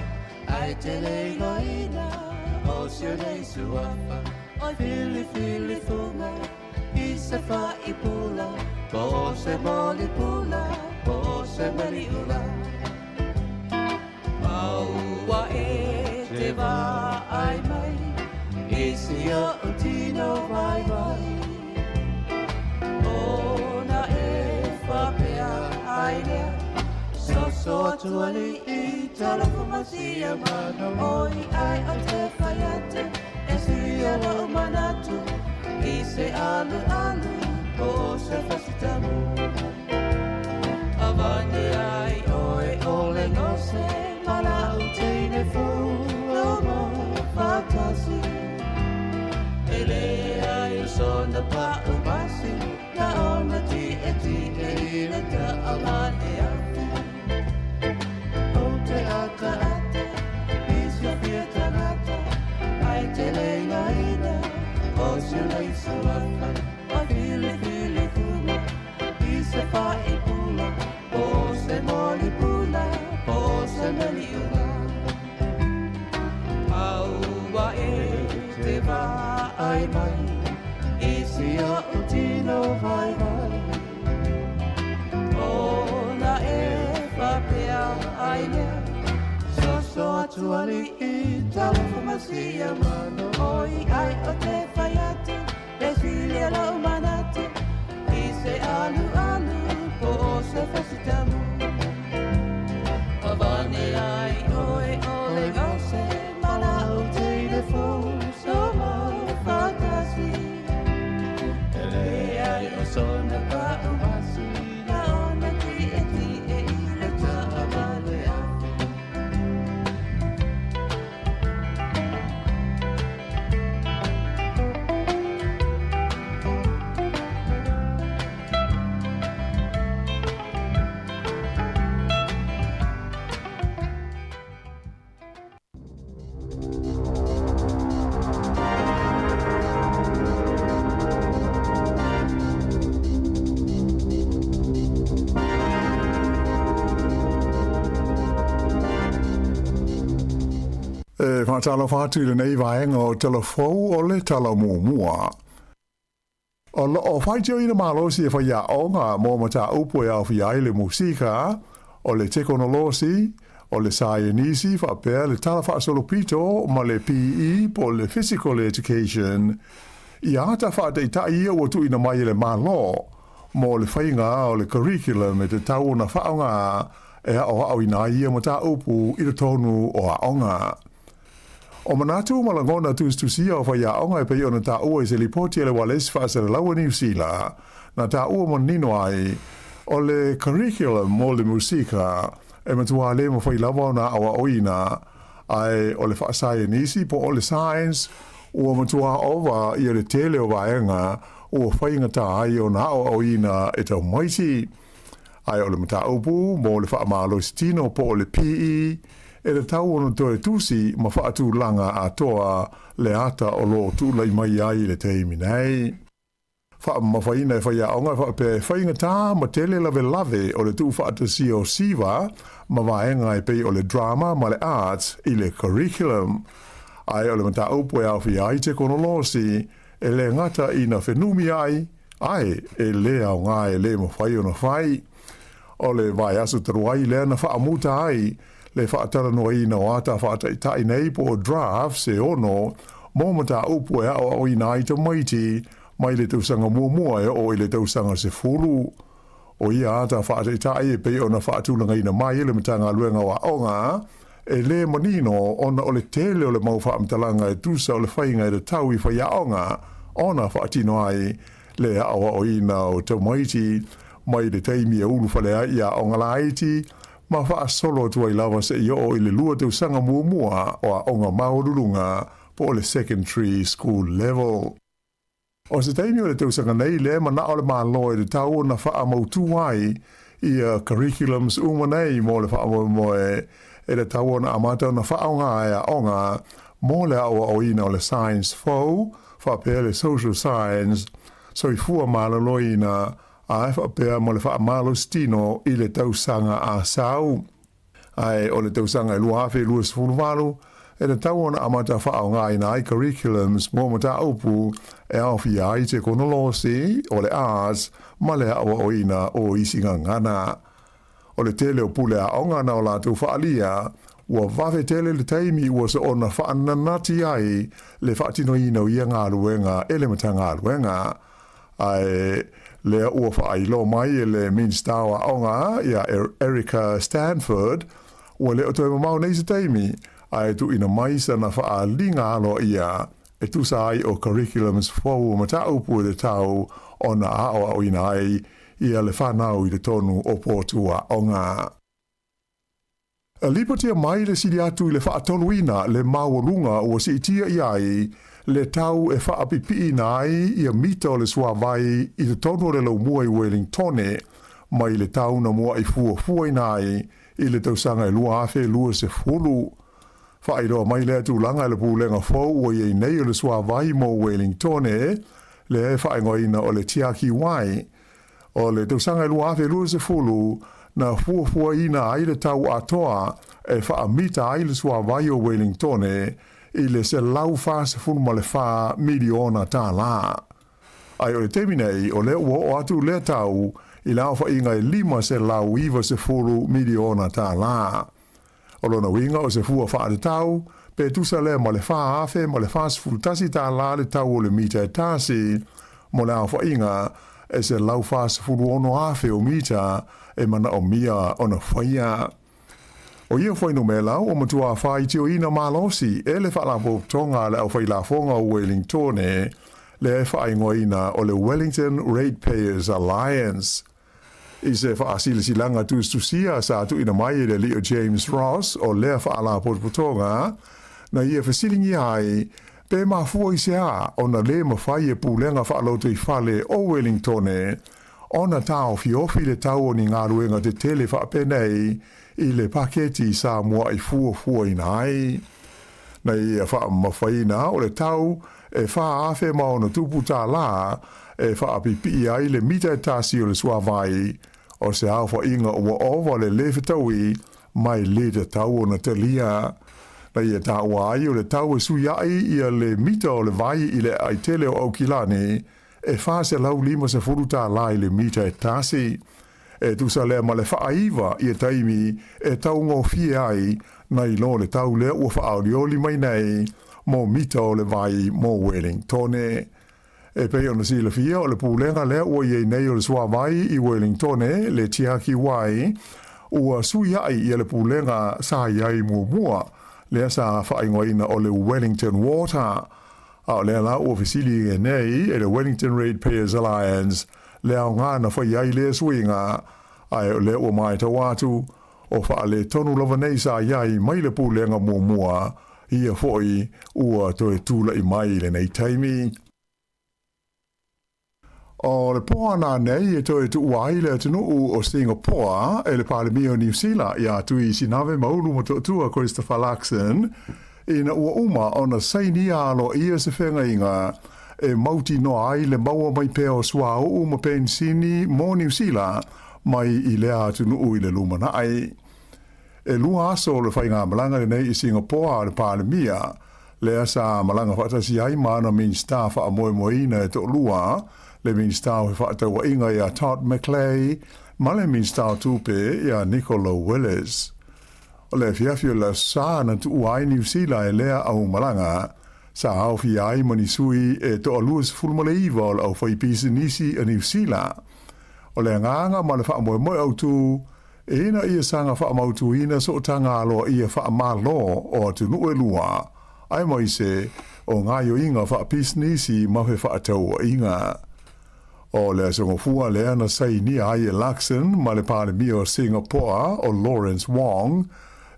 ai te lei loina, o sio nei suafa, oi fili funga, i se fa i pula, po se moli pula, po se mali ula. Aua e te va ai mai, i si o utino vai vai. Ona e fa pea ai lea, so tuali i talafumazia mano oi ai o te whaiate e si ala o manatu i se alu alu o se whasitamu avani ai oi ole no se mana utine fulo mo fatasi ele ai o sonda pa umasi na ona ti e ile ta amane afu ata, is your fieta nata, ai te leina ina, o si lei suafa, o fili fuma, i se fa i pula, o se moli pula, o se meli ula. Aua e te va ai mai, i si o utino vai vai, ona e fa pea ai lea, so atuali i talafumazia mano oi ai o te whaiate e silia lau manate i se alu alu po se whasitamu avane ai oi ole gose mana o teine fo so mo fatasi ele ai o sona pa umasi na ona ti e ile ta amane Talo fatu le nei vaenga o telefou o le tala mua. O lo faitio ina malosi e faia onga mo mata upo e au fia le musika, o le teknolosi, o le scienisi fa per le tala fa solo pito, ma le PE po le physical education. Ia ta fa te ta ia o tu ina mai le malo, mo le fainga o le curriculum e te tau na faonga e au ina ia mata upo i le tonu o a onga. O manatu malangona tusia o whaia onga e pei ona ta ua i se lipoti ele wales whaase le laua New Zealand na ta ua monino ai o le curriculum mo le musika e matua le mo whai lava na awa oina ai o le whaasai nisi po o le science ua matua ova i le tele o vaenga ua whainga ta ai o na awa oina e tau maiti ai o le mata upu mo le whaamalo stino po o le PE e le tau ono toe tusi ma whaatu langa a toa le ata o lo tu lai mai ai le teimi nei. Wha ma whaina e whaia onga wha pe whainga tā ma tele lave o le tu whaata si o siwa ma waenga e pei o le drama ma le arts i le curriculum. Ai o le mata upo e au fi ai te konolosi e le ngata i na whenumi ai e le au ngā e le ma whai o na whai. O le vai asu taruai le na wha amuta ai le whaatara no i na wata whaataitai nei po draft se ono mo mata upu e au i na i ta maiti mai le tausanga mua e o i le tausanga se fulu. O ia ata whaataitai e pei o na whaatulanga i na mai le matanga luenga wa onga e le manino ona o le tele o le mau whaamtalanga e tusa o le whainga e le tau i whaiaonga ona whaatino ai le awa o ina o tau maiti mai le teimi e ulu whalea ia o ngalaiti ma wha solo tua I lava se i o I le lua tau sanga mua o a onga maururunga po le secondary school level. O se teimi o le tau sanga nei le ma na o le maa loe le tau na wha mautu ai ia curriculums umanei mo le wha moe e le tau na amata na wha onga ea onga mo le awa o ina o le science fau wha pēr le social science so I fua mālaloi ina a e whapea mo le wha malo stino I le tausanga a sau. Ai o le tausanga I lua hawhi lua sifuru e le tau ona amata wha o ngā ina ai curriculums mo mata aupu e awhi ai te konolosi o le arts ma le awa o ina o isinga ngana. O le tele o pule a onga na o lātou whaalia ua wawe tele le taimi ua se ona whaananati ai le whaatino ina o ia ngā ruenga e le mata ngā ruenga. Ai lea ua whaai mai e le minstawa onga ia Erica Stanford ua leo toi mamau nei se taimi ai tu ina mai sana whaalinga alo ia e tu sa ai o curriculums fau mata upu le tau ona a o ina ai ia le whanau I le tonu o pōtua onga. A lipatia mai le siri atu I le whaatoluina le maualunga ua si itia iai le tau e whaapipi nai ia mita o le suawai I le tonu le lau mua I Wellingtone mai le tau na mua I fua nai I le tausanga I lua afe lua se fulu. Whairoa mai le atu langa le pūlenga fau o iei nei o le suawai mo Wellingtone le e whaingoina o le tiaki wai. O le tausanga I lua afe lua se fulu na fua ina ai le tau atoa e whaamita ai le suawai o Wellingtone I le se lau wha se funu ma le wha miliona tā la. Ai o le teminei o le ua o atu le tau I lau wha inga I lima se lau iwa se funu miliona tā la. O lona winga o se fua wha le tau, pe tusa le ma le wha afe ma le wha se funu tasi tā la le tau o le mita e tasi, mo le au wha inga e se lau wha se funu ono afe o mita e mana o mia ona whaia. O ia foi no mela o matua fai tio ina malosi e le wha lapo tonga le au whai la fonga o Wellingtone le e wha ingoina o le Wellington Ratepayers Alliance. I se wha asili silanga tu stusia sa tu ina mai le Leo James Ross o le wha lapo tonga na ia whasilingi ai pe ma fua I se a o na le mawhai e pūlenga wha aloto I whale o Wellingtone ona tau fiofi le tau o ni ngā ruenga te tele wha penei I le paketi sa mua I fua ina ai. Na ia wha mawhaina o le tau e wha afe mao na tupu tā la e wha apipi ai le mita e tasi o le suawai o se au wha inga ua ova le lewhetaui mai le te tau o na talia. Na ia tā ua ai o le tau e sui ai ia le mita o le vai I le aitele o Aukilani e wha se lau lima se furu tā la I le mita e tasi. E tu sa lea ma le whaaiwa I e taimi e tau ngō fie ai na I lo le tau lea ua whaarioli mai nei mo mita o le vai mo Wellingtone. E pei ona si le fia o le pūlenga lea ua iei nei o le sua vai I Wellingtone le tiaki wai ua sui ai I le pūlenga sa iai mua lea sa whaingoina o le Wellington Water. A lea la ua fisili e nei e le Wellington Ratepayers Alliance lea o ngā na whai ai lea suinga ai o lea ua mai tau atu o wha le tonu lava nei sa iai mai le pūlenga mua ia foi ua toe tūla I mai le nei taimi. O le poa nā nei e toe tu uai le tunu o Singapore e le Parliament o New Zealand ia tui sinave maulu mo tua Christopher Luxon ina ua uma ona saini alo ia se whenga inga e mauti no ai le maua mai peo sua o ma pensini mo New Zealand mai I lea tunu I le lumana ai. E lua aso le whainga malanga le nei I Singapore le Parlimia lea sa malanga whatasi ai mana minsta wha amoe moina e to lua le minsta he whaatawa inga ia Todd McClay ma le minsta tupe ia Nicola Willis. O le fiafio la sa na tu uai New Zealand e lea au malanga sa au fi ai mani sui e to aluas fulmale iwa o au whai pisi nisi a New Zealand. O le nganga ma le wha moe moe au tu e ina ia sanga wha mautu ina so tanga alo ia wha malo o atu nue lua ai mai se o ngā yo inga wha pisnisi mawhe wha atau o inga. O le songo fua le ana sai ni ai e Luxon ma le pāle mi o Singapore o Lawrence Wong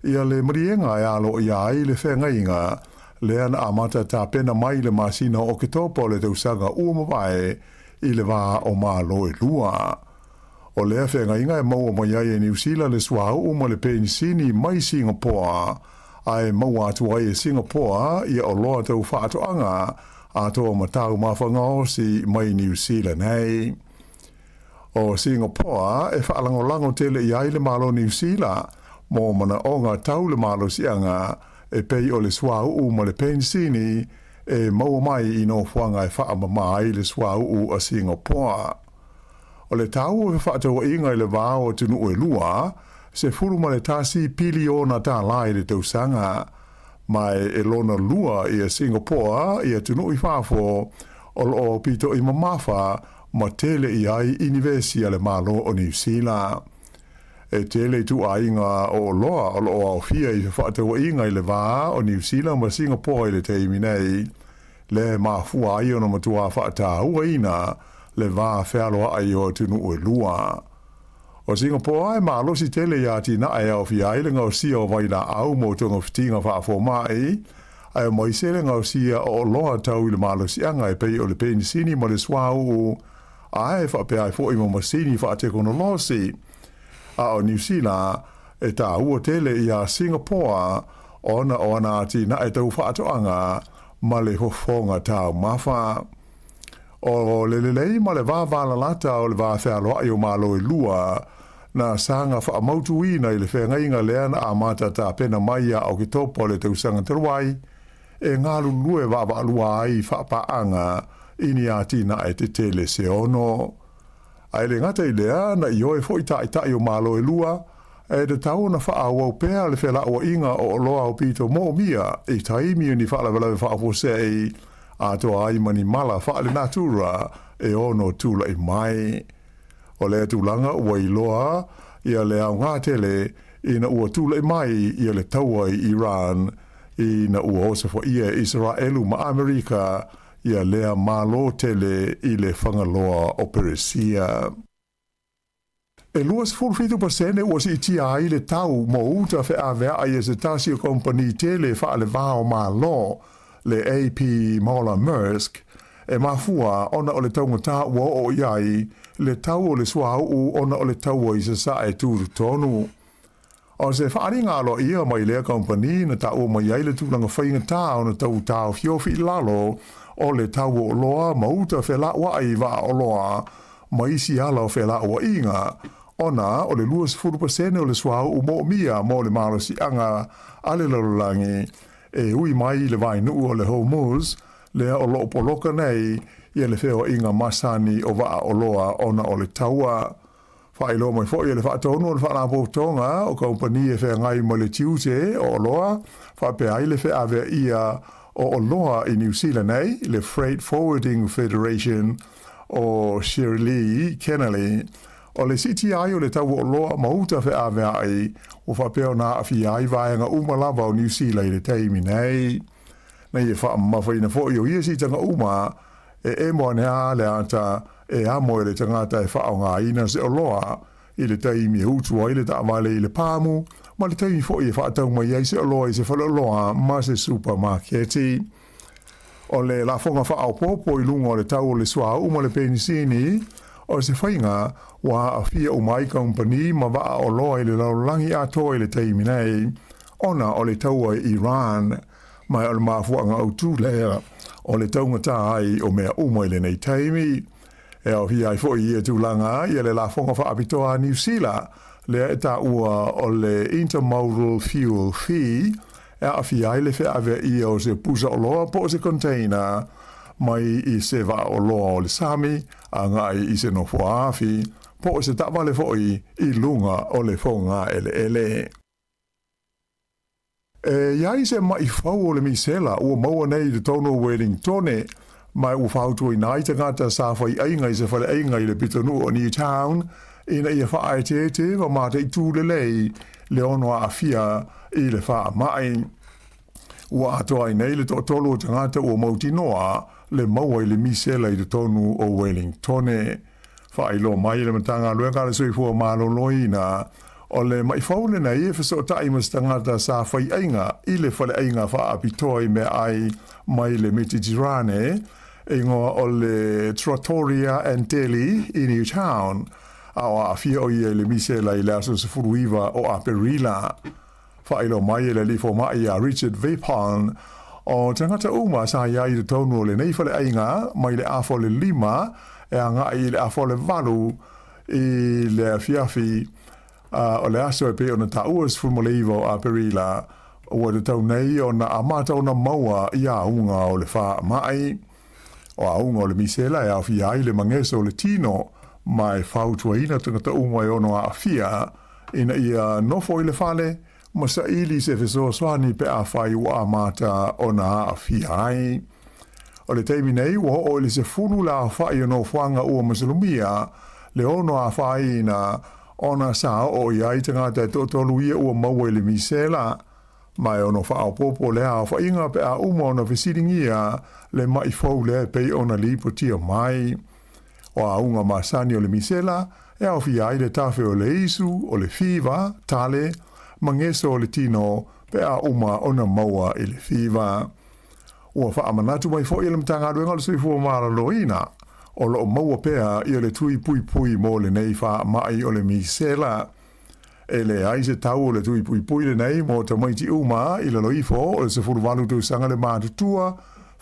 ia le marienga e alo i ai le whenga inga le ana amata tā pena mai le masina o ke topo le tausanga uamawae i le wā o mālo e lua. O le whenga inga e maua mai ai e New Zealand le swau uma le penisini mai Singapore ai maua atu ai e Singapore ia o loa tau whaatoanga a toa matau mawhanga si mai New Zealand hei. O Singapore e whaalango tele i ai le malo New Zealand mō mana o ngā tau le malo sianga e pei o le swau uma le penisini e maua mai i no whanga e whaamamai le swau u a Singapore. O le tau e whaatau inga i le wāo tunu e lua se furu ma le tasi piliona tā lai le tausanga mai e lona lua i a Singapore i a tunu i whafo o lo pito i mamafa ma tele i ai universia le malo o New Zealand. E tele tu a inga o loa o lo au fia i whaatau inga i le wā o New Zealand ma Singapore i le teimi nei le mafua ai o na matua whaatau ina le wā whealoa ai o tunu e lua. O Singapore ai malo si tele ia tina ai au fi ai le ngau sia o vai la au mo tonga fitinga whaafo mai ai o moise le ngau sia o loa tau i le malo si anga e pei o le penisini ma le swau ai whape ai fo i mo masini whaate kono losi. A o New Zealand e ta ua tele ia Singapore ona tina e tau whaatoanga ma le hofonga tau mawha. O lelelei ma le vāwala lata o le vāwhealoa i o malo e lua na sanga wha amautu ina i le whengainga leana a mata tā pena maia o ki topo le tausanga teruai e ngā lulue wāwa alua ai whapaanga ini a tina e te tele se ono. Ai le ngata i lea na i oe fo i tai o malo e lua e te tau na wha au pēa le whela o inga o loa o pito mō mia i taimi ni wha lawa wha apose e a toa ai mani mala whaale natura e ono tula i mai. O lea tūlanga ua i loa ia le au ngā tele ina ua tula i mai ia le taua i Iran ina ua osa fo ia Israelu ma Amerika ia lea malo tele i le whangaloa o Peresia. E luas 45% ua si itia ai le tau mo uta whe a vea ai e se tasi o kompani tele whaale vāo malo le AP Moller Maersk e mafua ona o le taungata ua o iai le tau o le swau ona o le tau o i se sa e tūru tonu. O se whaaringa alo ia mai lea kompani na tau o mai ai le tūlanga whainga tā o na tau tāo fiofi lalo o le tau o loa mauta whela wa ai wa o loa maisi ala o whela o inga ona o le luas 40% o le swau mo mia mo le malo si anga ale lalulangi e ui mai le vai nuu o le Hormuz, le o lo poloka nei, ia le wheo inga masani o waa o loa ona o le taua. Whai lo mai fo ia le whaatonu o le whaanapo tonga o kompani e whea ngai mo le tiute o loa, whape ai le whea avea ia o loa i New Zealand nei, le Freight Forwarding Federation o Shirley Kennelly, o le CTI o le tau o loa mauta whea avea ai, o whapeo nā awhi ai vāenga umalava o New Zealand le teimi nei. Nei e wha mawhaina fo i o ia si tanga uma e moa nea le ata e amo e le tangata e wha o ngā ina se o loa i le teimi e utua i le taamale i le pāmu ma le teimi fo i e wha atau mai ai se o loa i se whala loa ma se supermarketi. O le la fonga wha au popo i lunga o le tau o le sua uma le penisini o se whainga wa a fia o mai company ma wa o loa i le laulangi a toi le teimi nei ona o le taua i Iran mai o le mafuanga au tū lea o le taungata ai o mea uma i le nei teimi e o fia i fo i e tūlanga i le la fonga wha apitoa New Zealand lea e ta ua o le intermodal fuel fee e a fia i le whea ave i o se pusa o loa po se container mai i se va o loa o le sami a ngai i se nofo afi po se tawale foi i lunga o le fonga ele. Iai se mai fau o le misela ua maua nei le tono Wellingtone mai ua fautu i nai tangata sa fai ainga i se fale ainga i le pitonu o Newtown ina ia wha aetete wa mata i tūle lei le ono a fia i le wha mai. ua atoa i nei le tolo o tangata ua mautinoa le maua i le misela i le tonu o Wellington. Whailo mai le matanga luenga le sui fua maloloina o le maifau le nei e fiso tai mas tangata sa whai ainga i le whale ainga wha apitoi me ai mai le Mediterranean ingoa o le Trattoria and Deli i Newtown awa a fia o ia le misela i le aso se furuiva o Aperila. Whailo mai le lifo mai a Richard Vapon o tangata uma sa ia i le tonu o le nei whale ainga mai le afo le 5 e anga i le afo le 8 i le fiafi o le aso e pe o na tauas furumoleiva o Aperila o le tau nei o na amata o na maua ia unga o le wha mai. O aunga o le misela e awhia ai le mangeso o le tino mai whautua ina tangata umai ono a awhia ina ia nofo i le whale ma sa ili se feso swani pe a whai ua amata o na a awhia ai. O le teimi nei ua o le se funu la whai o no whanga ua masalumia le ono a whai ina ona sa o iai tangata e totolu ia ua maua i le misela mai ono whao popo le a whainga pe a uma ona visitingia le mai fau le pe ona lipo tia mai. O a unga masani o le misela e au fiai le tafe o le isu, o le fiva, tale, mangeso o le tino pe a uma ona maua i le fiva. Ua wha amanatu mai fo i le mtanga aduenga le sui fua mara loina o lo maua pea i le tui pui pui mo le nei wha mai o le misela. E le ai se tau o le tui pui pui le nei mo ta maiti uma i le loifo o le se furuwalu tu sanga le mātutua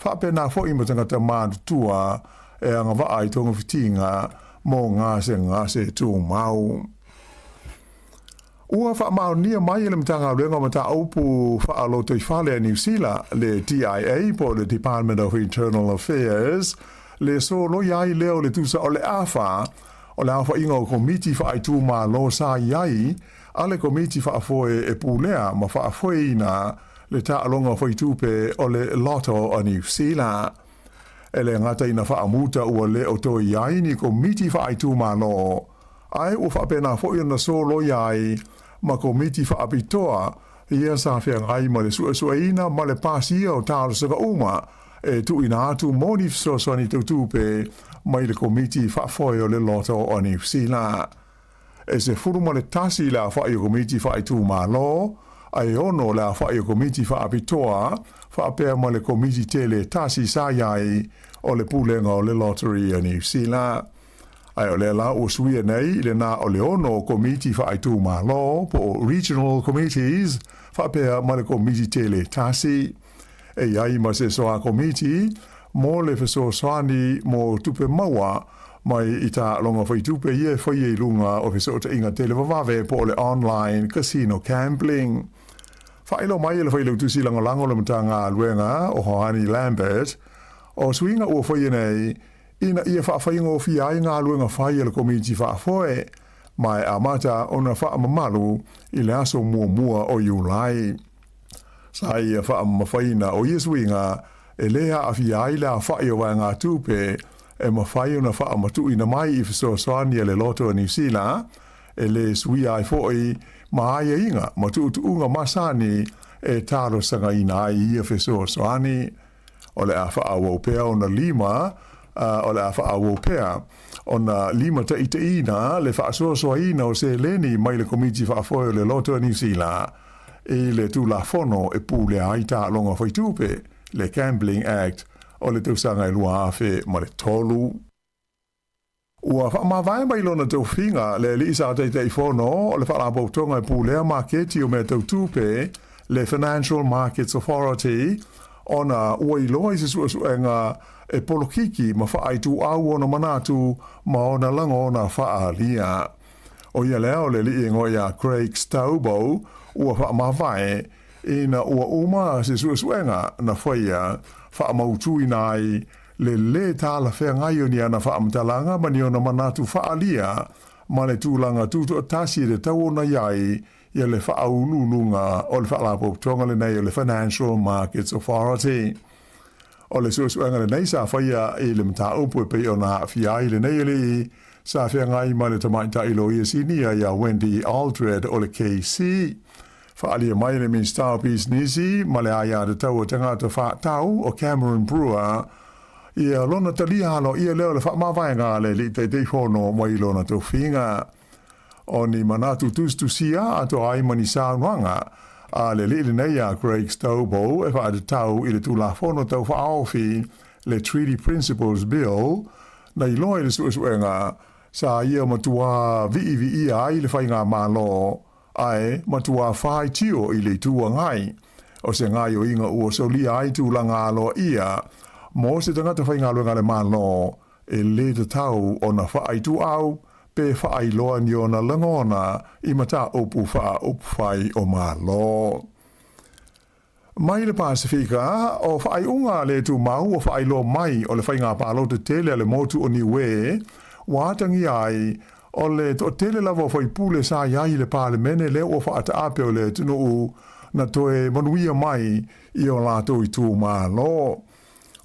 wha pena fo i matangata mātutua e anga wa ai tonga fitinga mo ngā se tu mau. Ua wha mao nia mai le mtanga renga mata aupu wha alo te whale a New Zealand le DIA po le Department of Internal Affairs le so lo iai leo le tusa o le AFA o le AFA inga o komiti wha ai tu ma lo sa iai a le komiti wha afoe e pulea ma wha afoe ina le ta alonga wha i tupe o le Lotto o New Zealand. E le ngata ina wha amuta ua le o toi iai ni komiti wha ai tu ma lo. Ai u wha pena fo i na so lo iai ma komiti wha apitoa ia sa whea ngai ma le sua ina ma le pasia o tālo saka uma e tu ina atu moni so ni tupe mai le komiti wha foi o le Lotto o New Zealand. E se furu ma le tasi la wha i o komiti wha i tu ma lo ai ono la wha i o komiti wha apitoa wha apea ma le komiti tele tasi sa iai o le pulenga o le Lottery o New Zealand. Ai o le la o suia nei le na o le ono komiti wha i tu ma lo po regional committees wha apea ma le komiti tele tasi. E iai ma se soa komiti mo le feso soani mo tupe maua mai i ta longa whai tupe ia whai e lunga o feso ta inga tele wawave po le online casino gambling. Whaelo mai le whai lautusi langa lango le matanga luenga o Hoani Lambert o swinga ua whai nei ina ia whaafai ngō whiai ngā luenga whai le komiti whaafoe mai a mata ona whaamamalu i le aso mua o Iulai. Sa ia whaamawhaina o Ieswinga e lea a fiai la whai o wai ngā tupe e mawhai ona whaamatu ina mai i fiso soani le Lotto o New Zealand e le sui ai foi ma aia inga ma tuutuunga masani e taro sanga ina ai ia fiso soani o le a whaawopea ona 5 o le a whaawopea ona 5 ta ina le whaasoasoaina o se leni mai le komiti whaafoe o le Lotto o New Zealand e le tu la fono e pule ai ta longa foi tupe le Gambling Act o le tausanga i lua afe ma le tolu. Ua whaamawai mai lona tau whinga le lisa a teitei fono o le whaaraboutonga e pulea maketi o me tau tupe le Financial Markets Authority ona ua iloa i se suenga e polokiki ma whaaitu au ona manatu ma ona lango ona whaalia. O ia leo le li ingo ia Craig Staubo ua whaamawai ina ua uma se suenga na whaia whaamautui nai le tāla whea ngai o ni ana whaamtalanga ma ni ona manatu whaalia ma le tūlanga tūtu atasi le tau ona iai ia le whaaululunga o le whaalapoptonga le nei o le Financial Markets Authority. O le suenga le nei sa whaia e le mta upu e pei ona fiai le nei le i sa whea ngai ma le tamaita ilo ia sinia ia Wendy Aldred o le KC. Whaalia mai le min Star Peace nisi, ma le aia de tau o tangata whaatau o Cameron Brewer, ia lona talia halo ia leo le whaamawaenga le li te whono mo i lona tau whinga. O ni manatu tustu sia ato ai mani saunuanga, a le li nei a Craig Stowbo e whaade tau i le tula whono tau whaofi le Treaty Principles Bill, na i loa i le suesuenga, sa ia matua vi ai le whainga malo, ai matua whai tio i le tua ngai. O se ngai o inga ua soli ai tūlanga alo ia, mo se tangata whainga luenga le malo, e le te tau o na whai tu au, pe whai loa ni o na langona i mata opu whai o malo. Mai le Pasifika, o whai unga le tu mau o whai lo mai o le whainga palo te tele le motu o niwe, wātangi ai, o le to tele lava whai pule sa iai le pāle mene le o whaata ape o le tunu u na toe manuia mai i o lato i tū malo.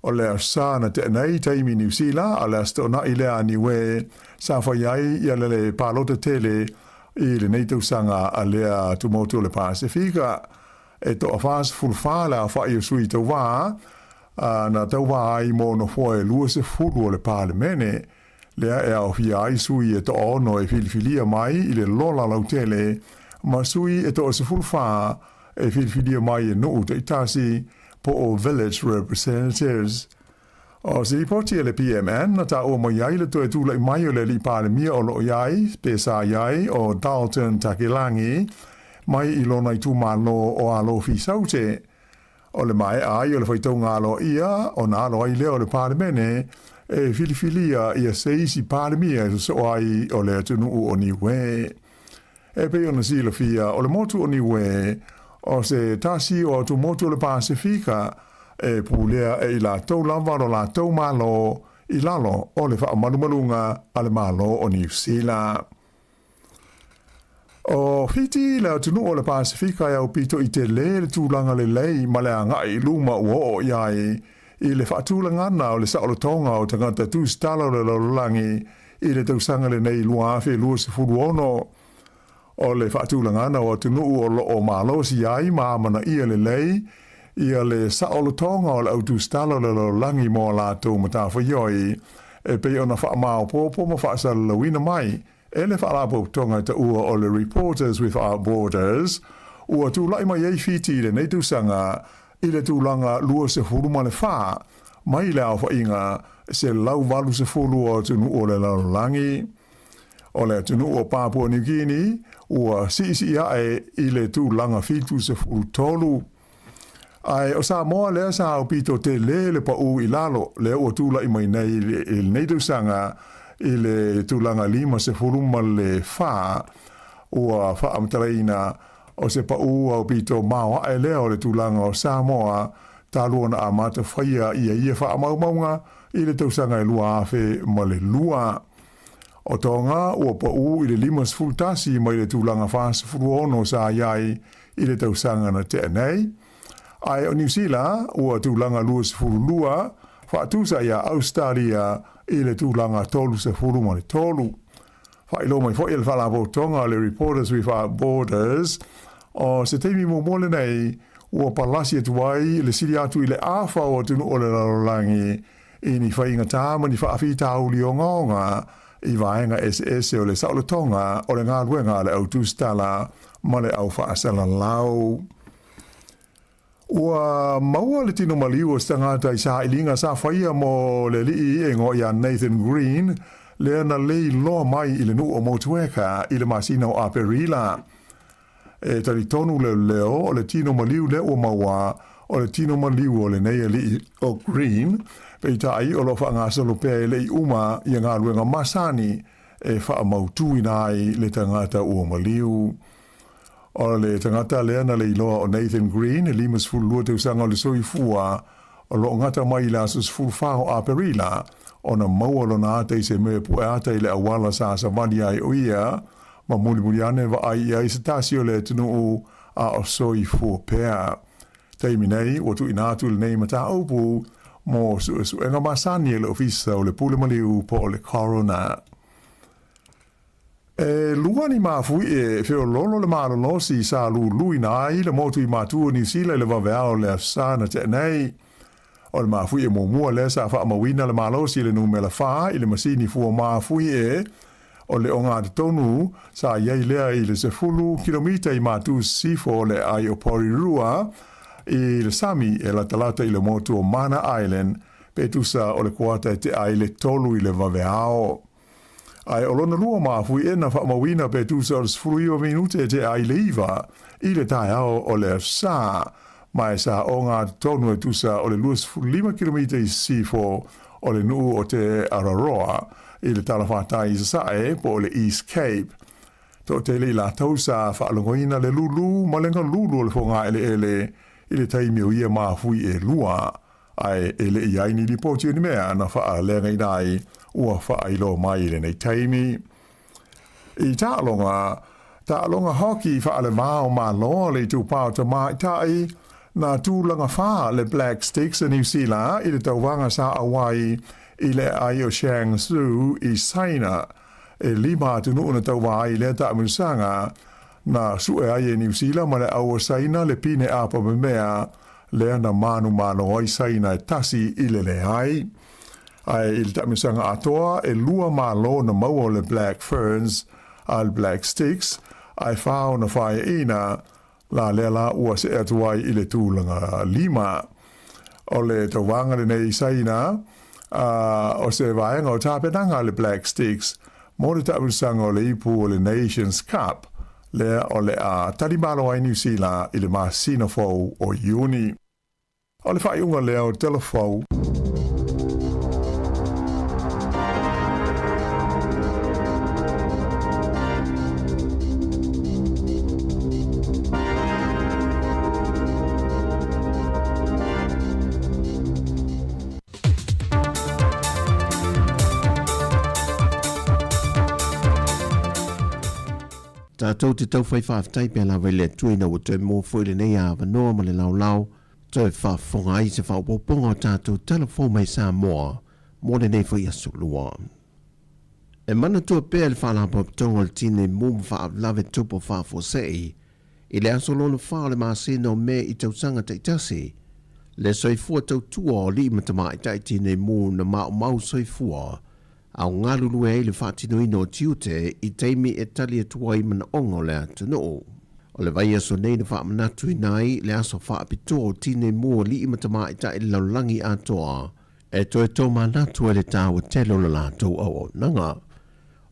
O le asa na te nei taimi New Zealand, a le asto na i lea niwe, sa whai ai i ale le palo te tele i le neitau sanga a lea tu motu o le Pasifika. E to a whaas fulwhala a whai o sui tau wā, na tau wā ai mō no whoe lua se fulu o le pāle mene, lea e au hia ai sui e to ono e filifilia mai i le lola lautele, ma sui e to o se fulwha e filifilia mai e nuu te itasi po o village representatives. O se ripoti e le PMN, na ta o mo iai le to e tūlai mai o le li pāle mia o lo iai, pesa iai o Dalton Takilangi, mai i lona i tūmano o alo fi saute. O le mai ai o le whaitonga alo ia, o na alo ai leo le pālemene, e filifilia ia seisi pālemia e so ai o le tunu o niwe. E pe ona sila fia, o le motu o niwe, o se tasi o tu motu o le Pasifika, e pūlea e i la tau lava o la tau malo, i lalo o le wha malumalunga a le malo o New Zealand. O fiti la tunu o le Pasifika e au pito i te le tūlanga le lei ma le angai luma ua o iai i le whaatūlanga na o le saolotonga o tangata tu stala o le laulangi i le tausanga le nei lua awhi lua se furu ono. O le whaatūlanga na o tunu o lo o malo si iai maamana ia le lei i le saolotonga o le au tu stala o le laulangi mo la tau matafa ioi e pe ona wha mao popo ma wha sa lawina mai. Ele whaalapo tonga ta ua o le Reporters Without Borders, ua tūlai mai ei fiti le nei tūsanga i le tūlanga lua se furu le wha, mai le au whainga se lau walu se furu o tunu o le laulangi. O le tunu o Papua New Guinea, ua siisia e i le tūlanga fitu se furu tolu. Ai o Samoa lea sa au pito te le pa u i lalo, le ua tūlai mai nei tūsanga i le tūlanga lima se furuma le wha ua wha amtaraina o se pa ua o pito maua e leo le tūlanga o Samoa taluana a mata whaia ia wha amaumaunga i le tausanga e lua awhe ma le lua. O tonga ua pa u i le lima se fultasi mai le tūlanga wha se furu ono sa iai i le tausanga na te nei. Ai o New Zealand ua tūlanga lua se furu lua wha tusa ia Australia i le tūlanga tolu se furu ma le tolu. Whailo mai fwoi le whalabo tonga le Reporters Without Borders o se teimi mo mole nei ua palasi atu ai le siri atu i le awha o tunu o le larolangi i ni whainga tāma ni whaafi tāuli o ngaonga i vaenga SS o le saolo tonga o le ngā luenga le au tūstala ma le au whaasala lau. Ua maua le tino maliu o stangata i sa ilinga sa whaia mo le lii e ngo ia Nathan Green le na lei loa mai i le nu o motueka i le masina o Aperila. E tari tonu leo o le tino maliu le o maua o le tino maliu o le nei lii o Green pe i tai o lo wha ngā salopea e lei uma i ngā luenga masani e wha mautui nai le tangata o maliu. O le tangata lea na le iloa o Nathan Green, e limas fulu lua te usanga o le soi fua, o lo ngata mai la sus fulu whao a perila, o na maua lo na ate i se mea pue ate i le awala sa samani ai o ia, ma muli ane wa ai i se tasi o le tunu o a o soi fua pea. Teimi nei, o tu inatu le nei mata aupu, mo su enga masani e le ofisa o le pule maliu po o le corona. Lua ni mafui feo lolo le malolo si sa lui na i le motu I matu ni sila le vavea o le sana te nei. O le mafui mo le sa fa mawina le malo si le numela fa I le masini fu mafui o le onga de tonu sa yei lea I le sefulu kilomita I matu sifo le ai o Porirua I le Sami la talata I le motu o Mana Island petusa o le kuata te ai le tolu I le vaveao. Ai olona lua mafui na fa mawina petusa o le sefulu minute te ai le iwa I le tai ao o le sa mai sa onga de tonu e tusa o le lua sefulu 5 kilomita I sifo o le nuu o te Araroa I le talawhatai sae po le East Cape. To te le la tausa whaalongoina le lulu, malenga lulu le whonga ele I le taimi o ia mafui lua. Ai ele I aini li poti ni mea na whaalenga I nai ua whaailo mai le nei taimi. I ta'alonga hoki whaale mao ma loa le tupao ta mai tai na tūlanga wha le Black Sticks in New Zealand I le tauwanga sa awai I le ai o Shangsu I Saina lima tunu na tauwa I le ta'amusanga na sue ai New Zealand ma le au Saina le pine apa me mea le na manu I Saina tasi I le ai il ta'amusanga atoa lua malo na mau le Black Ferns al Black Sticks ai whao na whae ina la lela ua se atuai I le tūlanga lima o le tauwanga le nei Saina o se vaenga o tāpenanga le Black Sticks mo le ta'amusanga o le ipu o le Nations Cup le o le a tarimalo ai New Zealand I le masina fau o Iuni. O le whaiunga lea o telefau. Tātou te tau whai whaafitai pia lawa le tui na o tue mō fwere nei a wanoa ma le lau tue whaafonga ai se whaapoponga o tātou telefon mai sa moa mō le nei whai asu lua. E mana tua pēr le whaalapo tonga le tine mōm whaaflawe tupo whaafosei I le aso lona whaa le māsena o me I tausanga taitasi le soifua tau tua o li matama I tai tine mō na mau soifua au ngalulu e le whaatino ino tiute I teimi e tali atua I mana ongo le atano. O le vai aso nei na whaamanatu I nai le aso whaapitoa o tine mua li imatama I tai laulangi atoa e toe tō manatu e le tāua telo la lātou au nanga.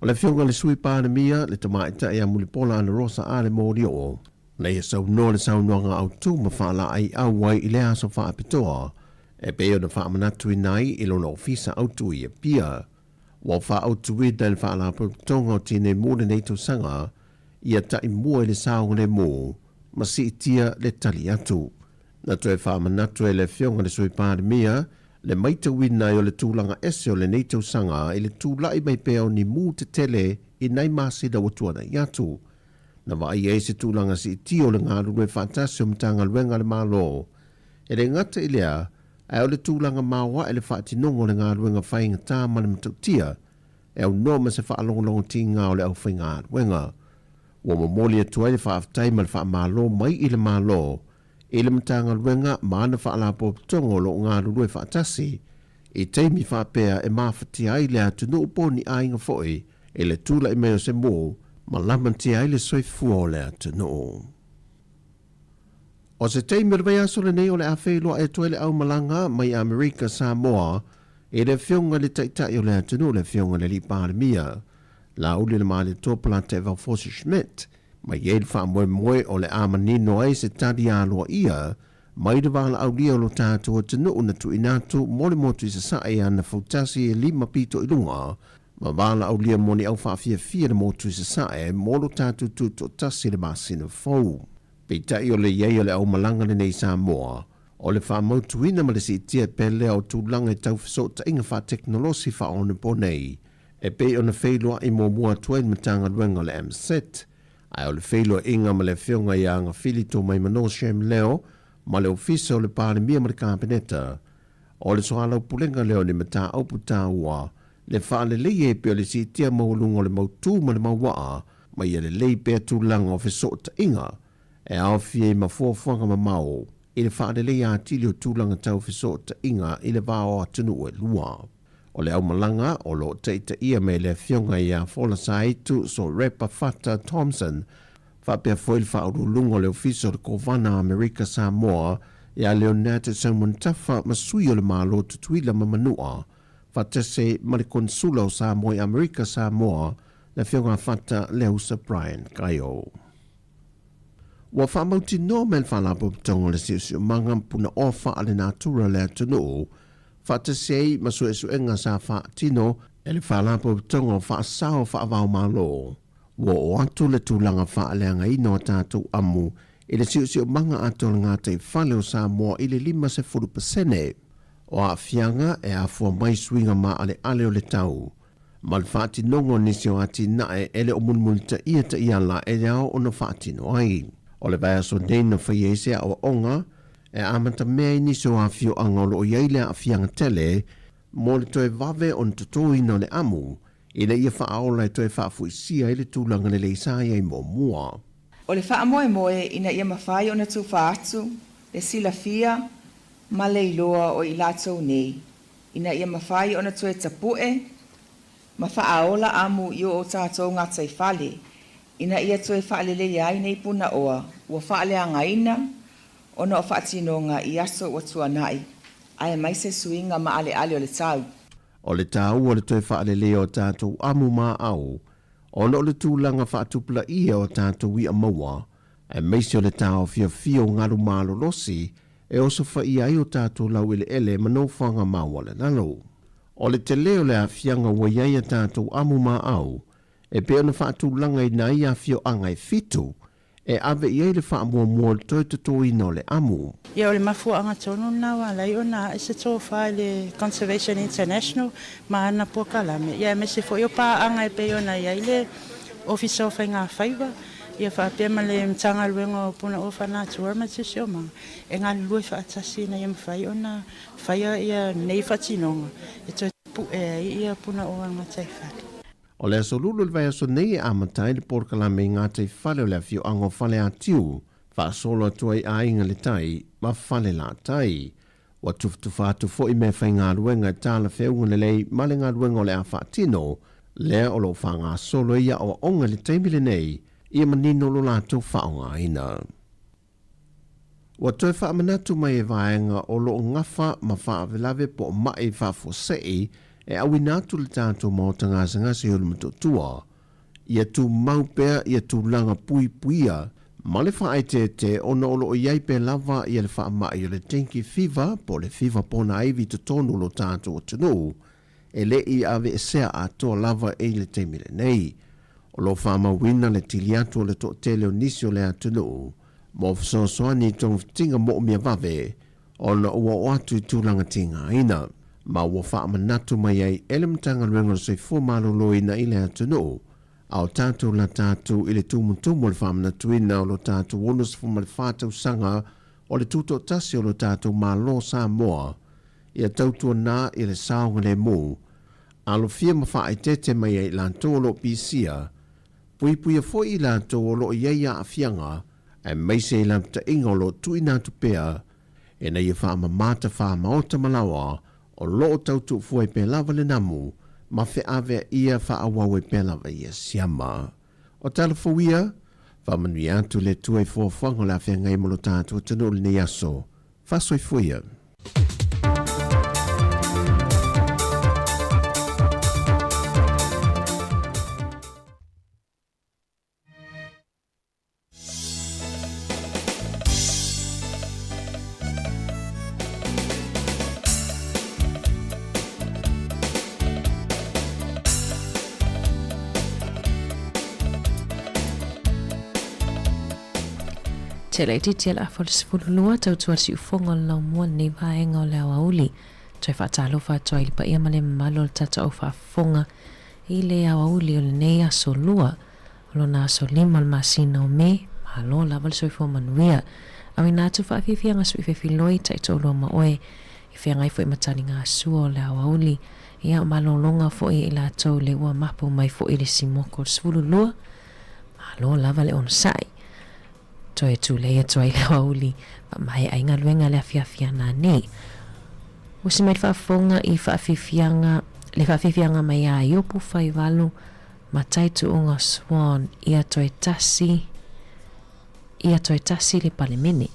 O le whionga le sui pāna mia le tama I tai a mulipola ana rosa a le mōri o. Nei e sau no le sau noanga au tū ma whaala ai au wai I le aso whaapitoa e peo na whaamanatu I nai I lona ofisa au tū I a pia. Wa wha au tuwe dal wha la tonga o tine mōre nei tau sanga, ia tai mua le sao le mō, ma si itia le tali atu. Na tue wha manatu e le whionga le sui pāre mea, le maita wina o le tūlanga ese o le nei tau sanga, le tūlai mai peo ni mū te tele I nei māsida o tuana I atu. Na wa ai e se tūlanga si itio le ngā runwe whātasi o mtanga luenga le mālo. E le ngata I lea, ai o le tūlanga maua e le whaatinongo le ngā ruenga whainga tā mana matautia, e au noma se whaalongo ti ngā o le au whainga ruenga. Ua mamoli atua le whaaftai ma le whaamalo mai I le malo, e le matanga ruenga maana whaalapo tongo lo ngā rurue whaatasi, I teimi whaapea e mawhati ai le atu no uponi a inga foi, e le tūla I meo se mō, ma lamanti ai le soifua o le atu no. O se teimi rwai aso le nei o le awhailoa e toele au malanga mai Amerika Samoa, e le whionga le taitai o le atunu le whionga le li pāremia. La uli le maale tōpala te Valfosi Schmidt, mai e le whaamwe o le amanino ai se tadi aloa ia, mai le wala au lia o lo tātua tanu una tu inatu mole motu I se sae ana fautasi e 5 pito I lunga, ma wala au lia moni au whaafia fia le motu I se sae molo tātu tu to tasi le masina fau. Peitai o le iei o le au malanga le nei Samoa, o le whaamautuina ma le si tia pele o tūlanga I tau fiso ta inga wha teknolosi wha ona po nei, e pe o na whailua I mō mua tuen matanga luenga le MSET, ai o le whailua inga ma le whionga I anga filito mai mano shem leo, ma le ofisa o le pāremia ma le kāpeneta, o le soalau pulenga leo ni mata aupu tā ua, le whaalele e peo le si tia maulungo le mautu ma le mawaa ma ia le lei pea tūlanga o feso ta inga e au fie ma fuafuanga ma mao i le whaalele a tili o tūlanga tau feso ta inga i le vāo atunu e lua. O le au malanga o lo teita ia me le fionga ia fola sa itu so Repa Fata Thompson whapea foil whaurulungo le ofiso le Kovana Amerika Samoa ia Leonata Samuntafa masui o le malo tutuila mamanua whatese ma le konsula o Samoa i Amerika Samoa le fionga fata Leusa Brian Kaio. Wa whamauti no men whalapo tongo le siusiu manga puna ofa ale natura le atunu whatese ma suenga sa whaatino e le whalapo tongo whaasao whaavau malo. Wa o atu le tūlanga whaaleanga ino tātou amu i le siusiu manga atol ngā te whale o Samoa i le 5%. O a fianga e a fua mai swinga ma ale o le tau. Ma le whaati nongo nisi o ati nae ele o munmulita ia ta iala e reo o na whaati no ai. O le vaya so neina whaiese o onga e amata mea nisi o a fio angolo o iaile a fianga tele mo le toe vave on tutoi no le amu i le ia whaaola e toe whaafuisia i le tūlanga le leisai e mo mua. O le wha moe moe ina ia mawhai o na tū whaatu, le sila fia, ma le iloa o i lātou nei. Ina ia mawhai o na tū e tapue, ma wha aola amu i o tātou ngā tai whale. Ina ia tū e whaalele iai nei puna oa, ua whaale a ngaina, o na o whaatinonga i aso o tuanai. Ai mai se suinga ma ale o le tau. O le tau o le toe whaalele o tātou amu mā au, ono le tūlanga whaatupula ia o tātou i a maua, e meisi o le tāo fia fio ngaru mālo losi, e oso whai ai o tātou lau ele mano whanga maua le nalo. O le te leo le a fianga wa iai a tātou amu mā au, e pe ona whaatulanga i na ia fio angai fitu, e ave iai le whaamua mua le toi tutoi no le amu. Ia o le mafua anga tonu na wala i ona e se tō whae le Conservation International ma ana Puakalame. Ia me se fo i o pā anga e pe ona iai le ofisa o whai ngā whaiwa. Ia whaapea ma le mtanga luengo puna o whanatu warma te sio ma. E ngā lue whaatasi na ia mwhai ona whaia ia nei whatinonga. E toi pu e ia puna o anga tai whare. O le aso lulu le vai aso nei amatai le Puakalame ngā te whale o le fio ango whale a tiu. Whaasolo atua i a inga le tai, ma whale la tai. Wa tuftu fo i me whai ngā ruenga tāla whiaunga le lei, ma le ngā ruenga o le a whaatino, lea o lo whanga solo ia o onga le teimile nei, ia manino lo lātou whaonga ina. Wa toi whaamanatu mai e vaenga o lo ngafa ma whaavelave po mai whaafosei, e awinatu le tātou mōta ngāsangasi o le matotua. Ia tu maupea, ia tu langa puia, ma le whae te ona olo o iai pe lava ia le wha mai o le tenki fiva, po le fiva pona aivi to tonu lo tātou o tunu, e le i ave e sea a toa lava e le teimile nei. O lo wha mawina le tiliatu o le to tele o nisi o le atunu, mo fsosoani tong tinga mo mia vave, ona ua o atu i tūlanga tinga ina, ma ua wha manatu mai ai elemtanga rengo se fo malolo ina i le atunu, au tātou la tātou i le tumutumu le whamana tuina o lo tātou onus fuma le whātau sanga o le tūto tasi o lo tātou mālo Samoa i a tautua nā i le saonga le mū. Alo fia mawhae tete mai ai lantou o lo pisia, pui a fo i lantou o lo iaia a fianga e meise i lamta inga o lo tuina tupea e na i whaama mata whaama ota malawa o lo tautu fuai pe lava le namu ma fe ave ia fa awawe pela va ia siama. O talafowia, fa manui atu le tuai fo fango la fe ngai molo tātou tanu le ni aso. Fa soi fuia. Tela iti tela for sifululua tau tuar si ufongo lau mua ni vaenga o leo auli. Toi whaatalo whaatoa ili pa ia male malo le tata o whaafonga i le auli o le nei aso lua. Olo na aso lima le masina o me, malo lava le soifo manuia. Awi nātu whaafifia ngasui whewhiloi tai tolo ma oe whiangai fo i matani ngā sua o le awauli. Ia o malolonga fo i la tau le ua mapo mai fo i le simoko svulu lua. Malo lava le on sai. Toi tu le ia toi le awauli. Pa mai ainga luenga le afiafiana nei. Usi mai whaafonga i whaafifianga, le whaafifianga mai a iopu whaiwalu, ma taitu unga swan, ia toi tasi le palemene.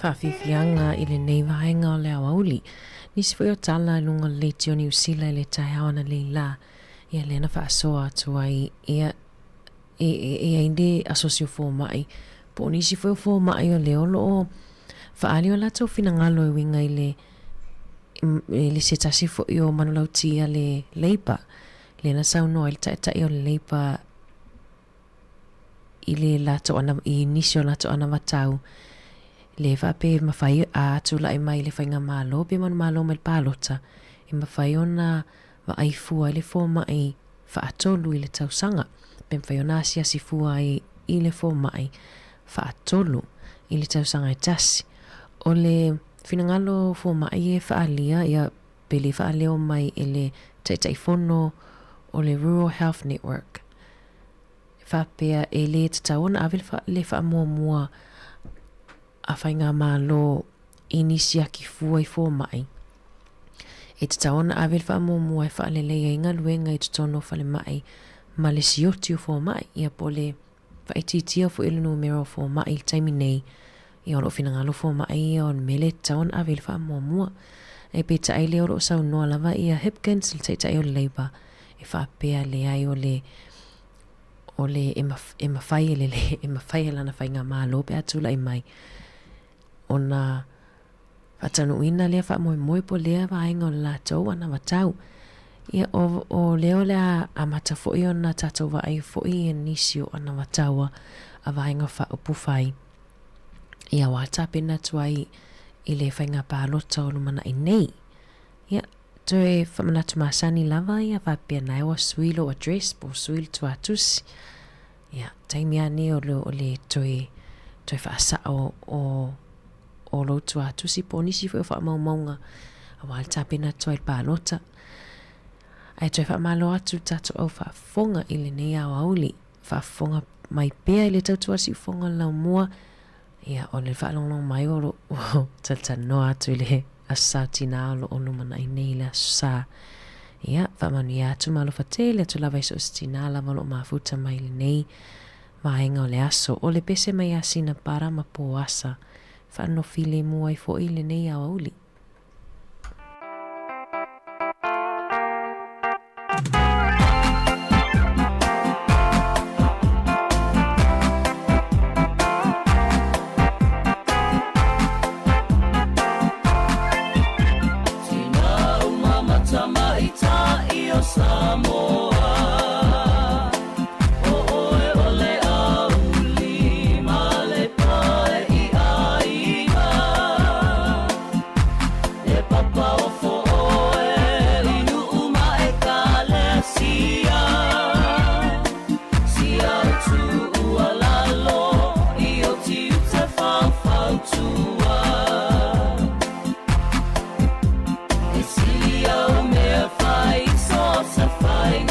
whawhiwhianga i le nei vaenga o le awauli. Nisi fwy o tala i lunga le tio New Zealand le tai hawana le la. Ia le na whaasoa atua i ia inde asosio fō mai. Po nisi fwy o fō mai o le olo o whaali o lato fina ngalo i winga i le se tasi fo i o manulautia le Labour. Le na saunoa i tai o le Labour i le lato ana i nisio lato ana watau. Le whape mawhai a tula i mai le whainga malo, pe manu malo me palota. I mawhai ona wa ai fua i le fō mai whaatolu i le tausanga. Pe mawhai ona asia si fua i le fō mai whaatolu i le tausanga i tasi. O le finangalo fō mai e whaalia, ia pe le whaaleo mai i le taitaifono o le Rural Health Network. Whapea e le tataona awel le whaamua mua a whainga malo inisia ki fua i fō mai. E tataona awel whaamua mua e whaalelea inga luenga i tutono whale mai ma le sioti o fō mai. Ia po le whaititia fo ilu numero fō mai il taimi nei. I oro finangalo fō mai o mele tataona awel whaamua mua. E peta ai le oro sau noa lava ia Hipkins le taitai o Labour. E whapea le ai o le e mawhai e lana whainga malo pe atula i mai. Ona whatanu ina lea wha moe po lea vaenga o la tau ana watau. Ia o leo lea a mata foi ona tatou wa ai foi e nisio ana wataua a vaenga wha upufai. Ia wata pena tuai i le whainga pālota o lumana i nei. Ia toe whamanatu masani lava ia whapea nai wa suilo address po suilo tuatusi. Ia taimi ane o le toe whaasa o lo tuatusi po nisi fwe wha maunga a wale tapena toi pālota. Ai toe wha malo atu tato au wha fonga i le nei au auli. Wha fonga mai pea i le tautuasi fonga lau mua. Ia o le wha longlong mai o lo tatano atu i le asa tina o lo mana i nei le asa. Ia, whamanu ia atu malo whatele atu lawa iso tina lava lo mafuta mai le nei vaenga o le aso. O le pese mai asina para ma po asa. Whano file mua i fo i le nei au auli. Fai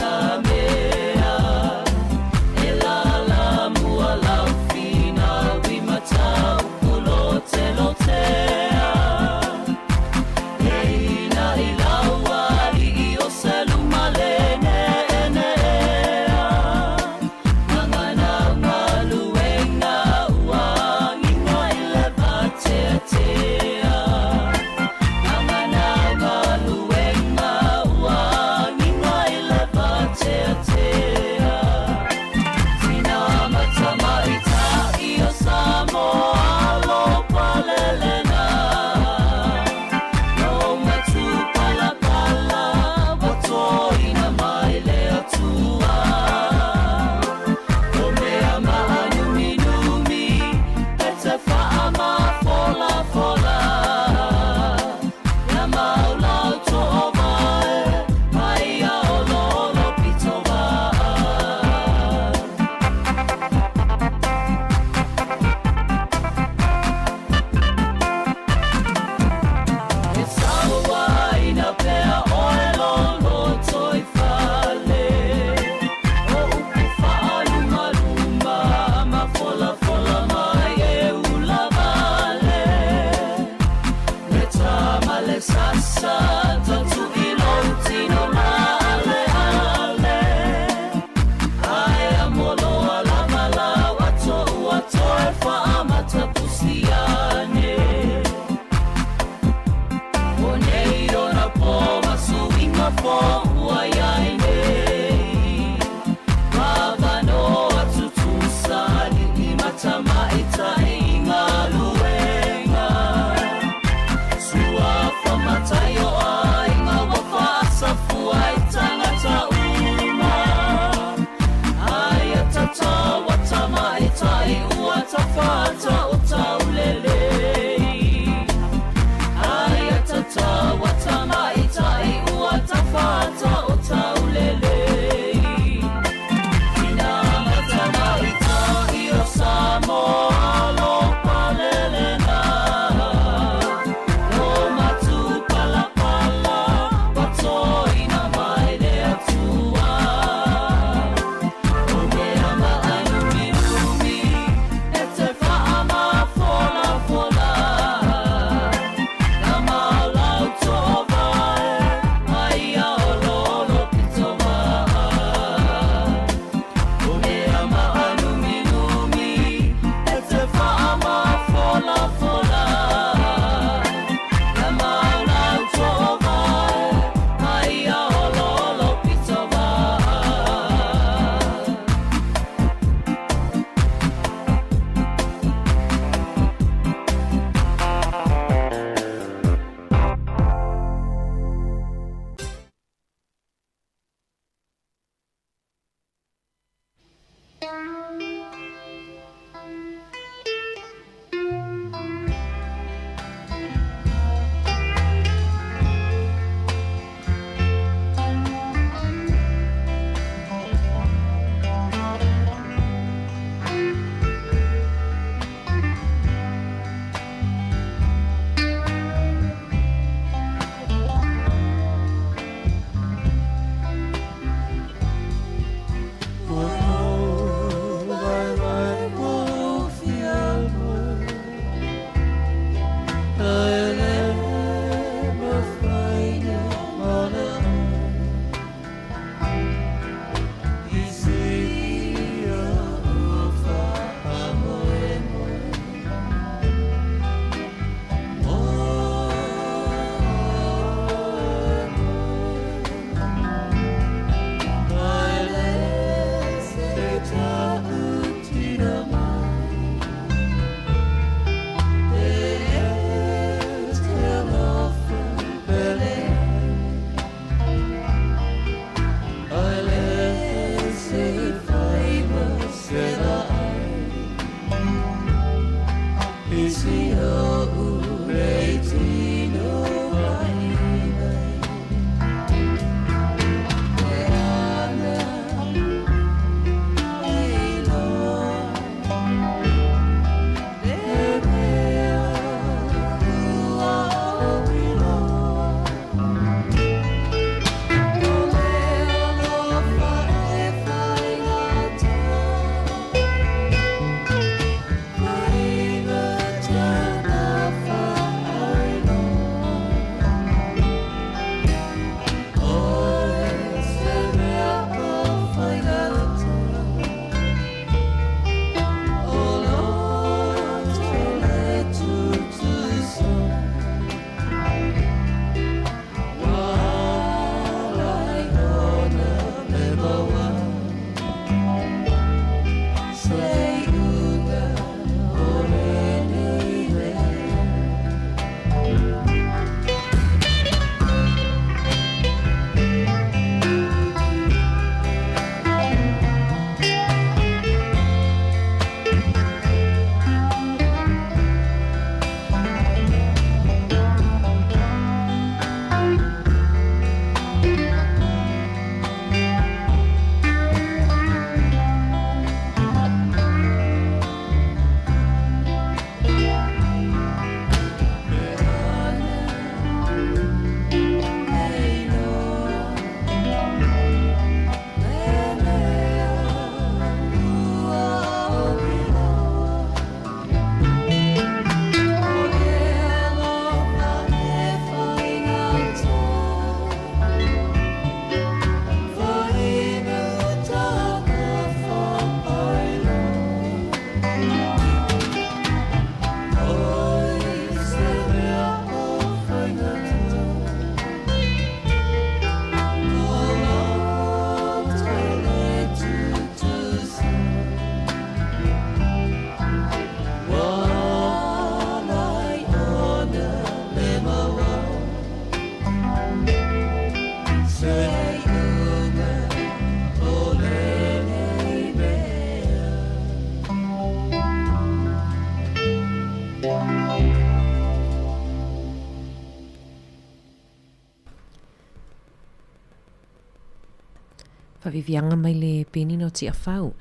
Whavivianga mai le penino ti a whau.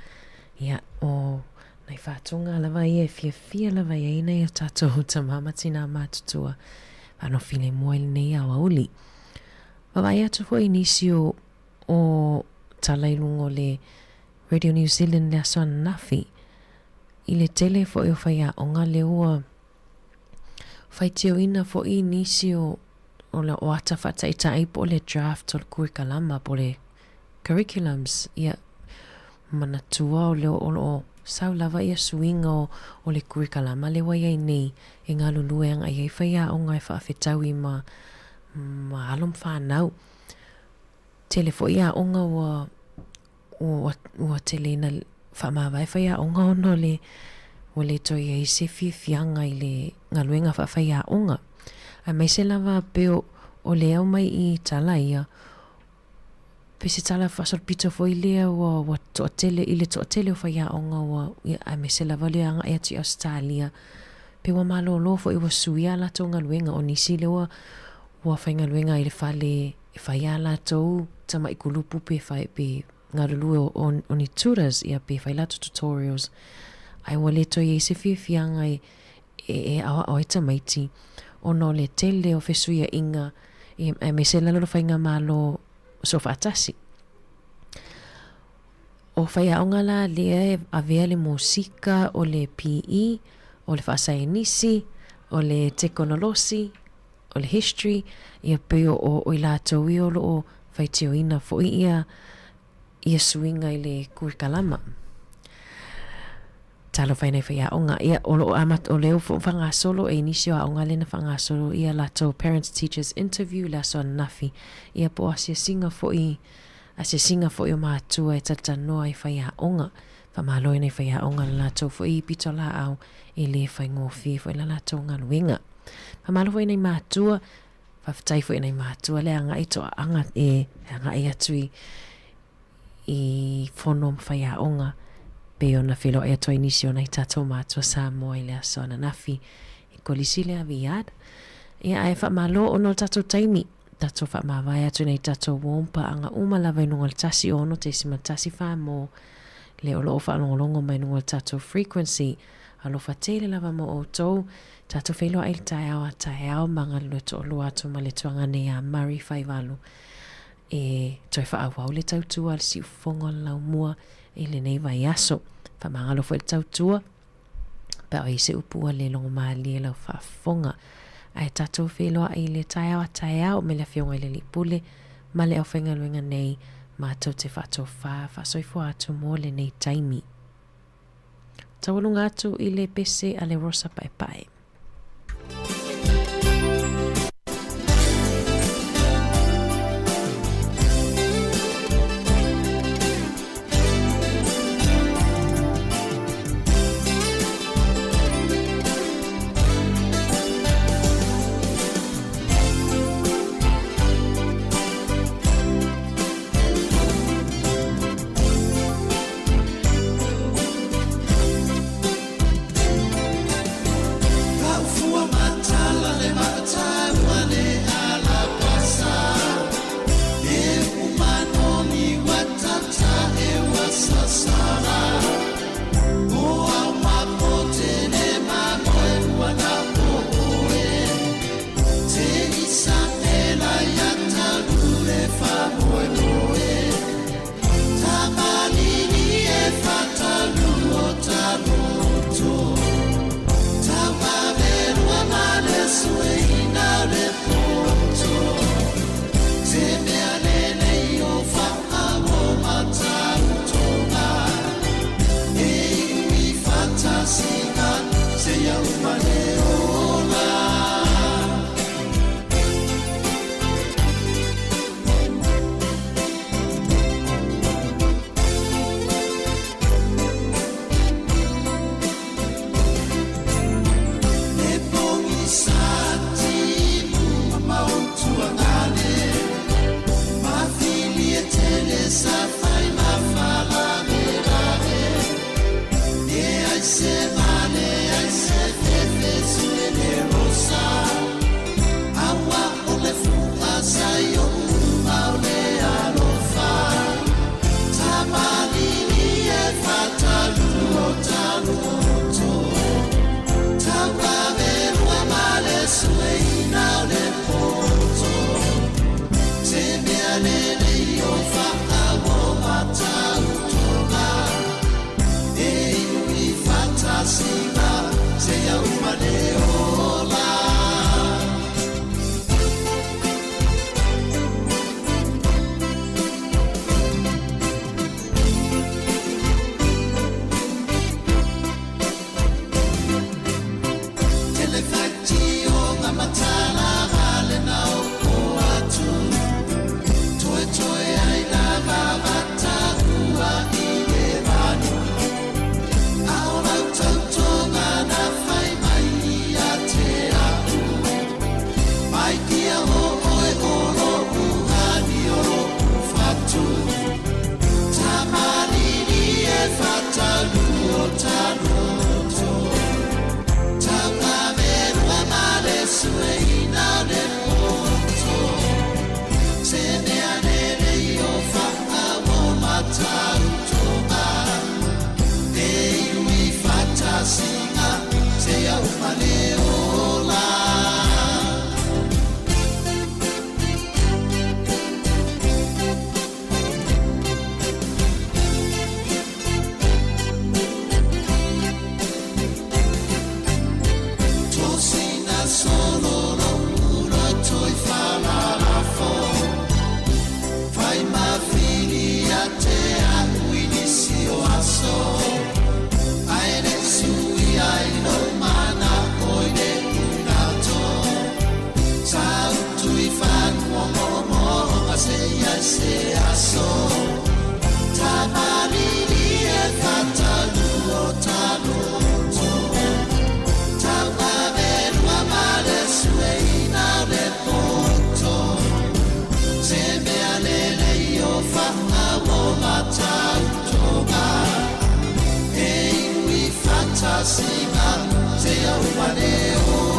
Ia, o nei whātunga lawa e fia lawa e nei o tātou ta mamatina mātutua. Whano while moe nei awa uli. Wawai atu hoi nisi o talailungo le Radio New Zealand le asoan nafi. I le tele fo e o whaia o ngā le ua whaitio ina fo i nisi o le o ata whataita ai po le draft o le kurikalama po le curriculums ia manatua o le o sau lava ia suinga o le kurikalama le wai ai nei e ngā lulueang ai ai whaia o ngai whaafetau i ma alom whanau. Tele fo ia o ngā ua tele na whamawai whaia o ngā ono le o le toi ai se fianga i le ngā luenga whaia o ngā. Ai mai se lava peo o le au mai i tala ia pe se tala fasol pito fo ile wa to tele ile to tele fa ya onga wa a me se la vale anga e ti Australia pe wa malo lo fo i wa suia la tonga luenga o nisi le wa fainga luenga ile fale fa ya la to tama ikulupu pe fa pe ngarulu o ni tutors ia pe fa la tutorials ai wale to ye se fianga e a ita maiti ono le tele o fesuia inga e me se la lo fainga malo so fatasi o faia onga la le avea le musika o le PE o le fasainisi o le teknolosi o le history ia pe o ila towi o lo faitio ina fo ia suinga i le kurikalama talo faina faia onga ia o lo amat o leo fo fanga solo e inisio a onga lena fanga solo ia lato parents teachers interview la so nafi ia po asia singa fo o matua e tatanoa i faia onga fa maloi nei faia onga lato fo i pito la au i le fai ngofi fo la lato nga luenga fa malo fo nei matua fa ftai fo nei matua le anga ito anga e atui i fonom faia onga pe ona filo e to inisio na tato matua sa mo ile asona nafi e kolisile aviad ia ai fa malo ono tato taimi tato fa mavai atu nei tato wompa anga uma lava inungal tasi ono te simatasi fa mo le olo fa longo mai nungal tato frequency alo fa tele lava mo o to tato filo ai tai au manga lo to lo atu male tuanga ne a mari fai valu e toi fa au le tau tua al si fongo la mua ele nei vai aso fa manga lo foi tau tua pa o se upua le longo mali la fa fonga ai tato filo ai le tai au me le fionga le lipule male o fenga luenga nei ma tau te fato fa soifo atu mo le nei taimi tawalunga atu i le pese ale rosa pai pai singa se au mane ola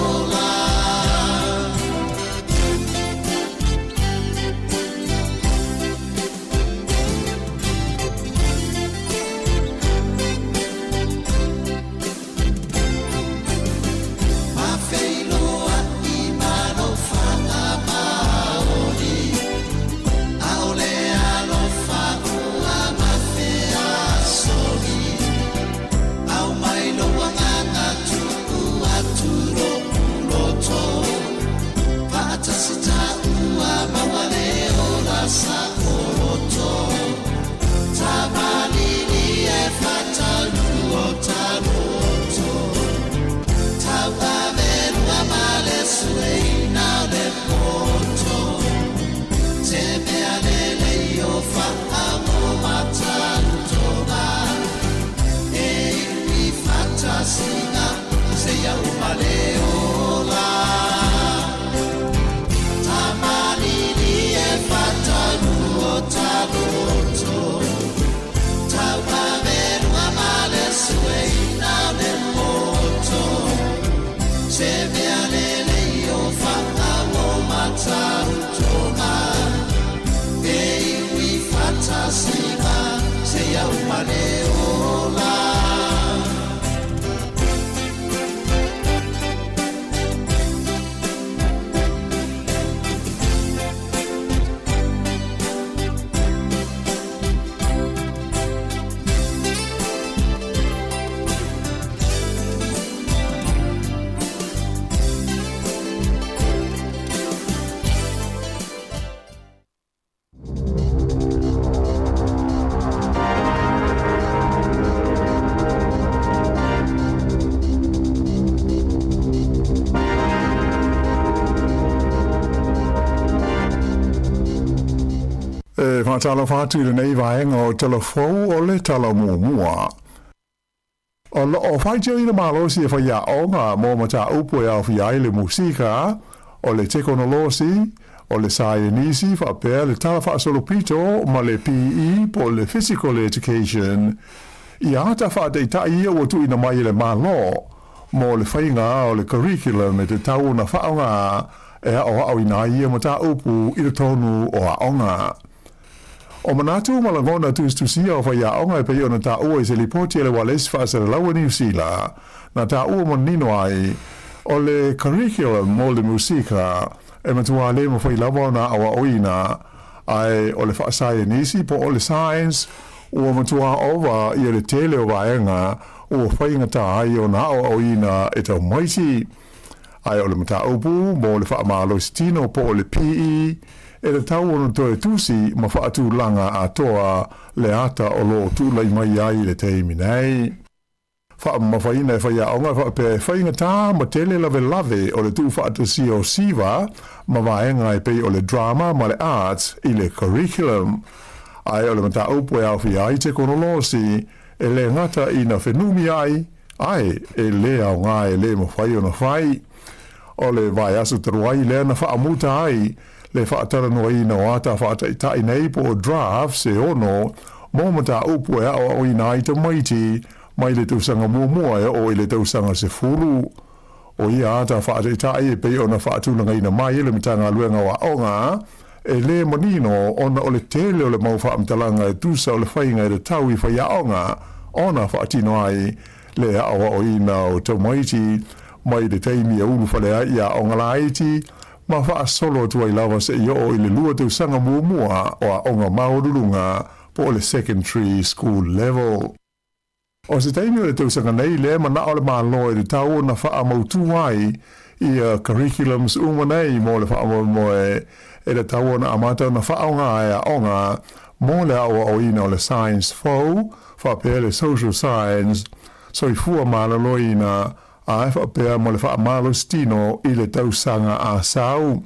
Talo fatu le nei vaenga o telefou o le tala mua. O lo o fai teo ina malosi e fai a onga mo mata upo e au fiai le musika o le teknolosi o le scienisi fa pea le tala fa solo pito ma le PE po le physical education i ata fa te tai o tu ina mai le malo mo le whainga o le curriculum e te tau na whaonga e o au ina ia mata upu i le tonu o a onga. O manatu malangona tusia o whai a onga e pei o na ta ua i se lipoti ele wales fa se laua New Zealand na ta ua manino ai o le curriculum mo le musika e matua le mo whai lawa na awa oina ai o le wha scienisi po o le science ua matua ova i le tele o vaenga ua whainga ta ai o na awa oina e tau maiti ai o le mata upu mo le wha malo stino po o le PE e le tau ono toe tusi ma whaatu langa a toa le ata o lo tu lai mai ai le teimi nei. Wha ma whaina e whaia onga wha pe whainga tā ma tele lave o le tu whaatu si o siva ma waenga e pei o le drama ma le arts i le curriculum. Ai o le mata upu e au fi ai te konolosi e le ngata i na whenumi ai e le au ngā e le mo whai o na whai. O le vai asu taruai le na wha amuta ai le whaatara no i na wata whaataitai nei po drafts e ono mo mata upu e o i na i te maiti mai le tausanga mua e o i le tausanga se fulu. O i ata whaataitai e pei o na whaatunanga i na mai le mitanga luenga wa onga e le manino ona o le tele o le mau whaamtalanga e tusa o le whainga e le tau i whaia onga ona whaatino ai le awa o i na o tau maiti mai le teimi e ulu whalea i a onga laiti ma wha solo tu ai lava se i o i le lua tau sanga mua o a onga maurulunga po le secondary school level. O se teimi o le tau sanga nei le ma na o le malo e le tau na wha mautu ai i a curriculums uma nei mo le wha mo e le tau na amata na wha onga e a onga mo le awa o ina o le science fau wha pe le social science so i fua malalo ina a wha pea mo le wha malo stino i le tausanga a sau.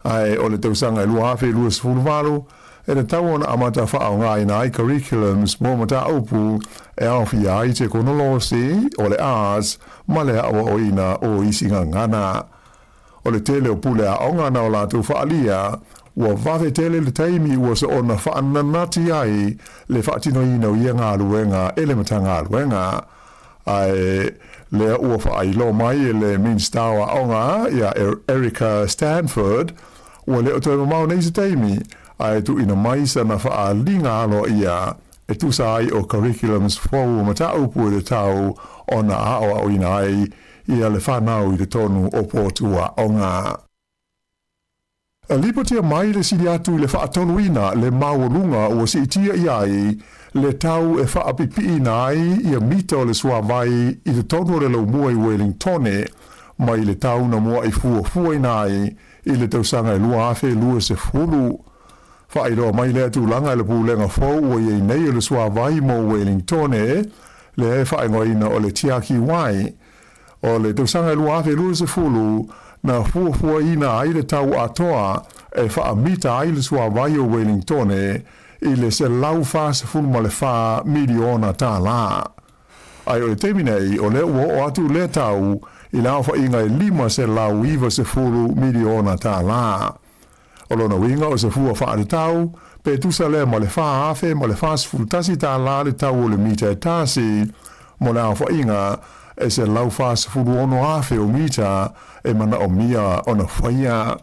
Ai o le tausanga e lua hawhi lua sifuru walu, e le tau na amata wha au ngā ina ai curriculums mo mata upu e awhi ai te konolosi o le arts ma le awa o ina o isinga ngana. O le tele o pule a onga na o lātou wha alia, ua wawe tele le taimi ua se ona wha ananati ai le wha tino ina o ia ngā luenga e le mata ngā luenga. ai le ua whaai lo mai le Minister wa onga ia Erica Stanford ua le o toi mamau nei se teimi ai tu ina mai sana wha linga alo ia e tu sai o curriculums fōu mata upu e tau ona a o ina ai ia le whanau i le tonu o pōtua onga. A lipotia mai le sili atu le whaatonuina le maualunga ua si itia iai le tau e whaapipi nai ia mita o le suavai i le tonu le lau mua i Wellingtone mai le tau na mua i fua nai i le tausanga i lua afe lua se fulu. Whairoa mai le atu langa le pūlenga fōu ua iei nei o le suavai mo Wellingtone le e whaingoina o le tiaki wai. O le tausanga i lua afe lua se fulu na fua ina ai le tau atoa e whaamita ai le suavai o Wellingtone i le se lau fasa fulma le wha miliona tā la. Ai o le teminei o le ua o atu le tau i lau wha inga i 5 se lau iwa se fulu miliona tā la. O lona winga o se fua wha ane tau, pe tusa le ma le wha afe ma le wha se fulu tasi tā la le tau o le mita e tasi, mo lau wha inga e se lau fasa fulu ono afe o mita e mana o mia o na whaia.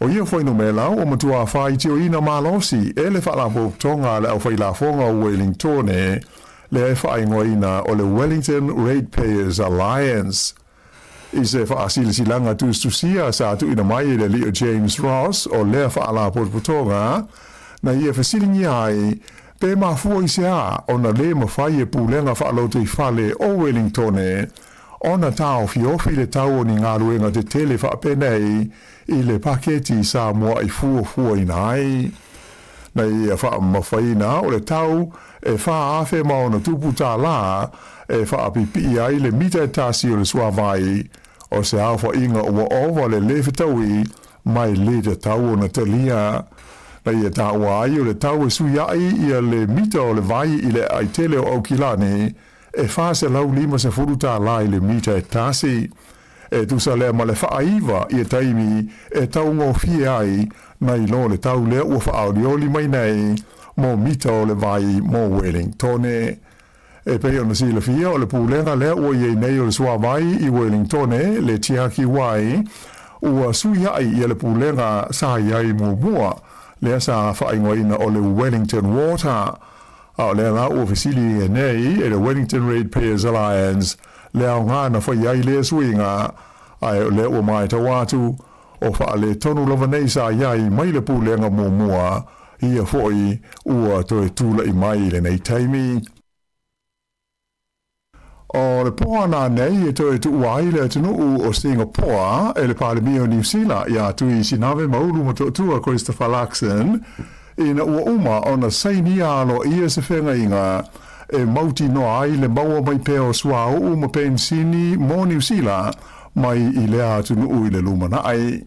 O ia whaino me lau o matua whai tio ina malosi e le whaalapo tonga le au whailafonga o Wellingtone le e whaingoina o le Wellington Ratepayers Alliance. I se whaasilasilanga tustusia sa tu ina mai le Leo James Ross o le whaalapo tonga na ia whasilingi ai pe mafua i se a o na le mawhai e pūlenga whaalautu i whale o Wellingtone ona tau fiofi le tau o ni ngā ruenga te tele whaapenei i le paketi sa mua i fua i nai. Na ia whaamawhaina o le tau e wha afe maona tupu tā la e whaapipi ai le mita e tasi o le suavai o se awha inga ua ova le lewhetaui mai le te tau o na talia. Na ia tā ua ai o le tau e sui ai ia le mita o le vai i le aitele o Aukilani e wha se lau 5 se furuta la i le mita e tasi. E tusa lea ma le whaaiva i e taimi e tau ngō fie ai na i lo le tau lea ua whaaulioli mai nei mō mita o le vai mō Wellingtone. E pei ona sila fia o le pūlenga lea ua iei nei o le sua vai i Wellingtone le tiaki wai ua sui ai i le pūlenga sa iai mua lea sa whaingoina o le Wellington Water. A lea ngā ua fisili e nei e le Wellington Ratepayers Alliance lea o ngā na whai ai lea suinga ai o lea ua mai tawatu o wha le tonu lava nei sa iai mai le pūlenga mua ia foi ua toe tūla i mai le nei taimi. O le poana nei e toe tu uai le tunu o Singapore e le Palemio New Zealand ia tui sinave maulu ma tua Christopher Luxon ina ua uma ona saini alo ia se whenga inga e mauti no ai le maua mai peo sua o uma pensini mo New Zealand mai i lea tunu i le lumana ai.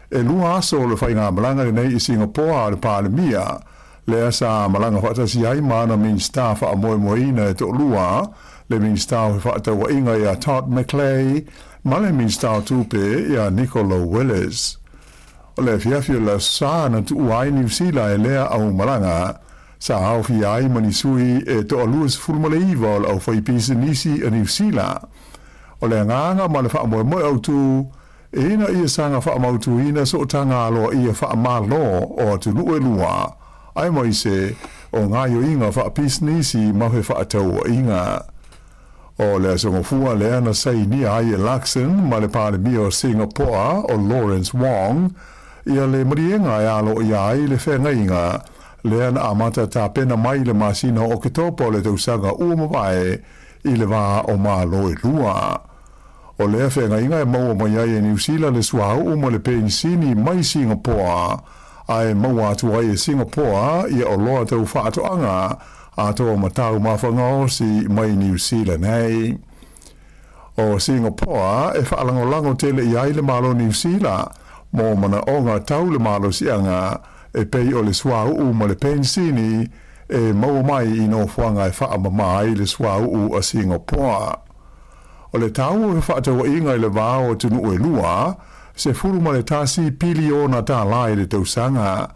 E lua aso le whainga malanga nei i Singapore a le Palemia lea sa malanga whatasi ai mana Minister wha amoe moina e to lua le Minister whaatawa inga ia Todd McClay ma le Minister tupe ia Nicola Willis. O le fiafio la sa na tu uai New Zealand e lea au malanga sa au fi ai manisui e to aluas fulmale iwa o au whaipisi nisi a New Zealand. O le nganga ma le wha amoe moe au tu e ina ia sanga wha amautu ina so tanga aloa ia wha amalo o tu nue lua ai mo se o ngā yo inga wha pisnisi mahe wha atau o inga. O le asongofua le ana sei ni ai e Luxon ma le Palemia o Singapore o Lawrence Wong ia le marienga e alo ia ai le whenga inga le ana amata ta pena mai le masina o ketopo le tausaga uamawae i le wā o malo e lua. O le whenga inga e maua mai ai e New Zealand le suau uma le pensini mai Singapore ai maua atu ai e Singapore ia o loa tau whaatoanga a tō matau mawhanga si mai New Zealand hei. O Singapore e whaalangolango tele i ai le malo New Zealand mō mana o ngā tau le malo sianga e pei o le suau uma le pensini e maua mai i no whanga e whaamamai le suau a Singapore. O le tau e whaatawa inga i le wā o tunu e lua se furu ma le tasi piliona tā lai le tausanga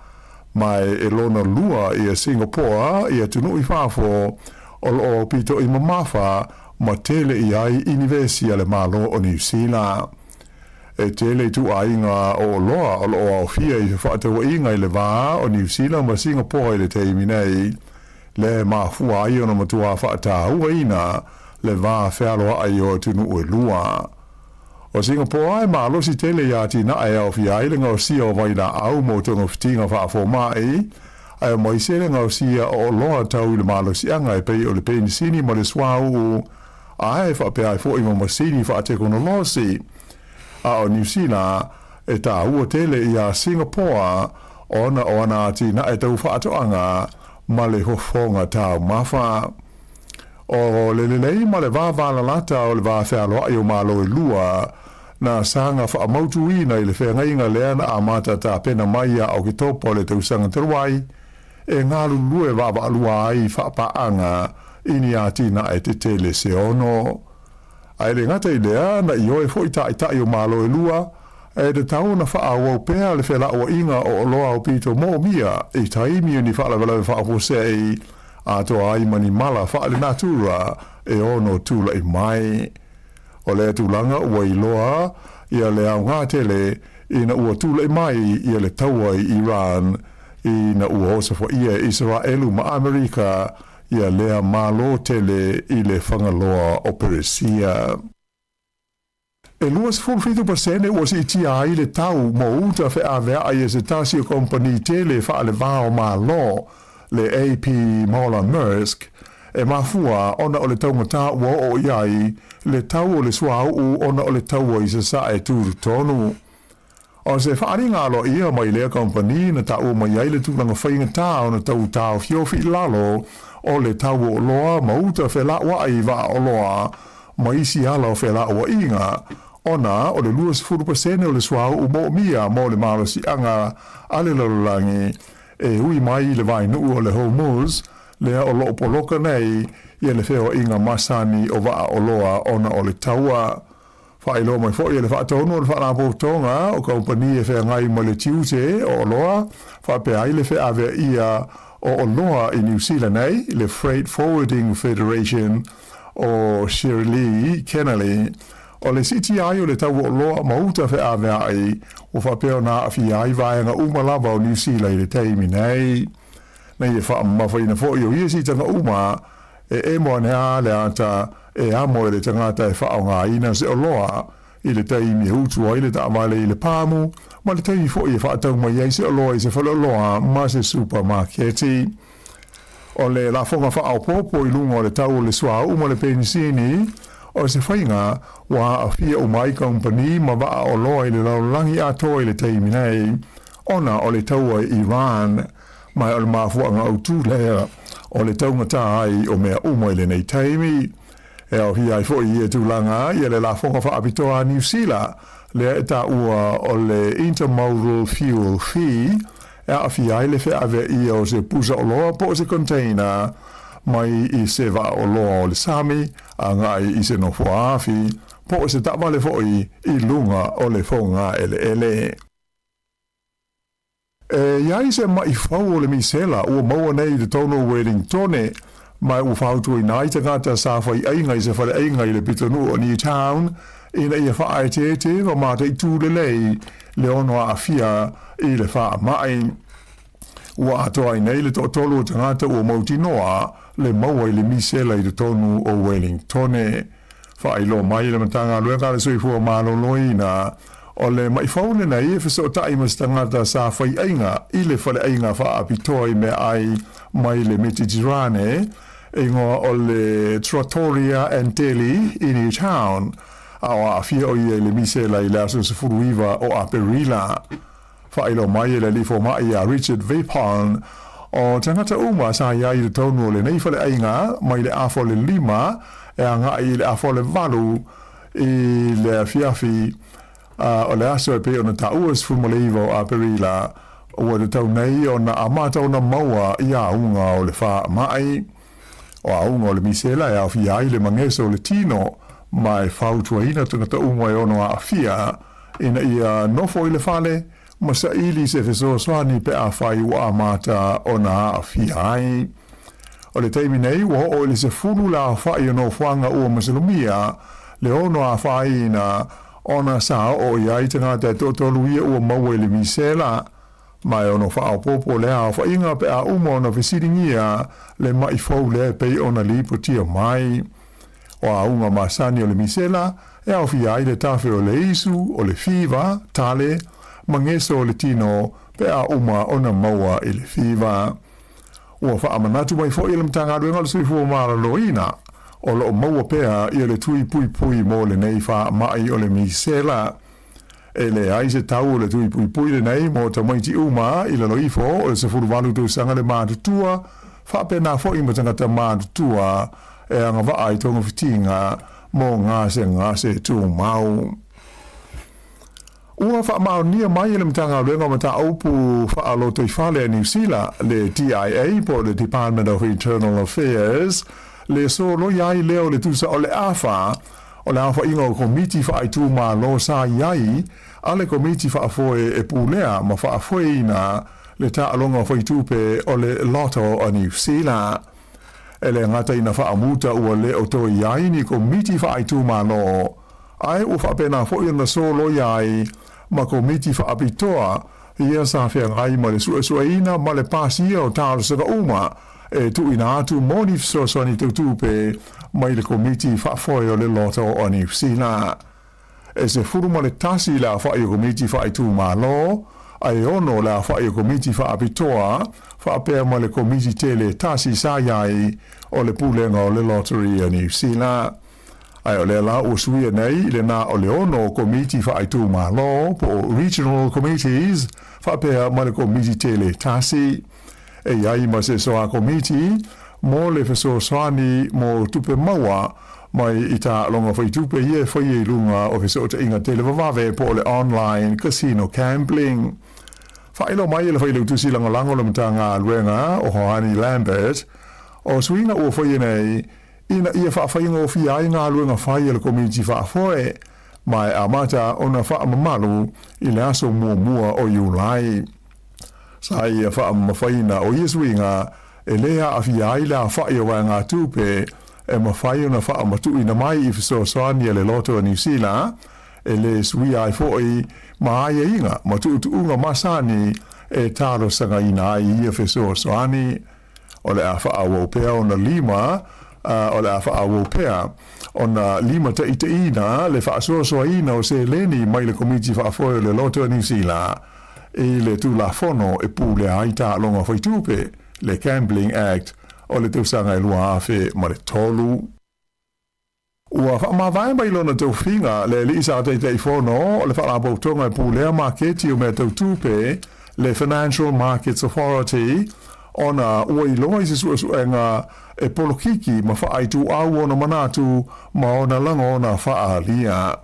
mai e lona lua i a Singapore i a tunu i whafo o pito i mamafa ma tele i ai Universia le malo o New Zealand. E tele tu ainga o loa o loa o fia i whaatawa inga i le vaa o New Zealand ma Singapore i le teimi nei. Le mafua ai ona matua whaatahua ina le vaa whealoa ai o tunu ue lua. O Singapore ai malo si tele ia tina ai au fia ai le ngau sia o vaina au mo tonga fitinga whaafo mai. Ai mai se le ngau sia o loa tau i le malo si anga e pei o le pei nisini ma le swau. Ai whape ai fo i ma masini whaatekona losi. A o New Zealand e ta ua tele ia Singapore ona tina e tau whaatoanga ma le hofonga tau mawha. O le lelei ma le vāwala lata o le vāwhealoa i o malo e lua na sanga whaamautu ina i le whengainga leana a mata ta pena maia o ki topo le tausanga teruai e ngā lulue wawa alua ai whaapaanga ini a tina e te tele se ono. Ai le ngata i lea na i oe fo i tai o malo e lua e te tau na whaawau pēa le whela o inga o loa o pito mō mia i taimi ni whaalavala e whaafosei a toa ai mani mala whaale natura e ono tula i mai. O lea tūlanga ua i loa ia le au ngā tele ina ua tula i mai ia le taua i Iran ina ua osa fo ia Israelu ma Amerika ia lea malo tele i le whangaloa o Peresia. E luas 45% ua si tia ai le tau mo uta whe awea ai e se tasi o kompani tele whaale vāo malo le AP Mola Maersk e mafua ona o le taungata ua o iai le tau o le swau ona o le tau o i se sa e tūru tonu. O se whaari ngalo ia mai lea kompani na tau mai ai le tūranga whainga tā o na tau tau fiofi lalo o le tau o loa mauta whela wa ai wa o loa mai si ala o whela o inga ona o le luas 40% o le swau umo mia mo le malo si anga ale lalolangi e hui mai le vai nuu o le Hormuz lea o loo poloka nei ia le wheo inga masani o wa o loa ona o le taua. Whaelo mai fo ia le whaatonu o le whaanapo tonga o kompani e whea ngai mo le tiuse o loa whape ai le whea avea ia o loa i New Zealand nei, le Freight Forwarding Federation o Shirley Kennelly, o le CTI o le tau o loa mauta whe awea ai, o whapeo na awhi ai vaenga umalava o New Zealand le teimi nei. Nei e wha mawhaina fo i o ia si tanga uma, e moa nea le anta e amo e le tangata e wha o ngā ina se o loa, i le teimi hutu ai le taamale i le pāmu, ma le teimi fo i e whaatau mai ai se o loa i se whala loa ma se supermarketi. O le la fonga wha au popo i lunga o le tau o le swa uma le penisini, o se whainga wa a fia o mai company ma wa o loa i le laulangi ato i le teimi nei, ona o le tau o Iran, mai o le mafuanga au tū lea, o le tau ngata ai o mea uma i le nei teimi. E au hi ai fo i e tūlanga i le la fonga wha apitoa New Zealand, lea e ta ua o le intermodal fuel fee, e a fi ai le fe ave i o se pusa o loa po se container, mai i se va o loa o le sami, a ngai i se no fuafi, po se tama le fo i lunga o le fonga ele. E iai se mai fau o le misela ua maua nei de tono Wellingtone, mai u fautu i nai tangata sa fai ainga i se fale ainga i le pitonu o Newtown, ina ia wha aetete wa mata i tūle lei le ono a fia i le wha mai. Ua atoa i nei le tolu o tangata ua mauti noa le maua i le misela i le tonu o Wellingtone. Wha i lo mai le matanga luenga le sui fua malo loina o le mai faune nei e fiso tai mas tangata sa fai ainga i le fale ainga wha apitoi me ai mai le Mediterrane ingoa o le Trattoria Antelli i Newtown. Awa a fia o ia le misela i le aso se furuiva o Aperila. Whaelo mai le lifo mai a Richard Vapon o tangata uma sa ia i le tonu le nei fale ainga mai le afo le 5 e anga i le afo le 8 i le fiafi o le aso e pe o na tauas furumaleiva o Aperila o le tau nei o na amata o na maua i a unga o le wha mai. O a unga o le misela e a fia i le mangeso o le tino mai fautua ina tangata unga e ono a fia ina ia nofo i le fale ma sa ili se feso swani pe a fai ua mata o na a fia ai. O le teimi nei ua o le se fulu la whai no whanga ua masalumia le ono a whai na ona sa o iai tanga te tolu ia ua maua le misela mai ono wha o popo le a wha inga pe a uma ona visiringia le mai fau le pe ona lipo tia mai o a unga masani o le misela e au fi ai le tafe o le isu o le fiva tale mangeso o le tino pe a uma ona maua i le fiva ua wha amanatu mai fo ilam tanga ruenga le sui fua mara loina o lo maua pea i le tui pui pui mo le nei wha mai o le misela e le ai se tau o le tui pui pui le nei mo ta maiti uma i le loifo o le se furu walu tu sanga le mātutua wha pena fo ima tangata mātutua e anga wa ai tonga fitinga mo ngā se tu mau. Ua wha mao nia mai le mtanga renga mata aupu wha alo te whale New Zealand le DIA po le Department of Internal Affairs le so lo iai leo le tusa o le afa inga o komiti wha ai tu ma lo sa iai a le komiti wha afoe e pulea ma wha afoe ina le ta alonga wha i tupe o le loto o New Zealand. E le ngata ina wha amuta ua le o to iai ni komiti wha ai tu ma lo ai u wha pena fo i na so lo iai ma komiti wha apitoa ia sa whea ngai ma le sua ina ma le pasia o tālo saka uma e tu ina atu moni so ni tupe mai le komiti wha foe o le loto o New Zealand. E se furu ma le tasi la wha i komiti wha i tu ma lo ai ono la wha i komiti wha apitoa wha apea ma le komiti tele tasi sa iai o le pulenga o le lottery o New Zealand. Ai o le la o suia nei le na o le ono komiti wha ai tu ma lo po regional committees wha apea ma le komiti tele tasi e iai ma se soa komiti mo le feso soani mo tupe maua mai i ta longa whai tupe ie whai e lunga o feso ta inga tele wawawe po le online casino gambling. Whaelo mai e le whai tusi langa lango le mtanga luenga o Hoani Lambert o suinga o whai nei ina ia whaafaiinga o fia i ngā luenga whai e le komiti whaafoe mai a mata ona whaamamalu i le aso mua o Iulai. Sa ia whaamawhaina o Iesuinga e lea a fia i la whai o ngā tupe e mawhai ona whaamatu ina mai i fiso soani e le loto o New Zealand e le sui ai foi ma aia inga ma tuutuunga masani e taro sanga ina ai ia fiso soani o le a whaawopea ona lima o le a whaawopea ona lima ta ina le whaasoa ina o se leni mai le komiti whaafoe o le loto o New Zealand e le tu la fono e pule ai ta longa foi tupe le Gambling Act o le tausanga e lua afe ma le tolu. Ua whaamawai mai lona tau whinga le lisa te fono o le whaarapautonga e pulea marketi o mea tau tupe le Financial Markets Authority ona ua iloa i se suenga e polokiki ma whaaitu au ona manatu ma ona langa ona whaalia.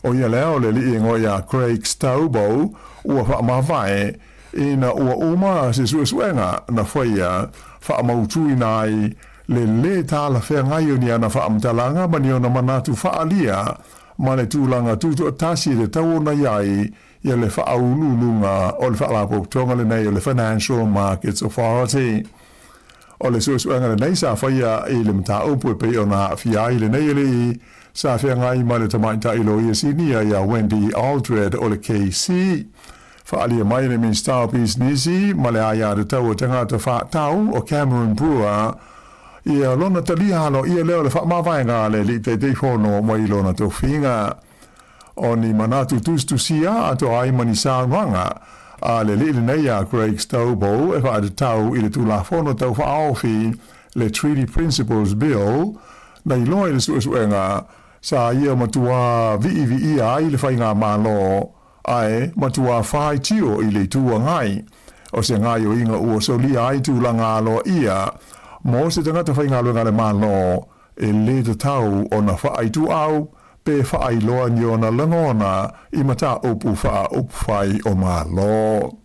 O ia leo le li ingo ia Craig Staubo ua whaamawai ina ua uma se suenga na whaia whaamautui nai le tāla whea ngai o ni ana whaamtalanga mani ona manatu whaalia ma le tūlanga tūtu o tasi le tau na iai ia le whaaululunga o le whaalapautonga le nei o le Financial Markets Authority. O le suenga le nei sa whaia i le mta upu e pei o na whiai le nei le i sa whea ngai ma le tamaita ilo i sinia ia Wendy Aldred o le KC. Whaalia mai le Minister Business ma le aia de tau o tangata whaatau o Cameron Brewer ia lona talihano ia leo le whaamawhainga le li te teifono mai lona tau whinga. O ni manatu tustusia ato ai mani saunwanga a le li nei a Craig Staubo e whaade tau i le tulafono tau whaaofi le Treaty Principles Bill na i loa i le suenga sa ia matua vi ai le whainga malo ai matua whai tio i le tua ngai o se ngai o inga ua soli ai tu langa alo ia mo se tangata whainga luenga le malo e le te tau o na whai tu au pe whai loa ni o na langona i mata upu whai o malo.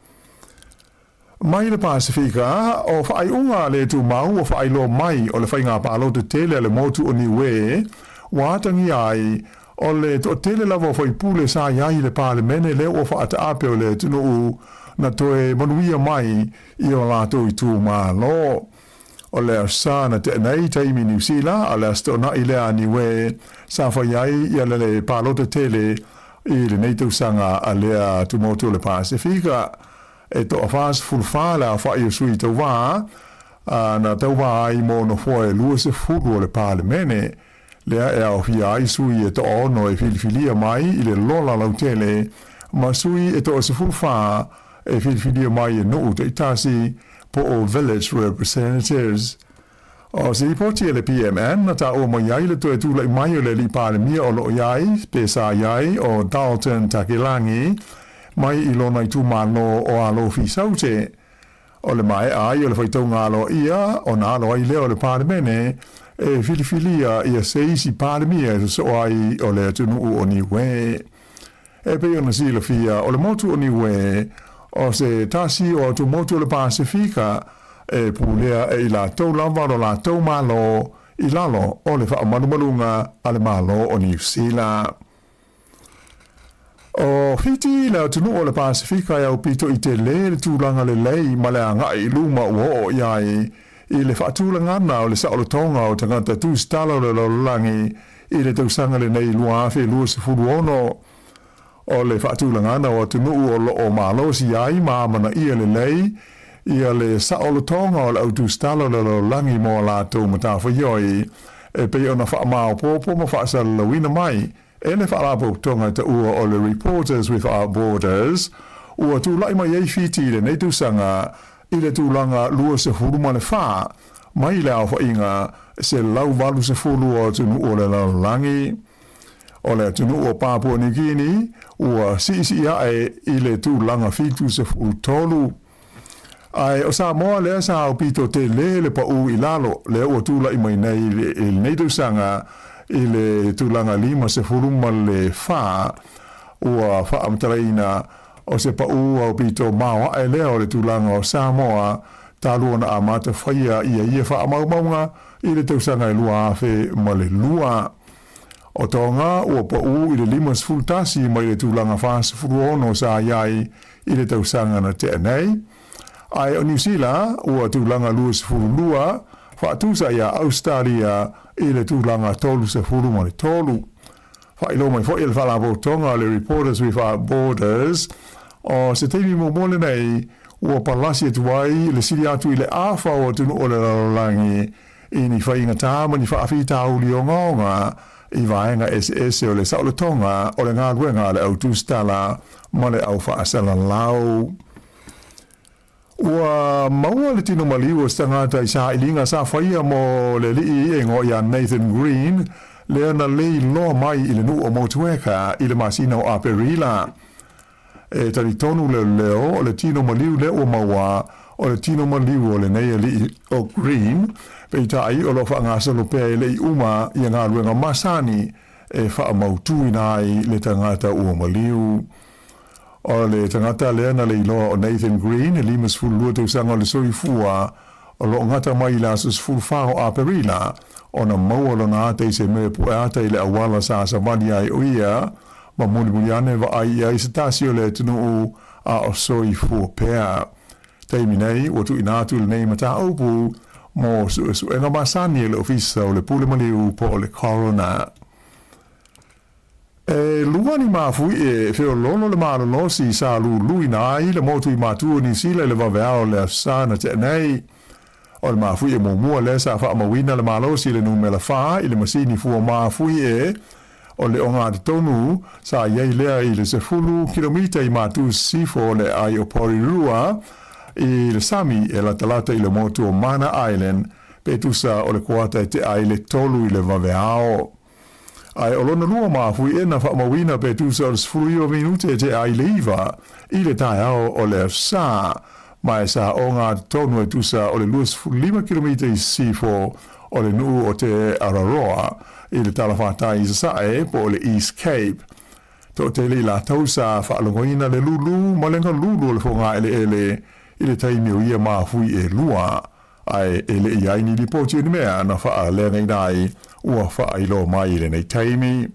Mai le Pasifika o whai unga le tu mau o whai loa mai o le whainga palo te tele le motu o niwe watangi ai o le to tele lava foi pule sa iai le parlemene le o whaata ape o le tunu u na toe manuia mai i o lato i tu malo. o le sana te nei taimi New Zealand a le stona i le ani we sa whaiai i ale le palota tele i le nei tausanga a lea tumotu le Pasifika e to a whaas fulfala a whai o sui tau wā na tau wā ai mō no whoe lua se furu o le palemene lea e au hia ai sui e to ono e filifilia mai i le lola lau tele ma sui e to se fulfa e filifilia mai e no te itasi po o village representatives. O se ipoti e le PMN na ta o mo iai le toe tūlai mai o le li palemia o lo iai, pesa iai o Dalton Takilangi mai i lona i tūmano o alo fisaute. O le mai ai o le whaitonga alo ia o na alo ai leo le palemene e filifilia ia seisi palemia so ai o le tunu o niwe. E pe ona sila fia o le motu o niwe o se tasi o tu motu le Pasifika e pulea e la tau lava o la tau malo i lalo o le wha manumalunga a le malo o New Zealand. O whiti la tunu o le Pasifika e au pito i te le tūlanga le lei ma le anga i luma o iai i le whaatūlanga na o le saolotonga o tangata tu stalo le lolangi i le tausanga le nei lua awhi lua se furu ono o le whaatūlanga na o tunu o lo o malo si ai maamana ia le lei ia le saolotonga o le au tu stalo le lolangi mo la tau matafa ioi e pe ona whaamao popo ma whaasala lawina mai e le whaalapo tonga ta ua o le Reporters Without Borders ua tūlai mai ei whiti le nei tūsanga i le tūlanga lua se furu ma le wha mai le au whainga se lau walu se furu o tunu o le laulangi o le tunu o Papua New Guinea ua si ai i le tūlanga fitu se furu tolu ai o Samoa lea sa au pito te le pa u i lalo le ua tūlai mai nei le nei tūsanga i le tūlanga lima se furu ma le wha ua wha amtaraina o se pa u au pito mawa e leo le tūlanga o Samoa tālua na amata whaia ia wha amaumaunga i le tausanga i lua awhi ma le lua. O tonga ua pa u i le limas fultasi mai le tūlanga whaasa furu ono sa iai i le tausanga na te anei. Ai o New Zealand ua tūlanga lua se furu lua whaatusa ia Australia i le tūlanga tolu se furu ma le tolu. Whailo mai whaia le whalabo tonga le Reporters Without Borders o se teimi mo mole nei ua palasi atu ai le siri atu i le awha o tunu o le lalangi i ni whainga tāma ni whaafi tāuli o ngaonga i vaenga SS o le saulatonga o le ngā ruenga le au tūstala ma le au whaasala lau. Ua maua le tino maliu o stangata i sa ilinga sa whaia mo le lii e ngoi a Nathan Green le ana lei loa mai i le nu o motueka i le masina o Aperila. E tari tonu leo o le tino maliu le o maua o le tino maliu o le nei li o Green pe i tai o lo whaangasa lo pea i le i uma i ngā ruenga masani e wha mautu nai le tangata o maliu. O le tangata lea na le iloa o Nathan Green e limas fulu lua tausanga o le soi fua o lo ngata mai la sus fulu whao a Perila o na maua lo ngā te se me pu ata i le awala sa samani ai o ia ma muni ane wa ai ai se tasi o le tunu a o soi fua pea. Teimi nei, o tu inatu le nei mata aupu mo su enga masani e le ofisa o le pule maliu po o le corona. E luani mafui e feo lolo le malo losi sa lui nai le motu i matu ni sila le vaveao le sana te nei. O le mafui e momua le sa wha amawina le malosi le numela wha i le masini fua mafui e o le onga de tonu sa iei lea i le sefulu kilomita i matu sifo le ai o Porirua i le Sami e la talata i le motu o Mana Island petusa o le kuata e te ai le tolu i le vaveao. Ai o lona lua mafui e na whaamawina petusa o le sefulu minute te ai le iwa i le tai ao o le sa mai sa o ngā tonu e tusa o le 5 kilometer i sifo o le nuu o te Araroa i le talawhatai i sae po o le East Cape. To te li la tausa whaalongoina le lulu ma lenga lulu o le whonga ele i le taimi o ia mafui e lua ai ele i aini li poti ni mea na wha lenga i nai ua wha ilo mai le nei taimi.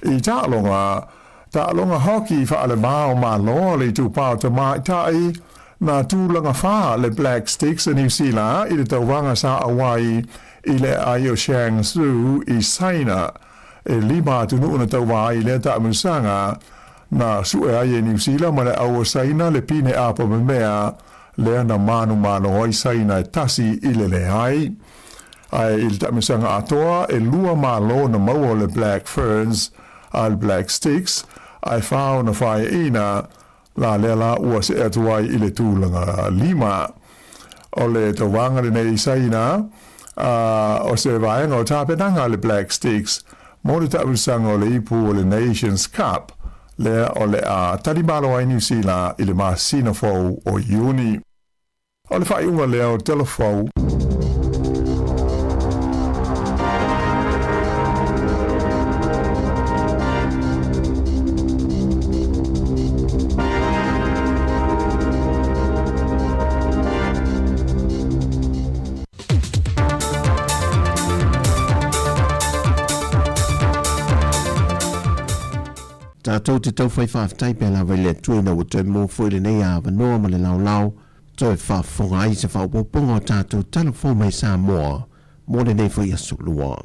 I ta alonga hoki wha ale mao ma loa le tu pao te mai tai na tūlanga wha le Black Sticks New Zealand i le tauwanga sa Hawaii i le Ayo Shang Su i Saina e lima tunu una tauwa i le ta musanga na su e ai New Zealand ma le au Saina le pine apa me mea le na manu i Saina e tasi i le hai ai il ta musanga atoa e lua malo na mau le Black Ferns al Black Sticks ai whao na whae ina la lela ua se atuai i le tūlanga lima o le tawanga le nei Saina o se vaenga o tāpenanga le Black Sticks mo le tausanga o le ipu o le Nations Cup le o le a tarimalo ai New Zealand i le masina fau o Iuni o le whaiunga le o telefau Tātou te tau whai whaafitai pe la wele tue na ua mo fwere nei a wanoa ma le lau toi whaafonga ai se whaupoponga o tātou telefon mai sa moa mo le nei whai asu lua.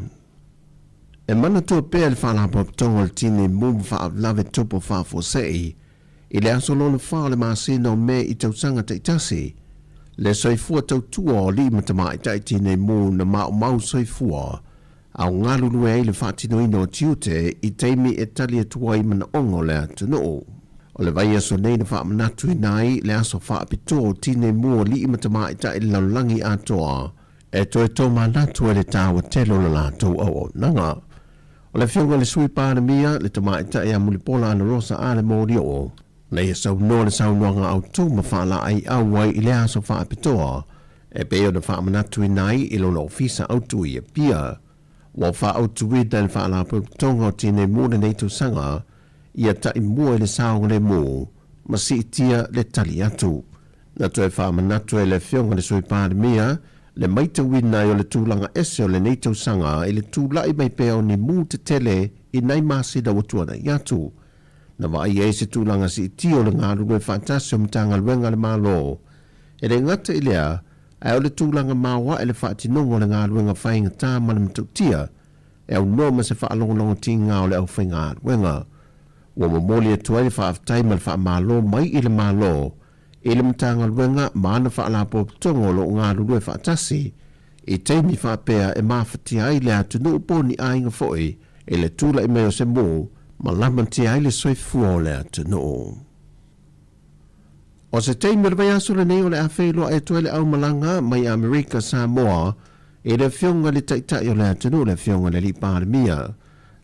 E mana tua pēr le whaalapa tonga le tine mum whaaflave tupo whaafosei i le aso lona whaa le maasina o me i tausanga taitasi le soifua tau tua o li matama i taitine mu na mau soifua au ngalu lue ai le whaatino ino o tiute i teimi e tali atua i mana ongo le atunu. O le vai aso nei na whaamanatu i nai le aso whaapito o tine mua li i matama i tai laulangi atoa e toi tō manatu e le tāua telo la lātou au nanga. O le whiunga le sui pāna mia le tama i tai a mulipola ana rosa a le mōri o le i sau noa le sau noanga au tū ma whaala ai au wai i le aso whaapitoa e peo na whaamanatu i nai i lona ofisa au tū i a pia. Wa wha au tuwi dan wha la tonga o tine mōna nei tu sanga ia tai mua i le saonga le mō ma si itia le tali atu. Na toi wha manatu e le whionga le sui pāre mea le maita wina i o le tūlanga ese o le nei tu sanga i le tūlai mai peo ni mū te tele i nei māsida o tuana i atu. Na wa i e se tūlanga si itia o le ngā runga whaatasi o mtanga luenga le mālo. E le ngata i lea ai o le tūlanga maua e le whaatinongo le ngā ruenga whainga tā mana mtautia e au noma se whaalongonongo tinga o le au whainga ruenga. Ua mamoli e tuai le whaaftai ma le whaamalo mai i le malo i le mtanga ruenga maana whaalapo tongo lo ngā rurue whaatasi i teimi whaapea e mawhati ai le atunu uponi ainga foi e le tūla i meo se mō ma lamanti ai le soifua o le atunu. O se teimi le vai aso le nei o le awhailua e tuai le au malanga mai Amerika Samoa e le whionga le taitai o le atunu le whionga le li pāremia.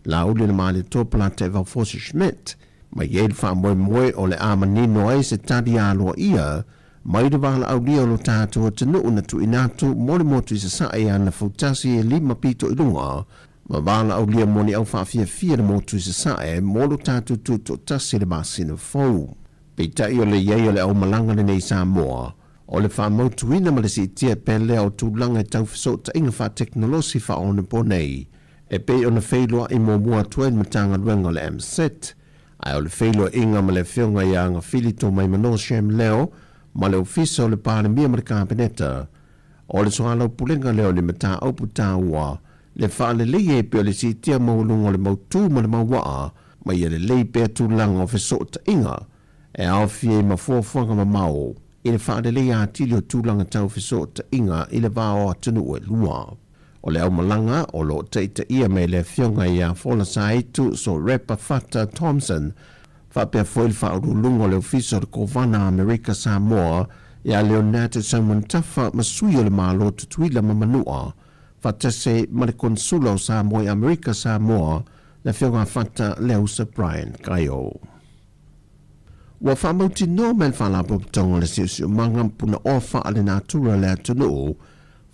La uli le maale tōpala te Valfosi Schmidt, mai e le wha moe o le amanino ai se tadi aloa ia, mai le wala au lia o lo tātua tanu una tu inatu mori motu i se sae ana fautasi e lima pito i lunga, ma wala au lia moni au whaafia fia le motu i se sae molo tātua tu to tasi le masina fau. Peitai o le iei o le au malanga le nei Samoa, o le wha mautu ina ma le si tia pele au tūlanga e tau fiso ta inga wha teknolosi wha ona po nei, e pe ona whailua i mō mua tuen matanga luenga le MSET, ai o le whailua inga ma le whionga i anga filito mai mano shem leo, ma le ofisa o le pāremia ma le kabineta, o le soalau pulenga leo le mata au puta ua, le whaale lei e pe o le si tia maulunga le mautu ma le mawaa, ma ia le lei pe tūlanga o fiso ta inga, e au fie ma fuafuanga ma mau, i le whaale lei a tili o tūlanga tau fiso ta inga i le vāo atunu e lua. O le au malanga o lo teita ia me le whionga i a whola sa eitu so Rapper Fata Thompson, whapea foil whaurulunga le ofisa o le Kovana Amerika Samoa i a Leonardo Simon Tafa masui o le malo tutuila mamanua, whatase ma le konsula o Samoa i Amerika Samoa, le whionga Fata Leusa Brian Kaio. Wa whamauti no me le whalapo tonga le siusiu manga puna ofa ale natura le atunu,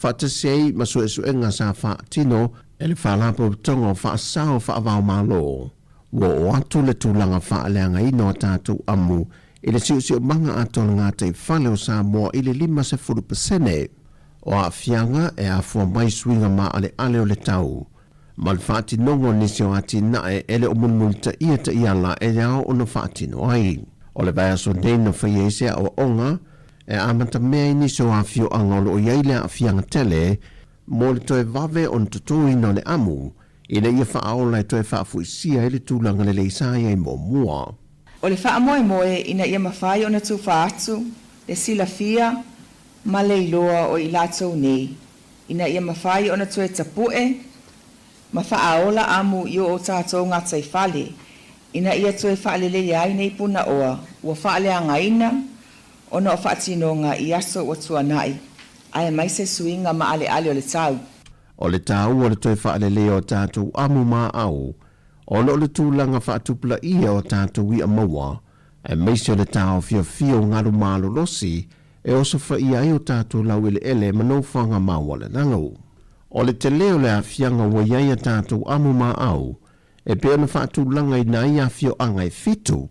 whatasei masuesuenga sa whaatino e le whalapo tonga o whaasao whaavao malo. Wa o atu le tūlanga whaaleanga ino a tātou amu i le siusiu manga atola ngā te whale o Samoa i le 5% o a whianga e a fua mai suinga ma ale o le tau. Ma le whaatinongo nisi o ati nae e le o munulita ia ta iala e le ao o no whaatino ai. O le vai aso nei no whaiese o onga, e amata mea iniso a fio angolo o iai lea a fianga tele, mo le toe vave on tutui no le amu, ina ia whaaola e toe whaafuisia e le tūlanga le leisai e mo mua. O le wha moe moe ina ia mawhai o na tu wha atu, le sila fia, ma le iloa o i lātou nei. Ina ia mawhai o na tu e tapue, ma wha aola amu i o tātou ngātai whale. Ina ia tu e whaale le ai nei puna oa, ua whaale a ngaina, o na o whaatinonga i aso o tuanai. Ai mai se suinga ma ale ale o le tau. O le tau o le toe whaale le o tātou amu mā au, o le tūlanga whaatupula ia o tātou i a maua, e meisi o le tau fio ngaru mālo losi, e oso wha ia i o tātou lau ele manau whanga maua le nangau. O le te leo le a fianga wa iai a tātou amu mā au, e pēna whaatulanga i na ia fio anga e fitu,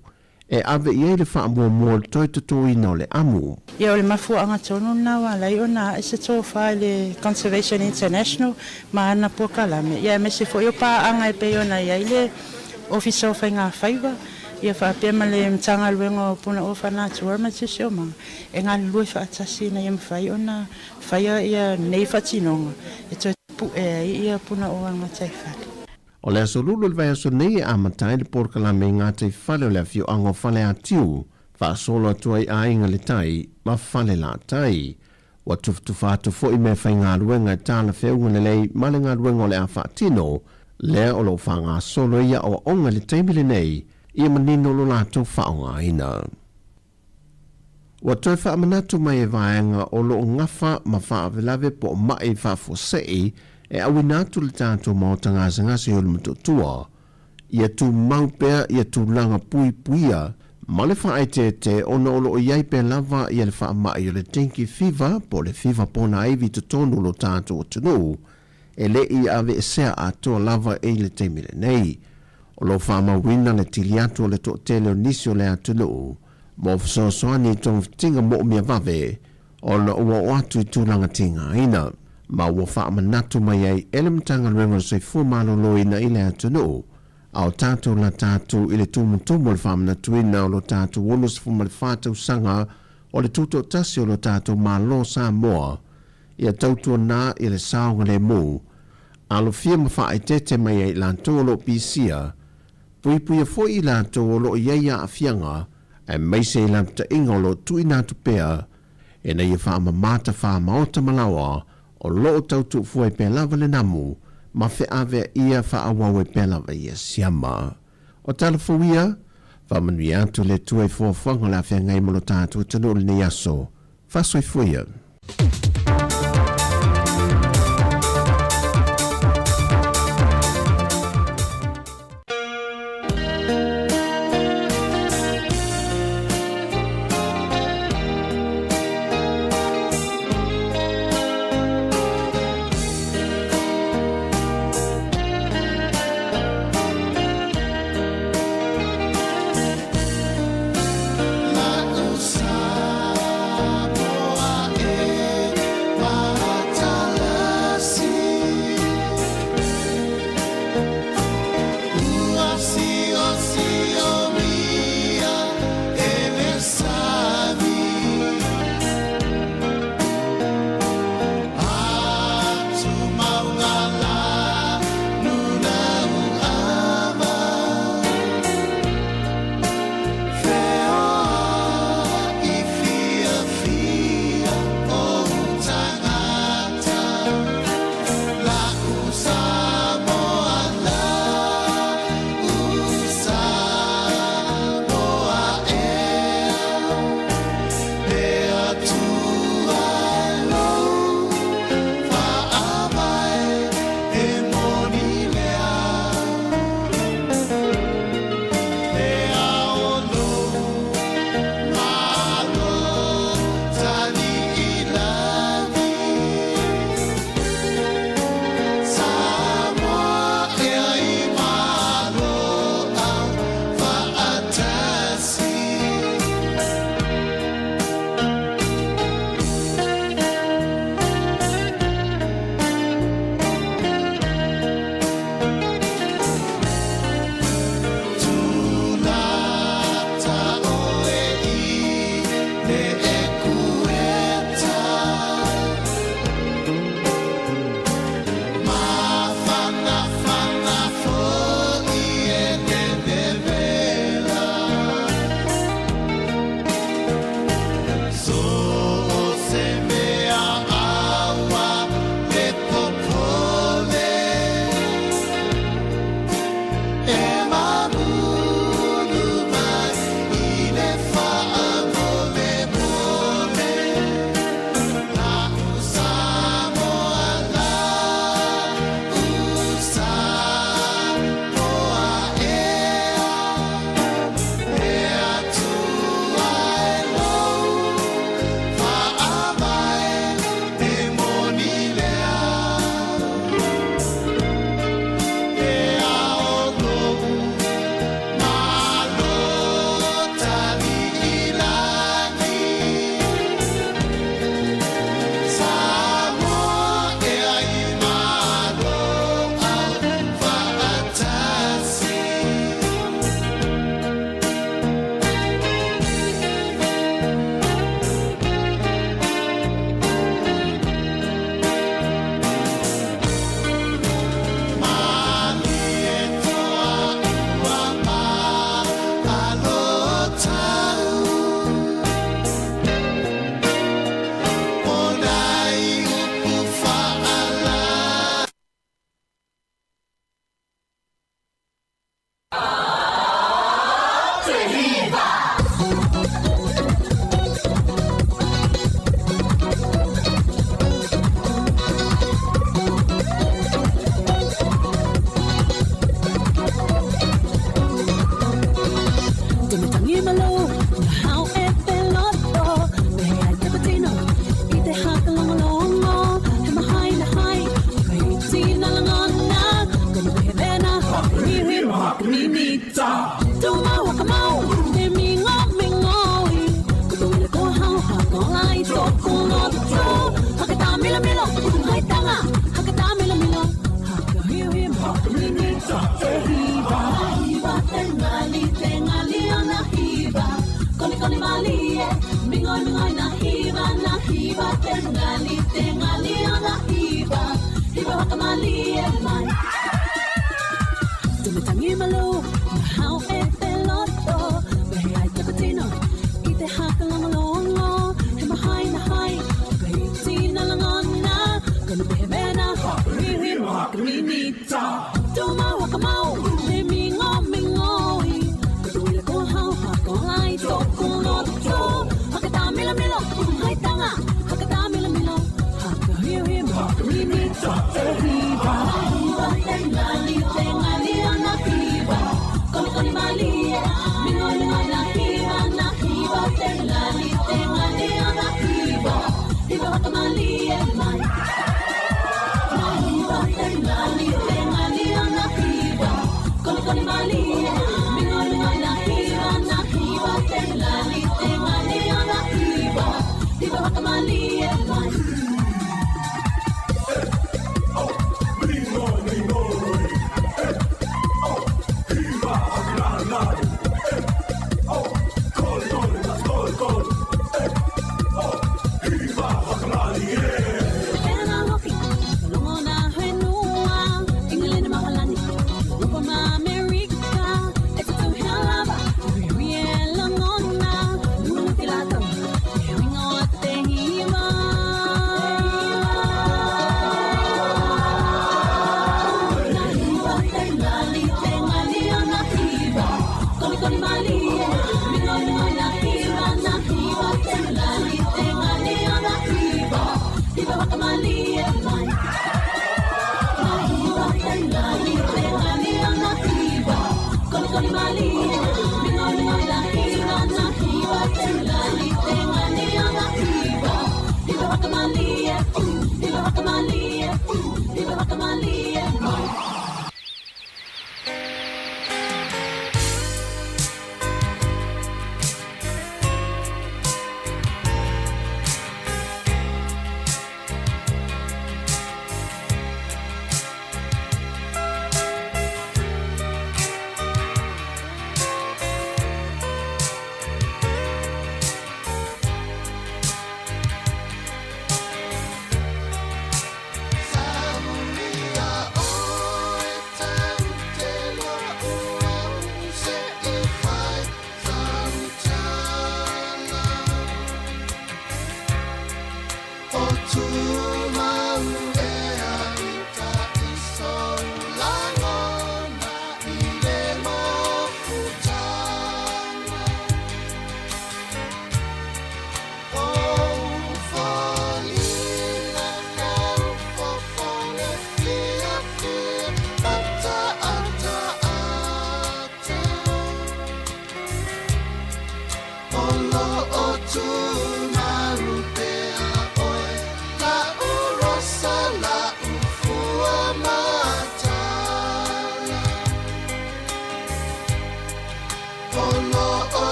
e ave iai le whaamua mua le toi tutu i no le amu. Ia o le mafua anga tonu na wala i ona e se tō whae le Conservation International ma ana Puakalame. Ia me se fo i o pā anga e pe ona iai le ofisa o whai ngā whaiwa. Ia whaapema le mtanga luengo puna o whanatu warma te seo ma. E ngā lue whaatasi na ia mwhai ona whaia ia nei whatinonga. E tō pu e ia puna o anga tai whale. O le aso lulu le vai aso nei a matai le Puakalame ngā tai whale o le fio ango whale a tiu. Whaasolo atua i a inga le tai, ma whale la tai. Wa tufatu fo i me whai ngā ruenga e tāna whiunga le lei, ma le ngā ruenga o le a whaatino, lea o lo whanga solo ia o onga le teimile nei, ia manino lo lato whaonga ina. Wa toi whaamanatu mai e vaenga o lo ngafa ma whaavelave po mai whaafosei, e awinatu le tātou maota ngāsangasi o le matotua, ia tu maupea, ia tu langa puia, ma le wha te ona olo o iai pe lava ia le wha mai o le tenki fiva po le fiva pona aivi to tonu lo tātou o tunu, e le i ave e sea atoa lava e le teimile nei. O lo wha mawina le tiliatu o le to tele o nisi o le atunu, mo fsosoani tong tinga mo mia vave, o na ua o atu i tūlanga tinga ina, ma ua wha manatu mai ai ele mtanga rengo se fumalo ina i le atunu, au tātou la tātou i le tumutumu le whamana tuina o lo tātou wonus fuma le whātou sanga o le tuto tasi o lo tātou mālo sā moa ia tautua nā i le saonga le mū alo fia mawha ai tete mai ai lantou o lo pisia pui fo i lantou o lo iaia a fianga e meise i lanta inga o lo tuina tupea e na ia wha mamata wha maota malawa o lo tautu fuai pe lava le namu ma fe ave ia fa awawe pela va ia siama. O talafuia, fa manui atu le tue fuafuanga la fea ngai molo tātou tanu le ni aso. Fa soi fuia. La cosa boa limita. Tuma wakamau, le mingo mingoi. Kutuile ko hau ha ko lai to kunoto. Hakata mila milo, hai tanga. Hakata mila milo, haka hiu hiu limita. Tehiba, hiba tengali tengali ana hiba. Koni koni malia, mingo mingo na hiba na hiba tengali tengali ana hiba. Hiba wakamalia mai.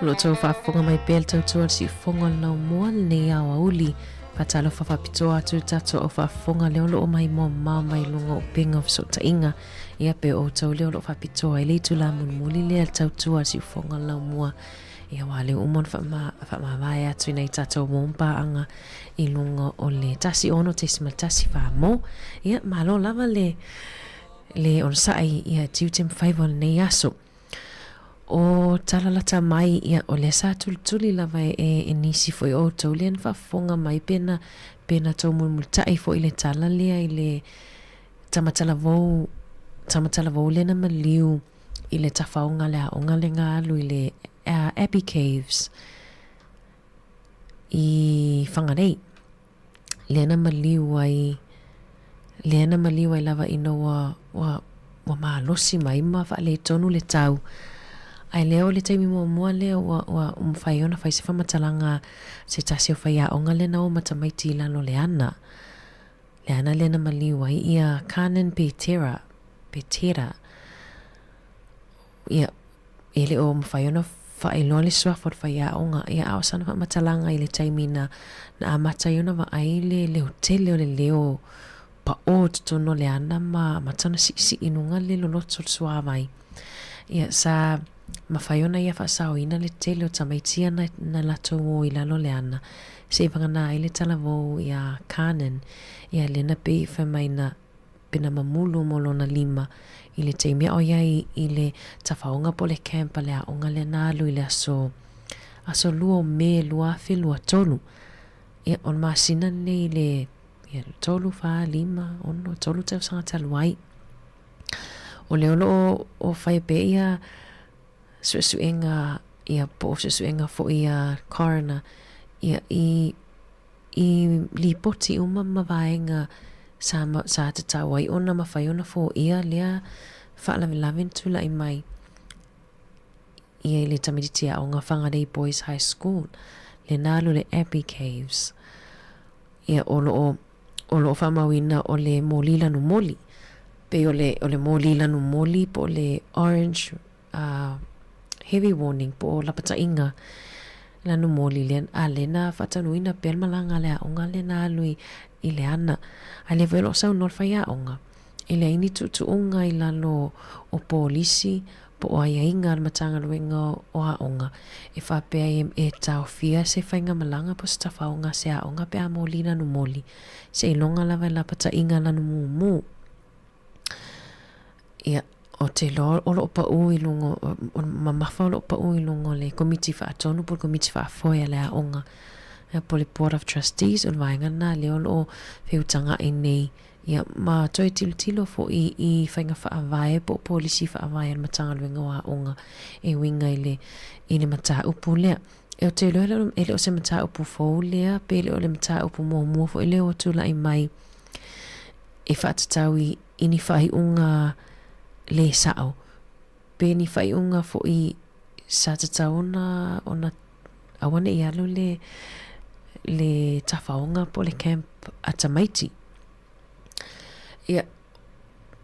Lo tau whaafonga mai pēl tau tua si fonga lau mua nei awa uli. Patalo whawhapitoa atu tato o whaafonga leo lo o mai mua mau mai lunga o penga o sota inga. Ia pe o tau leo lo whapitoa i leitu la munmuli lea tau tua si fonga lau mua. Ia wale umon whamawai atu nei tato mumpa anga i lunga o le tasi ono te sima tasi whaamo. Ia malo lava le on sai ia tiutem whaiwa nei aso. O talalata mai ia o le sa tuli lava e nisi foi o tau lean whafonga mai pena tau mulmutai fo i le tala lea i le tamatala vau lena maliu i le tafaonga lea onga le ngā alu i le Abbey Caves i whangarei lena maliu ai lava ino wa maa losi mai ma wha le tonu le tau ai leo le taimi mua leo wa umwhaiona whai se whamatalanga se tasi o whaia onga le nao matamaiti lano le ana lena maliu ai ia Canon Petera ia ele o mwhaiona whaeloa le suafo whaia onga ia awasana whamatalanga i le taimi na amata iona wa ai le hotele o le leo pa o tutono le ana ma matana si inunga le loloto suavai ia sa mawhaiona ia whaasao ina le tele o tamaitia na lato o i lalo le ana se wangana i le talavo ia Canon ia lena pe whamaina pena mamulu molona lima i le teimia o iai i le tawhaonga po le campa lea onga le nalu i le aso lua me lua fe lua tolu ia on masina nei le tolu wha lima ono tolu tau sanga taluai o le olo o whai pe ia suenga ia po suenga fo ia coroner ia i lipoti uma mawaenga sa te tawai ona mawhaiona fo ia lea whaalavilavin tula i mai ia i le tamititia o ngā Whangarei Boys High School le nālu le Abbey Caves ia olo whamawina o le molila no moli pe o le molila no moli po le orange heavy warning po lapata inga lanu moli len alena fatanuina pelmalanga le onga le nālu i le ana a le velo sau nol whaia onga i le ini tu unga i lalo o polisi po o aia inga al matanga luenga o a onga e whapea e tau fia se whainga malanga po stafa onga se a onga pe a molina no moli se ilonga lava la pata inga lanu mumu ia o te lo pa u i lungo ma mafa lo pa u i lungo le komiti fa atonu po komiti fa foia le a onga po le Board of Trustees o vainga na le o whiutanga i nei ia ma toi tilo fo i whainga wha avae po polisi wha avae an matanga luenga wa onga e winga i le mata upu lea e o te leo ele o se mata upu fau lea pe ele o le mata upu mua fo ele o tula i mai e whaatatau i ni whai unga le sao pe ni whai unga fo i sa tatau ona awane i alu le tafaonga po le camp atamaiti ia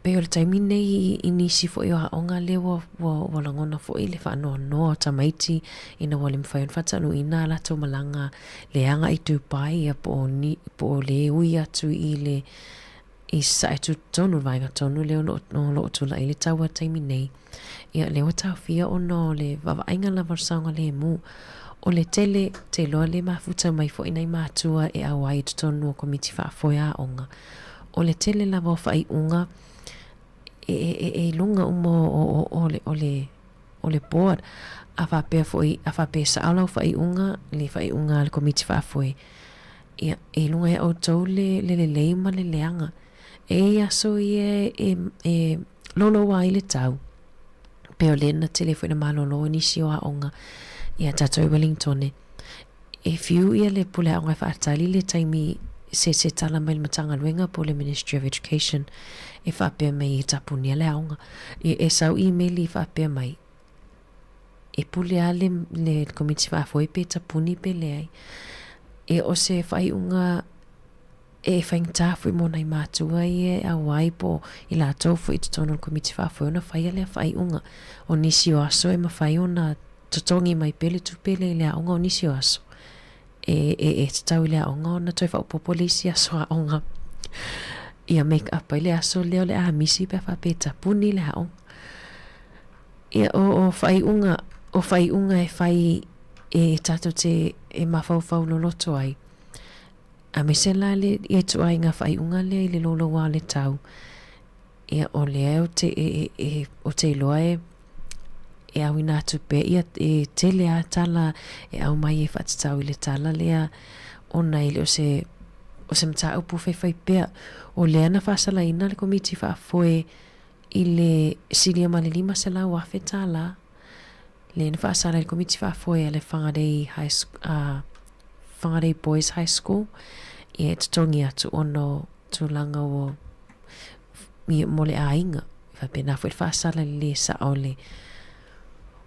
pe o le taimi nei i nisi fo i o haonga le wa langona fo i le whaanoa atamaiti ina wale mwhaion whatanu ina lato malanga le anga i tupai ia po le ui atu i le i sa tu tonu vainga tonu leo lo tula i le taua taimi nei ia le o tau fia ono le vavainga la varsaunga le mu o le te loa le mafuta mai fo inai mātua e awai tonu o komiti whaafoia onga o le tele lava o whai unga e lunga umo o le board a whapea sa ala o whai unga le komiti whaafoi ia e lunga e au tau le leima le leanga e aso e lolo wa i le tau pe o lena telefona malolo nisi o a onga ia tato i Wellington e fiu ia le pule a onga whaatali le taimi se tala mai le matanga luenga po le Ministry of Education e whapea mai i tapunia le aonga e sau email i whapea mai e pule a le komiti whaafoi pe tapuni pe le ai e o se whai unga e whaingtafu i mona i mātua i e a wai po i la tau fu i tutono komiti whaafoi ona whai a le whai unga o nisi o aso e ma whai ona totongi mai pele tu pele le aonga o nisi o aso. E tau le aonga o na toi whao popolisi aso aonga. Ia make up ai le aso leo le a misi pe wha peta puni le aonga. Ia o whai unga e whai e tato te e mawhau loloto ai. A me se la le i tu ai ngā whai unga le i le lolo wā le tau. Ia o le au te o te iloa e au ina atu pe ia e te lea tala e au mai e whatatau i le tala lea ona i le o se mta upu whai pea o lea na whasala ina le komiti whaafoe i le silia ma le 5 se lau awhe tala le na whaasala le komiti whaafoe a le Whangarei Boys High School e tutongi atu ono tūlanga o mo le ainga whapena fwe whaasala le sa o le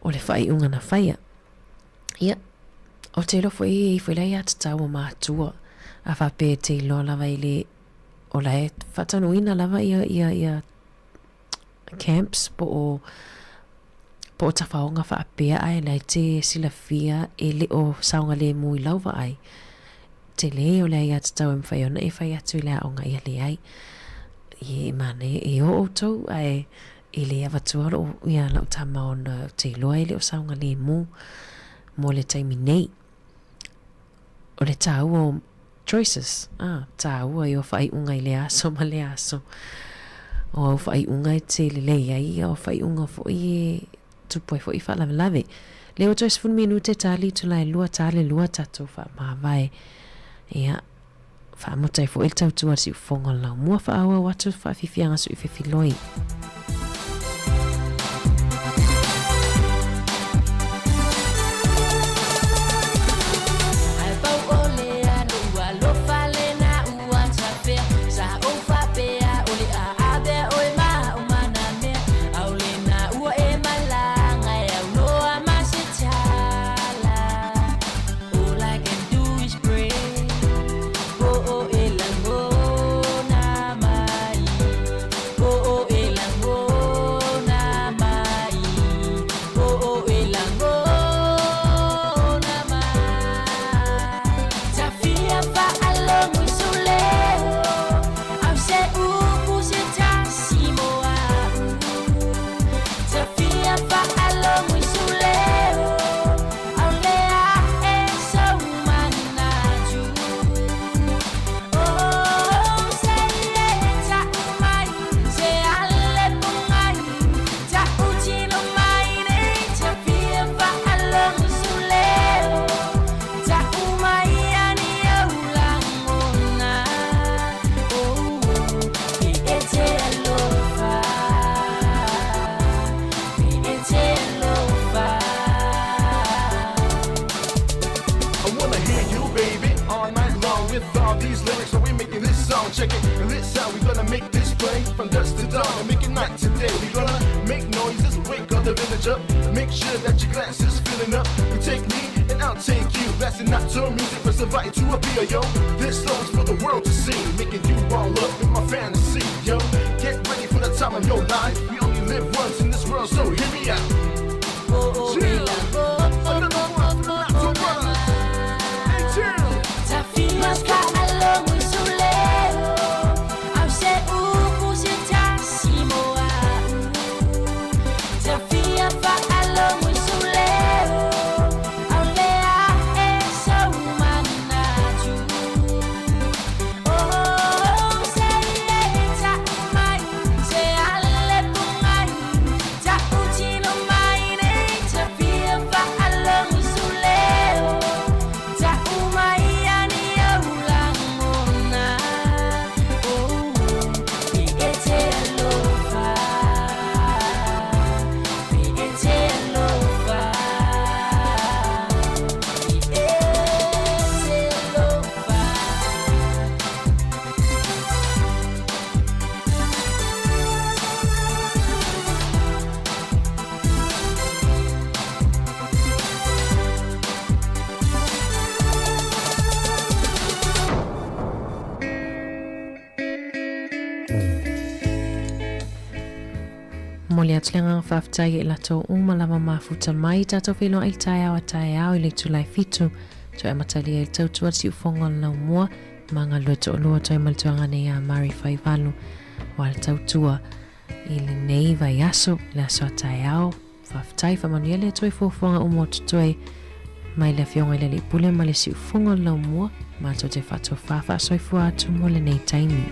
whai unga na whaia. Ia, o te lofo i whelai atu tau o mātua a whape te iloa lava i le o la e whatanu ina lava ia camps po o tawhaonga whaapea ai lai te sila fia e le o saunga le mui lauwa ai. Te le o le atu tau e mwhaiona e whai atu i le aonga ia le ai. I mane e o tau ai i le avatua o ia lau tama o na te iloa i le o saunga le mo le taimi nei. O le tau o choices. Tau o i o whai unga i le aso ma le aso. O au whai unga i te le lei ai o whai unga fo i tupoi fo i whalavelave. Leo choice fun minute tali tu lai lua tale lua tato wha mawai. Ia whaamutai fo il tau tua si ufonga lau. Mua whaaua watu whaafifianga su i whiwhiloi. Check it, and this how we gonna make this play from dusk to dawn and make it night today. We gonna make noises, wake up the village up, make sure that your glass is filling up. You take me and I'll take you. Blasting not to music, let's invite you to a beer, yo. This song's for the world to see, making you all up in my fantasy, yo. Get ready for the time of your life. We only live once in this world, so hear me out. Chill. Hey, chill. Mo le atlenga whaftai e lato umalama mafuta mai tato whino ai tai au i le tulai fitu. To e matali e tautua si ufonga lau mua. Manga luto o lua toi maltuanga nei a Mari Whaivalu. Wal tautua i le nei vai aso le aso tai au. Whaftai whamanu le toi fufonga umotu toi. Mai le fionga le pule ma le si ufonga lau mua. Mato te whato whafa soifua atu mo le nei taimi.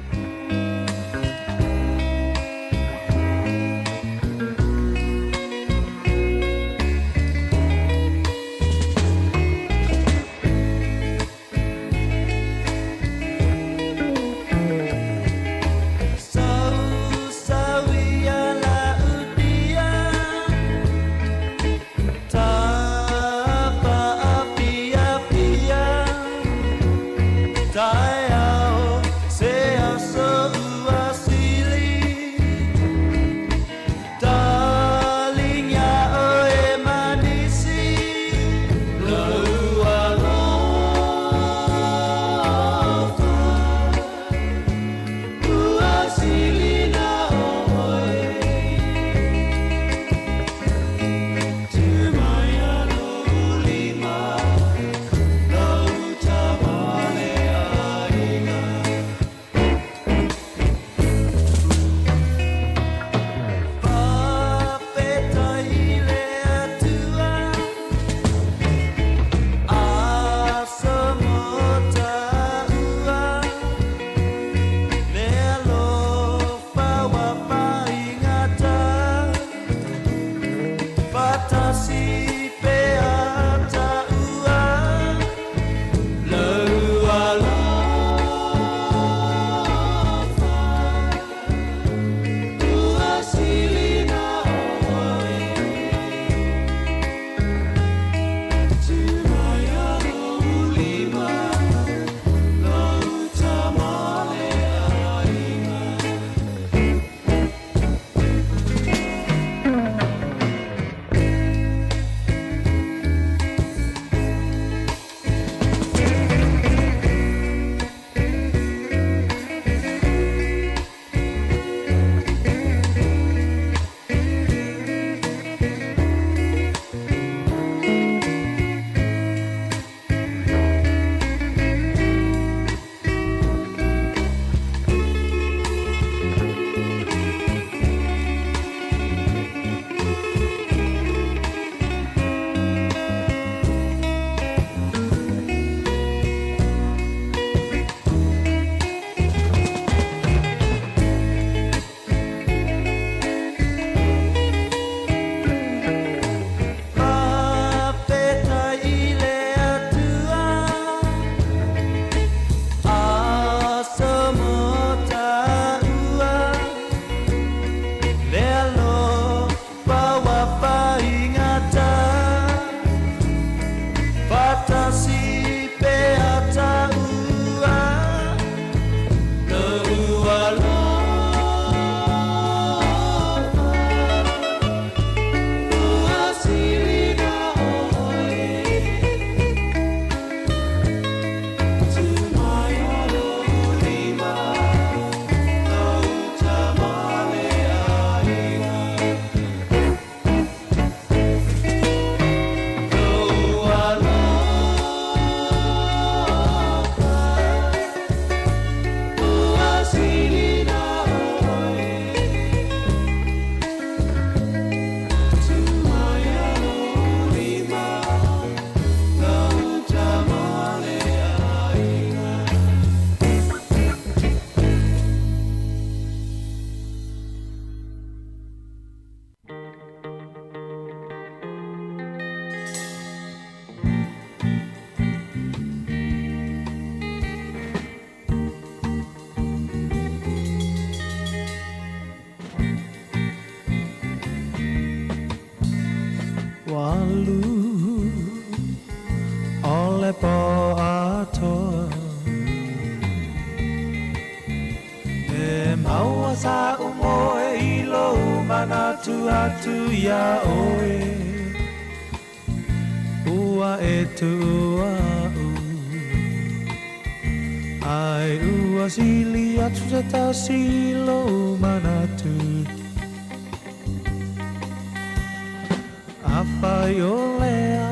Apaiolea,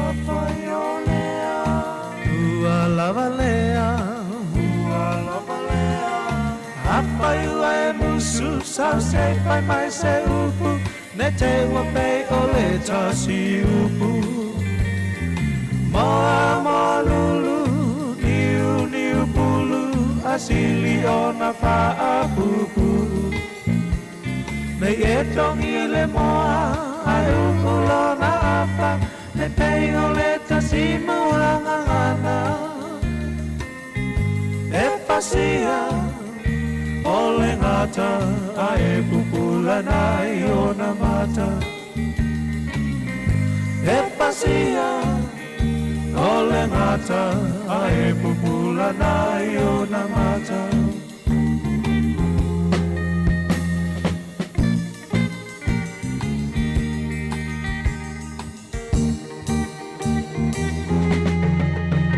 apaiolea, ua lavalea, apaiua e musu, sau se pai mai se upu, ne te ua pei o le tasi upu. Moa moa lulu, niu niu pulu, asili o na faa pupu. Me e tongi le moa, ai ukulo na apa, ne pei o le tasi muranga ngana. E pasia, o le ngata, ai pupula nai o na mata. E pasia, o le ngata, ai pupula nai o na mata.